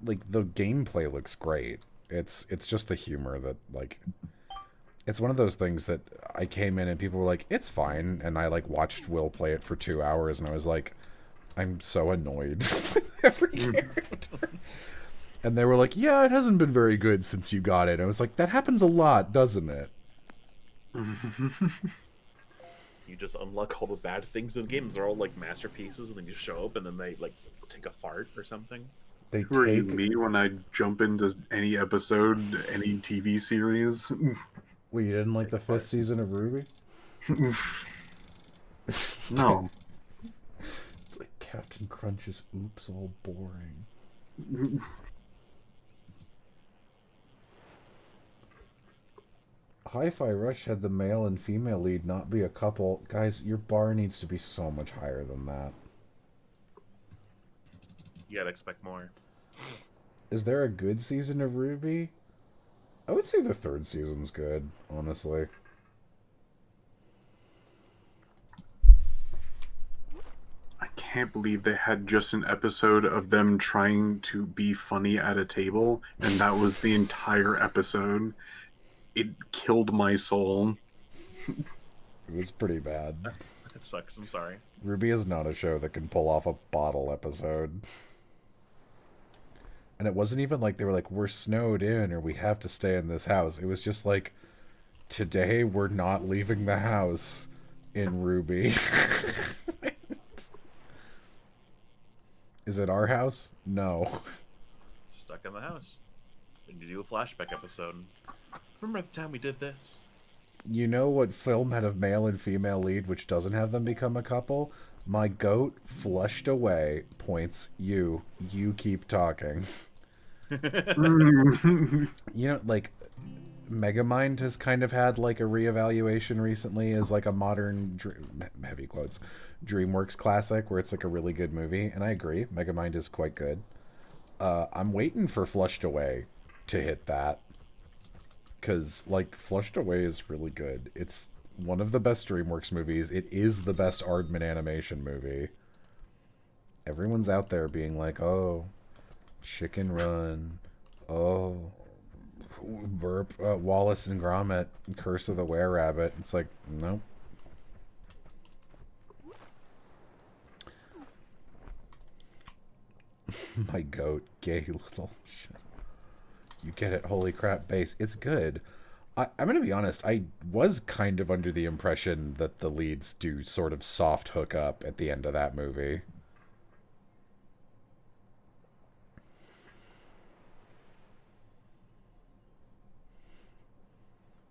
like, the gameplay looks great. It's just the humor that, like, It's one of those things that I came in and people were like, it's fine. And I like watched Will play it for 2 hours and I was like, I'm so annoyed with every character. And they were like, yeah, it hasn't been very good since you got it. And I was like, that happens a lot, doesn't it? You just unlock all the bad things in games. They're all like masterpieces, and then you show up, and then they like take a fart or something. They Who are you, take... me, when I jump into any episode, any TV series? Well, you didn't like the 5th season of Ruby? No. Like Captain Crunch's Oops all boring. Hi-Fi Rush had the male and female lead not be a couple. Guys, your bar needs to be so much higher than that. You gotta expect more. Is there a good season of Ruby? I would say the 3rd season's good, honestly. I can't believe they had just an episode of them trying to be funny at a table, and that was the entire episode. It killed my soul. It was pretty bad. It sucks. I'm sorry. Ruby is not a show that can pull off a bottle episode. And it wasn't even like they were like, we're snowed in or we have to stay in this house. It was just like, today we're not leaving the house in Ruby. Is it our house? No. Stuck in the house. Then you do a flashback episode. Remember the time we did this? You know what film had a male and female lead which doesn't have them become a couple? My goat flushed away. Points you. You keep talking. You know, like, Megamind has kind of had like a reevaluation recently as like a modern, heavy quotes, DreamWorks classic where it's like a really good movie. And I agree, Megamind is quite good. I'm waiting for Flushed Away to hit that. Because, like, Flushed Away is really good. It's one of the best DreamWorks movies. It is the best Aardman animation movie. Everyone's out there being like, oh, Chicken Run. Oh, Burp, Wallace and Gromit, Curse of the Were-Rabbit. It's like, nope. My goat, gay little shit. You get it, holy crap, base. It's good. I'm going to be honest, I was kind of under the impression that the leads do sort of soft hook up at the end of that movie.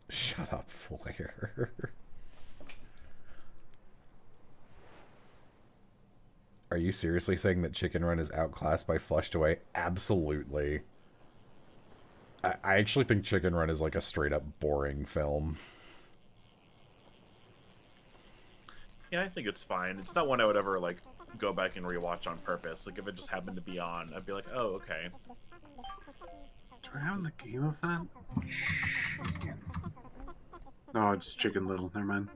Shut up, Flair. Are you seriously saying that Chicken Run is outclassed by Flushed Away? Absolutely. I actually think Chicken Run is like a straight up boring film. Yeah, I think it's fine. It's not one I would ever like go back and rewatch on purpose. Like if it just happened to be on, I'd be like, oh, okay. Do I have the game of that? Chicken. No, it's Chicken Little. Never mind.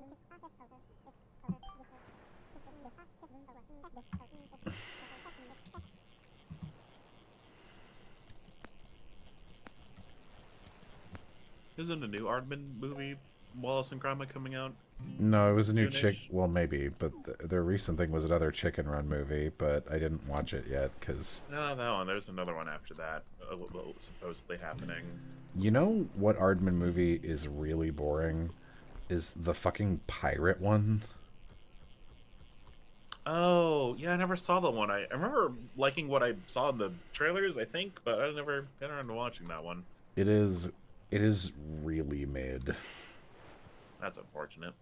Isn't a new Aardman movie, Wallace and Gromit, coming out? No, it was a new Soon-ish? Well, maybe, but their recent thing was another Chicken Run movie, but I didn't watch it yet, because... No, that one. There's another one after that, supposedly happening. You know what Aardman movie is really boring? Is the fucking pirate one. Oh, yeah, I never saw the one. I remember liking what I saw in the trailers, I think, but I never got around to watching that one. It is really mid. That's unfortunate.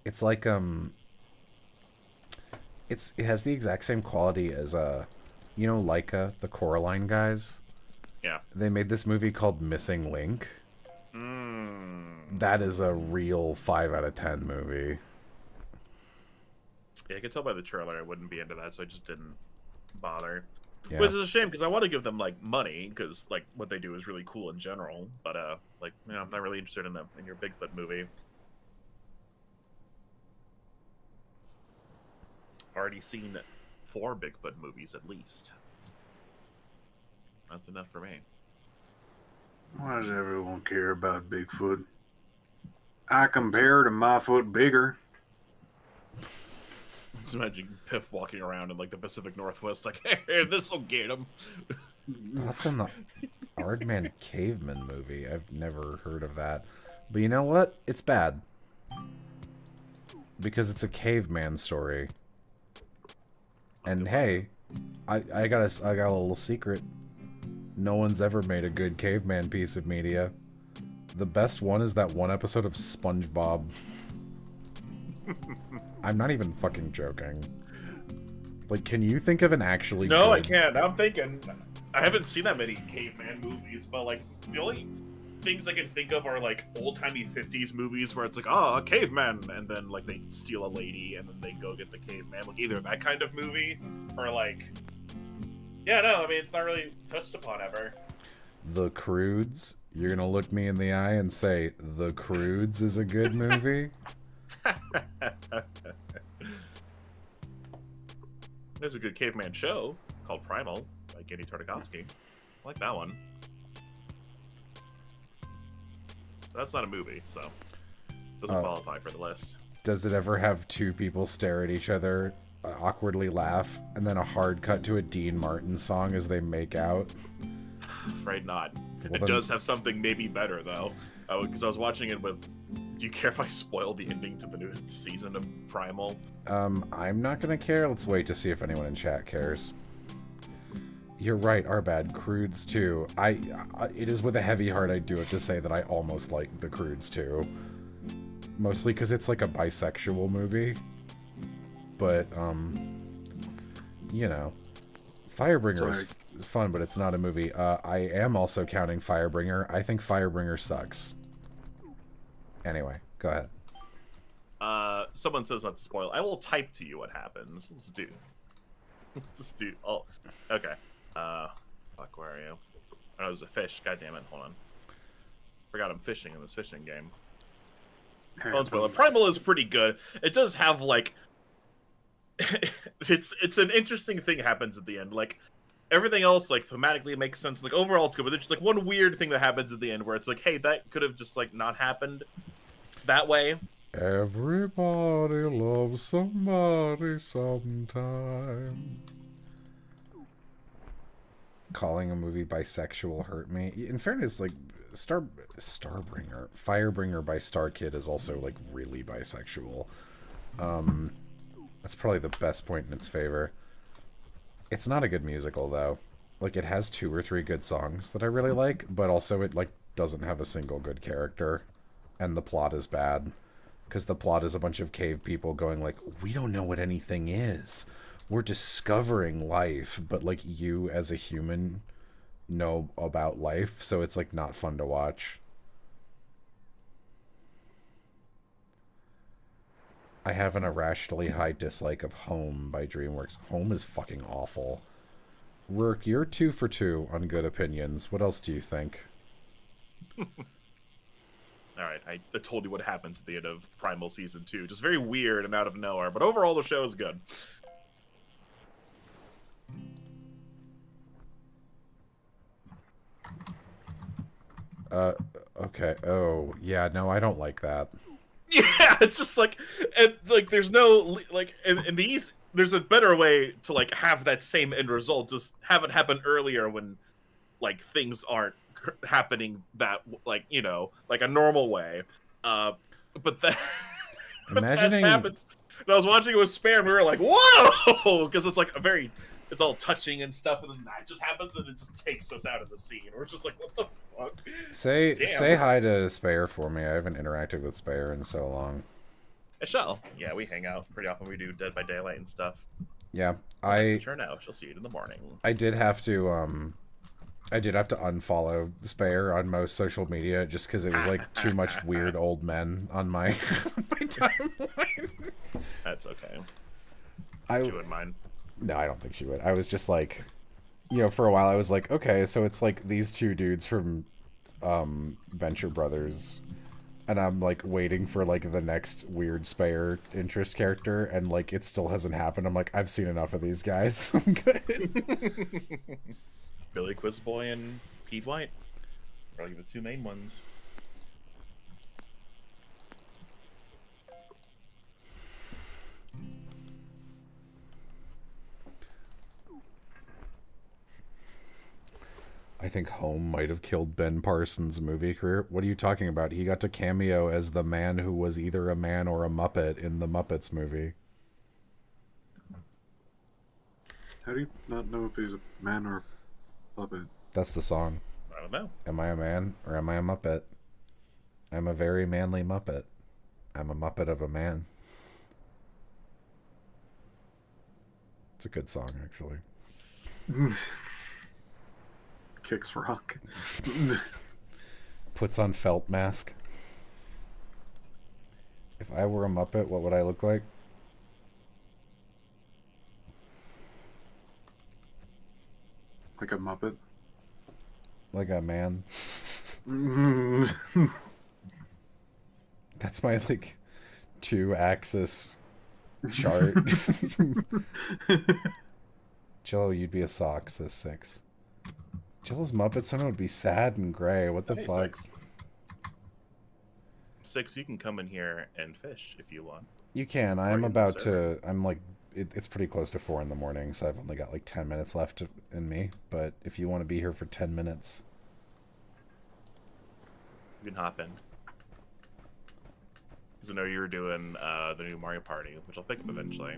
It's like, it has the exact same quality as, you know, Leica, the Coraline guys? Yeah. They made this movie called Missing Link. That is a real 5 out of 10 movie. Yeah, I could tell by the trailer I wouldn't be into that, so I just didn't bother. Yeah. Which is a shame, because I want to give them, like, money, because, like, what they do is really cool in general. But, like, you know, I'm not really interested in your Bigfoot movie. Already seen 4 Bigfoot movies, at least. That's enough for me. Why does everyone care about Bigfoot? I compare to my foot bigger. Just imagine Piff walking around in like the Pacific Northwest, like, hey, this will get him. That's in the Aardman Caveman movie. I've never heard of that. But you know what? It's bad. Because it's a caveman story. And hey, I got a little secret. No one's ever made a good caveman piece of media. The best one is that one episode of SpongeBob. I'm not even fucking joking. Like, can you think of an actually No, good... I can't. I'm thinking. I haven't seen that many caveman movies, but like the only things I can think of are like old-timey 50s movies where it's like, oh, a caveman, and then like they steal a lady and then they go get the caveman. Like either that kind of movie or like, yeah, no, I mean it's not really touched upon ever. The Croods? You're gonna look me in the eye and say The Croods is a good movie? There's a good caveman show called Primal by Gendy Tartakovsky. I like that one. That's not a movie, so it doesn't qualify for the list. Does it ever have two people stare at each other, awkwardly laugh, and then a hard cut to a Dean Martin song as they make out? Afraid not. Well, It then- does have something maybe better though, because I was watching it with. Do you care if I spoil the ending to the newest season of Primal? I'm not gonna care. Let's wait to see if anyone in chat cares. You're right, our bad. Croods too. It is with a heavy heart I do it to say that I almost like the Croods too. Mostly because it's like a bisexual movie. But, you know. Firebringer is fun, but it's not a movie. I am also counting Firebringer. I think Firebringer sucks. Anyway, go ahead. Someone says not to spoil. I will type to you what happens. Let's do. Let's do. Oh, okay. Fuck, where are you? Oh, there's a fish. God damn it! Hold on. Forgot I'm fishing in this fishing game. Don't spoil it. Primal is pretty good. It does have like. it's an interesting thing happens at the end. Like everything else, like thematically makes sense. Like overall, it's good. But there's just like one weird thing that happens at the end where it's like, hey, that could have just like not happened that way. Everybody loves somebody sometime. Calling a movie bisexual hurt me. In fairness, like Starbringer, Firebringer by Starkid is also like really bisexual. That's probably the best point in its favor. It's not a good musical though. Like it has 2 or 3 good songs that I really like, but also it like doesn't have a single good character, and the plot is bad. Because the plot is a bunch of cave people going like, we don't know what anything is. We're discovering life, but like you as a human know about life, so it's like not fun to watch. I have an irrationally high dislike of Home by DreamWorks. Home is fucking awful. Rourke, you're 2 for 2 on good opinions. What else do you think? Alright, I told you what happens at the end of Primal Season 2. Just very weird and out of nowhere, but overall the show is good. Okay. Oh, yeah, no, I don't like that. Yeah, it's just like, and like, there's no, like, in these, there's a better way to, like, have that same end result. Just have it happen earlier when, like, things aren't happening that, like, you know, like a normal way. But that, Imagining... that happens. And I was watching it with Spare, and we were like, whoa! Because it's, like, a very, it's all touching and stuff, and then that just happens, and it just takes us out of the scene. We're just like, what the fuck? Say hi to Spare for me. I haven't interacted with Spare in so long. I shall. Yeah, we hang out pretty often. We do Dead by Daylight and stuff. Yeah, Turn out. She'll see it in the morning. I did have to unfollow Spare on most social media just because it was like too much weird old men on my timeline. That's okay. I wouldn't mind. No, I don't think she would. I was just like, you know, for a while I was like, okay, so it's like these 2 dudes from Venture Brothers, and I'm like waiting for like the next weird Spare interest character, and like it still hasn't happened. I'm like, I've seen enough of these guys. I'm good. Billy Quizboy and Pete White. Probably the 2 main ones. I think Home might have killed Ben Parsons' movie career. What are you talking about? He got to cameo as the man who was either a man or a Muppet in the Muppets movie. How do you not know if he's a man or a puppet? That's the song. I don't know. Am I a man or am I a Muppet? I'm a very manly Muppet. I'm a Muppet of a man. It's a good song, actually. Kicks rock. Puts on felt mask. If I were a Muppet, what would I look like? Like a Muppet. Like a man. That's my, like, 2-axis chart. Jello, you'd be a sock, says 6. Jello's Muppet Son would be sad and gray. What the Hey, fuck? 6, you can come in here and fish if you want. You can. Or I'm in the about server. to... I'm like... it's pretty close to 4 in the morning, so I've only got like 10 minutes left in me. But if you want to be here for 10 minutes... You can hop in. Because I know you were doing the new Mario Party, which I'll pick up eventually.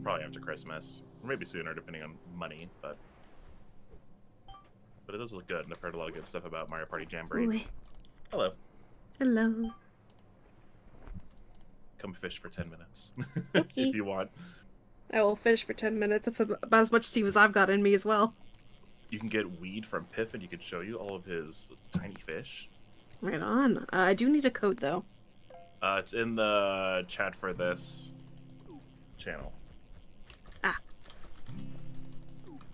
Probably after Christmas. Or maybe sooner, depending on money, but it does look good, and I've heard a lot of good stuff about Mario Party Jamboree. Ooh. Hello. Hello. Come fish for 10 minutes. Okay. If you want. I will fish for 10 minutes. That's about as much steam as I've got in me as well. You can get weed from Piff, and you can show you all of his tiny fish. Right on. I do need a code, though. It's in the chat for this channel. Ah.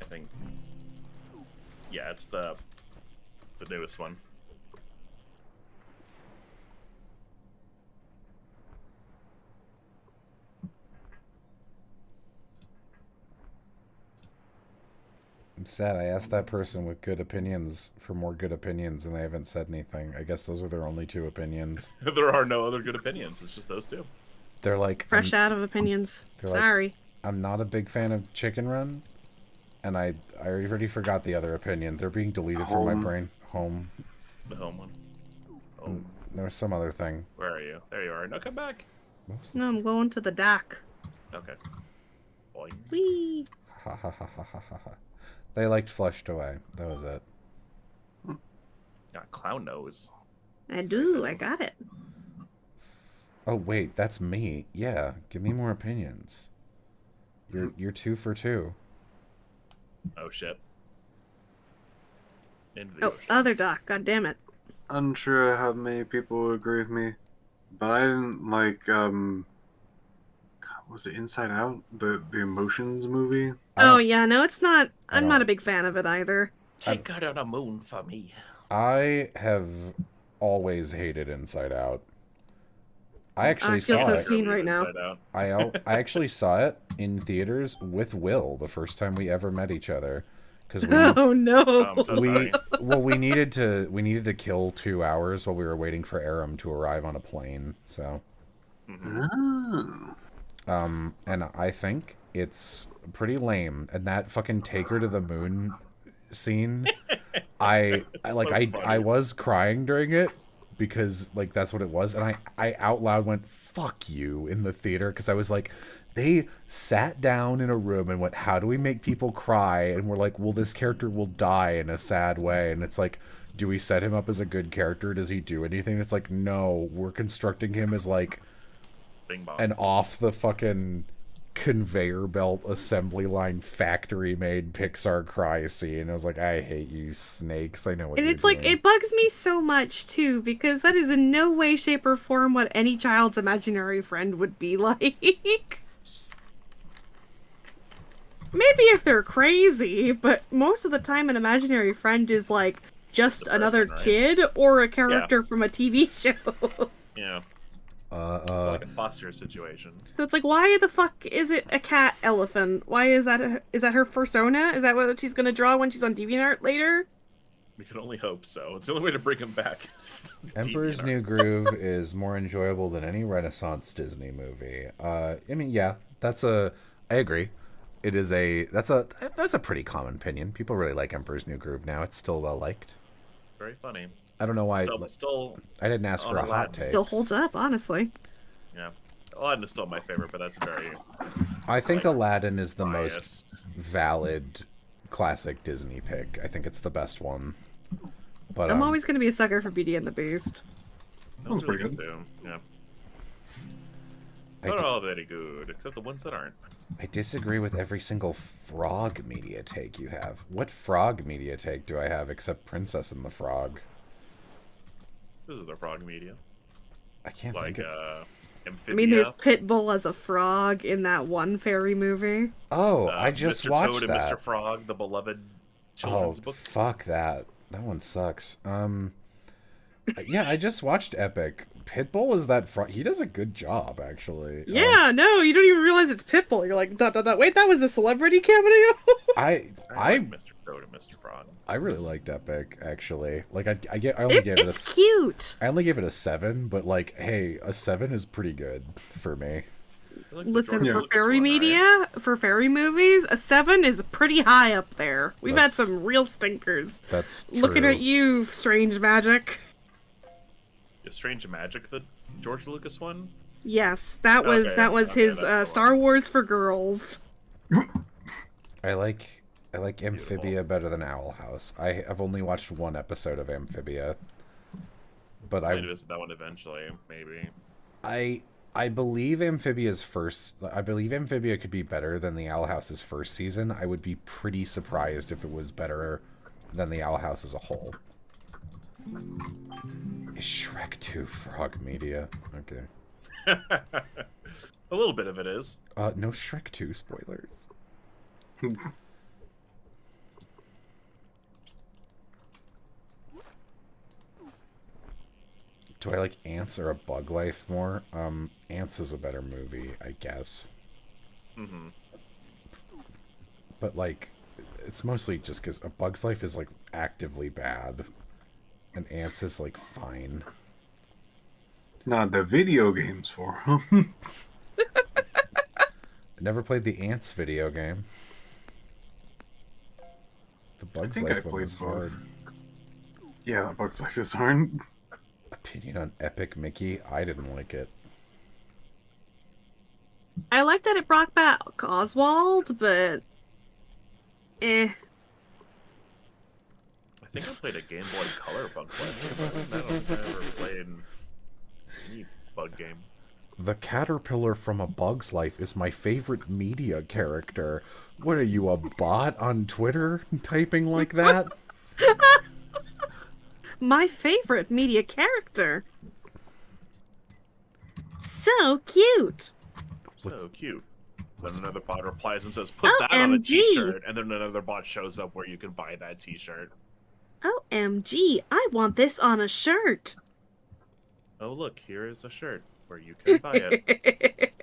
I think. Yeah, it's the newest one. I'm sad. I asked that person with good opinions for more good opinions, and they haven't said anything. I guess those are their only 2 opinions. There are no other good opinions. It's just those 2. They're like... Fresh out of opinions. they're like, Sorry. I'm not a big fan of Chicken Run, and I already forgot the other opinion. They're being deleted from my Home. brain. Home. The home one. Oh, There was some other thing. where are you? There you are. No, come back. What was the... No, I'm going to the dock. Okay. Boy. Whee! Ha ha ha ha ha ha ha. They liked Flushed Away. That was it. Got clown nose. I do. I got it. Oh wait, that's me. Yeah, give me more opinions. You're 2 for 2. Oh shit. Into the Oh, ocean. other dock. God damn it. Unsure how many people would agree with me, but I didn't like God, was it Inside Out, the Emotions movie? Oh, yeah. No, it's not. I I'm not don't- a big fan of it either. Take her to the moon for me. I have always hated Inside Out. I actually I feel saw so it. seen right now. Inside Out. I actually saw it in theaters with Will the first time we ever met each other, because Oh, no. I'm so sorry. we needed to kill 2 hours while we were waiting for Aram to arrive on a plane. So, Oh. and I think it's pretty lame. And that fucking take her to the moon scene, I was crying during it because like that's what it was, and I out loud went "fuck you" in the theater because I was like, they sat down in a room and went, how do we make people cry? And we're like, well, this character will die in a sad way, and it's like, do we set him up as a good character? Does he do anything? It's like, no, we're constructing him as like Bing bong. an off the fucking conveyor belt assembly line factory made Pixar cry scene. I was like, I hate you snakes. I know what And you're it's like, doing. it bugs me so much, too, because that is in no way, shape, or form what any child's imaginary friend would be like. Maybe if they're crazy, but most of the time an imaginary friend is like just The person, another right? kid or a character from a TV show. Yeah. Like a foster situation. So it's like, why the fuck is it a cat elephant? Why is that her persona? Is that what she's gonna draw when she's on DeviantArt later? We can only hope so. It's the only way to bring him back. Emperor's DeviantArt. New Groove is more enjoyable than any Renaissance Disney movie. I mean, yeah, I agree. it is that's a pretty common opinion. People really like Emperor's New Groove now. It's still well liked. Very funny. I don't know why. Still I didn't ask for a hot take. Still holds up, honestly. Yeah, Aladdin is still my favorite, but that's very. I think Aladdin is the biased. most valid classic Disney pick. I think it's the best one. But I'm always going to be a sucker for Beauty and the Beast. That's pretty really good. Too. Yeah. I Not d- all very good, except the ones that aren't. I disagree with every single frog media take you have. What frog media take do I have except Princess and the Frog? This is the frog media. I can't Like, think of... Amphibia. I mean, there's Pitbull as a frog in that one fairy movie. Oh, I just Mr. watched Toad that. and Mr. Frog, the beloved Oh, children's book. fuck that. That one sucks. Yeah, I just watched Epic. Pitbull is that frog. He does a good job, actually. Yeah, no, you don't even realize it's Pitbull. You're like, dot, dot, dot. Wait, that was a celebrity cameo? I like Mr. Toad and Mr. Frog. I really liked Epic, actually. Like, I only gave it It's cute. I only gave it a 7, but like, hey, a 7 is pretty good for me. I like the Listen, George for Lucas fairy one, media, for fairy movies, a 7 is pretty high up there. We've had That's- some real stinkers. That's true. Looking at you, Strange Magic. Is Strange Magic the George Lucas one? Yes, that was Okay, his that's the Star one. Wars for girls. I like Amphibia better than Owl House. I've only watched one episode of Amphibia, but I might visit that one eventually, maybe. I believe Amphibia's first. I believe Amphibia could be better than the Owl House's first season. I would be pretty surprised if it was better than the Owl House as a whole. Is Shrek 2 frog media? Okay. A little bit of it is. No Shrek 2 spoilers. Do I like Ants or A Bug Life more? Ants is a better movie, I guess. Mm-hmm. But like, it's mostly just because A Bug's Life is like actively bad, and Ants is like fine. Not the video games for 'em. I never played the Ants video game. The Bug's think I Life one played was both. hard. Yeah, that Bugs Life is hard. Opinion on Epic Mickey? I didn't like it. I like that it brought back Oswald, but I think I played a Game Boy Color Bugs Life. I don't think I ever played any bug game. The caterpillar from A Bug's Life is my favorite media character. What are you, a bot on Twitter typing like that? my favorite media character. So cute. So cute. Then another bot replies and says, "Put that on a OMG. t-shirt," and then another bot shows up where you can buy that t-shirt. OMG, I want this on a shirt. Oh look, here is a shirt where you can buy it.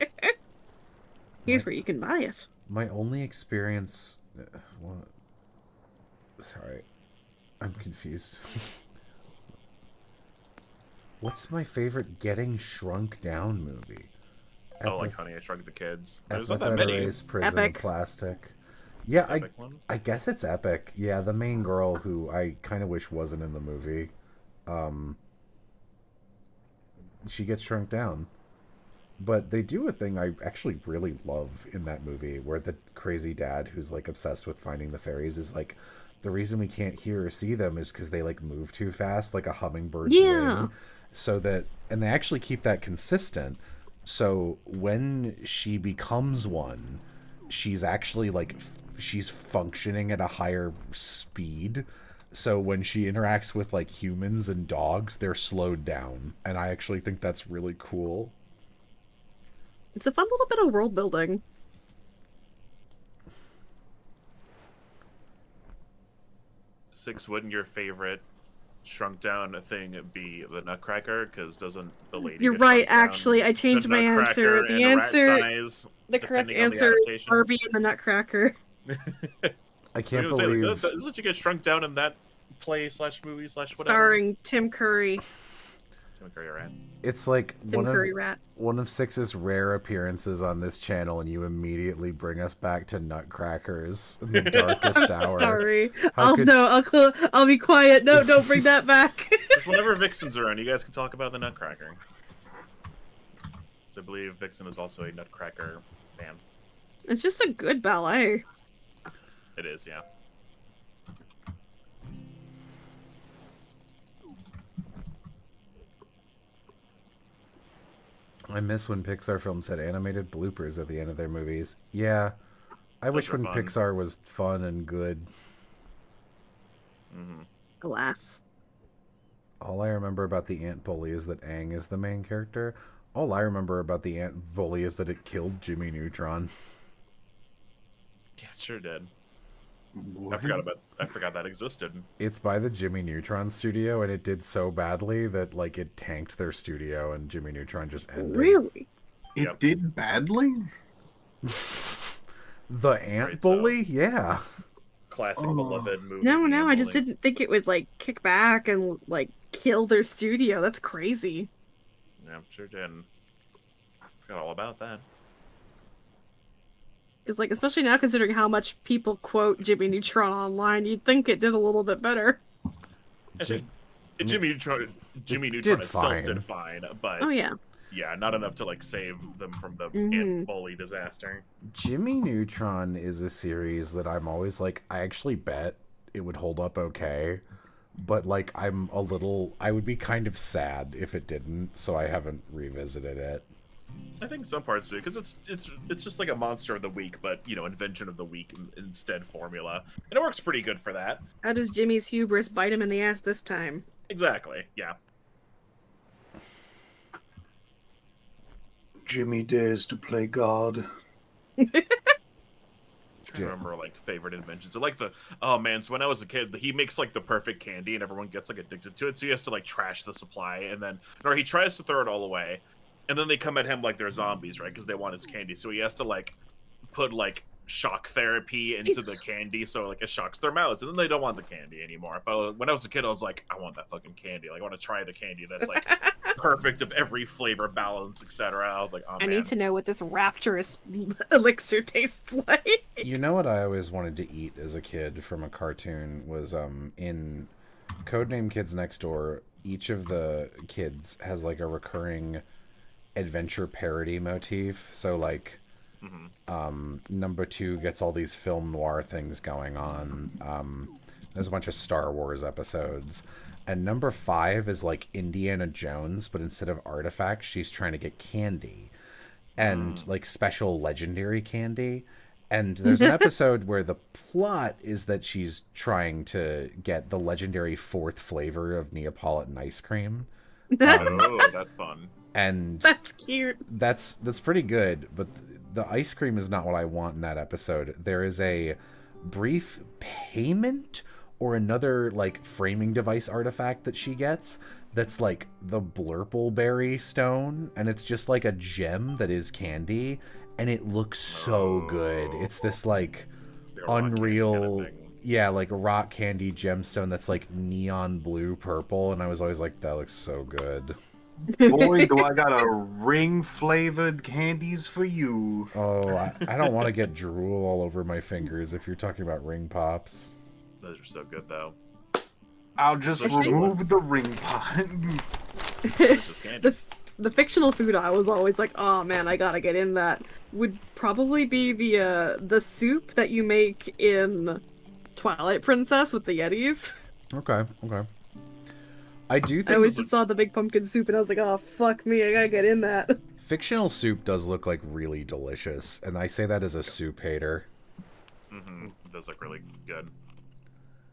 Here's where you can buy it. My only experience... What? Sorry. I'm confused. What's my favorite Getting Shrunk Down movie? Oh, like Honey, I Shrunk the Kids. There's not that many. Epiphanes Prison Epic. of Plastic. Yeah, Epic one? I guess it's Epic. Yeah, the main girl who I kind of wish wasn't in the movie. She gets shrunk down. But they do a thing I actually really love in that movie where the crazy dad who's like obsessed with finding the fairies is like, the reason we can't hear or see them is because they like move too fast, like a hummingbird's Yeah. wing. So that, and they actually keep that consistent. So when she becomes one, she's actually like, she's functioning at a higher speed. So when she interacts with like humans and dogs, they're slowed down. And I actually think that's really cool. It's a fun little bit of world building. Six, wouldn't your favorite shrunk down thing be the Nutcracker? Because doesn't the lady? You're get right, shrunk down? actually. I changed The my answer. Nutcracker The and answer, rat size, the correct depending on the answer is adaptation? Barbie and the Nutcracker. I can't I was gonna say, believe... doesn't you get shrunk down in that play slash movie slash whatever? Starring Tim Curry. Tim Curry rat. It's like Tim Curry rat. one of Six's rare appearances on this channel, and you immediately bring us back to Nutcrackers in the darkest hour. Sorry. How could- I'll be quiet. No, don't bring that back. Just whenever Vixen's around, you guys can talk about the Nutcracker. So I believe Vixen is also a Nutcracker fan. It's just a good ballet. It is, yeah. I miss when Pixar films had animated bloopers at the end of their movies. Yeah, I wish were when fun. Pixar was fun and good. Mm-hmm. Alas. All I remember about the ant bully is that Aang is the main character. All I remember about the ant bully is that it killed Jimmy Neutron. Yeah, it sure did. What? I forgot that existed. It's by the Jimmy Neutron studio, and it did so badly that like it tanked their studio, and Jimmy Neutron just ended. Really? It Yep. did badly? The ant Right, bully? Yeah. Classic Oh. beloved movie. No, I just Bully. didn't think it would like kick back and like kill their studio. That's crazy. Yeah, sure did. Forgot all about that. Because like, especially now considering how much people quote Jimmy Neutron online, you'd think it did a little bit better. Ji- Jimmy Neutron did itself fine. did fine, but Oh yeah. yeah, not enough to like save them from the Mhm. ant bully disaster. Jimmy Neutron is a series that I'm always like, I actually bet it would hold up okay. But like, I would be kind of sad if it didn't, so I haven't revisited it. I think some parts do, because it's just like a monster of the week, but you know, invention of the week instead formula, and it works pretty good for that. How does Jimmy's hubris bite him in the ass this time? Exactly. Yeah. Jimmy dares to play God. I remember like favorite inventions. I like oh man, so when I was a kid, he makes like the perfect candy and everyone gets like addicted to it. So he has to like trash the supply and then or he tries to throw it all away. And then they come at him like they're zombies, right? Because they want his candy. So he has to like put like shock therapy into the Jesus. candy so like it shocks their mouths and then they don't want the candy anymore. But when I was a kid, I was like, I want that fucking candy. Like I want to try the candy that's like perfect of every flavor balance, etc. I was like, oh I man. need to know what this rapturous elixir tastes like. You know what I always wanted to eat as a kid from a cartoon was in Codename Kids Next Door, each of the kids has like a recurring adventure parody motif. So like number 2 gets all these film noir things going on. There's a bunch of Star Wars episodes. And number 5 is like Indiana Jones, but instead of artifacts, she's trying to get candy. And like special legendary candy. And there's an episode where the plot is that she's trying to get the legendary 4th flavor of Neapolitan ice cream. Oh, that's fun. And That's cute. that's pretty good, but the ice cream is not what I want in that episode. There is a brief payment or another like framing device artifact that she gets that's like the Blurpleberry stone, and it's just like a gem that is candy, and it looks so good. It's this like They're rock candy unreal kind of thing. yeah, like a rock candy gemstone that's like neon blue purple, and I was always like, that looks so good. Boy, do I got a ring flavored candies for you. Oh, I don't want to get drool all over my fingers if you're talking about ring pops. Those are so good though. I'll just Especially remove the ring pot. Delicious candy. The fictional food I was always like, oh man, I gotta get in that, would probably be the soup that you make in Twilight Princess with the Yetis. Okay. I do I think always just saw the big pumpkin soup and I was like, oh fuck me, I gotta get in that. fictional soup does look like really delicious, and I say that as a soup hater. It does look really good.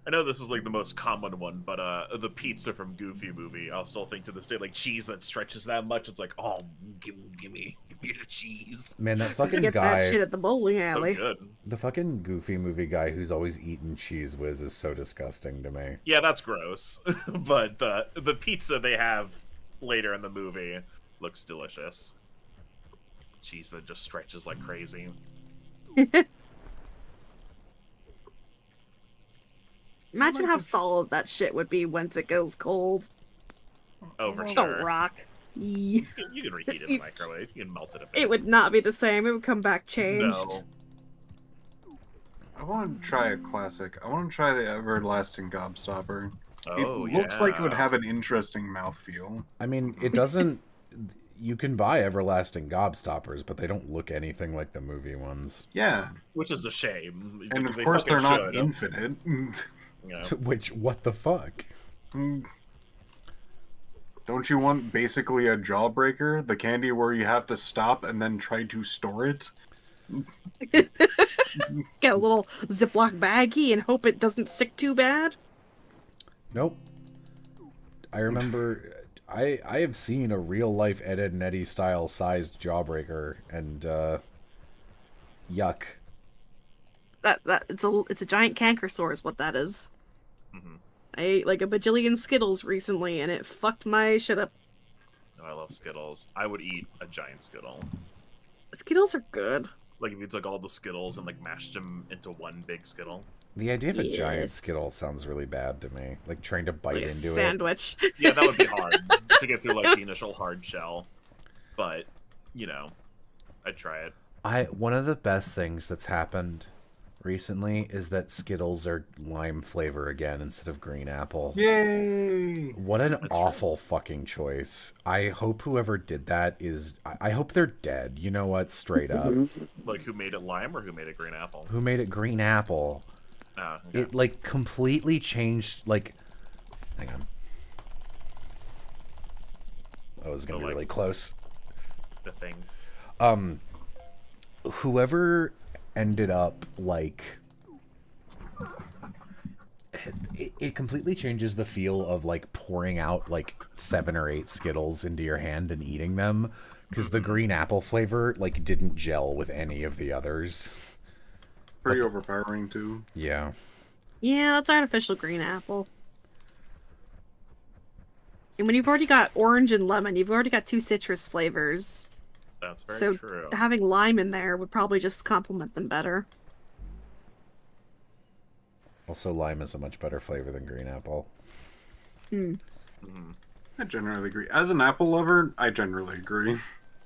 I know this is like the most common one, but the pizza from Goofy movie, I'll still think to this day, like cheese that stretches that much. It's like, oh, give me the cheese. Man, that You fucking get that guy, shit at the bowling alley. So good. the fucking Goofy movie guy who's always eating Cheese Whiz is so disgusting to me. Yeah, that's gross. But the pizza they have later in the movie looks delicious. Cheese that just stretches like crazy. Imagine how solid that shit would be once it goes cold. Oh, for A sure. rock. Yeah. You can reheat it in the microwave. You can melt it a bit. It would not be the same. It would come back changed. No. I want to try a classic. I want to try the everlasting gobstopper. Oh, It looks like it would yeah. have an interesting mouthfeel. I mean, it doesn't. You can buy everlasting gobstoppers, but they don't look anything like the movie ones. Yeah, Which is a shame. and of They course they're fucking not should. infinite. You know. Which, what the fuck? Don't you want basically a jawbreaker? The candy where you have to stop and then try to store it? Get a little Ziploc baggie and hope it doesn't stick too bad. Nope. I remember. I have seen a real life Ed, Edd and Eddy style sized jawbreaker, and yuck. That it's a giant canker sore is what that is. Mhm. I ate like a bajillion Skittles recently, and it fucked my shit up. Oh, I love Skittles. I would eat a giant Skittle. Skittles are good. Like if you took all the Skittles and like mashed them into one big Skittle. The idea of a giant Yes. Skittle sounds really bad to me. Like trying to bite Like a into it. sandwich. Yeah, that would be hard to get through like the initial hard shell. But, you know, I'd try it. One of the best things that's happened recently is that Skittles are lime flavor again instead of green apple. Yay! What an awful fucking choice. I hope whoever did that is... I hope they're dead. You know what? Straight up. Like who made it lime or who made it green apple? Who made it green apple? Okay. It, like, completely changed, like... Hang on. Oh, it's gonna be like- really close. The thing. Whoever ended up, like... It completely changes the feel of, like, pouring out, like, 7 or 8 Skittles into your hand and eating them. Because the green apple flavor, like, didn't gel with any of the others. Pretty overpowering too. Yeah. Yeah, that's artificial green apple. And when you've already got orange and lemon, you've already got 2 citrus flavors. That's very So true. having lime in there would probably just complement them better. Also, lime is a much better flavor than green apple. I generally agree. As an apple lover, I generally agree.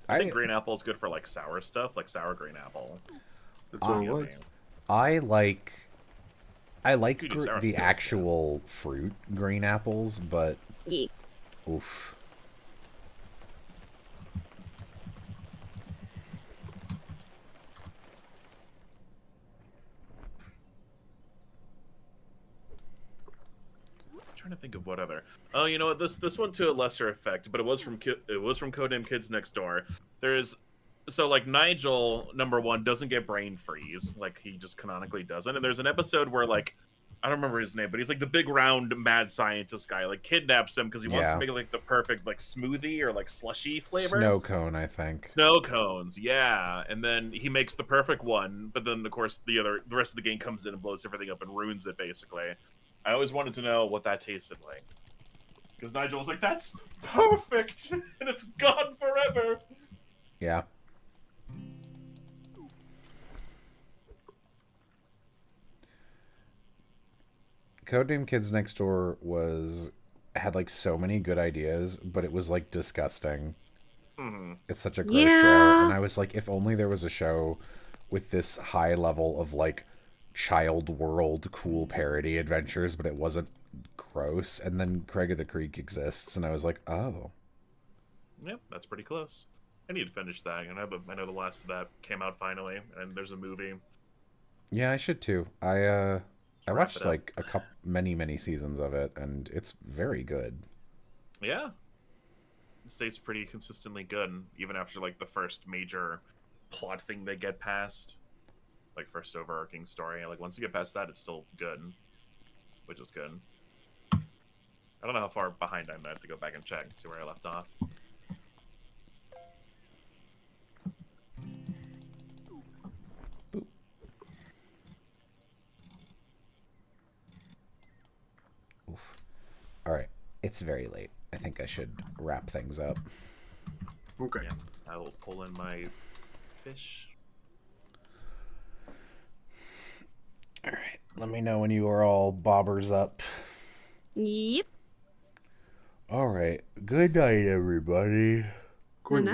I think green apple is good for like sour stuff, like sour green apple. That's what it was. I like Could do sour the apples, actual fruit green apples, but Yeah. oof. Trying to think of what other. Oh, you know what? This one to a lesser effect, but it was from Codename Kids Next Door. There's so like Nigel #1 doesn't get brain freeze, like he just canonically doesn't. And there's an episode where like I don't remember his name, but he's like the big round mad scientist guy. Like kidnaps him because he wants Yeah. to make like the perfect like smoothie or like slushy flavor. Snow cone, I think. Snow cones, yeah. And then he makes the perfect one, but then of course the rest of the game comes in and blows everything up and ruins it basically. I always wanted to know what that tasted like. Because Nigel was like, that's perfect! And it's gone forever! Yeah. Codename Kids Next Door had like so many good ideas, but it was like disgusting. Mhm. It's such a gross show, Yeah. and I was like, if only there was a show with this high level of like child world cool parody adventures, but it wasn't gross. And then Craig of the Creek exists, and I was like, oh, Yep, that's pretty close. I need to finish that. I know the last of that came out finally, and there's a movie. yeah, I should too. I Wrap watched it up. like many seasons of it, and it's very good. Yeah. It stays pretty consistently good, even after like the first major plot thing they get past. Like first overarching story. Like once you get past that, it's still good. Which is good. I don't know how far behind I'm. I have to go back and check, see where I left off. Oof. All right, it's very late. I think I should wrap things up. Okay. Yeah. I will pull in my fish. All right, let me know when you are all bobbers up. Yep. All right. Good night, everybody. Good night.